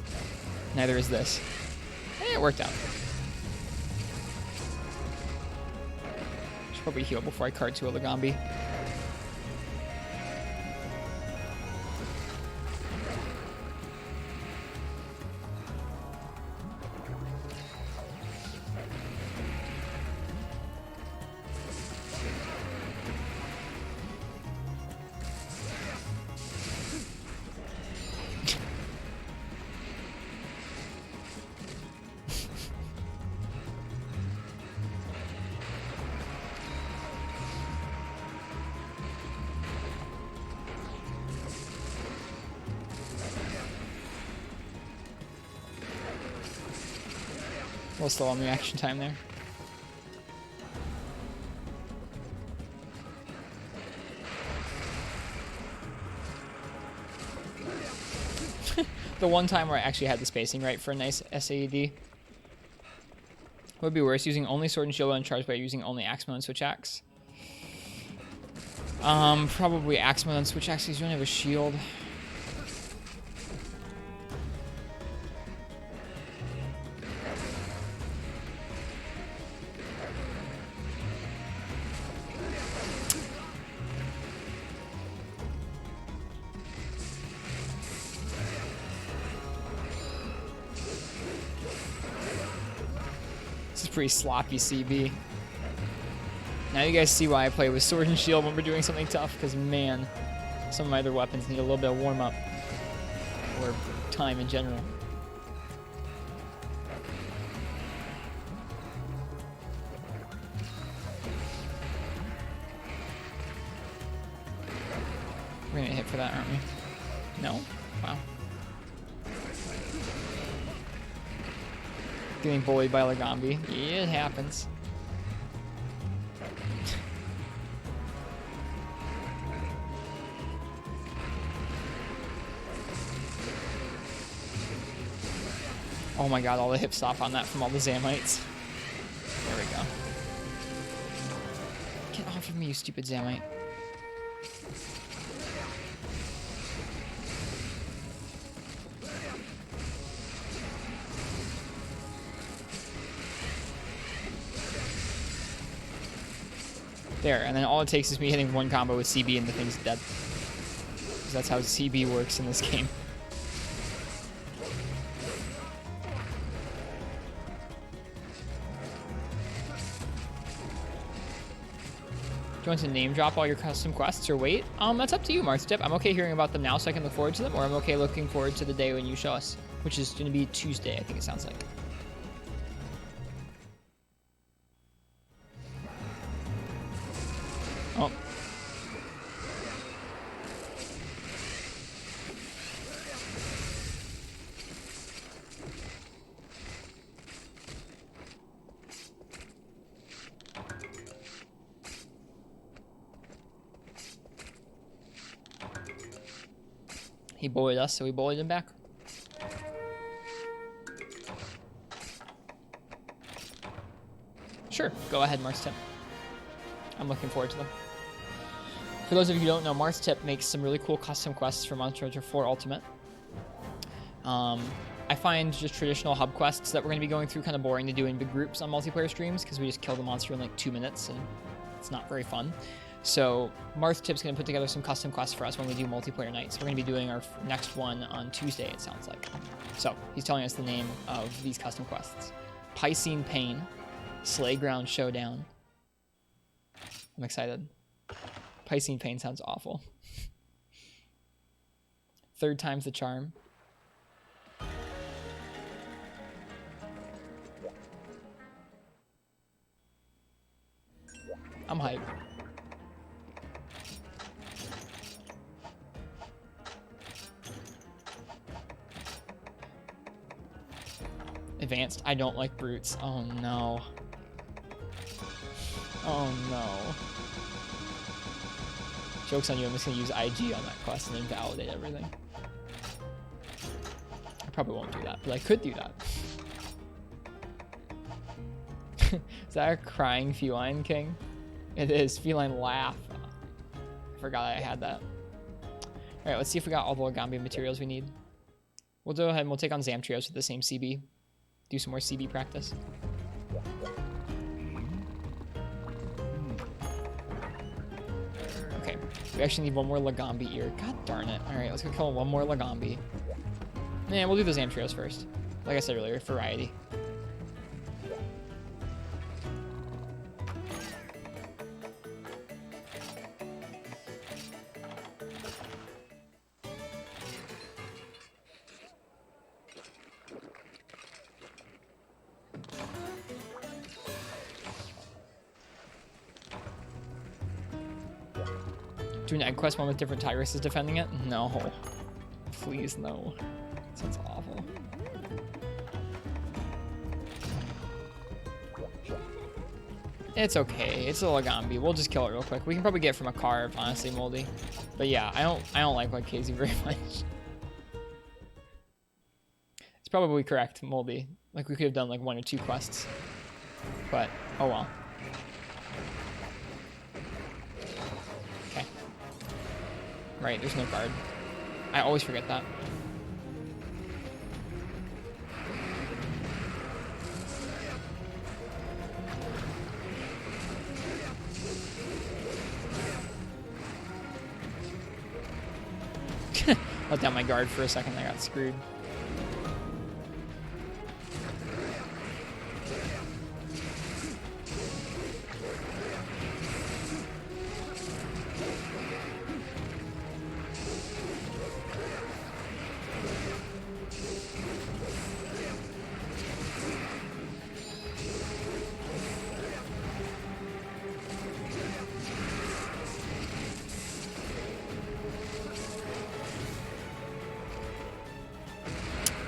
S1: Neither is this. It worked out. Should probably heal before I card to a Lagambi. We'll still on reaction time there. The one time where I actually had the spacing right for a nice SAED. What would be worse, using only sword and shield on charge by using only axe mode and switch axe? Probably axe mode and switch axe because you don't have a shield. Pretty sloppy CB. Now you guys see why I play with sword and shield when we're doing something tough, because man, some of my other weapons need a little bit of warm up or time in general. We're gonna hit for that, aren't we? No? Wow. Getting bullied by Lagambi. Yeah, it happens. Oh my god, all the hip stop on that from all the Zamites. There we go. Get off of me, you stupid Zamite. There, and then all it takes is me hitting one combo with CB and the thing's dead. Because that's how CB works in this game. Do you want to name drop all your custom quests or wait? That's up to you, Markstep. I'm okay hearing about them now so I can look forward to them, or I'm okay looking forward to the day when you show us, which is going to be Tuesday, I think it sounds like. Oh. He bullied us, so we bullied him back. Sure, go ahead, Markstep. I'm looking forward to them. For those of you who don't know, Mars Tip makes some really cool custom quests for Monster Hunter 4 Ultimate. I find just traditional hub quests that we're going to be going through kind of boring to do in big groups on multiplayer streams because we just kill the monster in like 2 minutes and it's not very fun. So Mars Tip's going to put together some custom quests for us when we do multiplayer nights. We're going to be doing our next one on Tuesday, it sounds like. So he's telling us the name of these custom quests. Piscine Pain, Slayground Showdown. I'm excited. Piscine Pain sounds awful. Third Time's the Charm. I'm hyped. Advanced. I don't like brutes. Oh no. Oh no. Joke's on you, I'm just gonna use IG on that quest and then validate everything. I probably won't do that, but I could do that. Is that a crying feline king? It is. Feline laugh. I forgot I had that. Alright, let's see if we got all the Legambi materials we need. We'll go ahead and we'll take on Zamtrios with the same CB. Do some more CB practice. Okay, we actually need one more Legambi ear. God darn it. Alright, let's go kill one more Legambi. Nah, we'll do the Zamtrios first. Like I said earlier, variety. Do an egg quest one with different Tigresses defending it? No. Please, no. Sounds awful. It's okay. It's a Legambi. We'll just kill it real quick. We can probably get it from a carve, honestly, Moldy. But yeah, I don't like KZ very much. It's probably correct, Moldy. Like, we could have done like 1 or 2 quests. But, oh well. Okay. Right, there's no guard. I always forget that. Let down my guard for a second, I got screwed.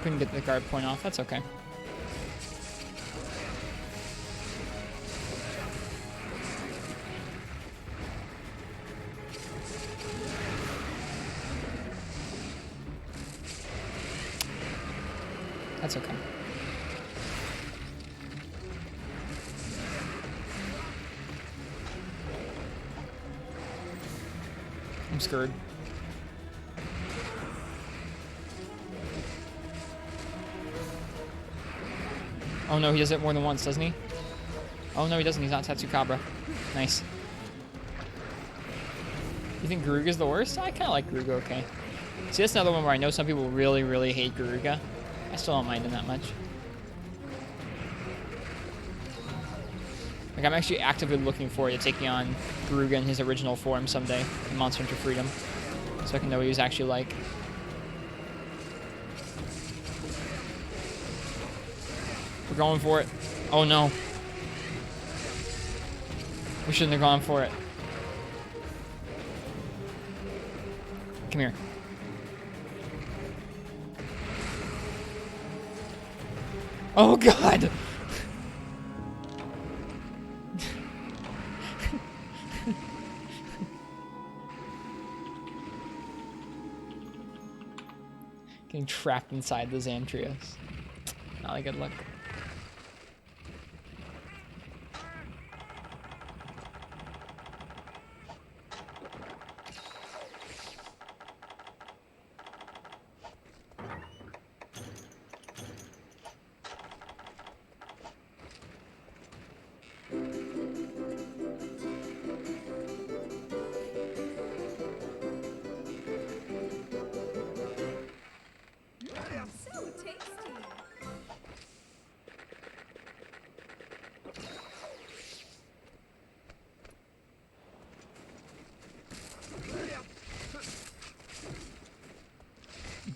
S1: Couldn't get the guard point off, that's okay. That's okay. I'm scared. Oh no, he does it more than once, doesn't he? Oh no, he doesn't. He's not Tatsukabra. Nice. You think Garuga's the worst? I kind of like Garuga, okay. See, that's another one where I know some people really, really hate Garuga. I still don't mind him that much. Like, I'm actually actively looking forward to taking on Garuga in his original form someday in Monster Hunter Freedom. So I can know what he was actually like. We're going for it. Oh no. We shouldn't have gone for it. Come here. Oh god! Getting trapped inside the Zamtrios. Not a good look.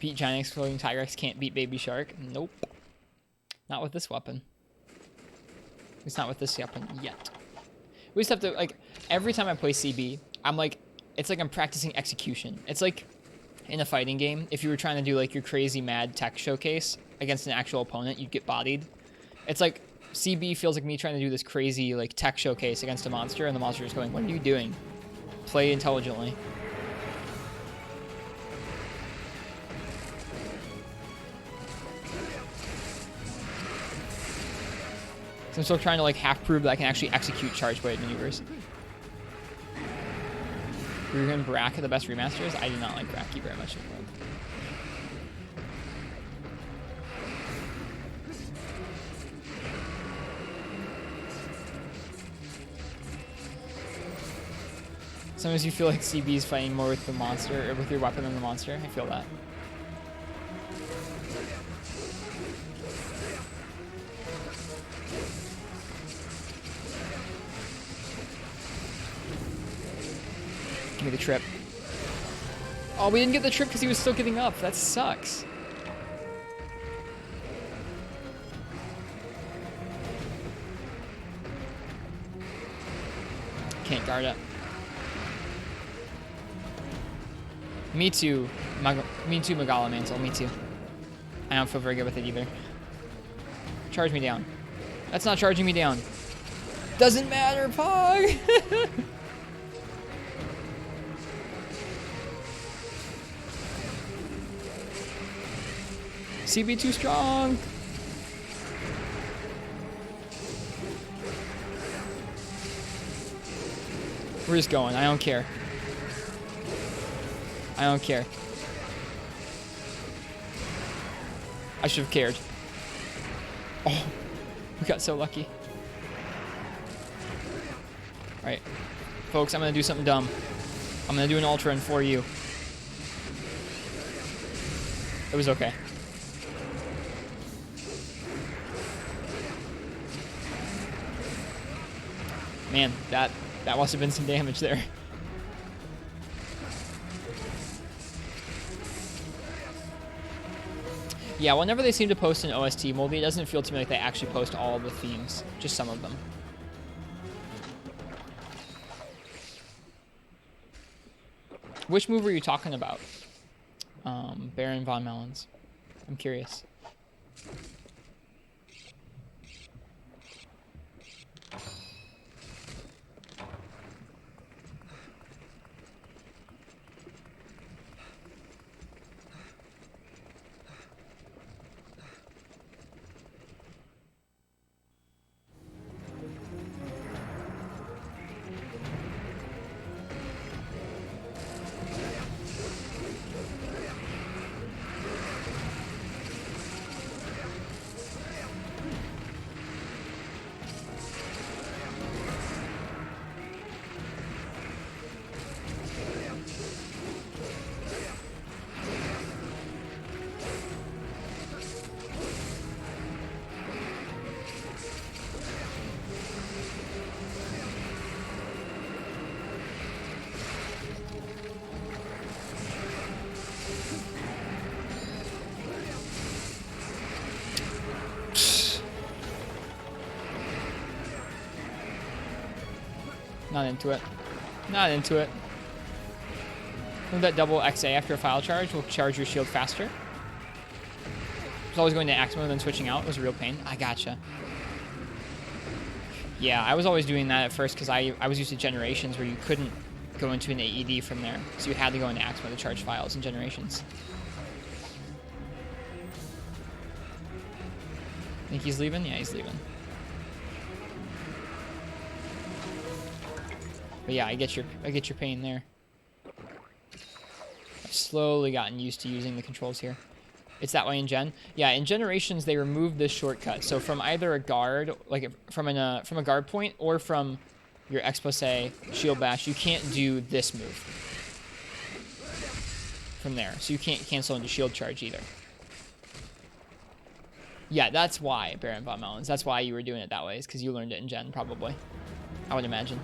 S1: Beat giant exploding T-Rex, can't beat baby shark. Nope. Not with this weapon. It's not with this weapon yet. We just have to, like, every time I play CB, I'm like, it's like I'm practicing execution. It's like in a fighting game, if you were trying to do like your crazy mad tech showcase against an actual opponent, you'd get bodied. It's like CB feels like me trying to do this crazy like tech showcase against a monster, and the monster is going, "What are you doing? Play intelligently." So I'm still trying to like half prove that I can actually execute charge blade maneuvers. Rugen and Baraka the best remasters? I do not like Baraki very much in the world. Sometimes you feel like CB is fighting more with the monster, or with your weapon than the monster. I feel that. Give me the trip. Oh, we didn't get the trip because he was still getting up. That sucks. Can't guard up. Me too. Me too, Megala Mantle. Me too. I don't feel very good with it either. Charge me down. That's not charging me down. Doesn't matter, Pog! CB too strong. We're just going. I don't care. I don't care. I should have cared. Oh, we got so lucky. Alright. Folks, I'm going to do something dumb. I'm going to do an Ultra in 4U. It was okay. Man, that must have been some damage there. Yeah, whenever they seem to post an OST movie, it doesn't feel to me like they actually post all of the themes, just some of them. Which move were you talking about? Baron Von Melons. I'm curious. Not into it. Not into it. Move that double XA after a file charge will charge your shield faster. I was always going to Axe mode and then switching out. It was a real pain. I gotcha. Yeah, I was always doing that at first because I was used to Generations where you couldn't go into an AED from there. So you had to go into Axe mode to charge files in Generations. Think he's leaving? Yeah, he's leaving. But yeah, I get your pain there. I've slowly gotten used to using the controls here. It's that way in Gen. Yeah, in Generations they removed this shortcut. So from either a guard, like from a guard point, or from your expose shield bash, you can't do this move from there. So you can't cancel into shield charge either. Yeah, that's why, Baron Von Melons. That's why you were doing it that way, is because you learned it in Gen, probably. I would imagine.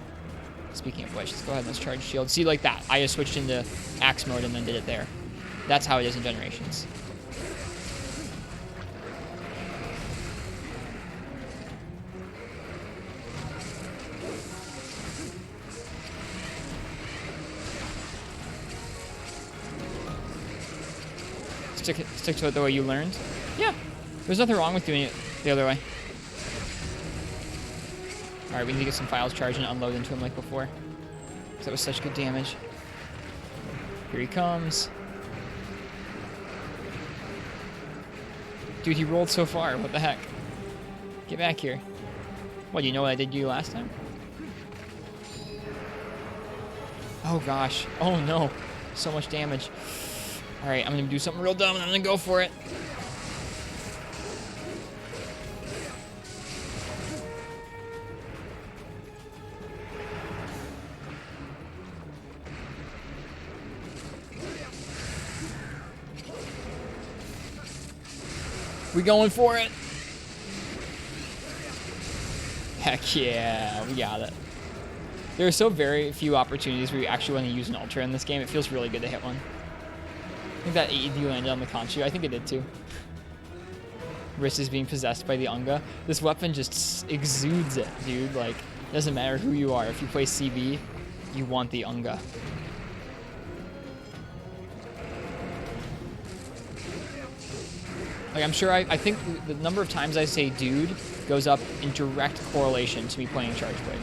S1: Speaking of which, let's go ahead and let's charge shield. See, like that. I just switched into Axe mode and then did it there. That's how it is in Generations. Stick to it the way you learned. Yeah, there's nothing wrong with doing it the other way. All right, we need to get some files charged and unload into him like before. 'Cause that was such good damage. Here he comes. Dude, he rolled so far. What the heck? Get back here. What, do you know what I did to you last time? Oh gosh. Oh no. So much damage. Alright, I'm gonna do something real dumb and I'm gonna go for it. We going for it? Heck yeah, we got it. There are so very few opportunities where you actually want to use an Ultra in this game. It feels really good to hit one. I think that AED landed on the Conchu. I think it did too. Wrist is being possessed by the Unga. This weapon just exudes it, dude. Like, it doesn't matter who you are. If you play CB, you want the Unga. Like, I'm sure I think the number of times I say dude goes up in direct correlation to me playing Charge Blade.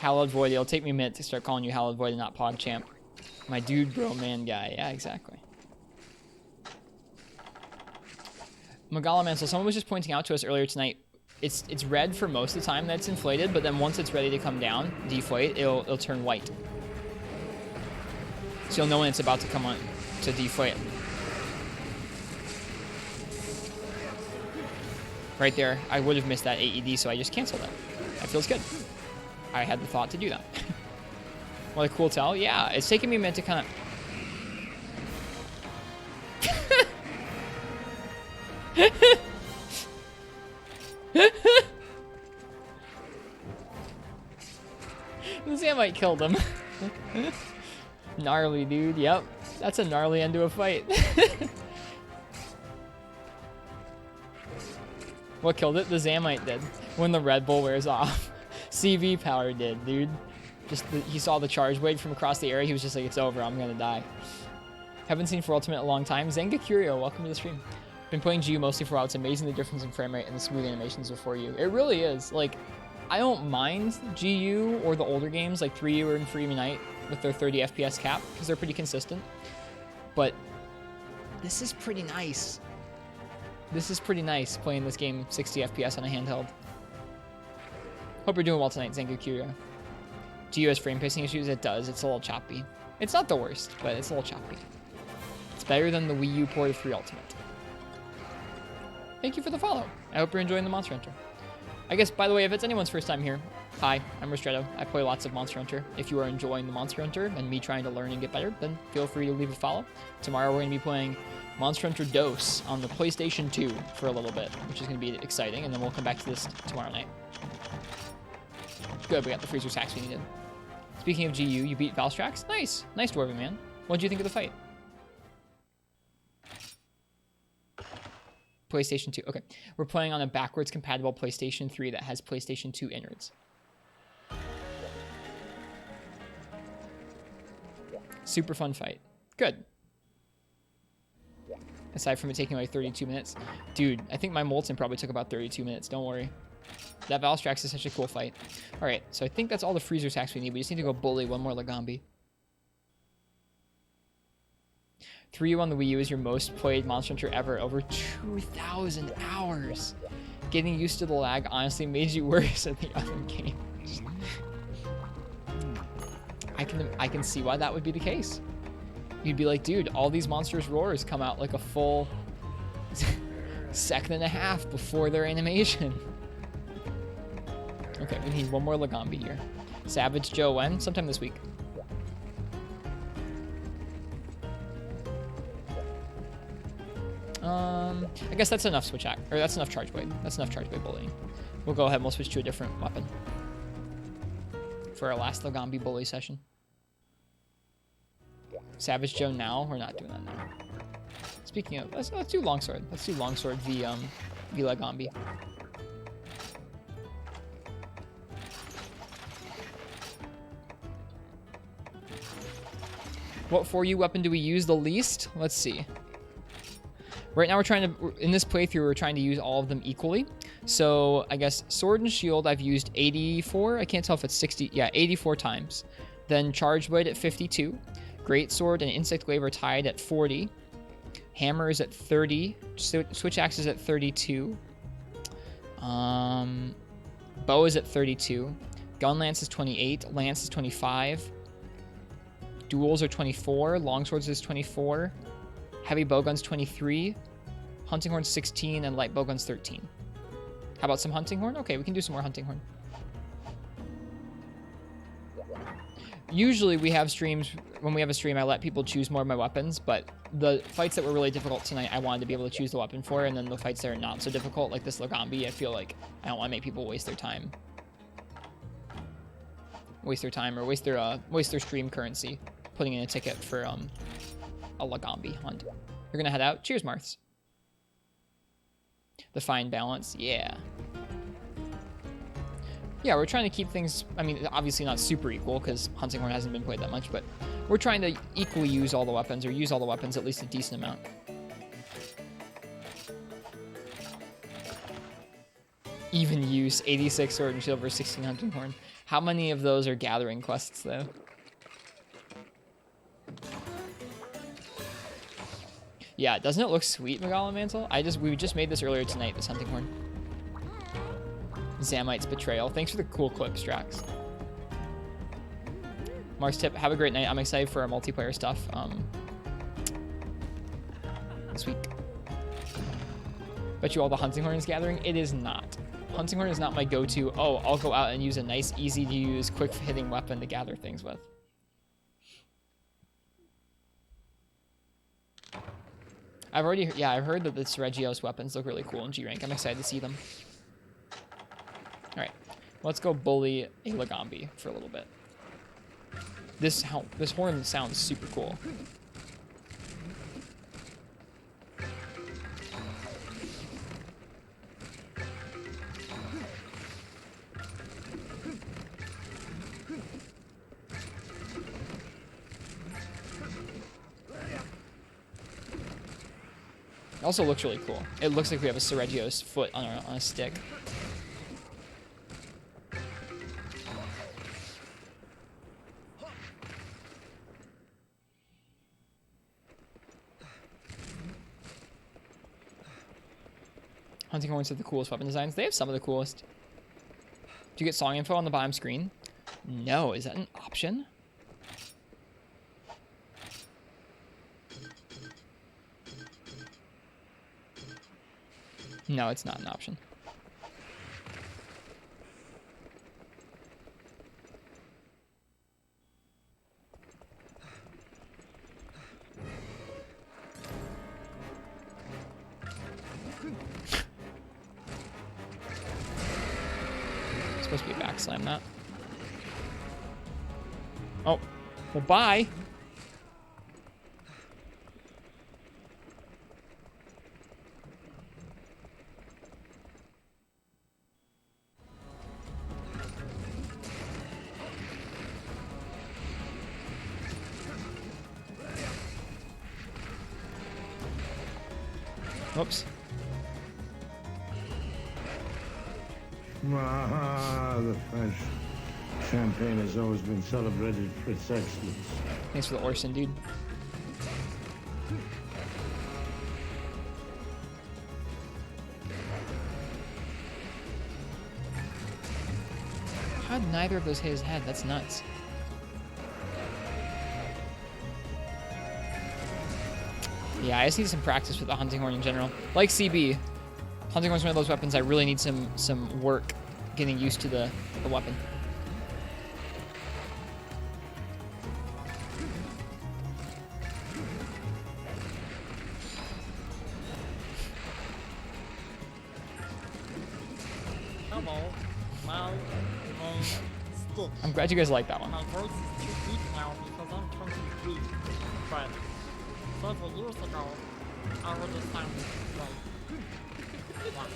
S1: Hallowed Void, it'll take me a minute to start calling you Hallowed Void and not PogChamp. My dude, bro, man guy. Yeah, exactly. Magalaman, so someone was just pointing out to us earlier tonight, it's red for most of the time that it's inflated, but then once it's ready to come down, deflate, it'll turn white. So you'll know when it's about to come on to deflate. Right there, I would have missed that AED, so I just canceled it. That feels good. I had the thought to do that. What a cool tell. Yeah, it's taking me a minute to kind of... The Zamite killed him. Gnarly, dude. Yep. That's a gnarly end to a fight. What killed it? The Zamite did. When the Red Bull wears off. CV power did, dude. He saw the charge wave from across the area. He was just like, it's over. I'm going to die. Haven't seen For Ultimate in a long time. Zenga Curio, welcome to the stream. Been playing GU mostly for a while. It's amazing the difference in frame rate and the smooth animations before you. It really is. Like, I don't mind GU or the older games like 3U and Free Unite with their 30 FPS cap because they're pretty consistent. But this is pretty nice. This is pretty nice playing this game 60 FPS on a handheld. Hope you're doing well tonight, Zengu Curio. GU has frame pacing issues? It does. It's a little choppy. It's not the worst, but it's a little choppy. It's better than the Wii U port of 3 Ultimate. Thank you for the follow. I hope you're enjoying the Monster Hunter. I guess, by the way, if it's anyone's first time here, hi, I'm Ristretto. I play lots of Monster Hunter. If you are enjoying the Monster Hunter and me trying to learn and get better, then feel free to leave a follow. Tomorrow we're going to be playing Monster Hunter Dose on the PlayStation 2 for a little bit, which is going to be exciting, and then we'll come back to this tomorrow night. Good, we got the freezer sacks we needed. Speaking of GU, you beat Valstrax? Nice. Nice, Dwarven man. What did you think of the fight? PlayStation 2. Okay. We're playing on a backwards compatible PlayStation 3 that has PlayStation 2 innards. Super fun fight. Good. Aside from it taking like 32 minutes. Dude, I think my Molten probably took about 32 minutes. Don't worry. That Valstrax is such a cool fight. Alright, so I think that's all the freezer sacks we need. We just need to go bully one more Legambi. 3U on the Wii U is your most played Monster Hunter ever. Over 2,000 hours. Getting used to the lag honestly made you worse at the other games. I can see why that would be the case. You'd be like, dude, all these monsters' roars come out like a full second and a half before their animation. Okay, we need one more Legambi here. Savage Joe when? Sometime this week. I guess that's enough switch act, or that's enough charge blade. That's enough charge blade bullying. We'll go ahead and we'll switch to a different weapon for our last Lagambi bully session. Savage Joe now? We're not doing that now. Speaking of, let's do longsword. Let's do longsword v Lagambi. What 4U weapon do we use the least? Let's see. Right now we're trying to, in this playthrough, we're trying to use all of them equally. So I guess sword and shield I've used 84. I can't tell if it's 60. Yeah, 84 times. Then charge blade at 52. Great sword and insect glaive are tied at 40. Hammer is at 30. Switch axe is at 32. Bow is at 32. Gun lance is 28. Lance is 25. Duels are 24. Longswords is 24. Heavy bowguns 23. Hunting horn 16 and light bowguns 13. How about some hunting horn? Okay, we can do some more hunting horn. Usually we have streams, when we have a stream, I let people choose more of my weapons, but the fights that were really difficult tonight, I wanted to be able to choose the weapon for, and then the fights that are not so difficult, like this Lagambi, I feel like I don't want to make people waste their time. Waste their time or waste their stream currency putting in a ticket for a Lagambi hunt. You're gonna head out? Cheers, Marths. The fine balance, yeah. Yeah, we're trying to keep things, I mean, obviously not super equal because Hunting Horn hasn't been played that much, but we're trying to equally use all the weapons, or use all the weapons at least a decent amount. Even use 86 sword and shield versus 16 Hunting Horn. How many of those are gathering quests, though? Yeah, doesn't it look sweet, Megala Mantle? We just made this earlier tonight, this Hunting Horn. Zamite's Betrayal. Thanks for the cool clip, Strax. Mark's tip, have a great night. I'm excited for our multiplayer stuff this week. Bet you all the Hunting Horn is gathering? It is not. Hunting Horn is not my go-to, oh, I'll go out and use a nice, easy-to-use, quick-hitting weapon to gather things with. I've heard that the Regios weapons look really cool in G-Rank. I'm excited to see them. Alright, let's go bully a Lagambi for a little bit. This horn sounds super cool. It also looks really cool. It looks like we have a Seregio's foot on a stick. Hunting Horns have the coolest weapon designs. They have some of the coolest. Do you get song info on the bottom screen? No. Is that an option? No, it's not an option. Supposed to be a back slam, that. Oh, well, bye. Whoops.
S3: The French champagne has always been celebrated for its excellence.
S1: Thanks for the Orson, dude. How did neither of those hit his head? That's nuts. Yeah, I just need some practice with the Hunting Horn in general. Like CB, Hunting Horn is one of those weapons I really need some work getting used to the weapon.
S2: my name Stitch.
S1: I'm glad you guys like that one.
S2: My voice is too deep now because I'm 23, but several years ago, I would have sounded like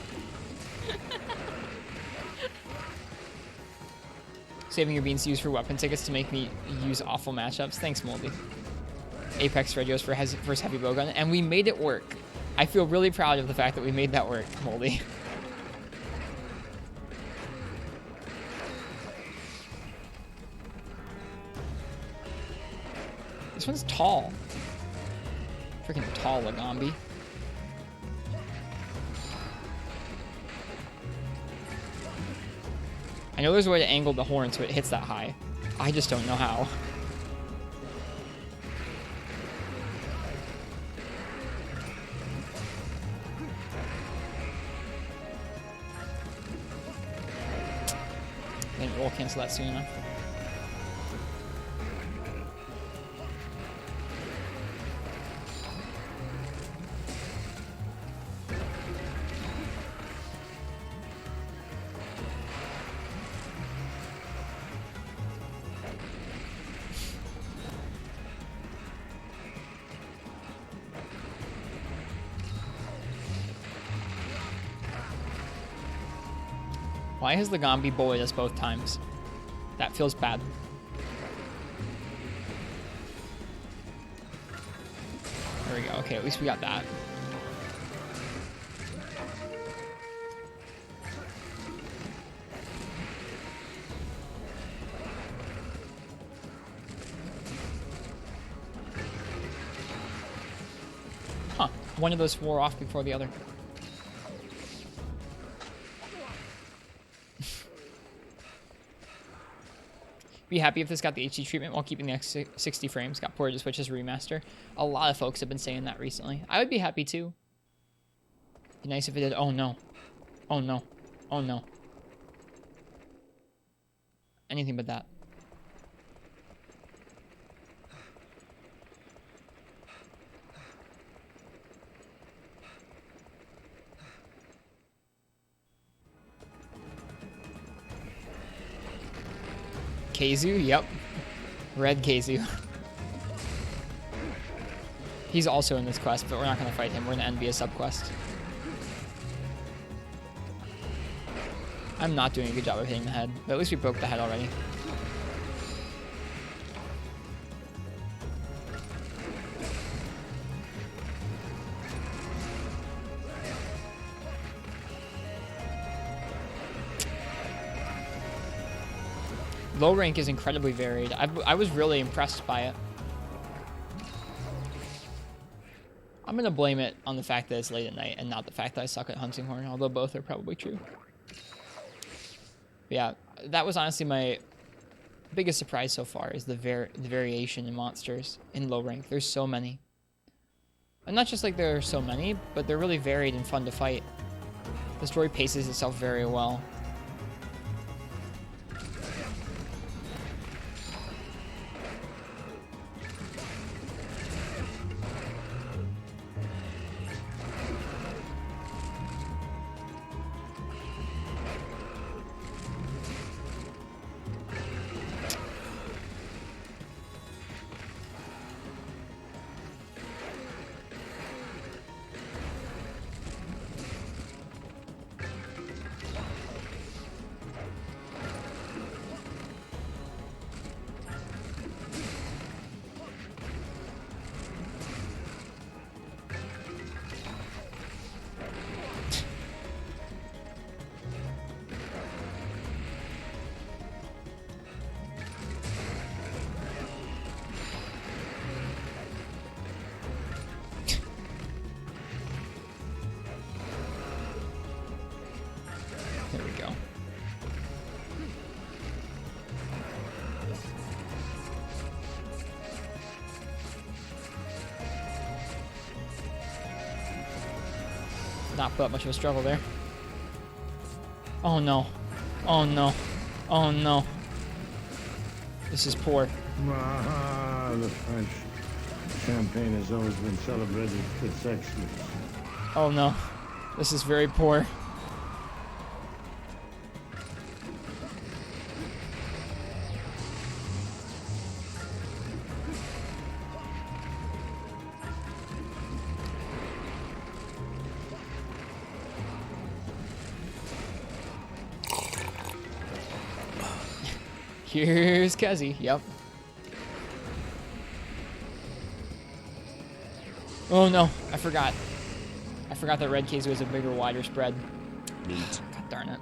S1: Saving your beans to use for weapon tickets to make me use awful matchups. Thanks, Moldy. Apex Regios for first heavy bowgun, and we made it work. I feel really proud of the fact that we made that work, Moldy. This one's tall. Freaking tall, Lagambi. I know there's a way to angle the horn so it hits that high. I just don't know how. I think we'll cancel that soon enough. Why has the Gombi bullied us both times? That feels bad. There we go. Okay, at least we got that. Huh. One of those wore off before the other. Be happy if this got the HD treatment while keeping the 60 frames. Got ported to Switch as a remaster. A lot of folks have been saying that recently. I would be happy too. Be nice if it did. Oh no. Oh no. Oh no. Anything but that. Keizu? Yep. Red Keizu. He's also in this quest, but we're not going to fight him. We're going to end via subquest. I'm not doing a good job of hitting the head, but at least we broke the head already. Low rank is incredibly varied. I was really impressed by it. I'm going to blame it on the fact that it's late at night and not the fact that I suck at hunting horn, although both are probably true. But yeah, that was honestly my biggest surprise so far, is the variation in monsters in low rank. There's so many. And not just like there are so many, but they're really varied and fun to fight. The story paces itself very well. There we go. Not put up much of a struggle there. Oh no. Oh no. Oh no. This is poor.
S3: Ah, the French champagne has always been celebrated for its excellence.
S1: Oh no. This is very poor. Here's Kezi. Yep. Oh no, I forgot. I forgot that red Kezi was a bigger, wider spread.
S6: Neat.
S1: God darn it.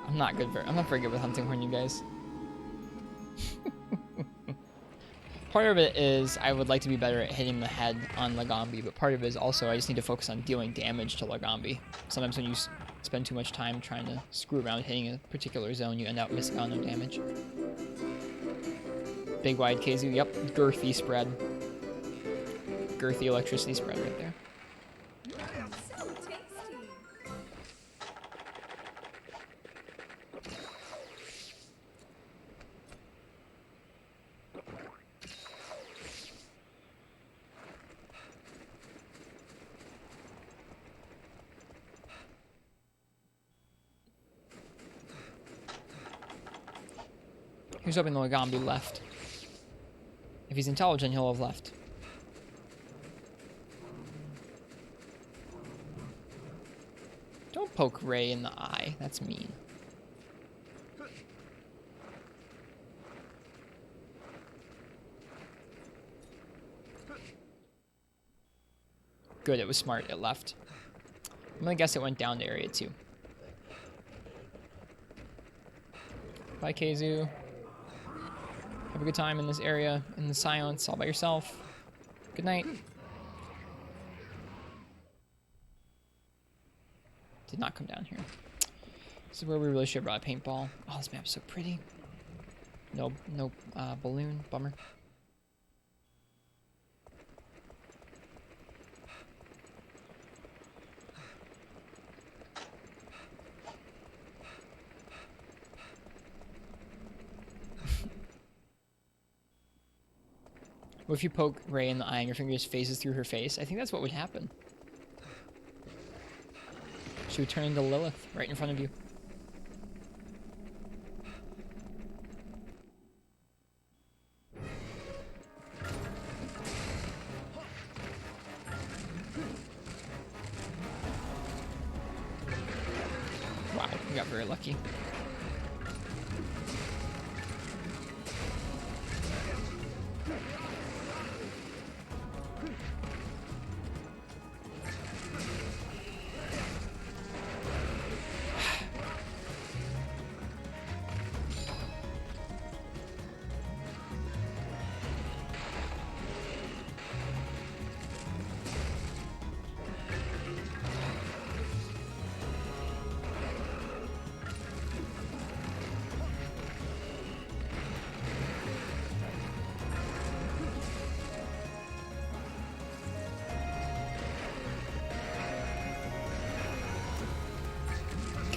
S1: I'm not very good with hunting horn, you guys. Part of it is I would like to be better at hitting the head on Lagambi, but part of it is also I just need to focus on dealing damage to Lagambi. Sometimes when you spend too much time trying to screw around hitting a particular zone, you end up missing out on damage. Big wide Keizu, yep, girthy spread. Girthy electricity spread right there.
S5: So tasty.
S1: Here's hoping the Lagambi left. If he's intelligent, he'll have left. Don't poke Ray in the eye. That's mean. Good, it was smart. It left. I'm gonna guess it went down to area 2. Bye, Keizu. Have a good time in this area, in the silence, all by yourself. Good night. Did not come down here. This is where we really should have brought a paintball. Oh, this map's so pretty. No balloon. Bummer. What if you poke Ray in the eye and your finger just phases through her face? I think that's what would happen. She would turn into Lilith right in front of you. Wow, we got very lucky.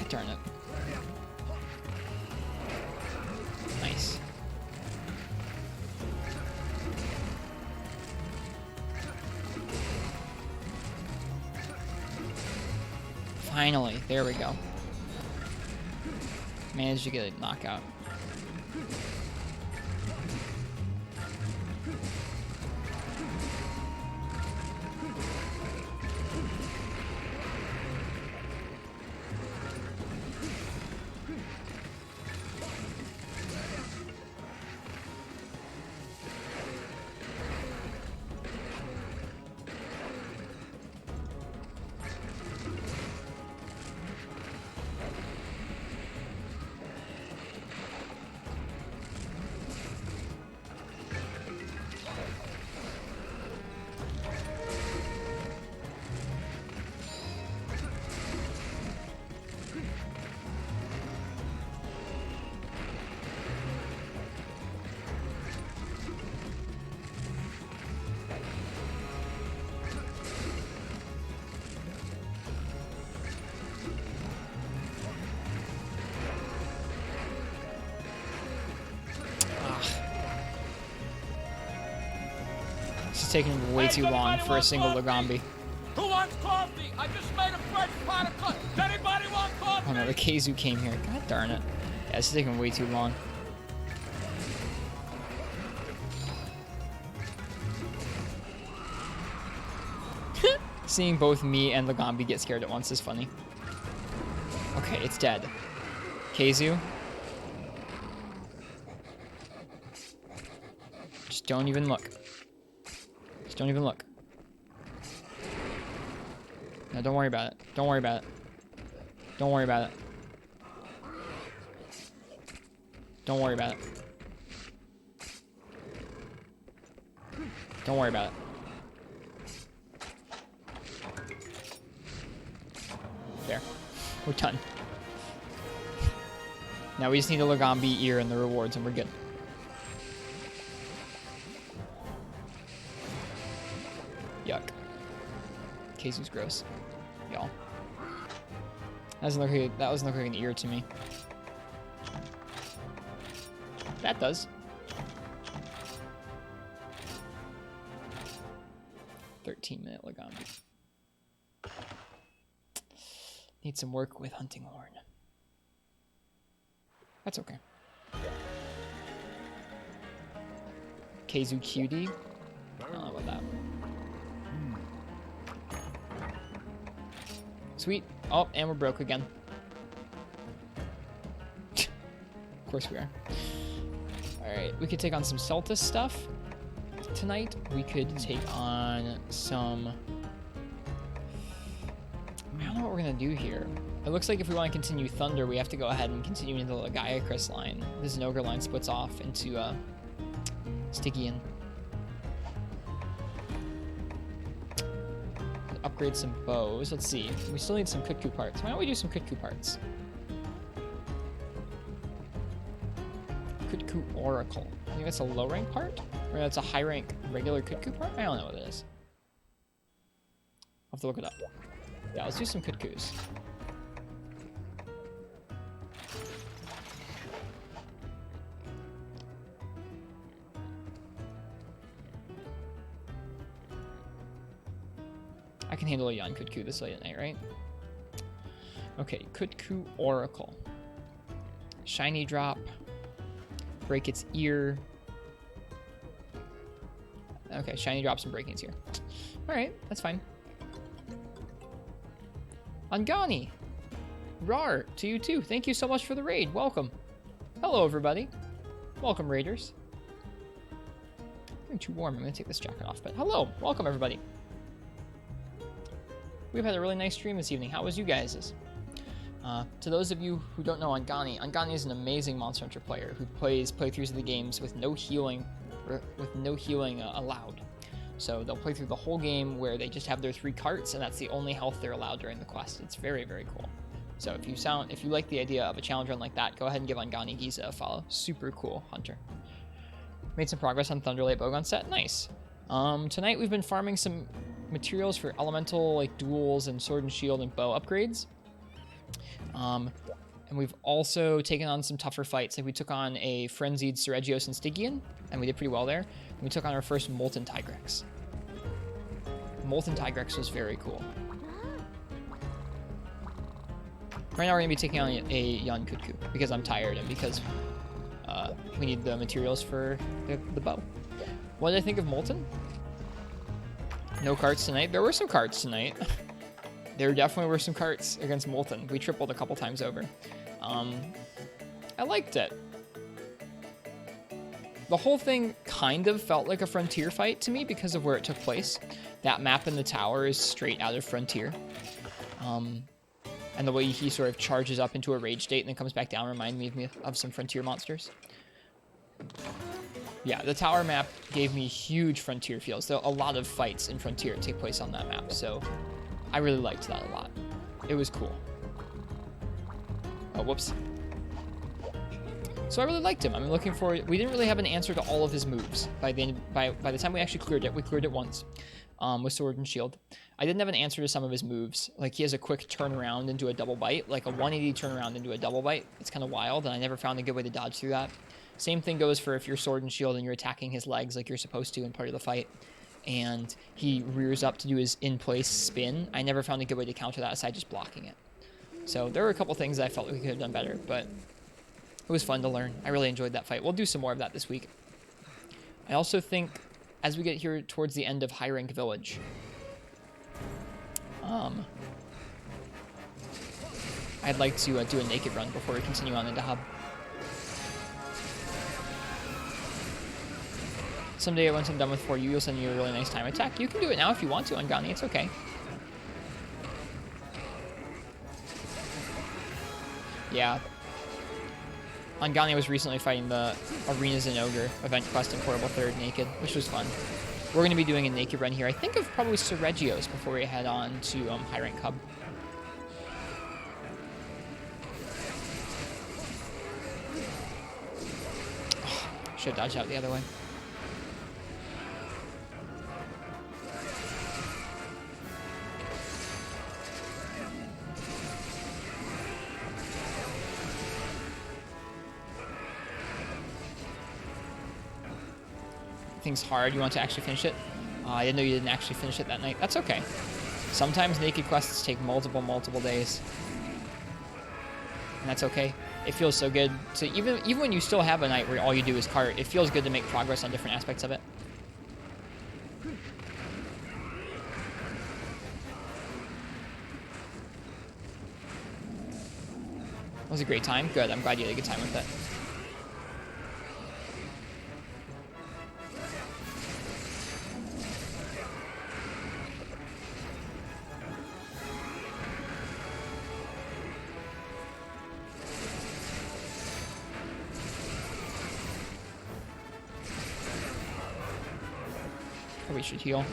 S1: Darn it. Nice. Finally, there we go. Managed to get a knockout. This is taking way too long for a single Lagambi.
S4: Who wants coffee? I just made a fresh pot of coffee. Does anybody want coffee?
S1: Oh no, the Keizu came here. God darn it. Yeah, this is taking way too long. Seeing both me and Lagambi get scared at once is funny. Okay, it's dead. Keizu, don't even look. Just don't even look. No, don't worry about it. Don't worry about it. Don't worry about it. Don't worry about it. Don't worry about it. There. We're done. Now we just need a Lagambi ear and the rewards and we're good. Yuck. Keizu's gross. Y'all. That doesn't look like an ear to me. That does. 13-minute Lagambi. Need some work with Hunting Horn. That's okay. Keizu Cutie. I don't know about that. Sweet. Oh, and we're broke again. Of course we are. Alright, we could take on some Celtis stuff tonight. We could take on some... I don't know what we're going to do here. It looks like if we want to continue Thunder, we have to go ahead and continue into the Gaiacris line. This Zinogre line splits off into Stygian. Upgrade some bows. Let's see. We still need some Kutku parts. Why don't we do some Kutku parts? Kutku Oracle. I think that's a low rank part? Or that's a high rank regular Kutku part? I don't know what it is. I'll have to look it up. Yeah, let's do some Kutkus. I can handle a Yan Kutku this late at night, right? Okay, Kutku Oracle. Shiny drop. Break its ear. Okay, shiny drops and breaking its ear. Alright, that's fine. Angani! Rar, to you too. Thank you so much for the raid. Welcome. Hello, everybody. Welcome, raiders. Getting too warm. I'm going to take this jacket off, but hello. Welcome, everybody. We've had a really nice stream this evening. How was you guys'? To those of you who don't know Angani, Angani is an amazing Monster Hunter player who plays playthroughs of the games with no healing, allowed. So they'll play through the whole game where they just have their 3 carts, and that's the only health they're allowed during the quest. It's very, very cool. So if you like the idea of a challenge run like that, go ahead and give Angani Giza a follow. Super cool hunter. Made some progress on Thunderlight Bowgun set. Nice. Tonight we've been farming some materials for elemental like duels and sword and shield and bow upgrades. And we've also taken on some tougher fights. Like we took on a frenzied Seregios and Stygian, and we did pretty well there. And we took on our first Molten Tigrex. Molten Tigrex was very cool. Right now we're going to be taking on a Yan Kutku because I'm tired and because we need the materials for the bow. What did I think of Molten? No carts tonight. There were some carts tonight. There definitely were some carts against Molten. We tripled a couple times over. I liked it. The whole thing kind of felt like a Frontier fight to me because of where it took place. That map in the tower is straight out of Frontier. And the way he sort of charges up into a rage state and then comes back down reminded me of some Frontier monsters. Yeah, the tower map gave me huge Frontier feels. There are a lot of fights in Frontier take place on that map, so I really liked that a lot. It was cool. Oh, whoops. So I really liked him. I'm looking forward. We didn't really have an answer to all of his moves. By the time we actually cleared it, we cleared it once with Sword and Shield. I didn't have an answer to some of his moves. Like he has a quick turnaround into a double bite, like a 180 turnaround into a double bite. It's kind of wild, and I never found a good way to dodge through that. Same thing goes for if you're Sword and Shield and you're attacking his legs like you're supposed to in part of the fight, and he rears up to do his in-place spin. I never found a good way to counter that aside just blocking it. So there were a couple things that I felt like we could have done better, but it was fun to learn. I really enjoyed that fight. We'll do some more of that this week. I also think as we get here towards the end of High Rank Village, I'd like to do a naked run before we continue on into Hub. Someday once I'm done with 4U, you'll send you a really nice time attack. You can do it now if you want to, Angani. It's okay. Yeah. Angani was recently fighting the Arenas and Ogre event quest in Portable 3rd naked, which was fun. We're going to be doing a naked run here. I think of probably Sergio's before we head on to High Rank Hub. Oh, should have dodged out the other way. Thing's hard. You want to actually finish it? I didn't know you didn't actually finish it that night. That's okay. Sometimes naked quests take multiple days. And that's okay. It feels so good. So even when you still have a night where all you do is cart, it feels good to make progress on different aspects of it. It was a great time. Good. I'm glad you had a good time with it. Probably should heal.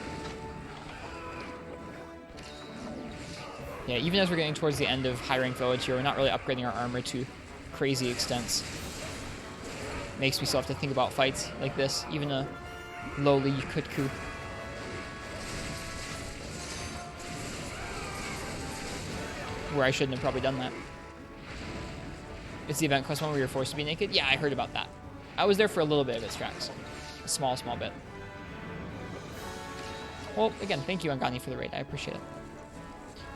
S1: Yeah, even as we're getting towards the end of High Rank Village here, we're not really upgrading our armor to crazy extents. Makes me still have to think about fights like this, even a lowly Kutku. Where I shouldn't have probably done that. It's the event quest one where you're forced to be naked? Yeah, I heard about that. I was there for a little bit of it, Strax. A small bit. Well, again, thank you, Angani, for the raid. I appreciate it.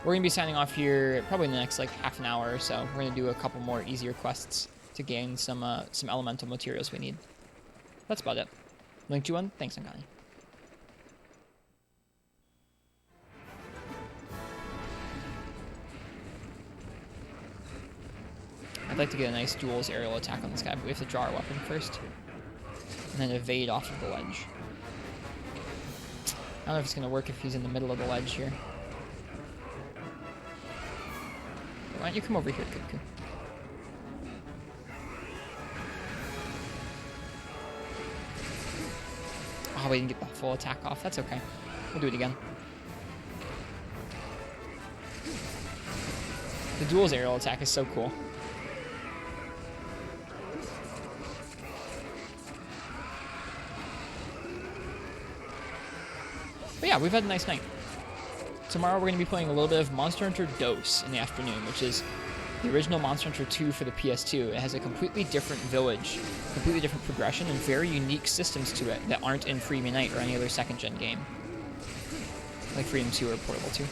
S1: We're going to be signing off here probably in the next, like, half an hour or so. We're going to do a couple more easier quests to gain some elemental materials we need. That's about it. Link to one. Thanks, Angani. I'd like to get a nice duel's aerial attack on this guy, but we have to draw our weapon first. And then evade off of the ledge. I don't know if it's going to work if he's in the middle of the ledge here. Why don't you come over here, Kutku? Oh, we didn't get the full attack off. That's okay. We'll do it again. The duel's aerial attack is so cool. But yeah, we've had a nice night. Tomorrow we're going to be playing a little bit of Monster Hunter Dose in the afternoon, which is the original Monster Hunter 2 for the PS2. It has a completely different village, completely different progression, and very unique systems to it that aren't in Freedom Unite or any other second-gen game. Like Freedom 2 or Portable 2. I'm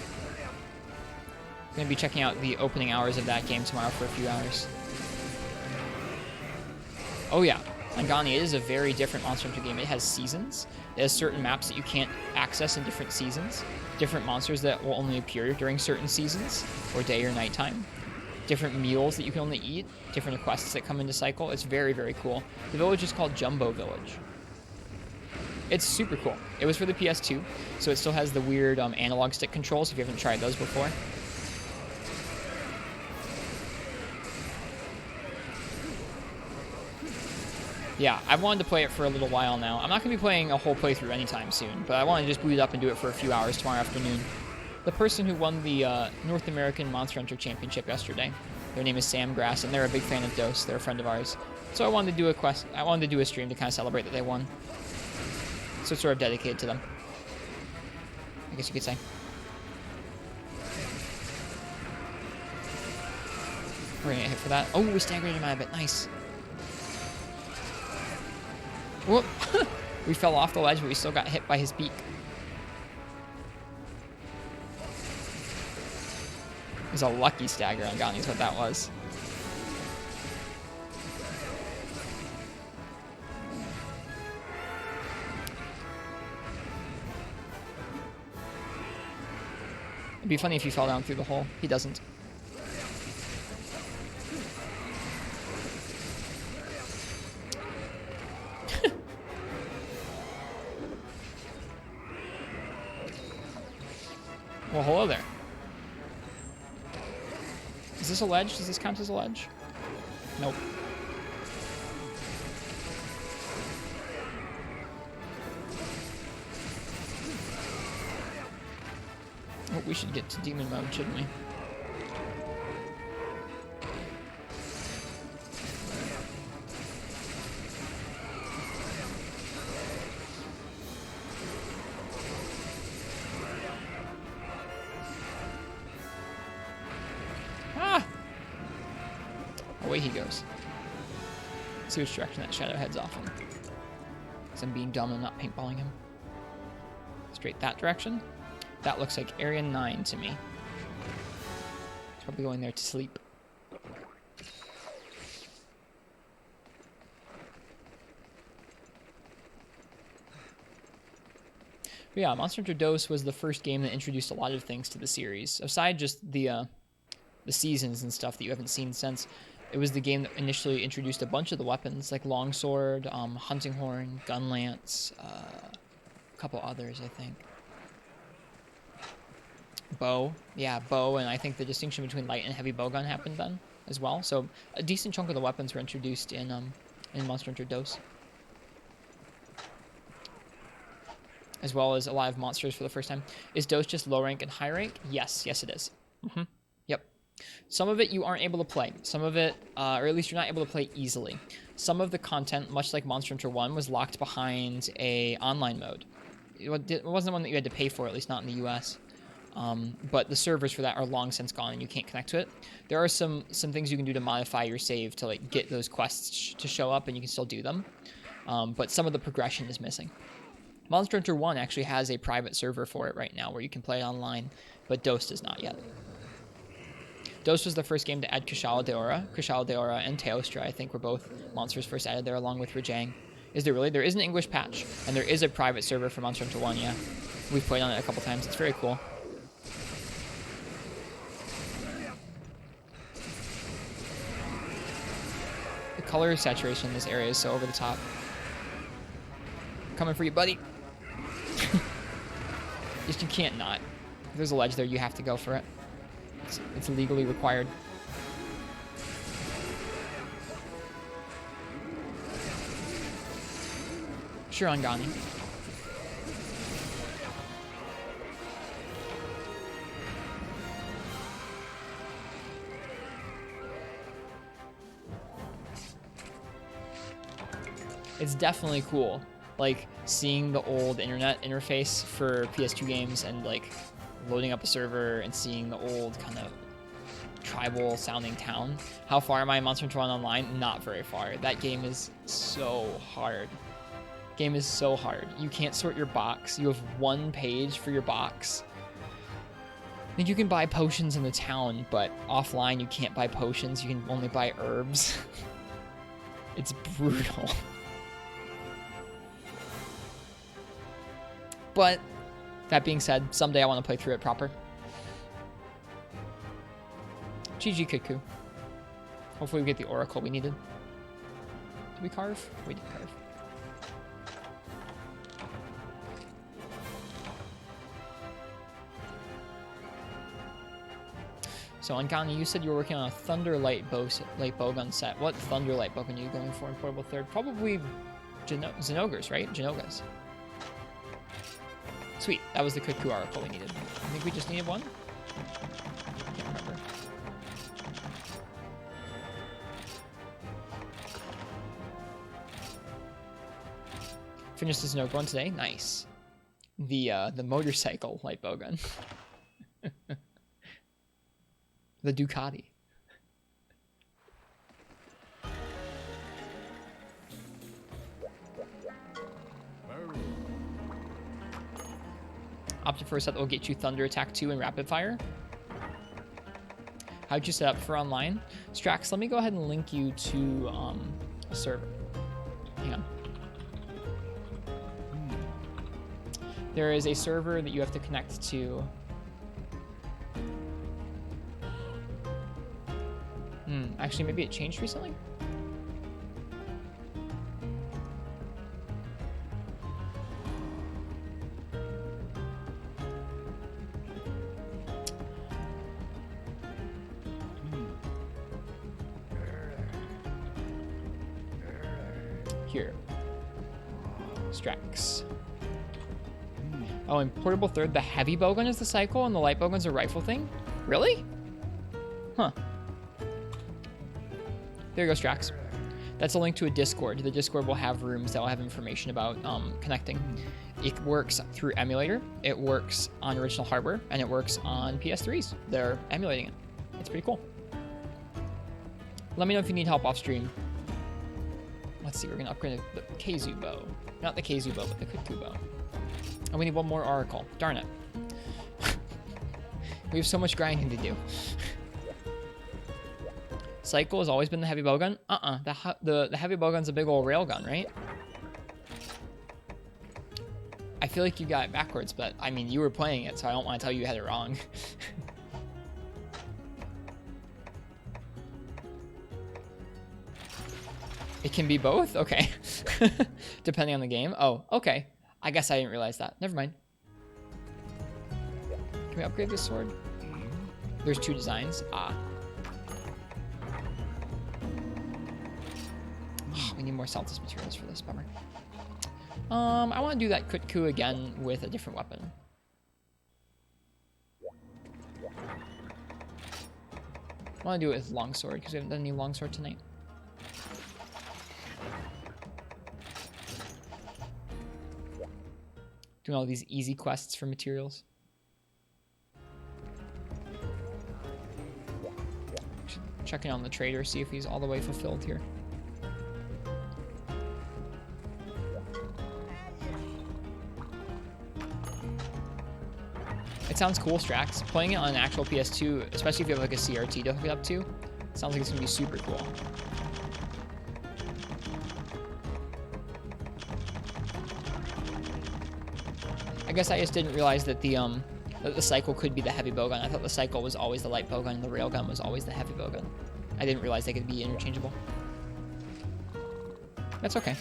S1: going to be checking out the opening hours of that game tomorrow for a few hours. Oh yeah, Angani, it is a very different Monster Hunter game. It has seasons. It has certain maps that you can't access in different seasons. Different monsters that will only appear during certain seasons, or day or nighttime. Different meals that you can only eat. Different quests that come into cycle. It's very, very cool. The village is called Jumbo Village. It's super cool. It was for the PS2, so it still has the weird analog stick controls if you haven't tried those before. Yeah, I've wanted to play it for a little while now. I'm not going to be playing a whole playthrough anytime soon, but I want to just boot it up and do it for a few hours tomorrow afternoon. The person who won the North American Monster Hunter Championship yesterday, their name is Sam Grass, and they're a big fan of Dose. They're a friend of ours. So I wanted to do a quest. I wanted to do a stream to kind of celebrate that they won. So it's sort of dedicated to them, I guess you could say. We're going to get hit for that. Oh, we staggered him out of it. Nice. Whoop! We fell off the ledge, but we still got hit by his beak. It was a lucky stagger on Gani is what that was. It'd be funny if he fell down through the hole. He doesn't. Well, hello there. Is this a ledge? Does this count as a ledge? Nope. Oh, we should get to demon mode, shouldn't we? Ah! Away he goes. Let's see which direction that shadow heads off in. Because I'm being dumb and not paintballing him. Straight that direction. That looks like Area 9 to me. He's probably going there to sleep. But yeah, Monster Hunter DOS was the first game that introduced a lot of things to the series. Aside just the seasons and stuff that you haven't seen since, it was the game that initially introduced a bunch of the weapons, like longsword, hunting horn, gun lance, a couple others, I think. Bow, yeah, bow, and I think the distinction between light and heavy bowgun happened then as well. So a decent chunk of the weapons were introduced in Monster Hunter DOS, as well as a lot of monsters for the first time. Is DOS just low rank and high rank? Yes, yes it is. Yep. Some of it you aren't able to play. Some of it, or at least you're not able to play easily. Some of the content, much like Monster Hunter 1, was locked behind a online mode. It wasn't one that you had to pay for, at least not in the US. But the servers for that are long since gone and you can't connect to it. There are some things you can do to modify your save to like get those quests to show up, and you can still do them. But some of the progression is missing. Monster Hunter 1 actually has a private server for it right now where you can play it online, but DOS does not yet. DOS was the first game to add Kushala Daora. Kushala Daora and Teostra, I think, were both monsters first added there, along with Rajang. Is there really? There is an English patch, and there is a private server for Monster Hunter 1, yeah. We've played on it a couple times. It's very cool. The color saturation in this area is so over the top. Coming for you, buddy. Just you can't not. If there's a ledge there, you have to go for it. It's legally required. Sure, Angani. It's definitely cool, like seeing the old internet interface for PS2 games and like loading up a server and seeing the old kind of tribal sounding town. How far am I in Monster Hunter 1 Online? Not very far. That game is so hard. Game is so hard. You can't sort your box. You have one page for your box. I think you can buy potions in the town, but offline you can't buy potions. You can only buy herbs. It's brutal. But that being said, someday I want to play through it proper. GG Kiku. Hopefully we get the oracle we needed. Did we carve? We did carve. So Angani, you said you were working on a Thunderlight bowgun set. What Thunderlight bowgun are you going for in Portable Third? Probably Zenogres, right? Genogas. Sweet, that was the Kiku oracle we needed. I think we just needed one? Can't remember. Finished the Zenogre one today? Nice. The motorcycle light bowgun. The Ducati. Opted for a set that will get you Thunder Attack 2 and Rapid Fire. How'd you set up for online? Strax, let me go ahead and link you to a server. Hang on. There is a server that you have to connect to. Actually, maybe it changed recently? here. Strax. Oh, and portable third, the heavy bowgun is the cycle and the light bowgun's a rifle thing? Really? Huh. There you go, Strax. That's a link to a Discord. The Discord will have rooms that will have information about connecting. It works through emulator, it works on original hardware, and it works on PS3s. They're emulating it. It's pretty cool. Let me know if you need help off stream. Let's see, we're gonna upgrade the Keizu bow. Not the Keizu bow, but the Kutu bow. And we need one more oracle. Darn it. We have so much grinding to do. Cycle has always been the heavy bowgun? The heavy bowgun's a big old railgun, right? I feel like you got it backwards, but I mean, you were playing it, so I don't want to tell you had it wrong. It can be both? Okay. Depending on the game. Oh, okay. I guess I didn't realize that. Never mind. Can we upgrade this sword? There's 2 designs. Ah. Oh, we need more Celtis materials for this, bummer. I want to do that Kutku again with a different weapon. I want to do it with longsword because we haven't done any longsword tonight. Doing all these easy quests for materials. Checking on the trader, see if he's all the way fulfilled here. It sounds cool, Strax. Playing it on an actual PS2, especially if you have like a CRT to hook it up to, sounds like it's gonna be super cool. I guess I just didn't realize that that the cycle could be the heavy bowgun. I thought the cycle was always the light bowgun and the railgun was always the heavy bowgun. I didn't realize they could be interchangeable. That's okay.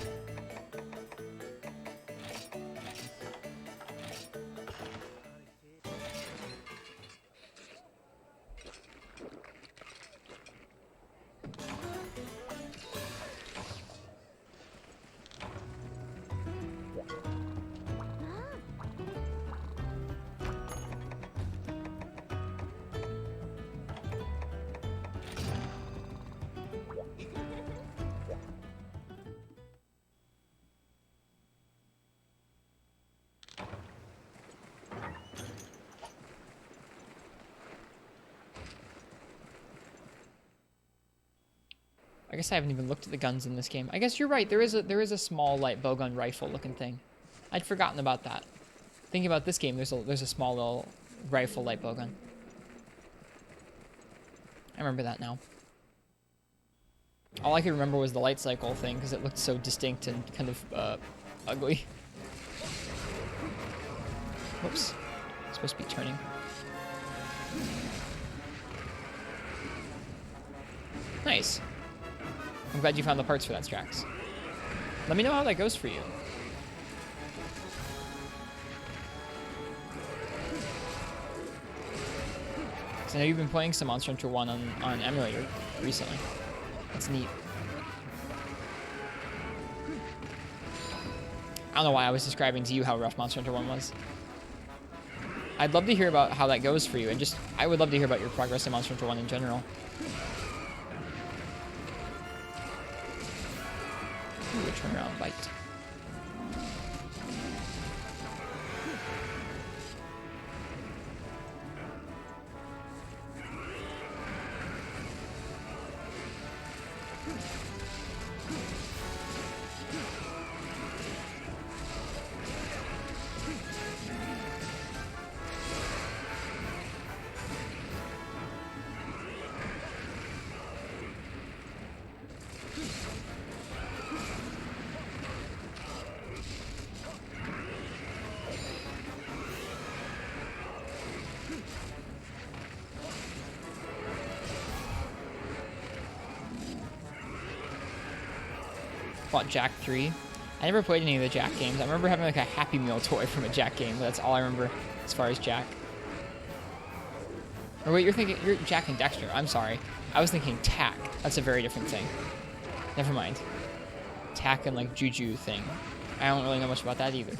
S1: I guess I haven't even looked at the guns in this game. I guess you're right. There is a small light bowgun rifle looking thing. I'd forgotten about that. Thinking about this game, there's a small little rifle light bowgun. I remember that now. All I could remember was the light cycle thing because it looked so distinct and kind of ugly. Whoops. It's supposed to be turning. Nice. I'm glad you found the parts for that, Strax. Let me know how that goes for you. Because I know you've been playing some Monster Hunter 1 on emulator recently. That's neat. I don't know why I was describing to you how rough Monster Hunter 1 was. I'd love to hear about how that goes for you, and I would love to hear about your progress in Monster Hunter 1 in general. Ooh, a turnaround bite. Bought Jack 3. I never played any of the Jack games. I remember having like a Happy Meal toy from a Jack game, but that's all I remember as far as Jack. Or wait, you're Jack and Dexter. I'm sorry. I was thinking Tack. That's a very different thing. Never mind. attack and like juju thing. I don't really know much about that either.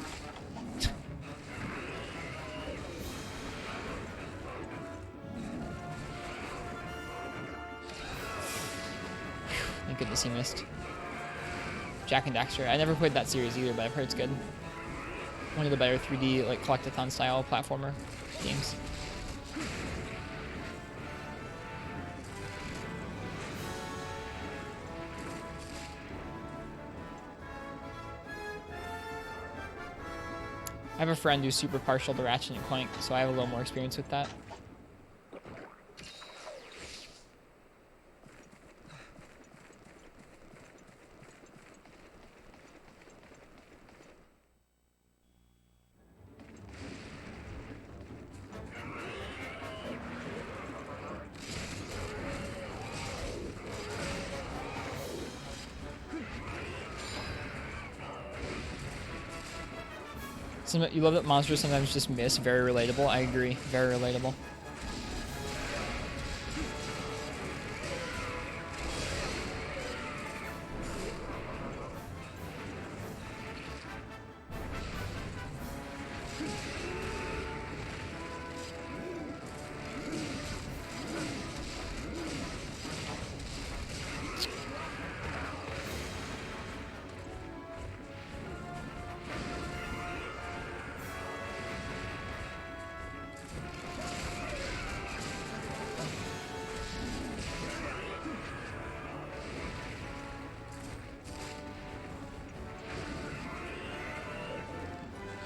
S1: Thank goodness he missed. Jack and Daxter. I never played that series either, but I've heard it's good. One of the better 3D like collectathon style platformer games. I have a friend who's super partial to Ratchet and Clank, so I have a little more experience with that. You love that monsters sometimes just miss. Very relatable. I agree. Very relatable.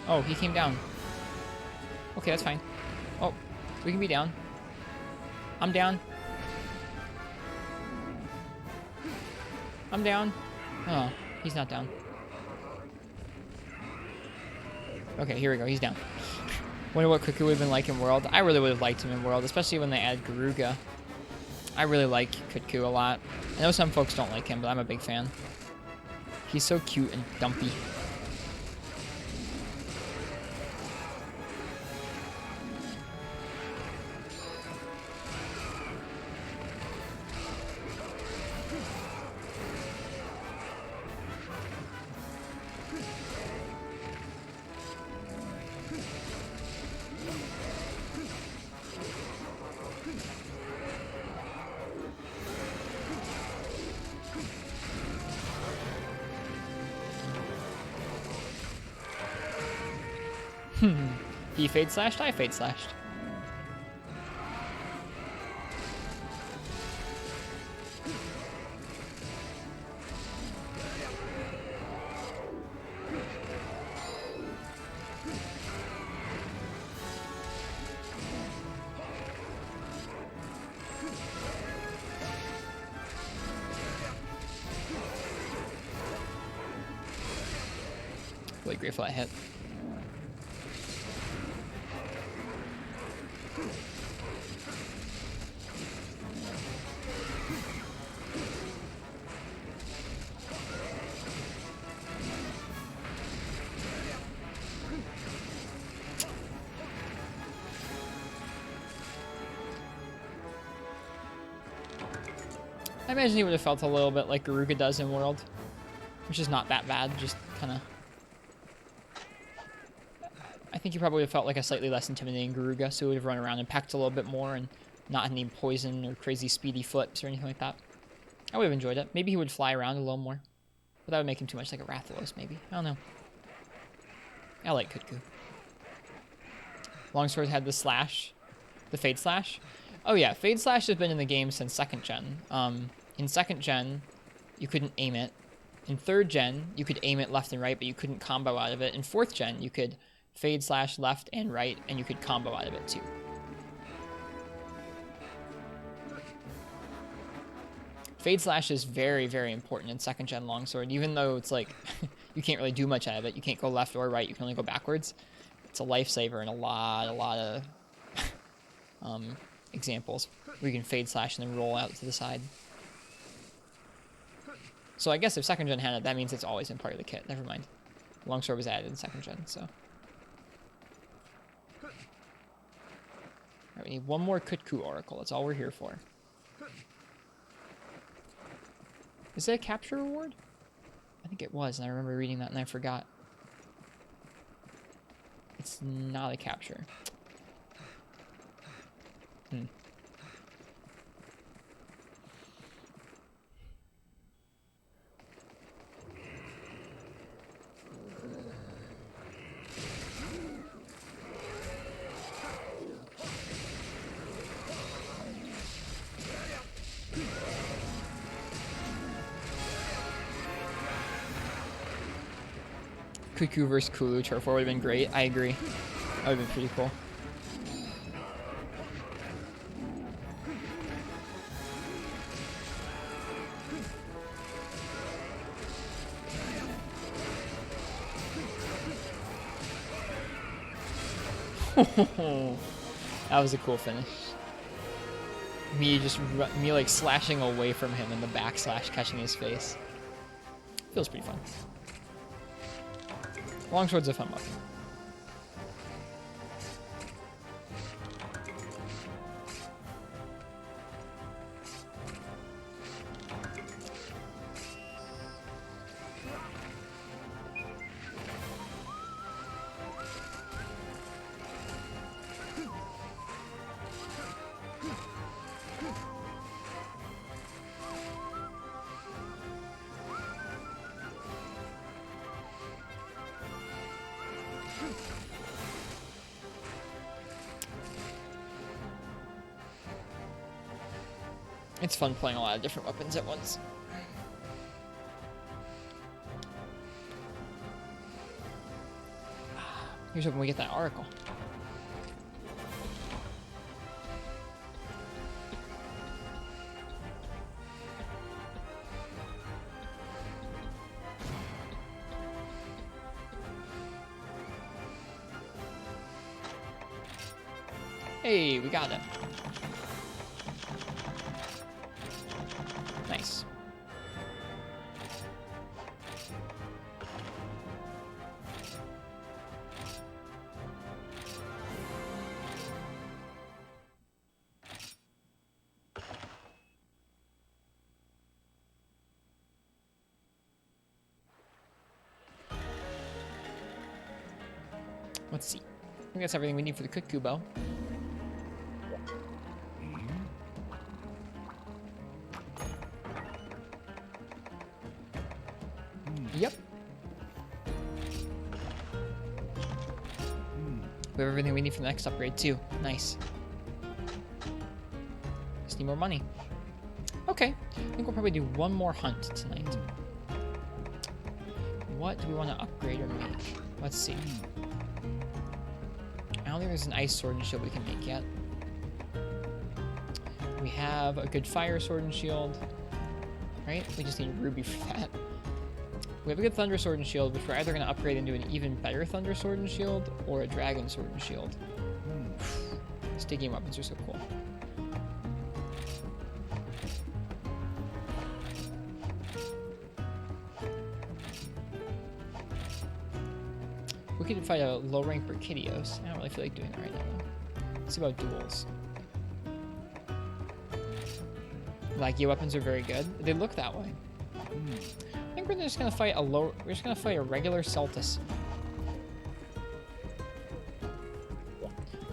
S1: Oh, he came down. Okay, that's fine. Oh, we can be down. I'm down. I'm down. Oh, he's not down. Okay, here we go. He's down. Wonder what Cuckoo would have been like in World. I really would have liked him in World, especially when they add Garuga. I really like Cuckoo a lot. I know some folks don't like him, but I'm a big fan. He's so cute and dumpy. He fade slashed, I fade slashed. Really grateful I hit. I imagine he would have felt a little bit like Garuga does in World, which is not that bad, just kind of... I think he probably would have felt like a slightly less intimidating Garuga, so he would have run around and packed a little bit more and not had any poison or crazy speedy flips or anything like that. I would have enjoyed it. Maybe he would fly around a little more, but that would make him too much like a Rathalos, maybe. I don't know. I like Cuckoo. Longsword had the slash, the Fade Slash. Oh yeah, Fade Slash has been in the game since 2nd gen. In 2nd gen, you couldn't aim it. In 3rd gen, you could aim it left and right, but you couldn't combo out of it. In 4th gen, you could Fade Slash left and right, and you could combo out of it too. Fade Slash is very, very important in 2nd gen Longsword, even though it's like, you can't really do much out of it. You can't go left or right, you can only go backwards. It's a lifesaver in a lot of examples where you can Fade Slash and then roll out to the side. So I guess if 2nd gen had it, that means it's always been part of the kit. Never mind. Longsword was added in 2nd gen, so. Alright, we need one more Cuckoo Oracle. That's all we're here for. Is it a capture reward? think it was, and I remember reading that and I forgot. It's not a capture. Hmm. Cuckoo versus Kulu turf war would have been great. I agree. That would have been pretty cool. That was a cool finish. Me like slashing away from him and the backslash catching his face. Feels pretty fun. Longsword's a fun weapon. It's fun playing a lot of different weapons at once. Here's hoping we get that oracle. Hey, we got it. Nice. Let's see. I think that's everything we need for the cuckoo bow. Yep. We have everything we need for the next upgrade too. Nice. Just need more money. Okay. I think we'll probably do one more hunt tonight. What do we want to upgrade or make? Let's see. I don't think there's an ice sword and shield we can make yet. We have a good fire sword and shield. Right? We just need a ruby for that. We have a good thunder sword and shield, which we're either going to upgrade into an even better thunder sword and shield or a dragon sword and shield. Sticky weapons are so cool. We could fight a low rank Brachydios. I don't really feel like doing that right now. Let's see about duels. Laggy weapons are very good. They look that way. I think we're just gonna fight a regular Celtis.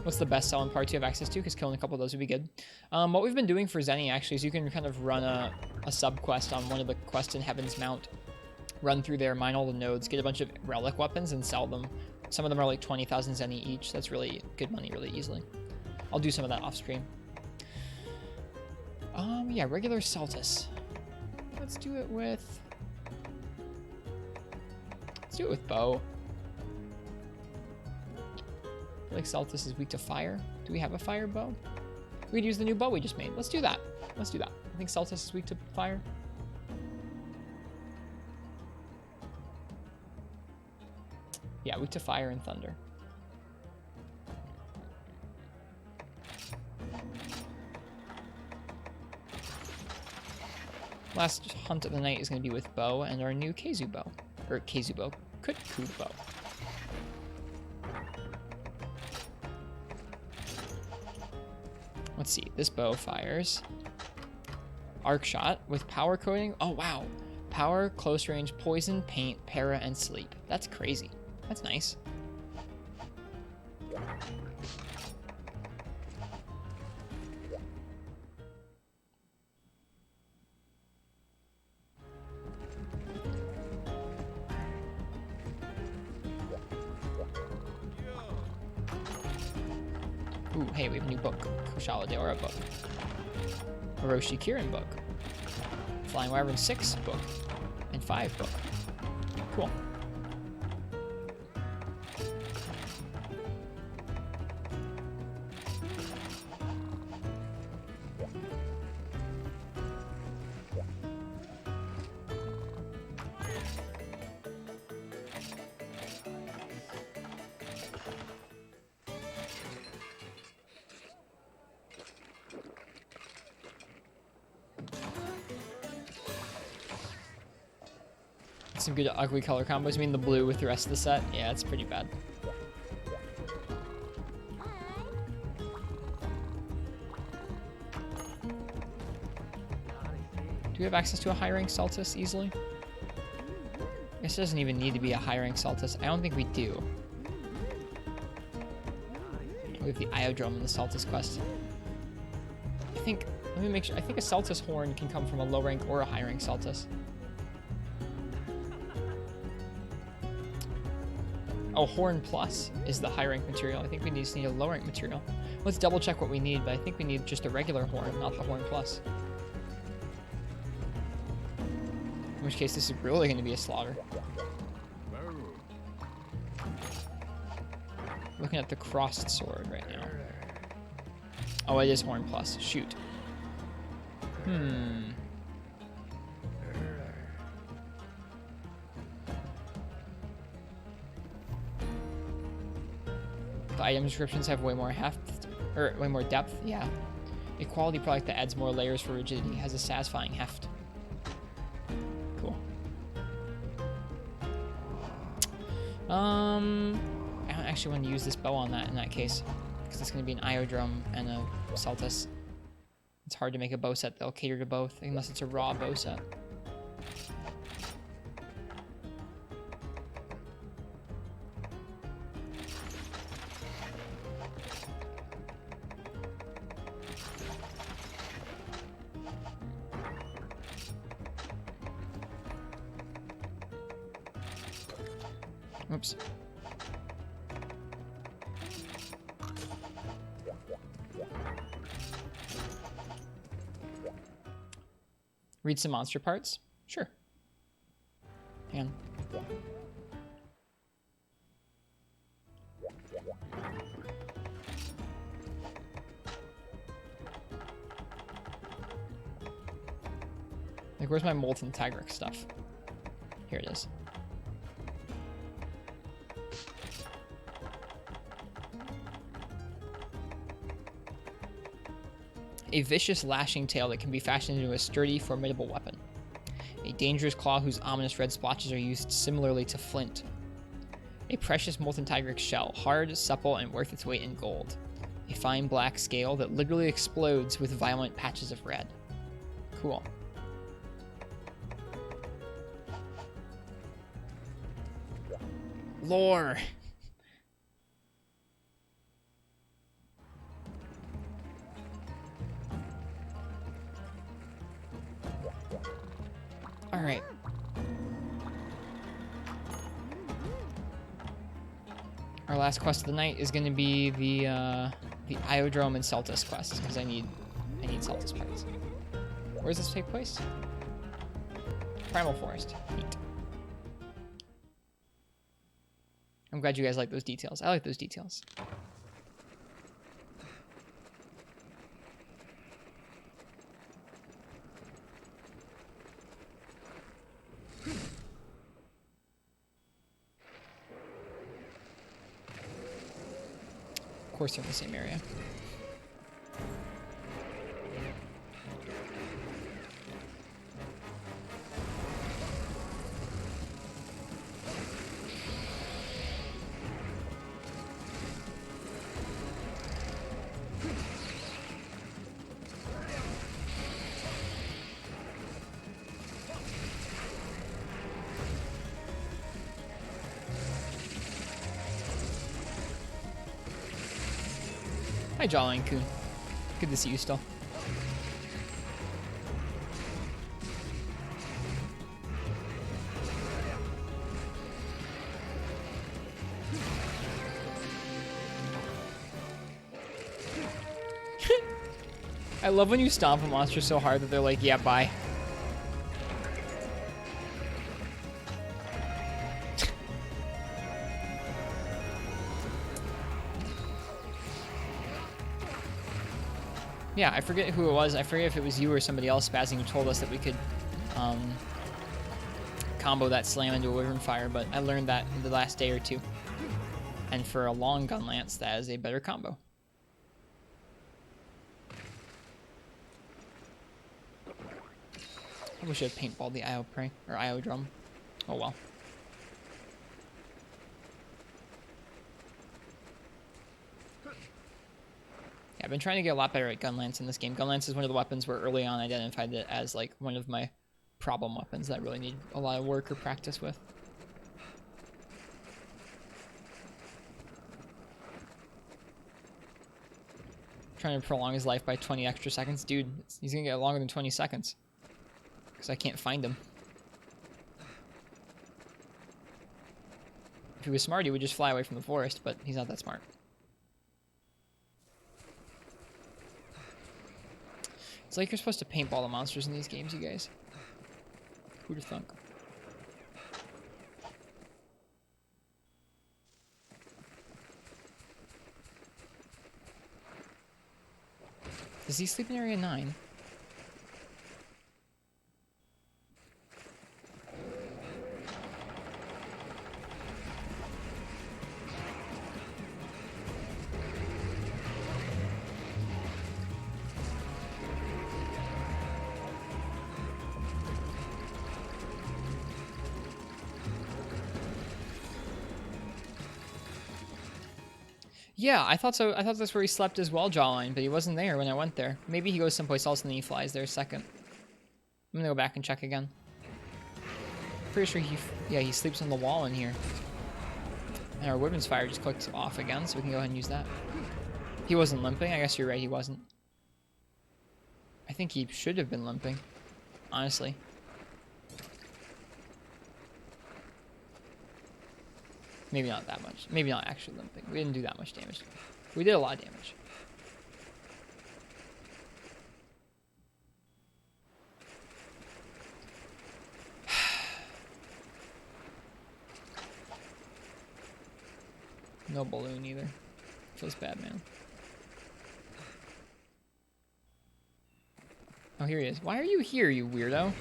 S1: What's the best selling parts you have access to? Because killing a couple of those would be good. What we've been doing for Zenny actually is you can kind of run a sub quest on one of the quests in Heaven's Mount. Run through there, mine all the nodes, get a bunch of relic weapons, and sell them. Some of them are like 20,000 Zenny each. That's really good money really easily. I'll do some of that off stream. Yeah, regular Celtis. Let's do it with bow. I feel like Celtis is weak to fire. Do we have a fire bow? We'd use the new bow we just made. Let's do that. Let's do that. I think Celtis is weak to fire. Yeah, weak to fire and thunder. Last hunt of the night is going to be with bow and our new Keizu bow. Or Keizu bow. Kutkuu bow. Let's see. This bow fires arc shot with power coating. Oh, wow. Power, close range, poison, paint, para, and sleep. That's crazy. That's nice. Ooh, hey, we have a new book. Kushala Deora book. Orochi Kirin book. Flying Wyvern 6 book. And 5 book. Cool. Some good ugly color combos. You mean the blue with the rest of the set? Yeah, it's pretty bad. Do we have access to a high rank Saltus easily? I guess it doesn't even need to be a high rank Saltus. I don't think we do. We have the Iodrome in the Saltus quest. I think, let me make sure. I think a Saltus horn can come from a low rank or a high rank Saltus. Oh, Horn Plus is the high rank material. I think we just need a low rank material. Let's double check what we need, but I think we need just a regular horn, not the Horn Plus. In which case, this is really going to be a slaughter. Looking at the crossed sword right now. Oh, it is Horn Plus. Shoot. The item descriptions have way more heft, or way more depth. Yeah. A quality product that adds more layers for rigidity has a satisfying heft. Cool. I don't actually want to use this bow on that in that case, because it's going to be an Iodrome and a Saltus. It's hard to make a bow set that'll cater to both, unless it's a raw bow set. Oops. Read some monster parts? Sure. And like, where's my Molten Tigric stuff? Here it is. A vicious lashing tail that can be fashioned into a sturdy, formidable weapon. A dangerous claw whose ominous red splotches are used similarly to flint. A precious Molten Tigric shell, hard, supple, and worth its weight in gold. A fine black scale that literally explodes with violent patches of red. Cool. Lore! Alright. Our last quest of the night is going to be the Iodrome and Saltus quest, because I need Saltus parts. Where does this take place? Primal Forest. Neat. I'm glad you guys like those details. I like those details. Of course they're in the same area. Hi, Jolly Coon. Good to see you still. I love when you stomp a monster so hard that they're like, yeah, bye. Yeah, I forget who it was. I forget if it was you or somebody else spazzing who told us that we could combo that slam into a Wyvern Fire, but I learned that in the last day or two. And for a long gun lance, that is a better combo. I wish I had paintballed the IO prey or IO drum. Oh well. Yeah, I've been trying to get a lot better at gun lance in this game. Gun lance is one of the weapons where early on I identified it as like one of my problem weapons that I really need a lot of work or practice with. Trying to prolong his life by 20 extra seconds. Dude, he's gonna get longer than 20 seconds. Because I can't find him. If he was smart, he would just fly away from the forest, but he's not that smart. It's like you're supposed to paintball the monsters in these games, you guys. Who'd have thunk? Does he sleep in area 9? Yeah, I thought so. I thought that's where he slept as well, Jawline, but he wasn't there when I went there. Maybe he goes someplace else and then he flies there a second. I'm gonna go back and check again. Pretty sure he sleeps on the wall in here. And our Wyvern's Fire just clicked off again, so we can go ahead and use that. He wasn't limping. I guess you're right, he wasn't. I think he should have been limping, honestly. Maybe not that much. Maybe not actually limping. We didn't do that much damage. We did a lot of damage. No balloon either. Feels bad, man. Oh, here he is. Why are you here, you weirdo?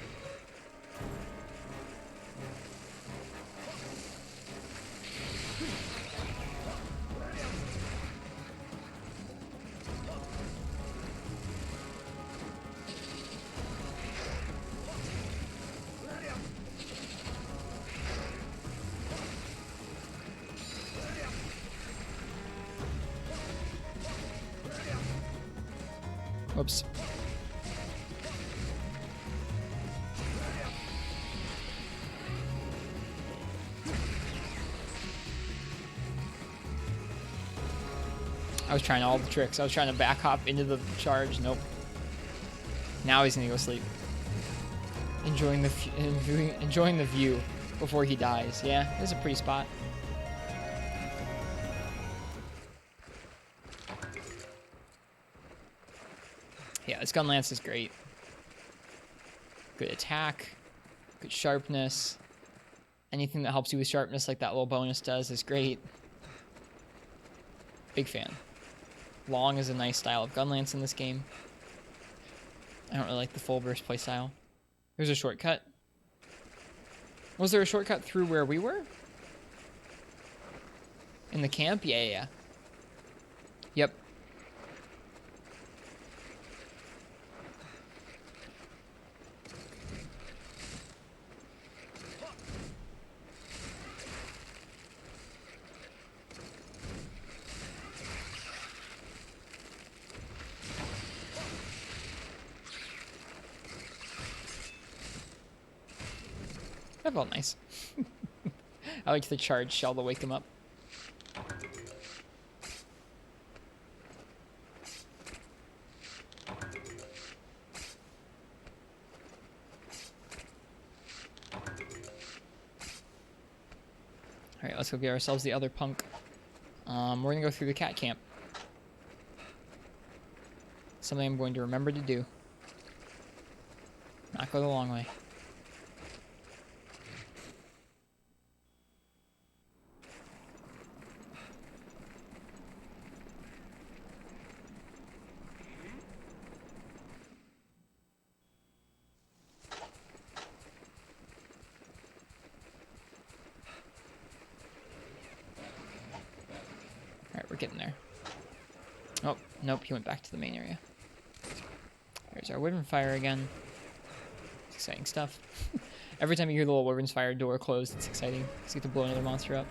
S1: Whoops. I was trying all the tricks. I was trying to back hop into the charge. Nope. Now he's gonna go sleep. Enjoying the view before he dies. Yeah, this is a pretty spot. Yeah, this gun lance is great. Good attack, good sharpness. Anything that helps you with sharpness like that little bonus does is great. Big fan. Long is a nice style of gun lance in this game. I don't really like the full burst playstyle. There's a shortcut. Was there a shortcut through where we were? In the camp? Yeah. Yep. That felt nice. I liked the charge shell to wake him up. Alright, let's go get ourselves the other punk. We're gonna go through the cat camp. Something I'm going to remember to do. Not go the long way. Alright, we're getting there. Oh, nope, he went back to the main area. There's our Wyvern Fire again. It's exciting stuff. Every time you hear the little Wyvern's Fire door close, it's exciting. So you get to blow another monster up.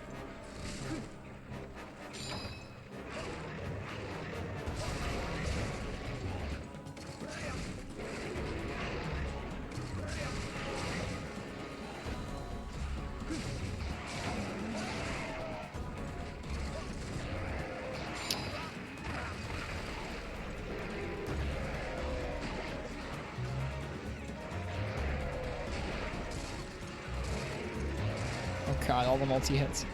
S1: Oh god, all the multi-hits.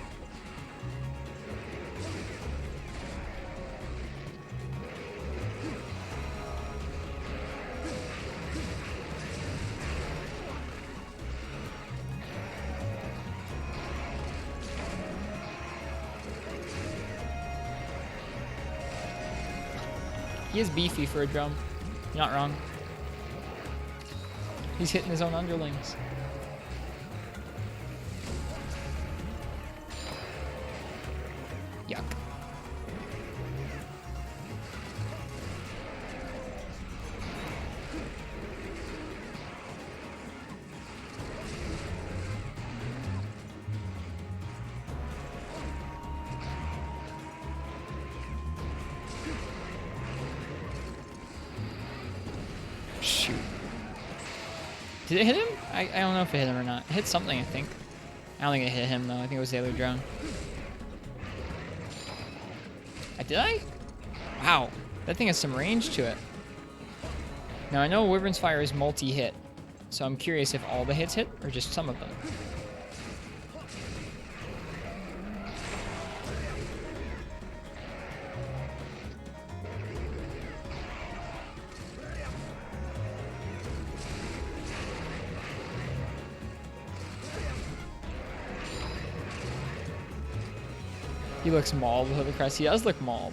S1: He is beefy for a drum. You're not wrong. He's hitting his own underlings. Yuck. Shoot. Did it hit him? I don't know if it hit him or not. It hit something, I think. I don't think it hit him, though. I think it was the other drone. Did I? Wow. That thing has some range to it. Now, I know Wyvern's Fire is multi-hit, so I'm curious if all the hits hit, or just some of them. He looks mauled with the crest. He does look mauled.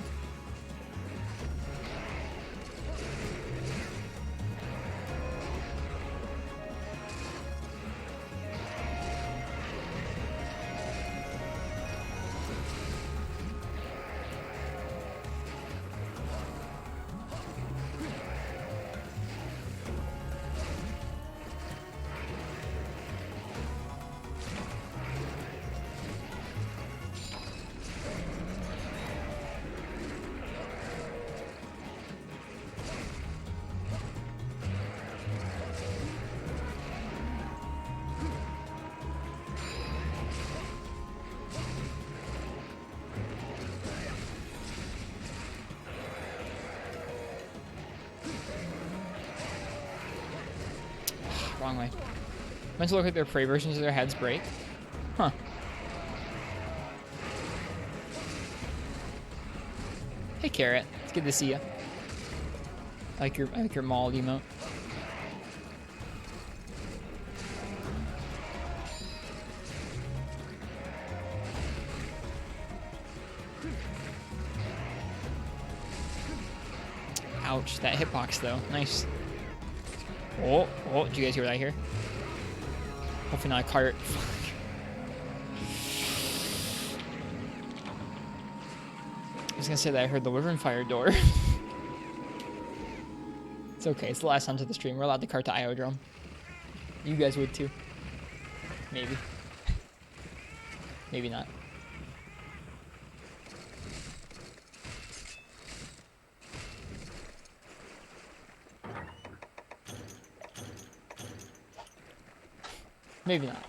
S1: Wrong way. Meant to look like their prey versions of their heads break. Huh. Hey, Carrot. It's good to see you. I like your mauled emote. Ouch, that hitbox though. Nice. Oh, did you guys hear what I hear? Hopefully not a cart. I was gonna say that I heard the Wyvern Fire door. It's okay, it's the last time to the stream. We're allowed to cart to Iodrome. You guys would too. Maybe. Maybe not. Maybe not.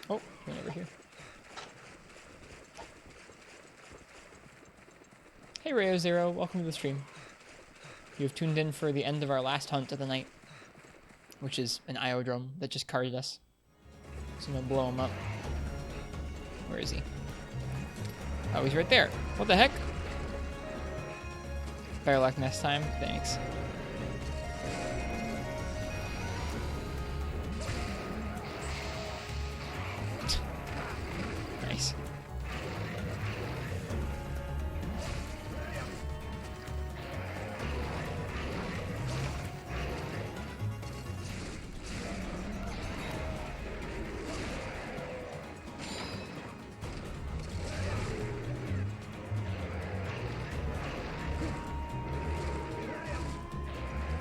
S1: Oh, went over here. Hey Rayo Zero, welcome to the stream. You have tuned in for the end of our last hunt of the night, which is an Iodrome that just carded us. So I'm gonna blow him up. Where is he? Oh, he's right there. What the heck? Better luck next time. Thanks. Nice.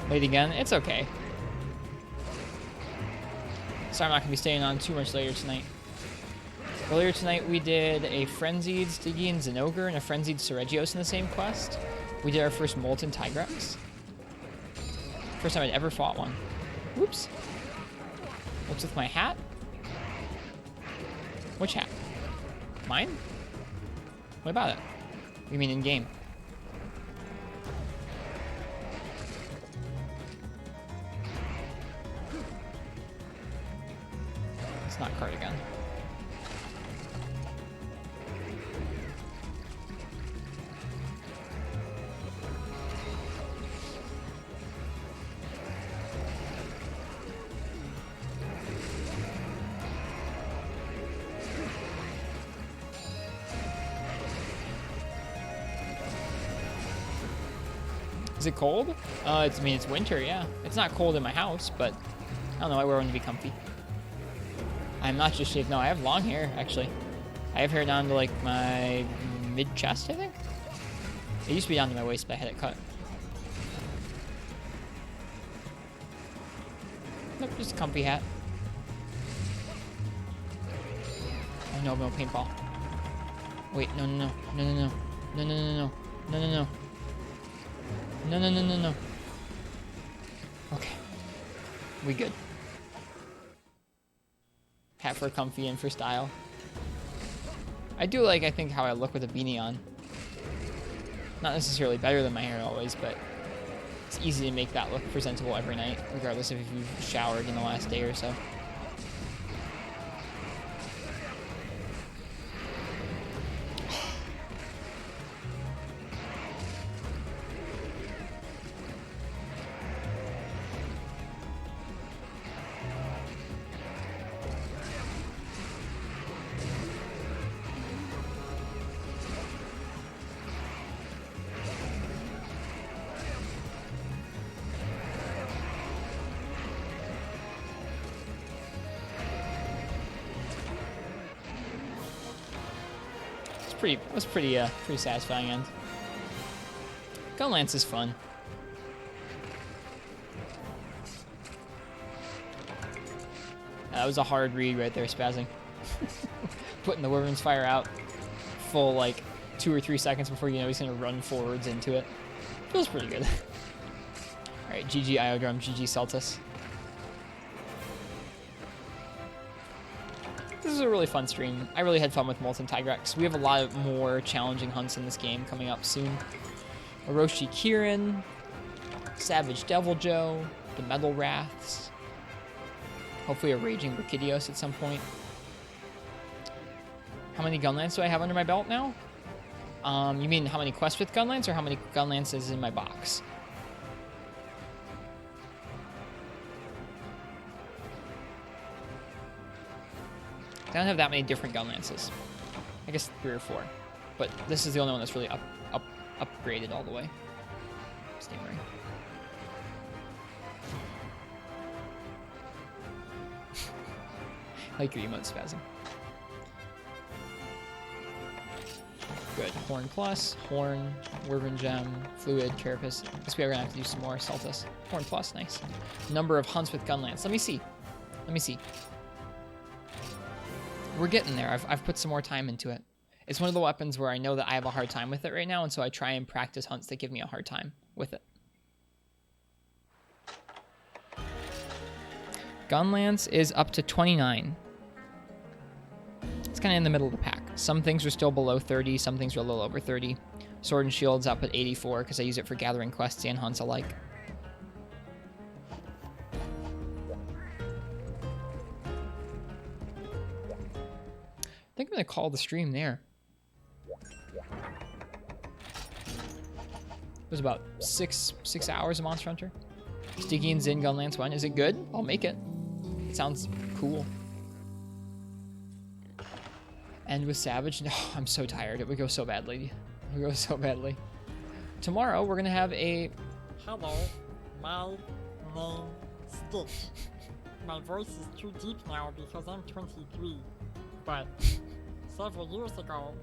S1: Late again? It's okay. Sorry, I'm not going to be staying on too much later tonight. Earlier tonight, we did a Frenzied Stygian Zinogre and a Frenzied Seregios in the same quest. We did our first Molten Tigrex. First time I'd ever fought one. Whoops. What's with my hat? Which hat? Mine? What about it? You mean in-game? Not cardigan. Is it cold? I mean, it's winter, yeah. It's not cold in my house, but I don't know, I wear one to be comfy. I'm not just shaved. No, I have long hair, actually. I have hair down to, like, my mid-chest, I think? It used to be down to my waist, but I had it cut. Nope, just a comfy hat. Oh, no, no, paintball. Wait, no, no, no, no, no, no, no, no, no, no, no, no. No, no, no, no, no. Okay. We good. Hat for comfy and for style. I do like, I think, how I look with a beanie on. Not necessarily better than my hair always, but it's easy to make that look presentable every night, regardless of if you've showered in the last day or so. Was pretty satisfying end. Gun Lance is fun. That was a hard read right there, spazzing. Putting the Wyvern's Fire out full, like, 2 or 3 seconds before you know he's gonna run forwards into it. Feels pretty good. Alright, GG Iodrome, GG Celtus. This is a really fun stream. I really had fun with Molten Tigrex. We have a lot of more challenging hunts in this game coming up soon. Orochi Kirin, Savage Devil Joe, the Metal Wraths, hopefully a Raging Brachydios at some point. How many Gunlance do I have under my belt now? You mean how many quests with Gunlance or how many Gunlances in my box? I don't have that many different gun lances. I guess 3 or 4. But this is the only one that's really upgraded all the way. Stingray. I like your emote spasm. Good. Horn Plus, Horn, Wyvern Gem, Fluid, Carapace. I guess we are going to have to do some more Celtus. Horn Plus, nice. Number of hunts with Gunlance. Let me see. Let me see. We're getting there. I've put some more time into it. It's one of the weapons where I know that I have a hard time with it right now, and so I try and practice hunts that give me a hard time with it. Gunlance is up to 29. It's kind of in the middle of the pack. Some things are still below 30, some things are a little over 30. Sword and Shield's up at 84 because I use it for gathering quests and hunts alike. I think I'm going to call the stream there. It was about six hours of Monster Hunter. Sticky and Zin Gunlance 1. Is it good? I'll make it. It sounds cool. End with Savage. No, I'm so tired. It would go so badly. It would go so badly. Tomorrow, we're going to have a...
S2: Hello, my name Stitch. My voice is too deep now because I'm 23, but several years ago,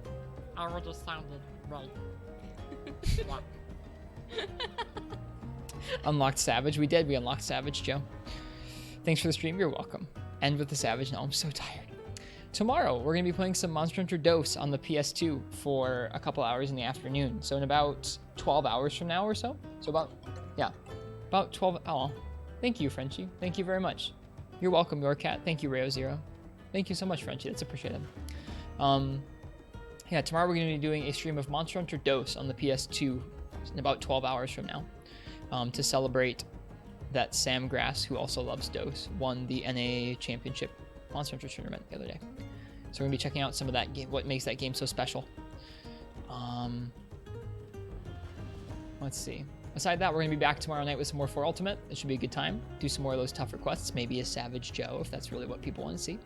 S2: I would have sounded right. Yeah.
S1: Unlocked Savage. We did. We unlocked Savage, Joe. Thanks for the stream. You're welcome. End with the Savage. No, I'm so tired. Tomorrow, we're going to be playing some Monster Hunter Dose on the PS2 for a couple hours in the afternoon. So in about 12 hours from now or so. So about 12. Oh, thank you, Frenchie. Thank you very much. You're welcome, your cat. Thank you, Rayo Zero. Thank you so much, Frenchie. That's appreciated. Yeah, tomorrow we're going to be doing a stream of Monster Hunter Dose on the PS2 in about 12 hours from now to celebrate that Sam Grass, who also loves Dose, won the NA Championship Monster Hunter tournament the other day. So we're going to be checking out some of that game, what makes that game so special. Let's see. Aside that, we're going to be back tomorrow night with some more 4 Ultimate. It should be a good time. Do some more of those tougher quests. Maybe a Savage Joe, if that's really what people want to see.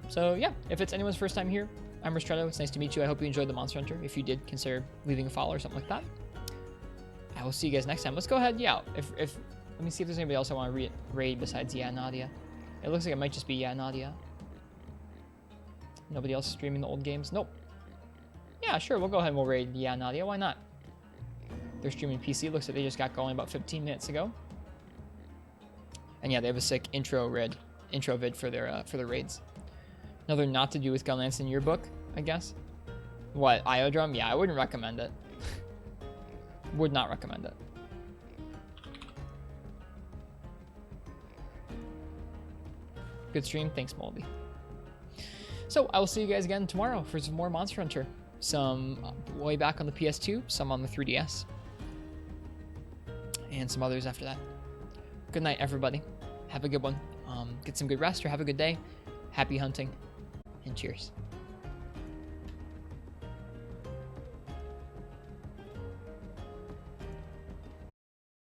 S1: So yeah, if it's anyone's first time here, I'm Ristretto. It's nice to meet you. I hope you enjoyed the Monster Hunter. If you did, consider leaving a follow or something like that. I will see you guys next time. Let's go ahead. Yeah, if let me see if there's anybody else I want to raid besides Yeah Nadia. It looks like it might just be Yeah Nadia. Nobody else streaming the old games? Nope. Yeah, sure. We'll go ahead and we'll raid Yeah Nadia. Why not? They're streaming PC. Looks like they just got going about 15 minutes ago. And yeah, they have a sick intro vid for their raids. Another not to do with Gunlance in your book, I guess. What, Iodrum? Yeah, I wouldn't recommend it. Would not recommend it. Good stream. Thanks, Moldy. So I will see you guys again tomorrow for some more Monster Hunter. Some way back on the PS2, some on the 3DS. And some others after that. Good night, everybody. Have a good one. Get some good rest or have a good day. Happy hunting. And cheers.